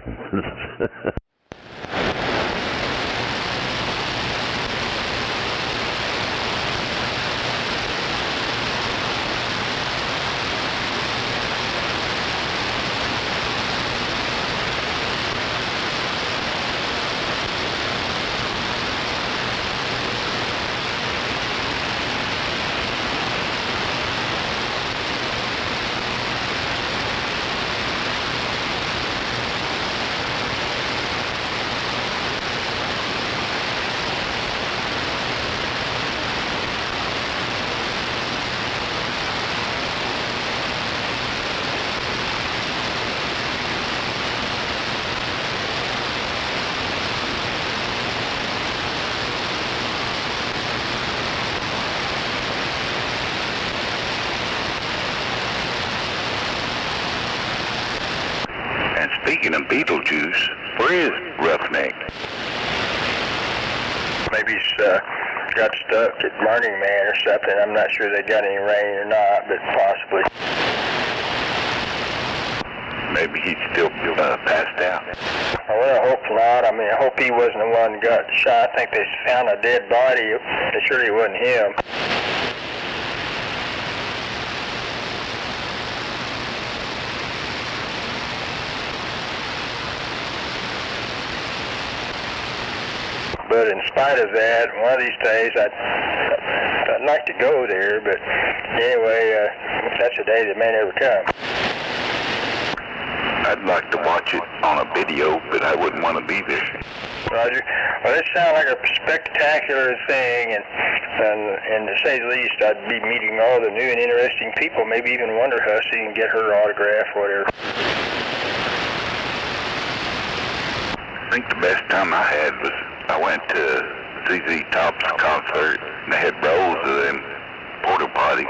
Speaking of Beetlejuice, where is Roughneck? Maybe he's got stuck at Burning Man or something. I'm not sure they got any rain or not, but possibly. Maybe he's still passed out. Well, I hope not. I mean, I hope he wasn't the one that got shot. I think they found a dead body. It surely wasn't him. But in spite of that, one of these days I'd like to go there, but anyway, that's a day that may never come. I'd like to watch it on a video, but I wouldn't want to be there. Roger. Well, this sounds like a spectacular thing, and to say the least, I'd be meeting all the new and interesting people, maybe even Wonder Hussy and get her autograph, whatever. I think the best time I had was I went to ZZ Top's concert, and they had rows of them porta potties.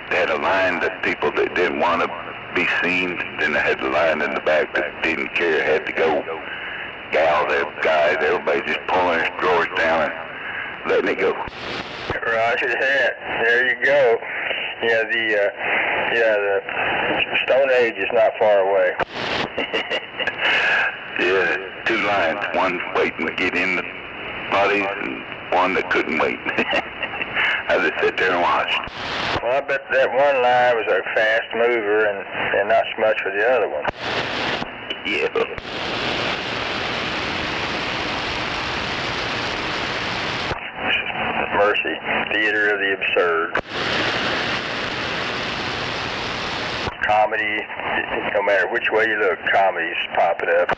They had a line that people that didn't want to be seen, then they had the line in the back that didn't care, had to go. Gals, guys, everybody just pulling his drawers down and letting it go. Roger that. There you go. Yeah, the Stone Age is not far away. Yeah, two lines, one waiting to get in the bodies and one that couldn't wait. I just sit there and watched. Well, I bet that one line was a fast mover and not so much for the other one. Yeah. Mercy, theater of the absurd. Comedy, no matter which way you look, comedy's popping up.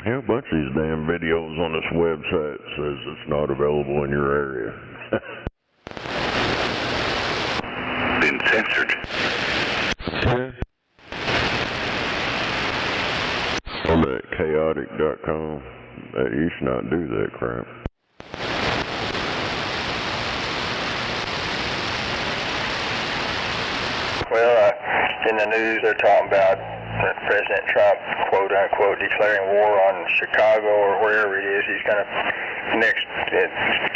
Yeah, a bunch of these damn videos on this website says it's not available in your area. Been censored. I'm at chaotic.com. You should not do that crap. Well, in the news they're talking about President Trump, quote unquote, declaring war on Chicago or wherever it is. He's going to next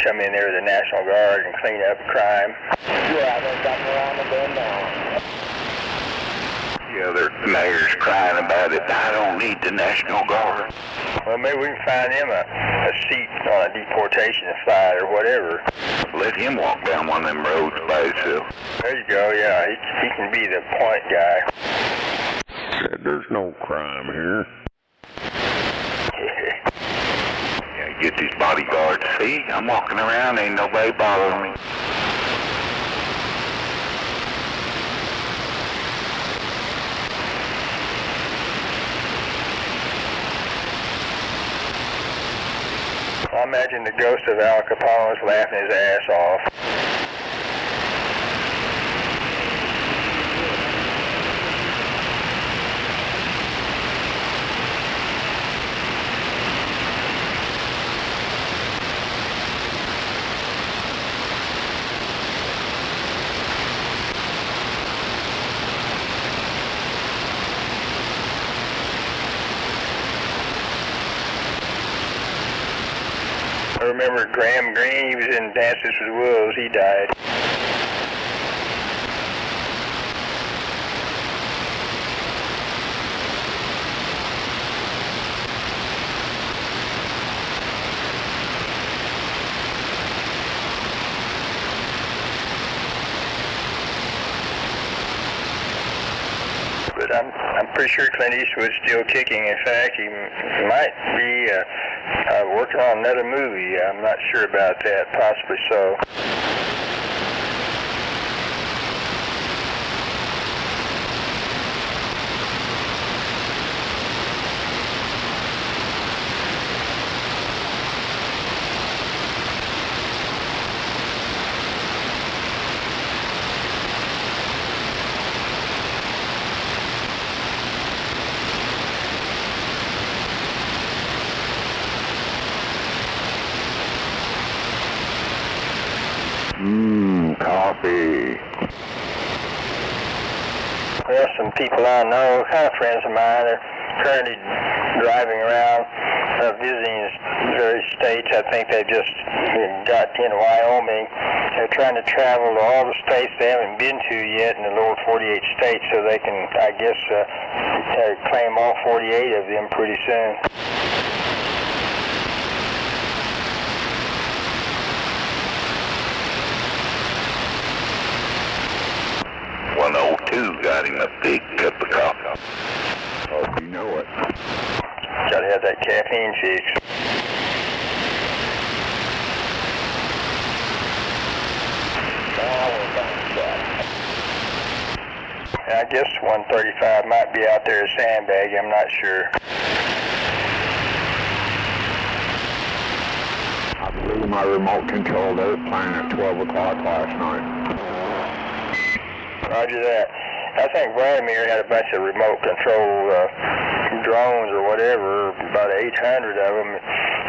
come in there with the National Guard and clean up crime. Yeah, they're coming around and going down. Yeah, the mayor's crying about it. I don't need the National Guard. Well, maybe we can find him a seat on a deportation flight or whatever. Let him walk down one of them roads by himself. There you go, yeah. He can be the point guy. There's no crime here. Yeah, get these bodyguards. See, I'm walking around, ain't nobody bothering me. I imagine the ghost of Al Capone was laughing his ass off. I remember Graham Greene, he was in Dances with Wolves, he died. But I'm pretty sure Clint Eastwood's still kicking. In fact, he might be working on another movie. I'm not sure about that. Possibly so. Coffee. Well, some people I know, kind of friends of mine, are currently driving around, visiting various states. I think they just got into Wyoming. They're trying to travel to all the states they haven't been to yet in the lower 48 states, so they can, I guess, claim all 48 of them pretty soon. 102 got him a big cup of coffee. Oh, to have that caffeine fix. I guess 135 might be out there sandbagging, I'm not sure. I blew my remote controlled airplane at 12 o'clock last night. Roger that. I think Vladimir had a bunch of remote control drones or whatever, about 800 of them.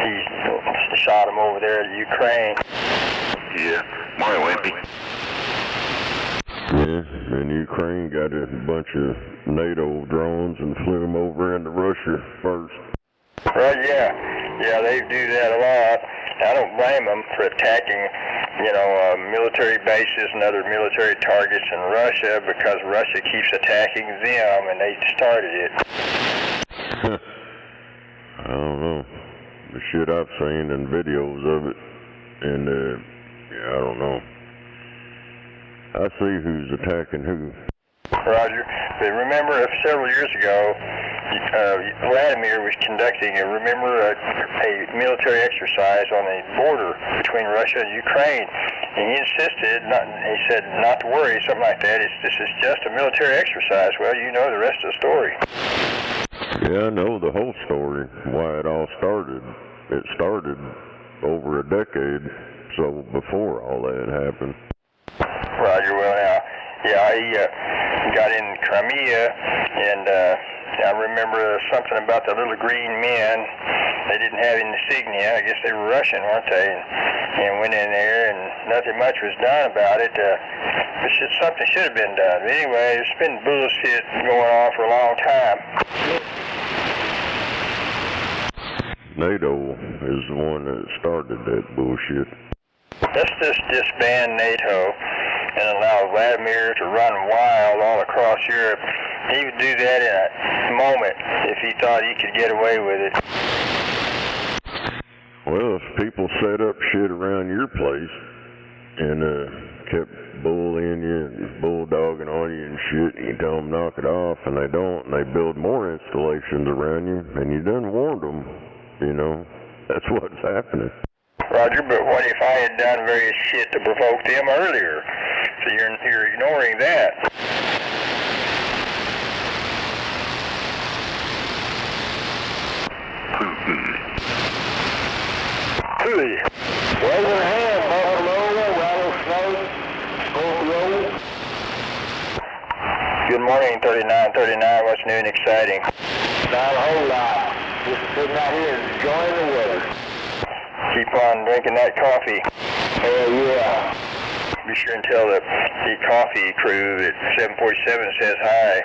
He shot them over there in Ukraine. Yeah, morning, Wimpy. Yeah, and Ukraine got a bunch of NATO drones and flew them over into Russia first. Right, yeah. Yeah, they do that a lot. I don't blame them for attacking, military bases and other military targets in Russia because Russia keeps attacking them and they started it. I don't know. The shit I've seen and videos of it, and I don't know. I see who's attacking who. Roger. But remember, several years ago, Vladimir was conducting a military exercise on the border between Russia and Ukraine. And he insisted, he said not to worry, something like that. This is just a military exercise. Well, you know the rest of the story. Yeah, I know the whole story, why it all started. It started over a decade, so before all that happened. Roger, well now, yeah, he got in Crimea, and I remember something about the little green men. They didn't have insignia. I guess they were Russian, weren't they? And went in there, and nothing much was done about it. Something should have been done. But anyway, there's been bullshit going on for a long time. NATO is the one that started that bullshit. Let's just disband NATO and allow Vladimir to run wild all across Europe. He would do that in a moment if he thought he could get away with it. Well, if people set up shit around your place and kept bullying you and bulldogging on you and shit, and you tell them knock it off, and they don't, and they build more installations around you, and you done warned them, that's what's happening. Roger, but what if I had done various shit to provoke them earlier? So you're ignoring that. Putin. Well, we're ahead, Buffalo, Rattlesnake, Scorpio. Good morning, 3939. What's new and exciting? Not a whole lot. Just sitting out here enjoying the weather. Keep on drinking that coffee. Hell yeah. Be sure and tell the coffee crew that 747 says hi.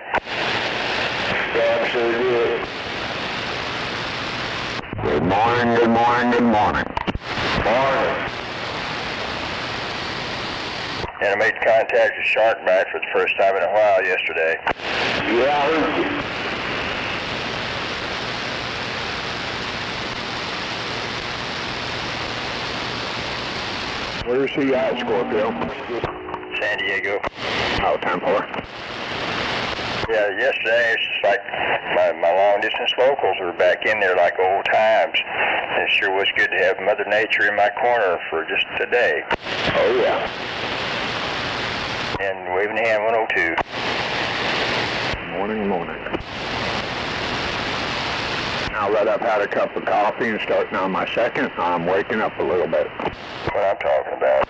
Absolutely. Good morning, good morning, good morning. Morning. And I made contact with Sharkback for the first time in a while yesterday. Yeah, I heard you. Where's he at, Scorpio? San Diego. Oh, 10-4. Yeah, yesterday it's just like my long distance locals were back in there like old times. It sure was good to have Mother Nature in my corner for just a day. Oh yeah. And waving the hand 102. Morning, morning. Now that I've had a cup of coffee and starting on my second, I'm waking up a little bit. What I'm talking about.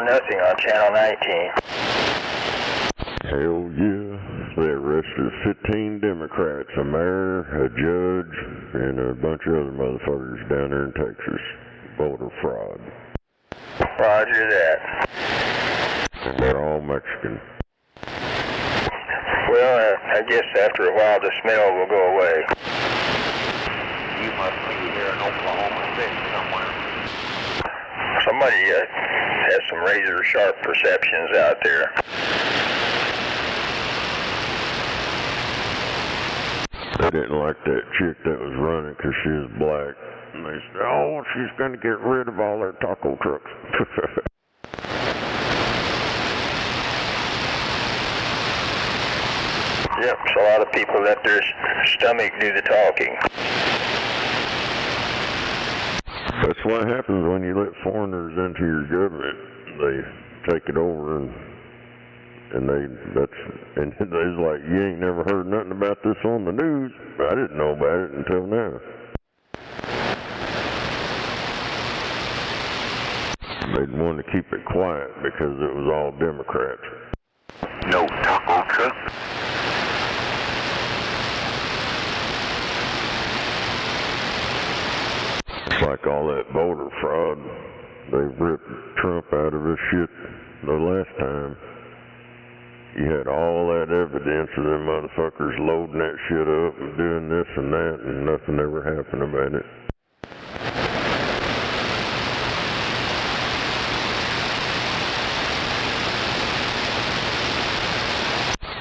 or Nothing on Channel 19. Hell yeah. They arrested 15 Democrats, a mayor, a judge, and a bunch of other motherfuckers down there in Texas. Voter fraud. Roger that. They're all Mexican. Well, I guess after a while the smell will go away. You must be here in Oklahoma City somewhere. Somebody has some razor sharp perceptions out there. They didn't like that chick that was running because she was black. And they said, oh, she's going to get rid of all their taco trucks. Yep, so a lot of people let their stomach do the talking. That's what happens when you let foreigners into your government. They take it over and they's like, you ain't never heard nothing about this on the news. I didn't know about it until now. They'd want to keep it quiet because it was all Democrats. No taco truck. It's like all that voter fraud. They ripped Trump out of his shit the last time. You had all that evidence of them motherfuckers loading that shit up and doing this and that, and nothing ever happened about it.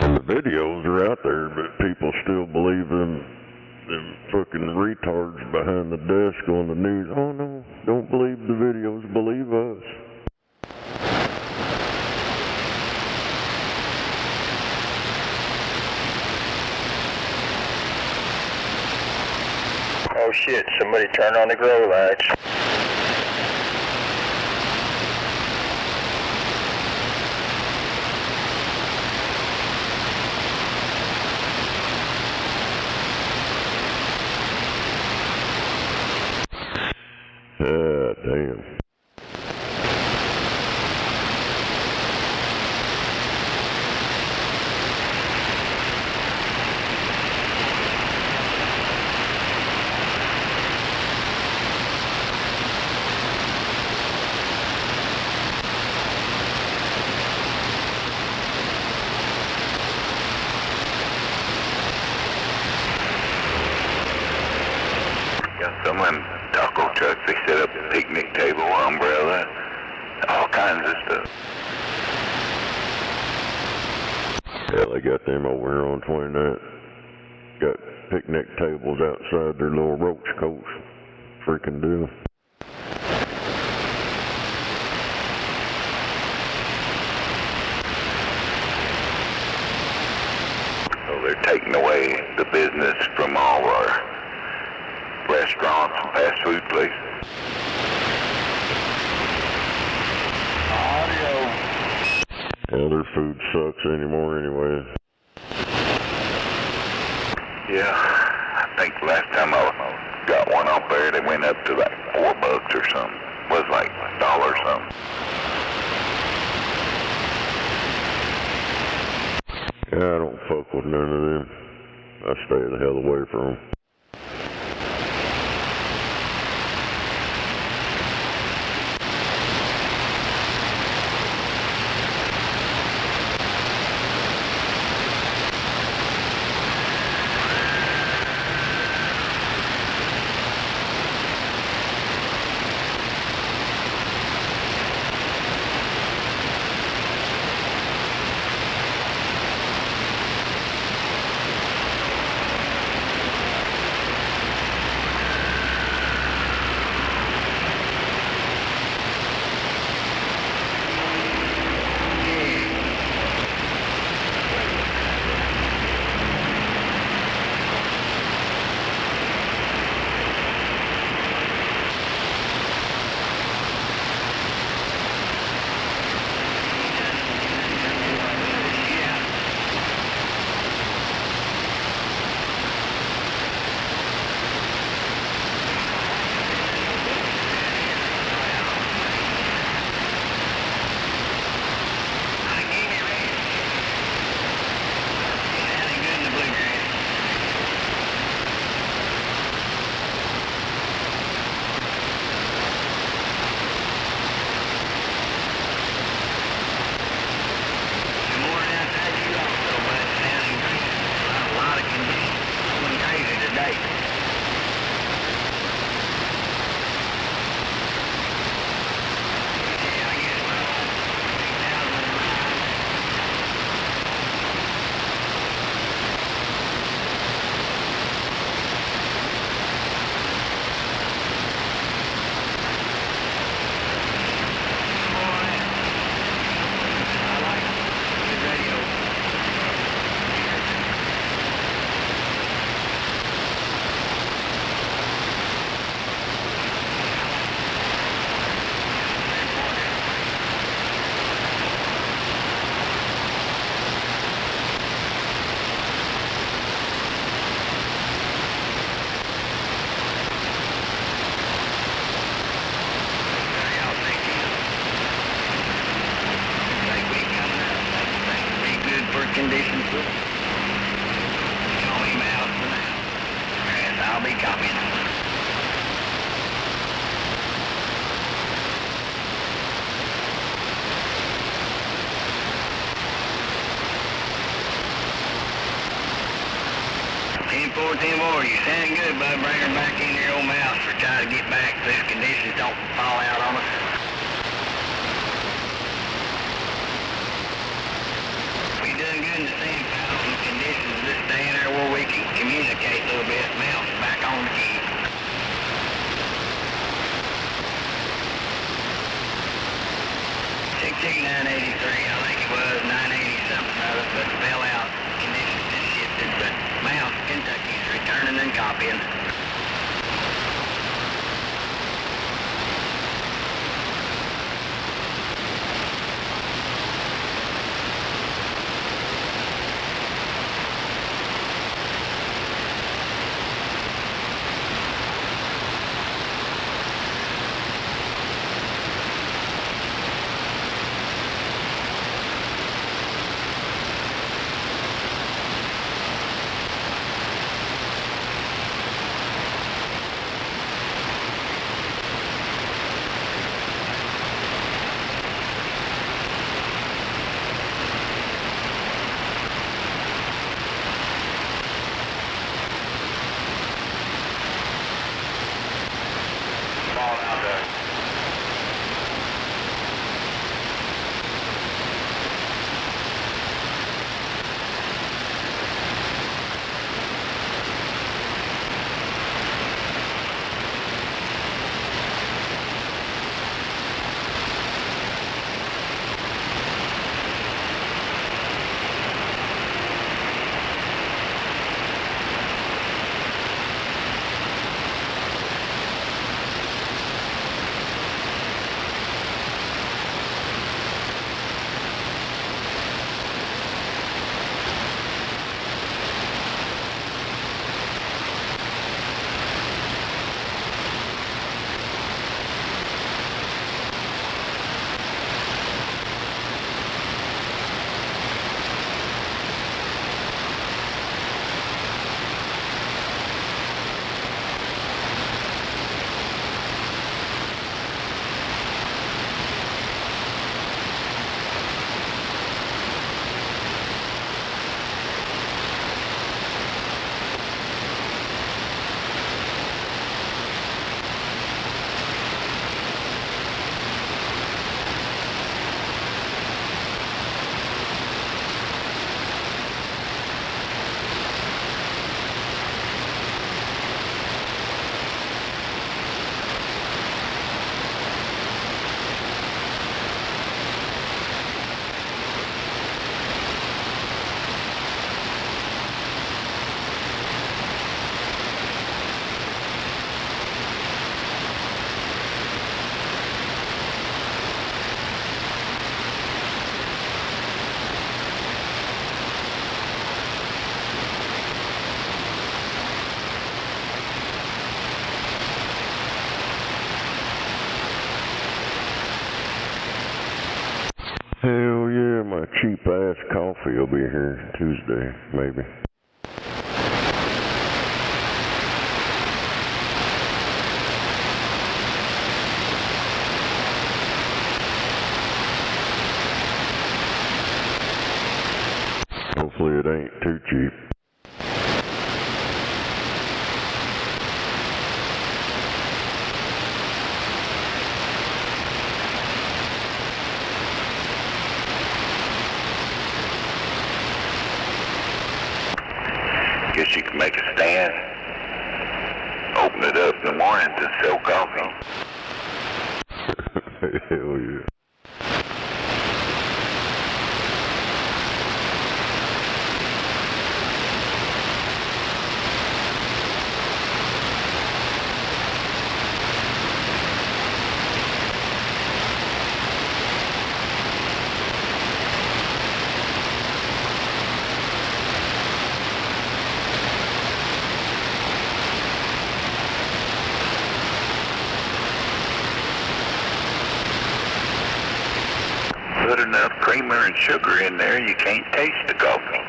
And the videos are out there, but people still believe them fucking retards behind the desk on the news. Oh no, don't believe the videos, believe us. Oh shit, somebody turned on the grow lights. Damn. Got some of them taco trucks, they set up a picnic table, umbrella, all kinds of stuff. Yeah, they got them over here on 29th. Got picnic tables outside their little roach coats. Freaking deal. So they're taking away the business from all our restaurants and fast food places. Yeah, their food sucks anymore anyway. Yeah, I think the last time I got one off there, they went up to like $4 or something. Was like $1 or something. Yeah, I don't fuck with none of them. I stay the hell away from them. conditions. Call him out for now. And I'll be copying. You sound good, bud. Bring her back in your old mouth for try to get back so these conditions don't fall out on us. We done good in the sand pile in conditions this day and there where we can communicate a little bit. Mouth back on the key. 16983, I think it was 980 something or other, but fell out. Conditions just shifted, but Mount Kentucky's returning and copying. Hell yeah, my cheap ass coffee will be here Tuesday, maybe. Hopefully it ain't too cheap. Guess you can make a stand, open it up in the mornings and sell coffee. Hell yeah. put enough creamer and sugar in there, you can't taste the coffee.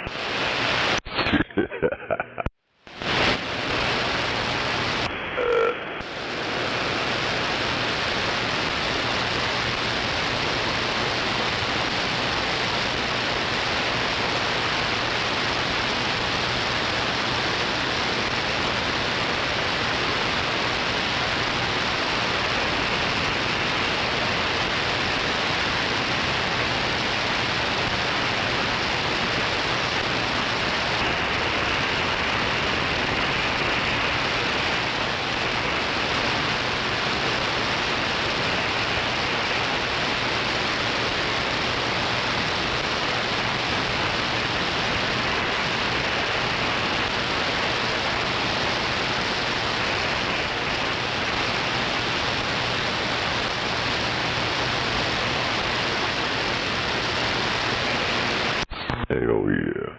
Hell yeah.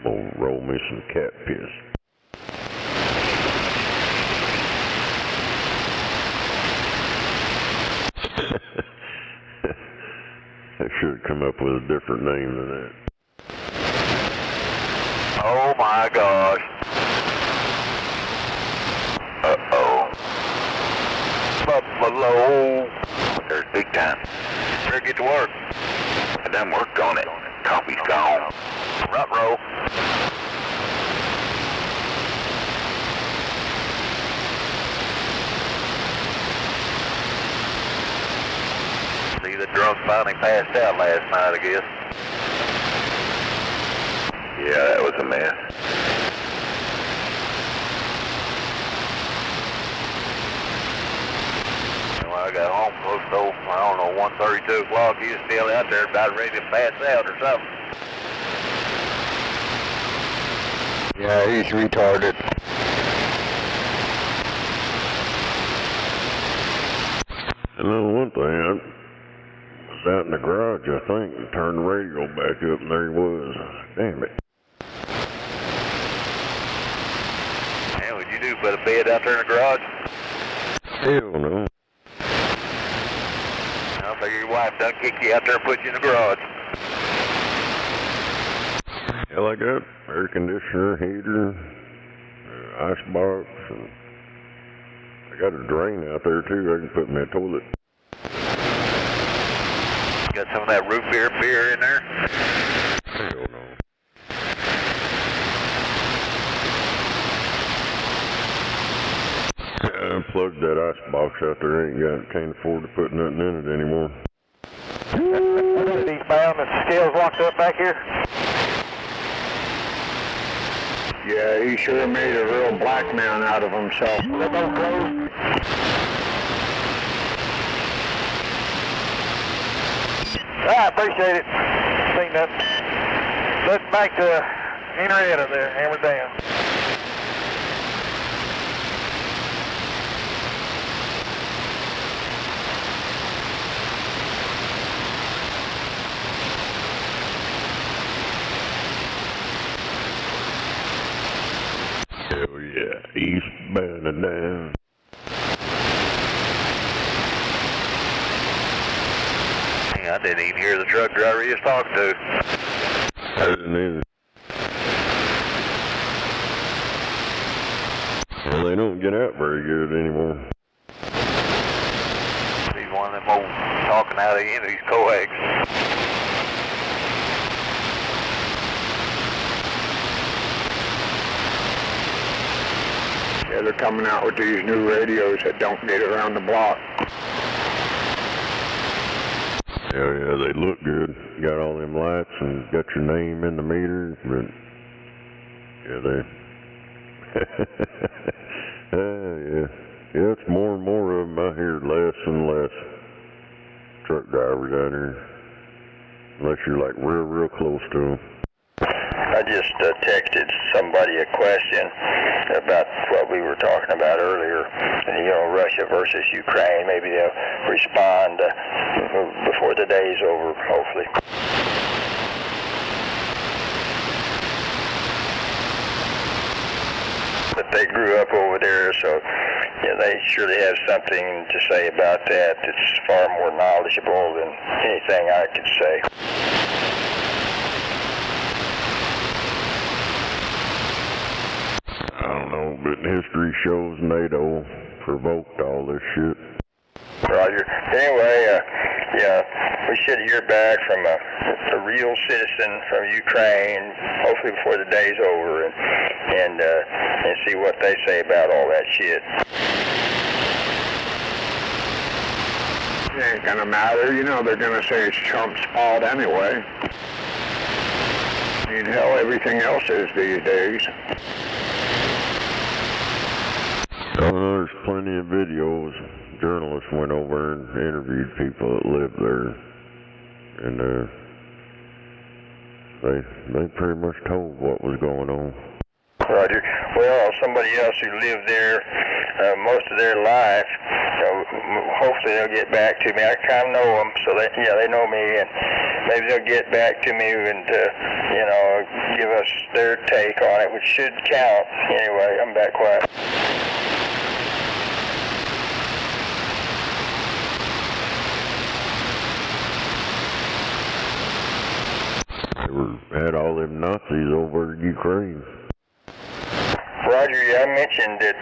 I'm gonna roll me some cat piss. I should have come up with a different name than that. Oh my gosh. Uh-oh. Buffalo. There's big time. Better get to work. I done worked on it. Coffee's gone. Ruh-roh. See, the drunk finally passed out last night, I guess. Yeah, that was a mess. Well, I got home close to, I don't know, 1:30, 2 o'clock. He was still out there about ready to pass out or something. Yeah, he's retarded. I know one thing, I was out in the garage, I think, and turned the radio back up, and there he was. Damn it. Man, what'd you do, put a bed out there in the garage? Hell no. I figure your wife done kicked you out there and put you in the garage. Hell, I got air conditioner, heater, ice box, and I got a drain out there too. I can put in that toilet. Got some of that root beer in there? Hell no. I unplugged that ice box out there. Can't afford to put nothing in it anymore. Eastbound, the scale's locked up back here. Yeah, he sure made a real black man out of himself. That don't close. I appreciate it. Seen that. Look back to Henrietta there, hammer down. Hell yeah, eastbound and down. I didn't even hear the truck driver you was talking to. I didn't either. Well, they don't get out very good anymore. He's one of them old talking out of these coax. Yeah, they're coming out with these new radios that don't get around the block. Yeah, they look good. Got all them lights and got your name in the meter, but yeah, yeah. Yeah, it's more and more of them. I hear less and less truck drivers out here, unless you're like real close to them. I just texted somebody a question about what we were talking about earlier. You know, Russia versus Ukraine. Maybe they'll respond before the day's over, hopefully. that they grew up over there, so yeah, they surely have something to say about that that's far more knowledgeable than anything I could say. I don't know, but history shows NATO provoked all this shit. Roger. Anyway, yeah, we should hear back from a real citizen from Ukraine, hopefully before the day's over, and see what they say about all that shit. It ain't gonna matter, you know, they're gonna say it's Trump's fault anyway. I mean, hell, everything else is these days. There's plenty of videos. Journalists went over and interviewed people that lived there, and they pretty much told what was going on. Roger. Well, somebody else who lived there most of their life, hopefully they'll get back to me. I kind of know them, so they know me, and maybe they'll get back to me and give us their take on it, which should count. Anyway, I'm back quiet. Had all them Nazis over in Ukraine. Roger, yeah, I mentioned that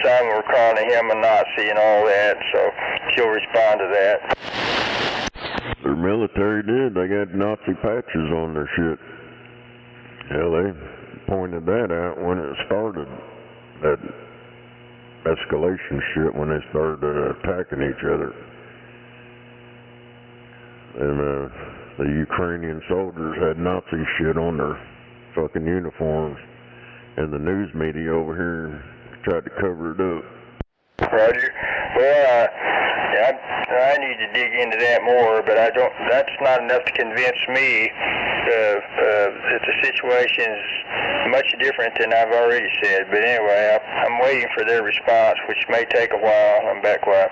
some were calling him a Nazi and all that, so she'll respond to that. Their military did. They got Nazi patches on their shit. Hell, they pointed that out when it started. That escalation shit when they started attacking each other. And the Ukrainian soldiers had Nazi shit on their fucking uniforms, and the news media over here tried to cover it up. Roger. Well, I need to dig into that more, but that's not enough to convince me that the situation's much different than I've already said. But anyway, I'm waiting for their response, which may take a while. I'm back quiet.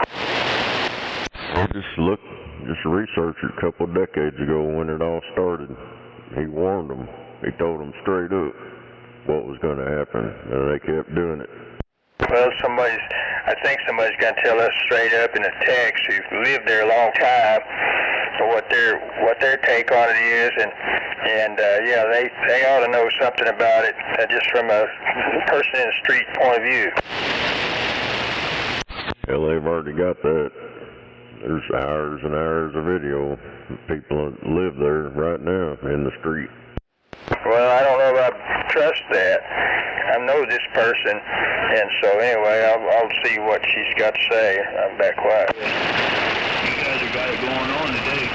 Just researched it a couple of decades ago when it all started. He warned them. He told them straight up what was going to happen, and they kept doing it. Well, I think somebody's going to tell us straight up in a text who's lived there a long time what their take on it is, and yeah, they ought to know something about it just from a person in the street point of view. Hell, they've already got that. There's hours and hours of video of people that live there right now in the street. Well, I don't know if I trust that. I know this person, and so anyway, I'll see what she's got to say. I'm back quiet. You guys have got it going on today.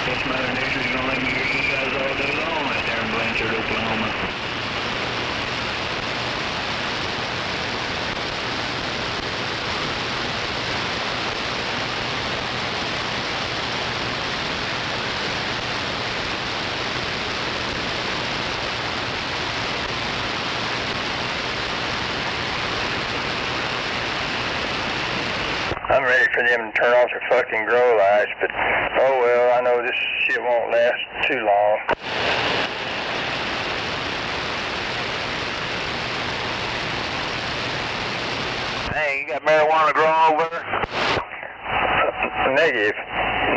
Yes, Mother Nature's going to let me hear you guys all day long out there in Blanchard, Oklahoma. I'm ready for them to turn off their fucking grow lights, but oh well, I know this shit won't last too long. Hey, you got marijuana growing over there? Negative.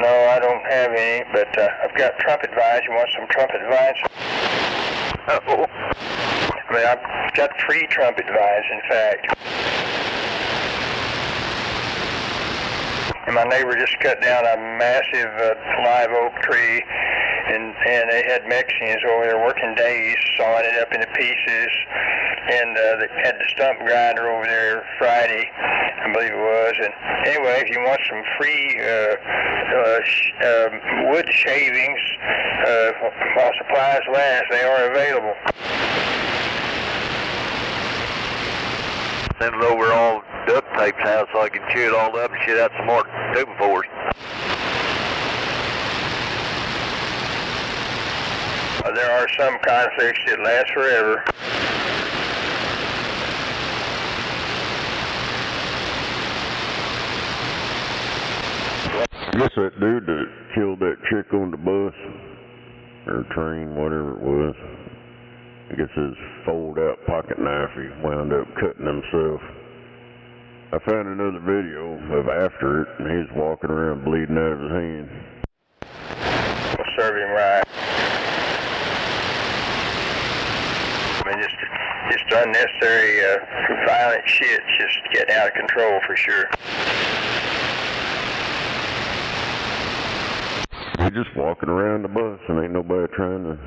No, I don't have any, but I've got trumpet vines. You want some trumpet vines? Uh-oh. I mean, I've got free trumpet vines, in fact. And my neighbor just cut down a massive live oak tree, and they had Mexicans over there working days, sawing it up into pieces, and they had the stump grinder over there Friday, I believe it was. And anyway, if you want some free wood shavings while supplies last, they are available. Send it over all duct tape now so I can chew it all up and shit out some more tubing force. There are some conflicts that last forever. guess that dude that killed that chick on the bus, or train, whatever it was, I guess his fold-out pocket knife, he wound up cutting himself. I found another video of after it, and he's walking around bleeding out of his hand. We'll serve him right. I mean, just unnecessary, violent shit, just getting out of control for sure. He's just walking around the bus, and ain't nobody trying to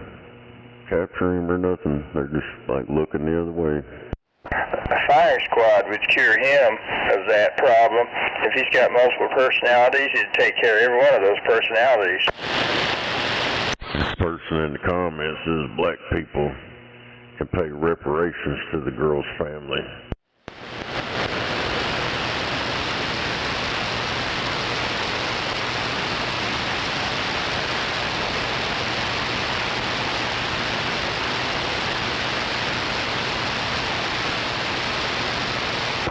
capture him or nothing. They're just like looking the other way. A firing squad would cure him of that problem. If he's got multiple personalities, it'd take care of every one of those personalities. This person in the comments says black people can pay reparations to the girl's family.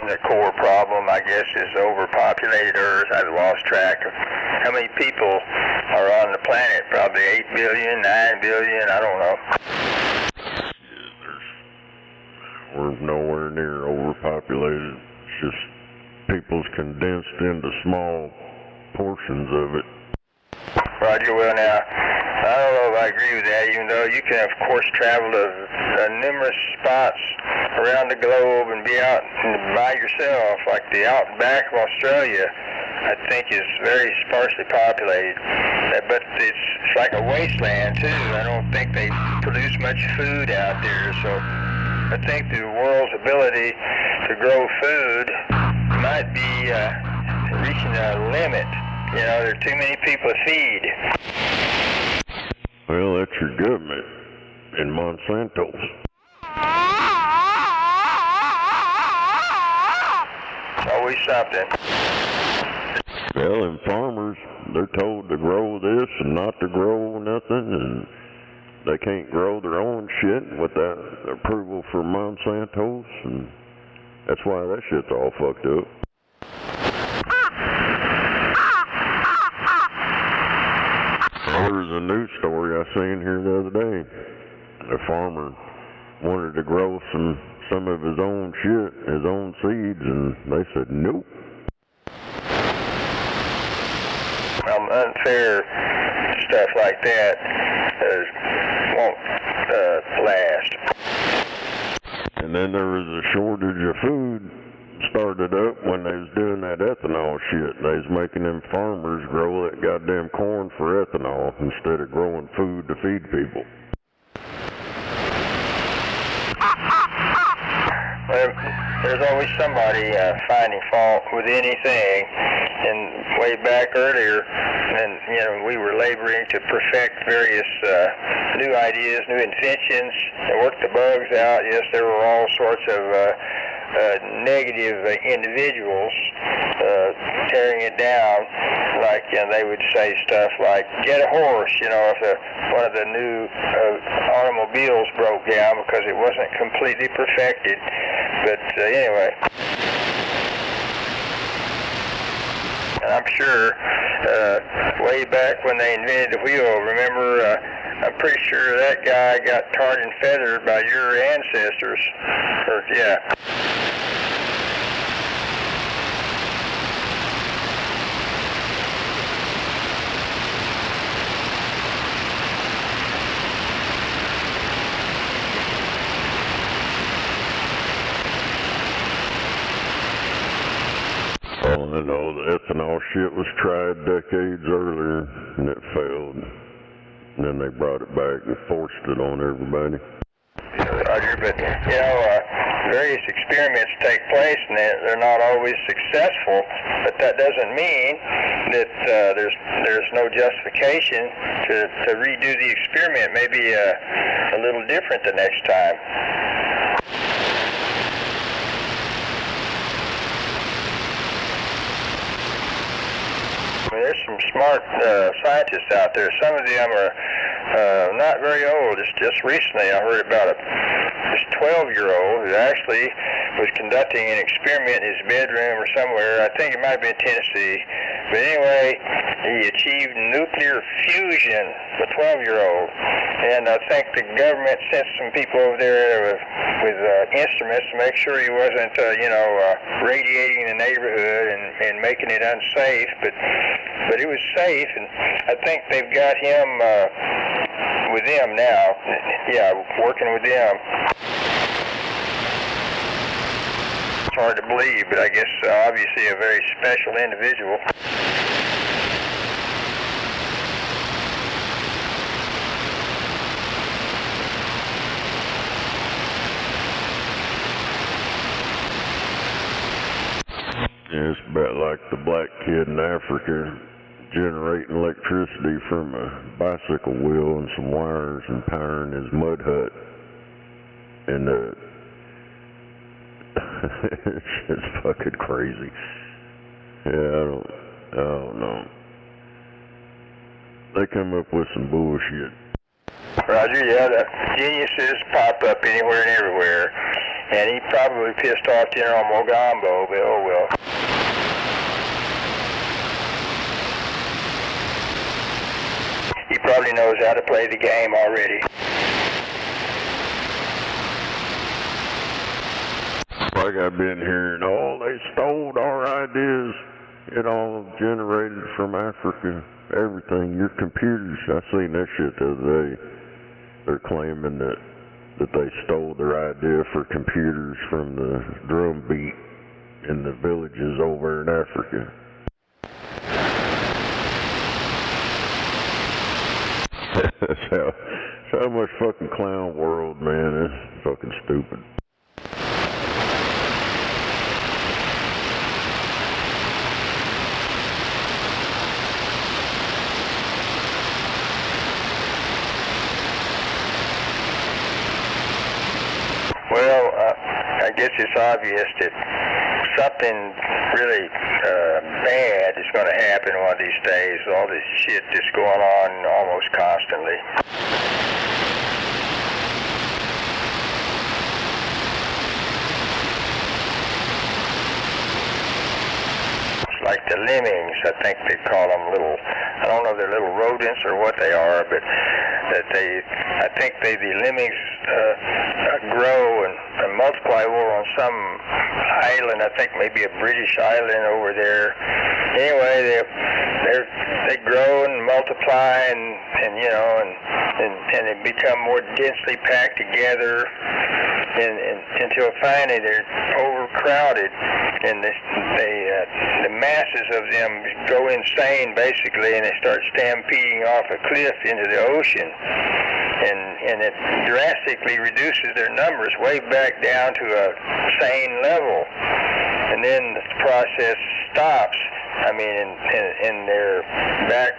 The core problem, I guess, is overpopulated Earth. I've lost track of how many people are on the planet. Probably 8 billion, 9 billion, I don't know. We're nowhere near overpopulated. It's just people's condensed into small portions of it. Roger, well now, I don't know if I agree with that, even though you can, of course, travel to numerous spots around the globe and be out by yourself, like the out and back of Australia, I think is very sparsely populated. But it's like a wasteland, too. I don't think they produce much food out there, so I think the world's ability to grow food might be reaching a limit. You know, there are too many people to feed. Well, that's your government in Monsanto's. Always something. Well, and farmers, they're told to grow this and not to grow nothing, and they can't grow their own shit without approval from Monsanto's, and that's why that shit's all fucked up. There was a news story I seen here the other day. A farmer wanted to grow some of his own shit, his own seeds, and they said nope. Unfair stuff like that won't last. And then there was a shortage of food started up when they was doing that ethanol shit. They was making them farmers grow that goddamn corn for ethanol instead of growing food to feed people. Well, there's always somebody finding fault with anything. And way back earlier, and you know, we were laboring to perfect various new ideas, new inventions, and work the bugs out. Yes, there were all sorts of negative individuals tearing it down. Like, you know, they would say stuff like, get a horse, you know, if one of the new automobiles broke down because it wasn't completely perfected. But anyway, and I'm sure way back when they invented the wheel, remember, I'm pretty sure that guy got tarred and feathered by your ancestors. Or, yeah. Well, I know the ethanol shit was tried decades earlier, and it failed. And then they brought it back and forced it on everybody. Roger, but, you know, various experiments take place, and they're not always successful, but that doesn't mean that there's no justification to redo the experiment, maybe a little different the next time. There's some smart scientists out there. Some of them are not very old. Just recently I heard about this 12-year-old who actually was conducting an experiment in his bedroom or somewhere. I think it might have been Tennessee, But anyway, he achieved nuclear fusion, the 12-year-old. And I think the government sent some people over there with instruments to make sure he wasn't, radiating the neighborhood and making it unsafe. But it was safe, and I think they've got him with them now. Yeah, working with them. It's hard to believe, but I guess obviously a very special individual. Yeah, it's about like the black kid in Africa generating electricity from a bicycle wheel and some wires and powering his mud hut. And it's fucking crazy. Yeah, I don't know. They come up with some bullshit. Roger, yeah, the geniuses pop up anywhere and everywhere. And he probably pissed off General Mogambo, but oh well. He probably knows how to play the game already. Like I've been hearing, they stole our ideas. It all generated from Africa. Everything, your computers. I seen that shit the other day. They're claiming that they stole their idea for computers from the drum beat in the villages over in Africa. So much fucking clown world, man. It's fucking stupid. Well, I guess it's obvious that something really bad is going to happen one of these days. All this shit that's going on almost constantly. It's like the lemmings, I think they call them little, I don't know if they're little rodents or what they are, but I think the lemmings grow and multiply over on some island, I think maybe a British island over there. Anyway, they grow and multiply and they become more densely packed together until finally they're overcrowded, and the masses of them go insane basically, and they start stampeding off a cliff into the ocean. And it drastically reduces their numbers way back down to a sane level. And then the process stops. I mean, and they're back,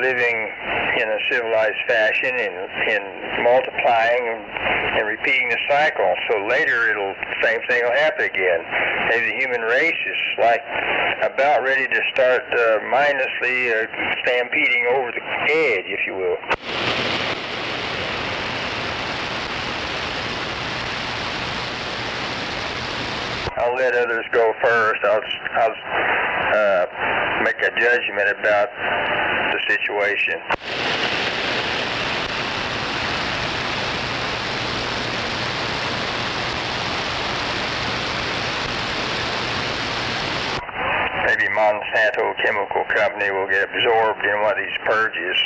living in a civilized fashion and multiplying and repeating the cycle. So later, same thing will happen again. Maybe the human race is like about ready to start mindlessly stampeding over the edge, if you will. I'll let others go first. I'll make a judgment about the situation. Maybe Monsanto Chemical Company will get absorbed in one of these purges.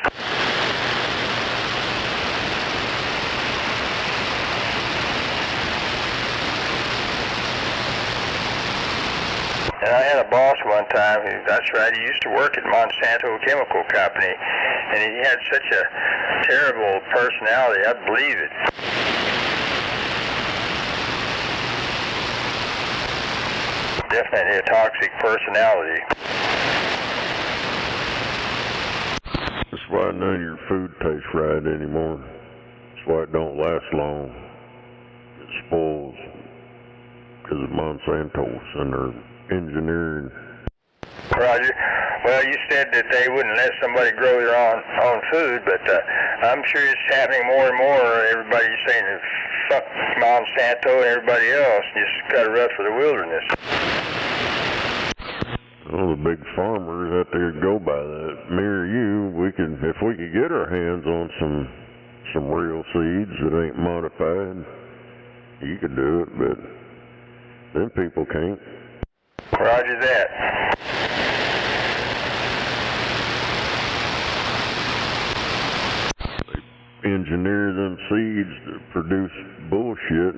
And I had a boss one time that's right, he used to work at Monsanto Chemical Company, and he had such a terrible personality, I'd believe it. Definitely a toxic personality. That's why none of your food tastes right anymore. That's why it don't last long. It spoils because of Monsanto's and their engineering. Roger. Well, you said that they wouldn't let somebody grow their own food, but I'm sure it's happening more and more. Everybody's saying fuck Monsanto and everybody else, just cut it up for the wilderness. Well, Well, the big farmers out there go by that. Me or you, if we could get our hands on some real seeds that ain't modified, you could do it, but them people can't. Roger that. They engineer them seeds to produce bullshit,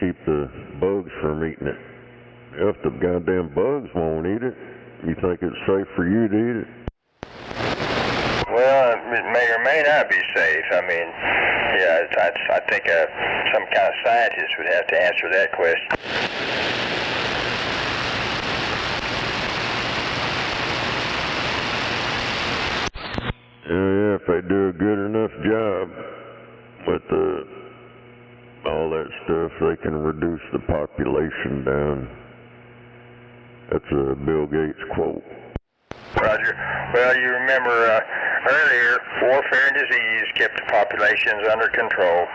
keep the bugs from eating it. If the goddamn bugs won't eat it, you think it's safe for you to eat it? Well, it may or may not be safe. I mean, yeah, I think some kind of scientist would have to answer that question. Yeah, if they do a good enough job with all that stuff, they can reduce the population down. That's a Bill Gates quote. Roger. Well, you remember earlier, warfare and disease kept the populations under control.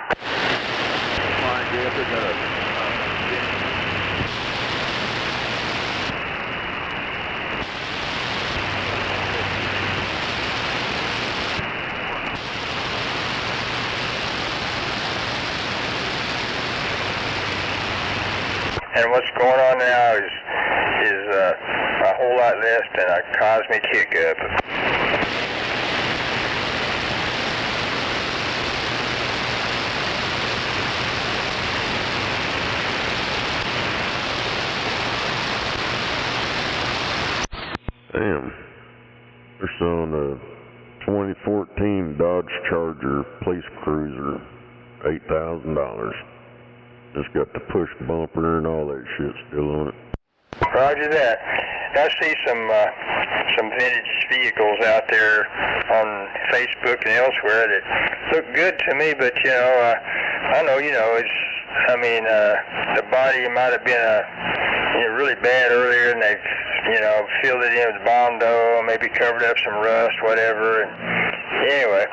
And what's going on now is a whole lot less than a cosmic hiccup. Damn. They're selling a 2014 Dodge Charger police cruiser, $8,000. It's got the push bumper and all that shit still on it. Roger that. I see some vintage vehicles out there on Facebook and elsewhere that look good to me, but I know, the body might have been really bad earlier, and they've filled it in with Bondo, maybe covered up some rust, whatever. And anyway.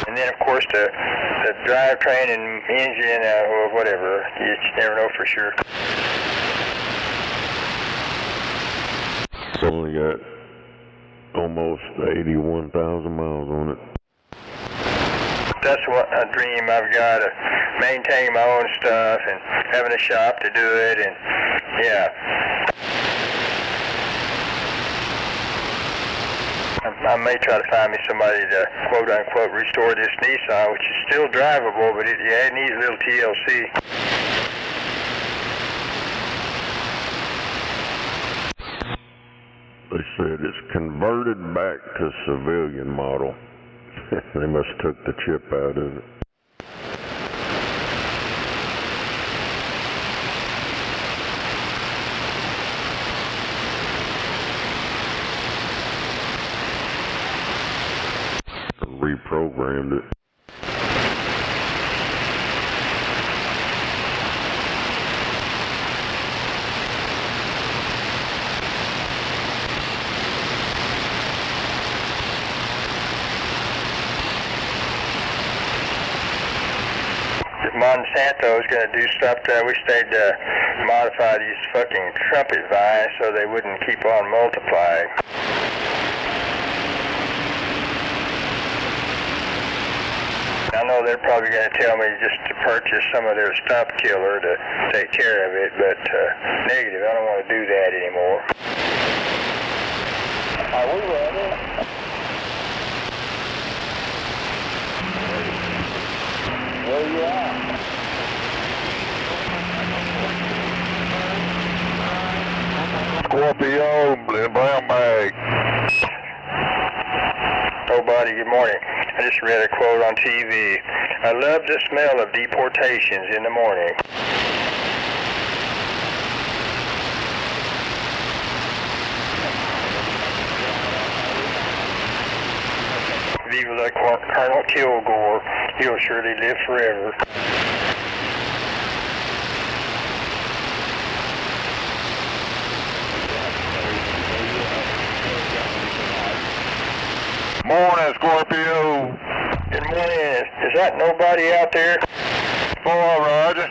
And then, of course, the drivetrain and engine, or whatever, you never know for sure. It's only got almost 81,000 miles on it. That's what a dream I've got, to maintain my own stuff and having a shop to do it, and yeah. I may try to find me somebody to quote-unquote restore this Nissan, which is still drivable, but it needs a little TLC. They said it's converted back to civilian model. They must have took the chip out of it. Reprogrammed it. If Monsanto is going to do something, I wish they'd modify these fucking trumpet vines so they wouldn't keep on multiplying. I know they're probably going to tell me just to purchase some of their stump killer to take care of it, but negative, I don't want to do that anymore. Are we ready? Where you at? Scorpio, brown bag. Oh, buddy, good morning. I just read a quote on TV. I love the smell of deportations in the morning. Viva la Colonel Kilgore. He'll surely live forever. Morning, Scorpio. Good morning. Is that nobody out there? For Roger.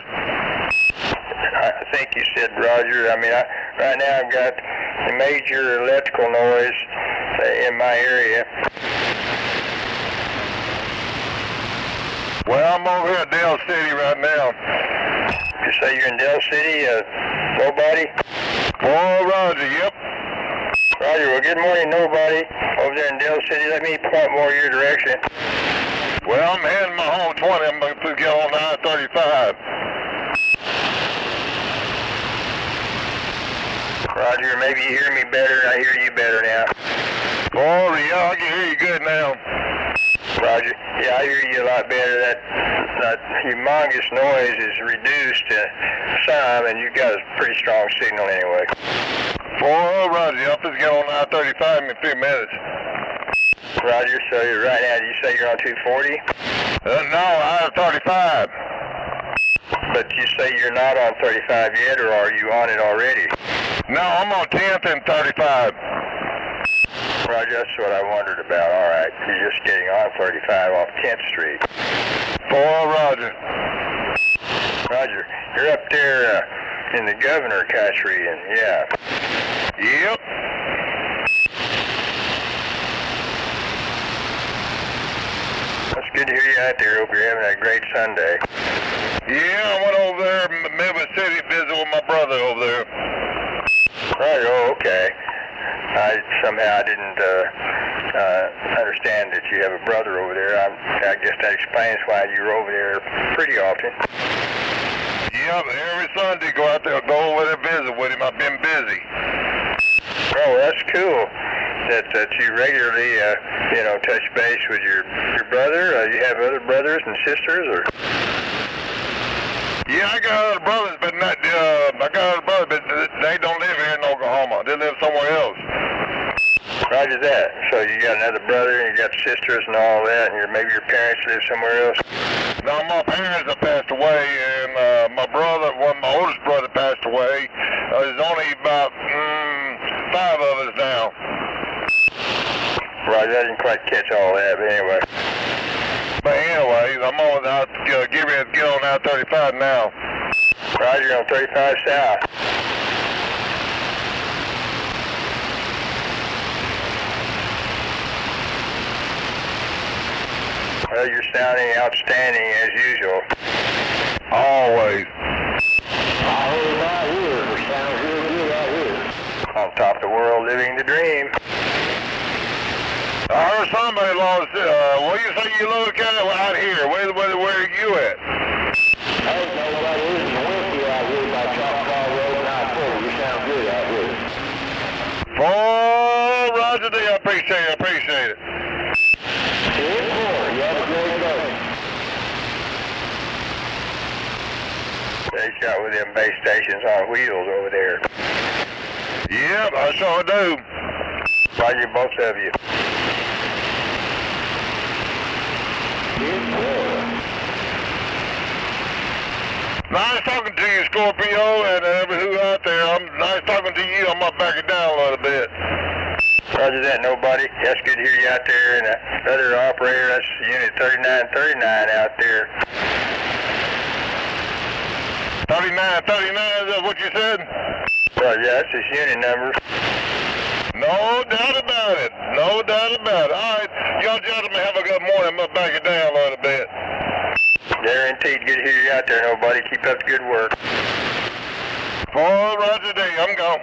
I think you said Roger. I mean, Right now I've got a major electrical noise in my area. Well, I'm over here at Dell City right now. You say you're in Dell City? Nobody? Oh, Roger, yep. Roger, well, good morning, nobody. Over there in Dell City, let me point more your direction. Well, I'm heading my home 20. I'm going to get on I-35. Roger, maybe you hear me better. I hear you better now. Oh, yeah, I can hear you good now. Roger. Yeah, I hear you a lot better. That humongous noise is reduced to some, and you've got a pretty strong signal anyway. Oh, Roger. I'll just get on I-35 in a few minutes. Roger, so right now, you say you're on 240? No, I-35. But you say you're not on 35 yet, or are you on it already? No, I'm on 10th and 35. Roger, that's what I wondered about. All right, you're just getting on 35 off 10th Street. Roger. Roger, you're up there in the governor country, and yeah. Yep. That's good to hear you out there. Hope you're having a great Sunday. Yeah, I went over there in Memphis City to visit with my brother over there. Right, oh, okay. I didn't understand that you have a brother over there. I guess that explains why you were over there pretty often. Yeah, but every Sunday go out there, go over there and visit with him. I've been busy. Oh, that's cool. That you regularly, touch base with your brother. You have other brothers and sisters, or? Yeah, I got other brothers, but they don't live here in Oklahoma. They live somewhere else. Roger that. So you got another brother, and you got sisters and all that, and maybe your parents live somewhere else? No, my parents have passed away, and my oldest brother passed away. There's only about 5 of us now. Roger, I didn't quite catch all that, but anyway. But anyways, I'm on getting ready to get on I-35 now. Roger, you're on 35 South. Well, you're sounding outstanding as usual. Always. I heard about here. Sounds real good out here. On top of the world, living the dream. I heard somebody lost, what do you say you lost cattle out here? Where are you at? I don't know what it is in the Winsky out here by Choctaw Road and I-40. You sound good out here. Oh, Roger D, I appreciate it. 10-4, you have a great day. They shot with them base stations on wheels over there. Yep, I sure do. Roger, both of you. Nice talking to you, Scorpio, and who out there. Nice talking to you. I'm going to back it down a little bit. Roger that, nobody. That's good to hear you out there. And other operator, that's Unit 3939 out there. 3939, is that what you said? Roger, that's his unit number. No doubt about it. No doubt about it. All right, y'all gentlemen have a good morning. I'm going to back it down a little bit. Guaranteed. Good to hear you out there, nobody. Keep up the good work. Oh, Roger D. I'm gone.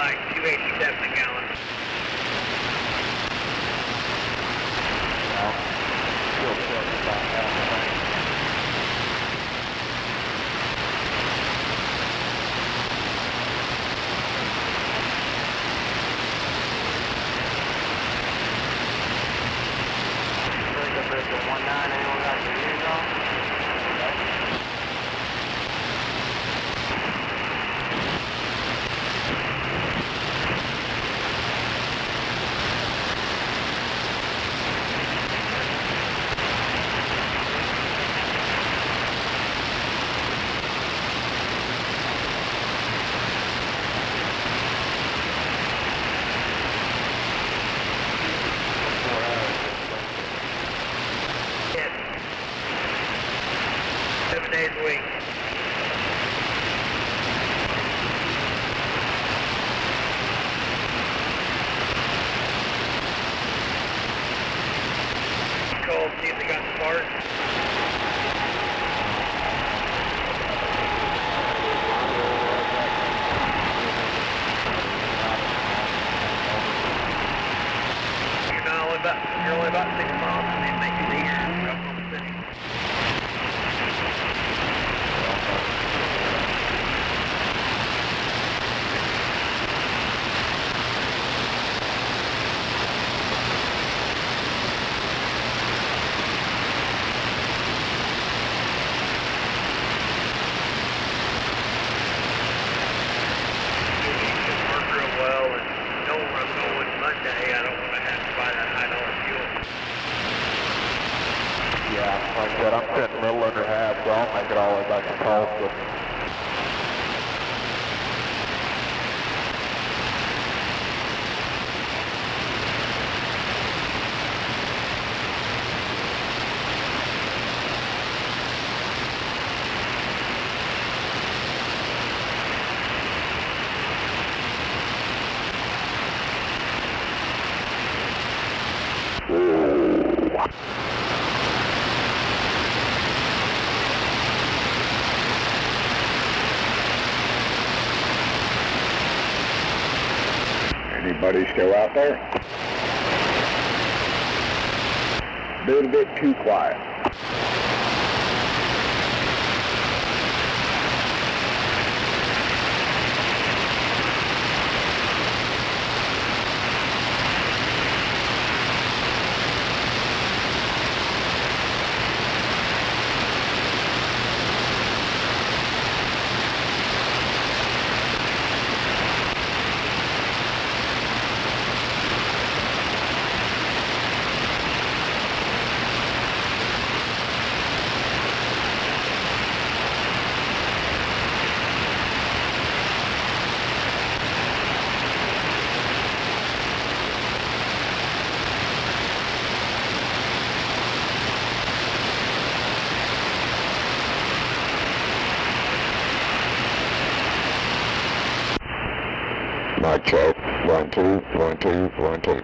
like 287 a gallon. Still short about half the tank. Anyone got the news on? Yes. 7 days a week. Call, see if they got the parts. You're only about 6 miles from the make it here in Oklahoma City. Work real well, and know where I'm going Monday. I don't want to have to buy that $1 fuel. Yeah, like I said, I'm sitting a little under half, so I'll make it all the way back to Tulsa. Anybody still out there? A little bit too quiet. Mic check. 1, 2, 1, 2, 1, 2.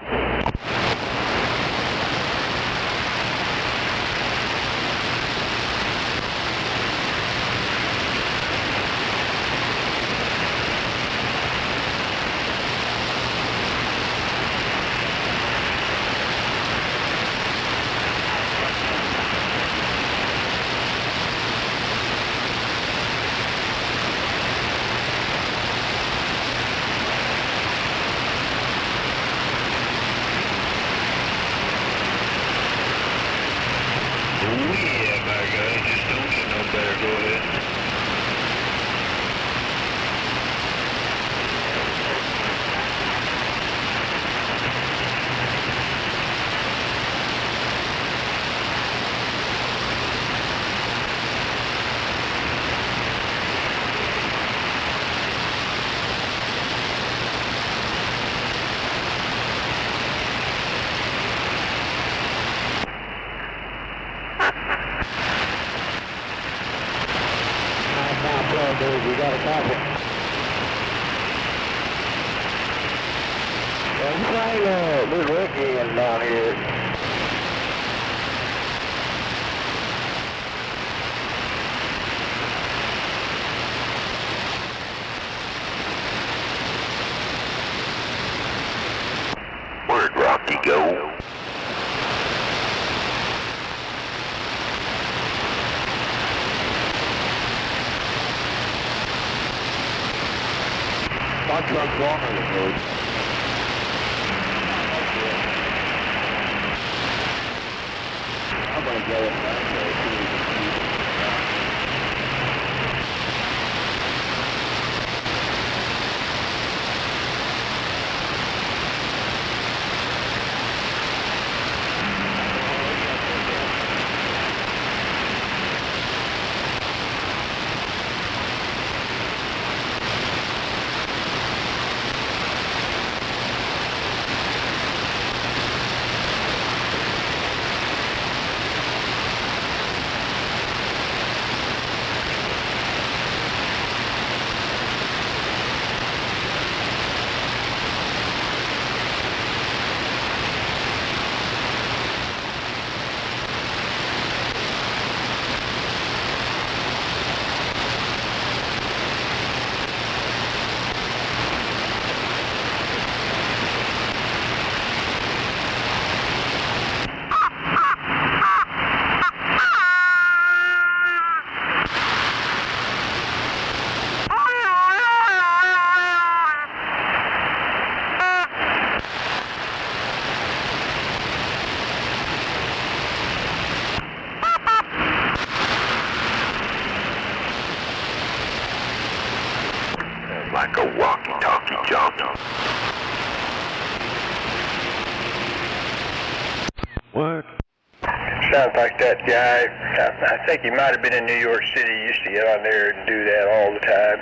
We got a copy. There's a little wrecking down here. truck corner the road. I'm gonna go back there too. Like a walkie-talkie jockey. What? Sounds like that guy. I think he might have been in New York City. He used to get on there and do that all the time.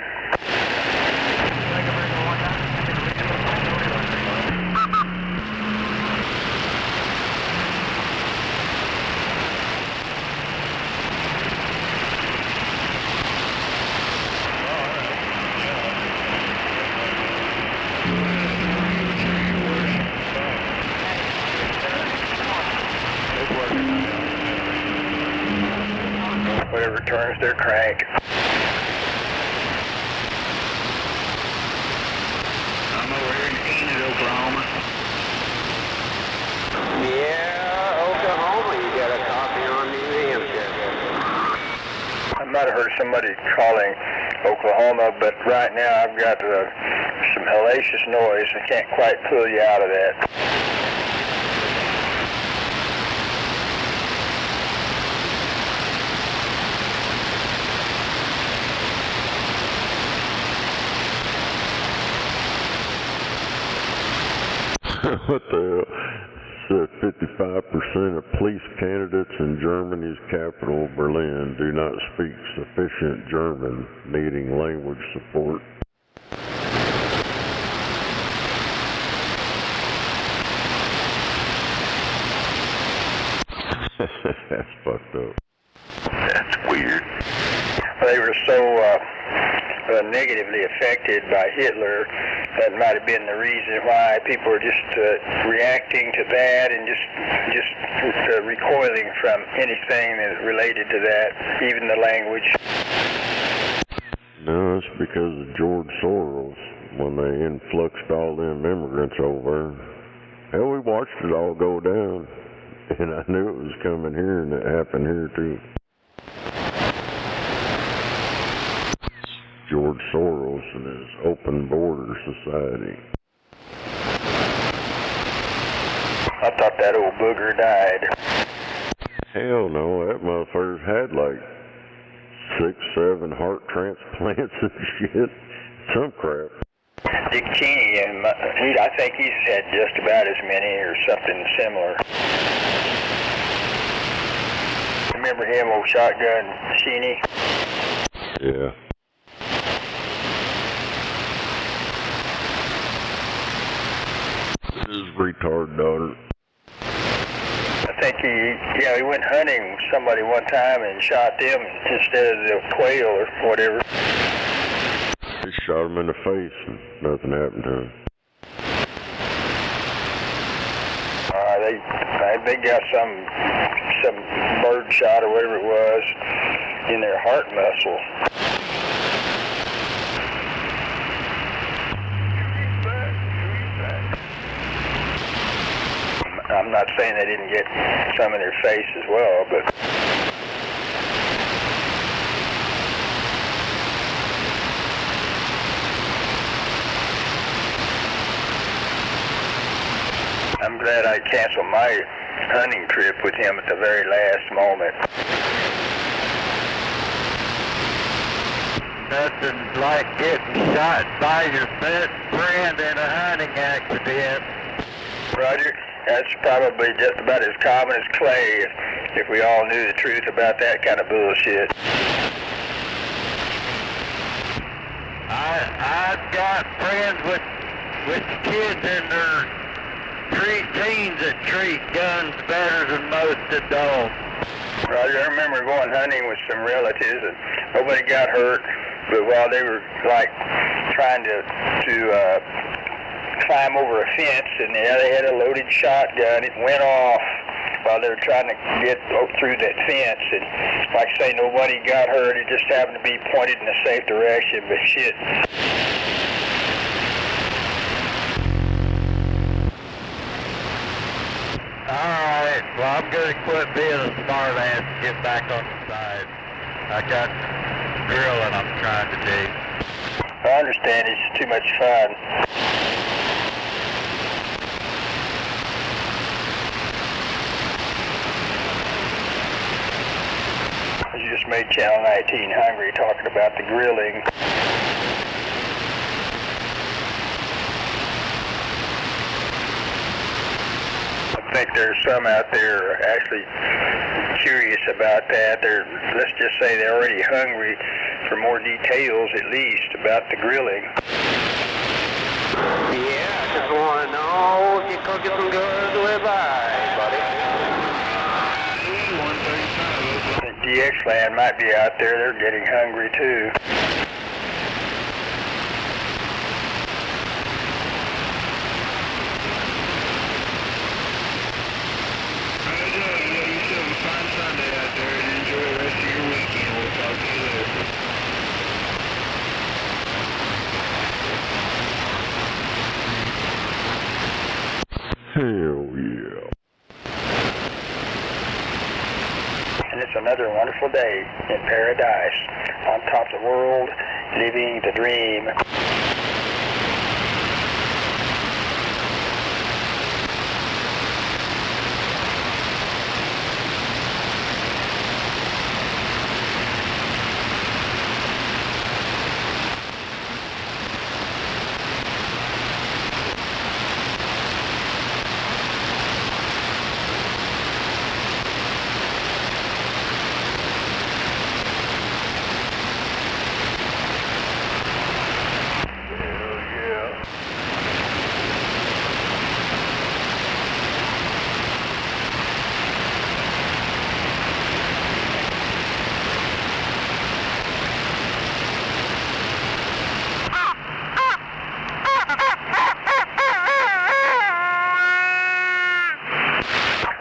Whatever turns their crank. I'm over here in Enid, Oklahoma. Yeah, Oklahoma, you got a copy on New Hampshire. I might have heard somebody calling Oklahoma, but right now I've got some hellacious noise. I can't quite pull you out of that. What the hell? Said 55% of police candidates in Germany's capital, Berlin, do not speak sufficient German, needing language support. That's fucked up. That's weird. They were so negatively affected by Hitler. That might have been the reason why people are just reacting to that and just recoiling from anything that is related to that, even the language. No, it's because of George Soros when they influxed all them immigrants over. Hell, we watched it all go down, and I knew it was coming here, and it happened here too. George Soros and his open border society. I thought that old booger died. Hell no, that motherfucker's had like 6, 7 heart transplants and shit. Some crap. Dick Cheney, I think he's had just about as many or something similar. Remember him, old shotgun Cheney? Yeah. His retard daughter. I think he went hunting with somebody one time and shot them instead of the quail or whatever. He shot him in the face and nothing happened to him. They got some bird shot or whatever it was in their heart muscle. I'm not saying they didn't get some in their face as well, but glad I canceled my hunting trip with him at the very last moment. Nothing like getting shot by your best friend in a hunting accident. Roger, that's probably just about as common as clay if we all knew the truth about that kind of bullshit. I've got friends with kids in their preteens that treat guns better than most adults. Roger, I remember going hunting with some relatives and nobody got hurt, but while they were like trying to climb over a fence, and they had a loaded shotgun, it went off while they were trying to get through that fence, and like I say, nobody got hurt. It just happened to be pointed in a safe direction, but shit. Alright, well, I'm going to quit being a smart ass and get back on the side. I got drilling I'm trying to do. I understand, it's too much fun. You just made Channel 19 hungry talking about the grilling. I think there's some out there actually curious about that. Let's just say they're already hungry for more details, at least, about the grilling. Yeah, I just want to know if you're cooking some good with buddy. DX Land might be out there. They're getting hungry, too. Hell yeah. And it's another wonderful day in paradise, on top of the world, living the dream.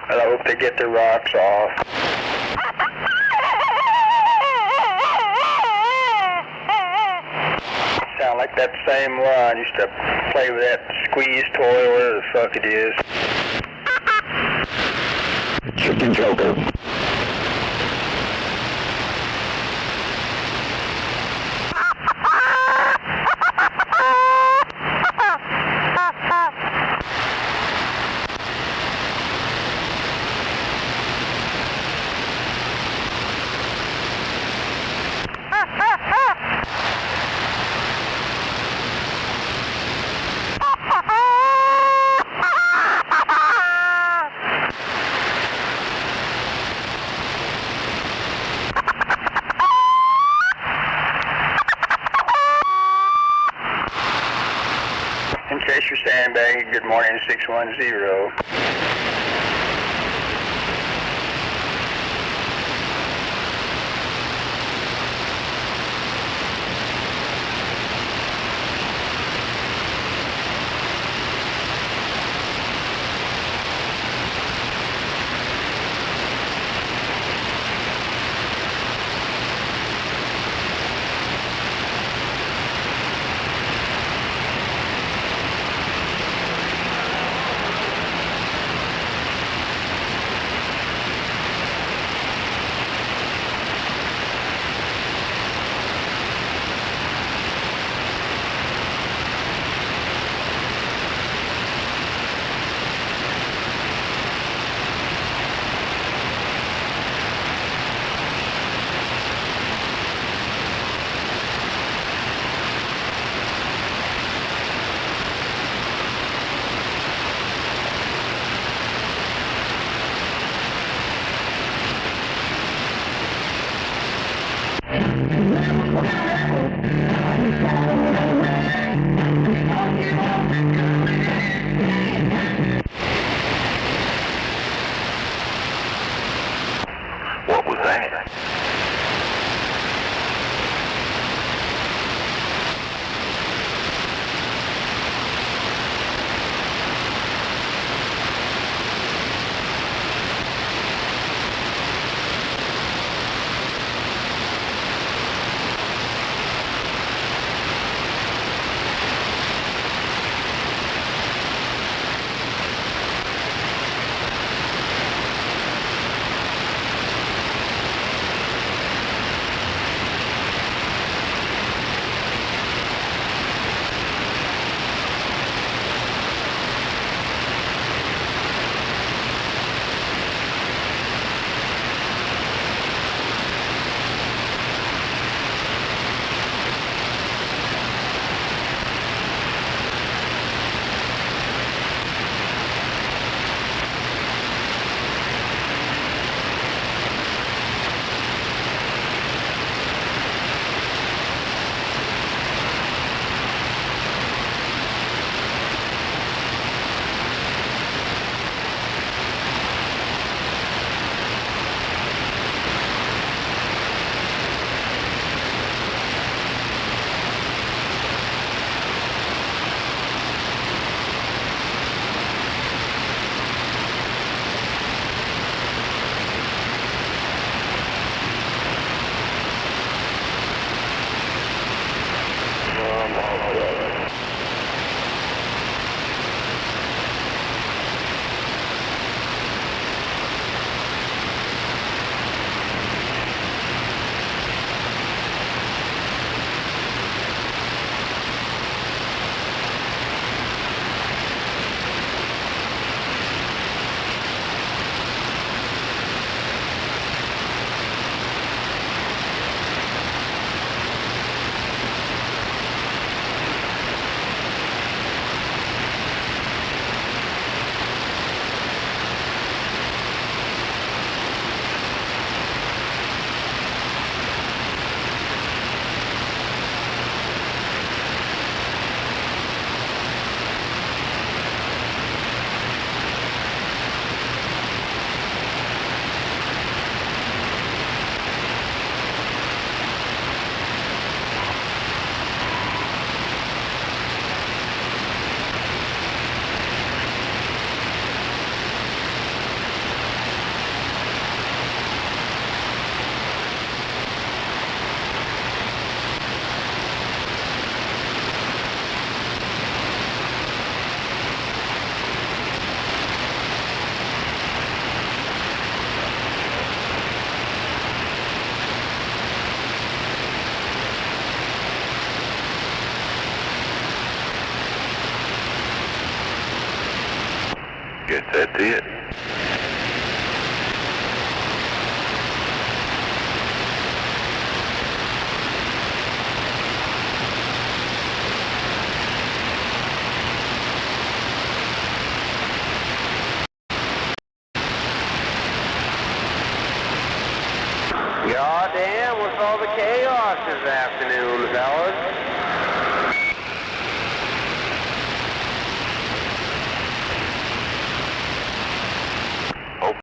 Well, I hope they get their rocks off. Sound like that same one. Used to play with that squeeze toy, whatever the fuck it is. Chicken joker. In case you're sandbagging, good morning 610. What was that? Guess that's it. Goddamn, what's all the chaos this afternoon, fellas?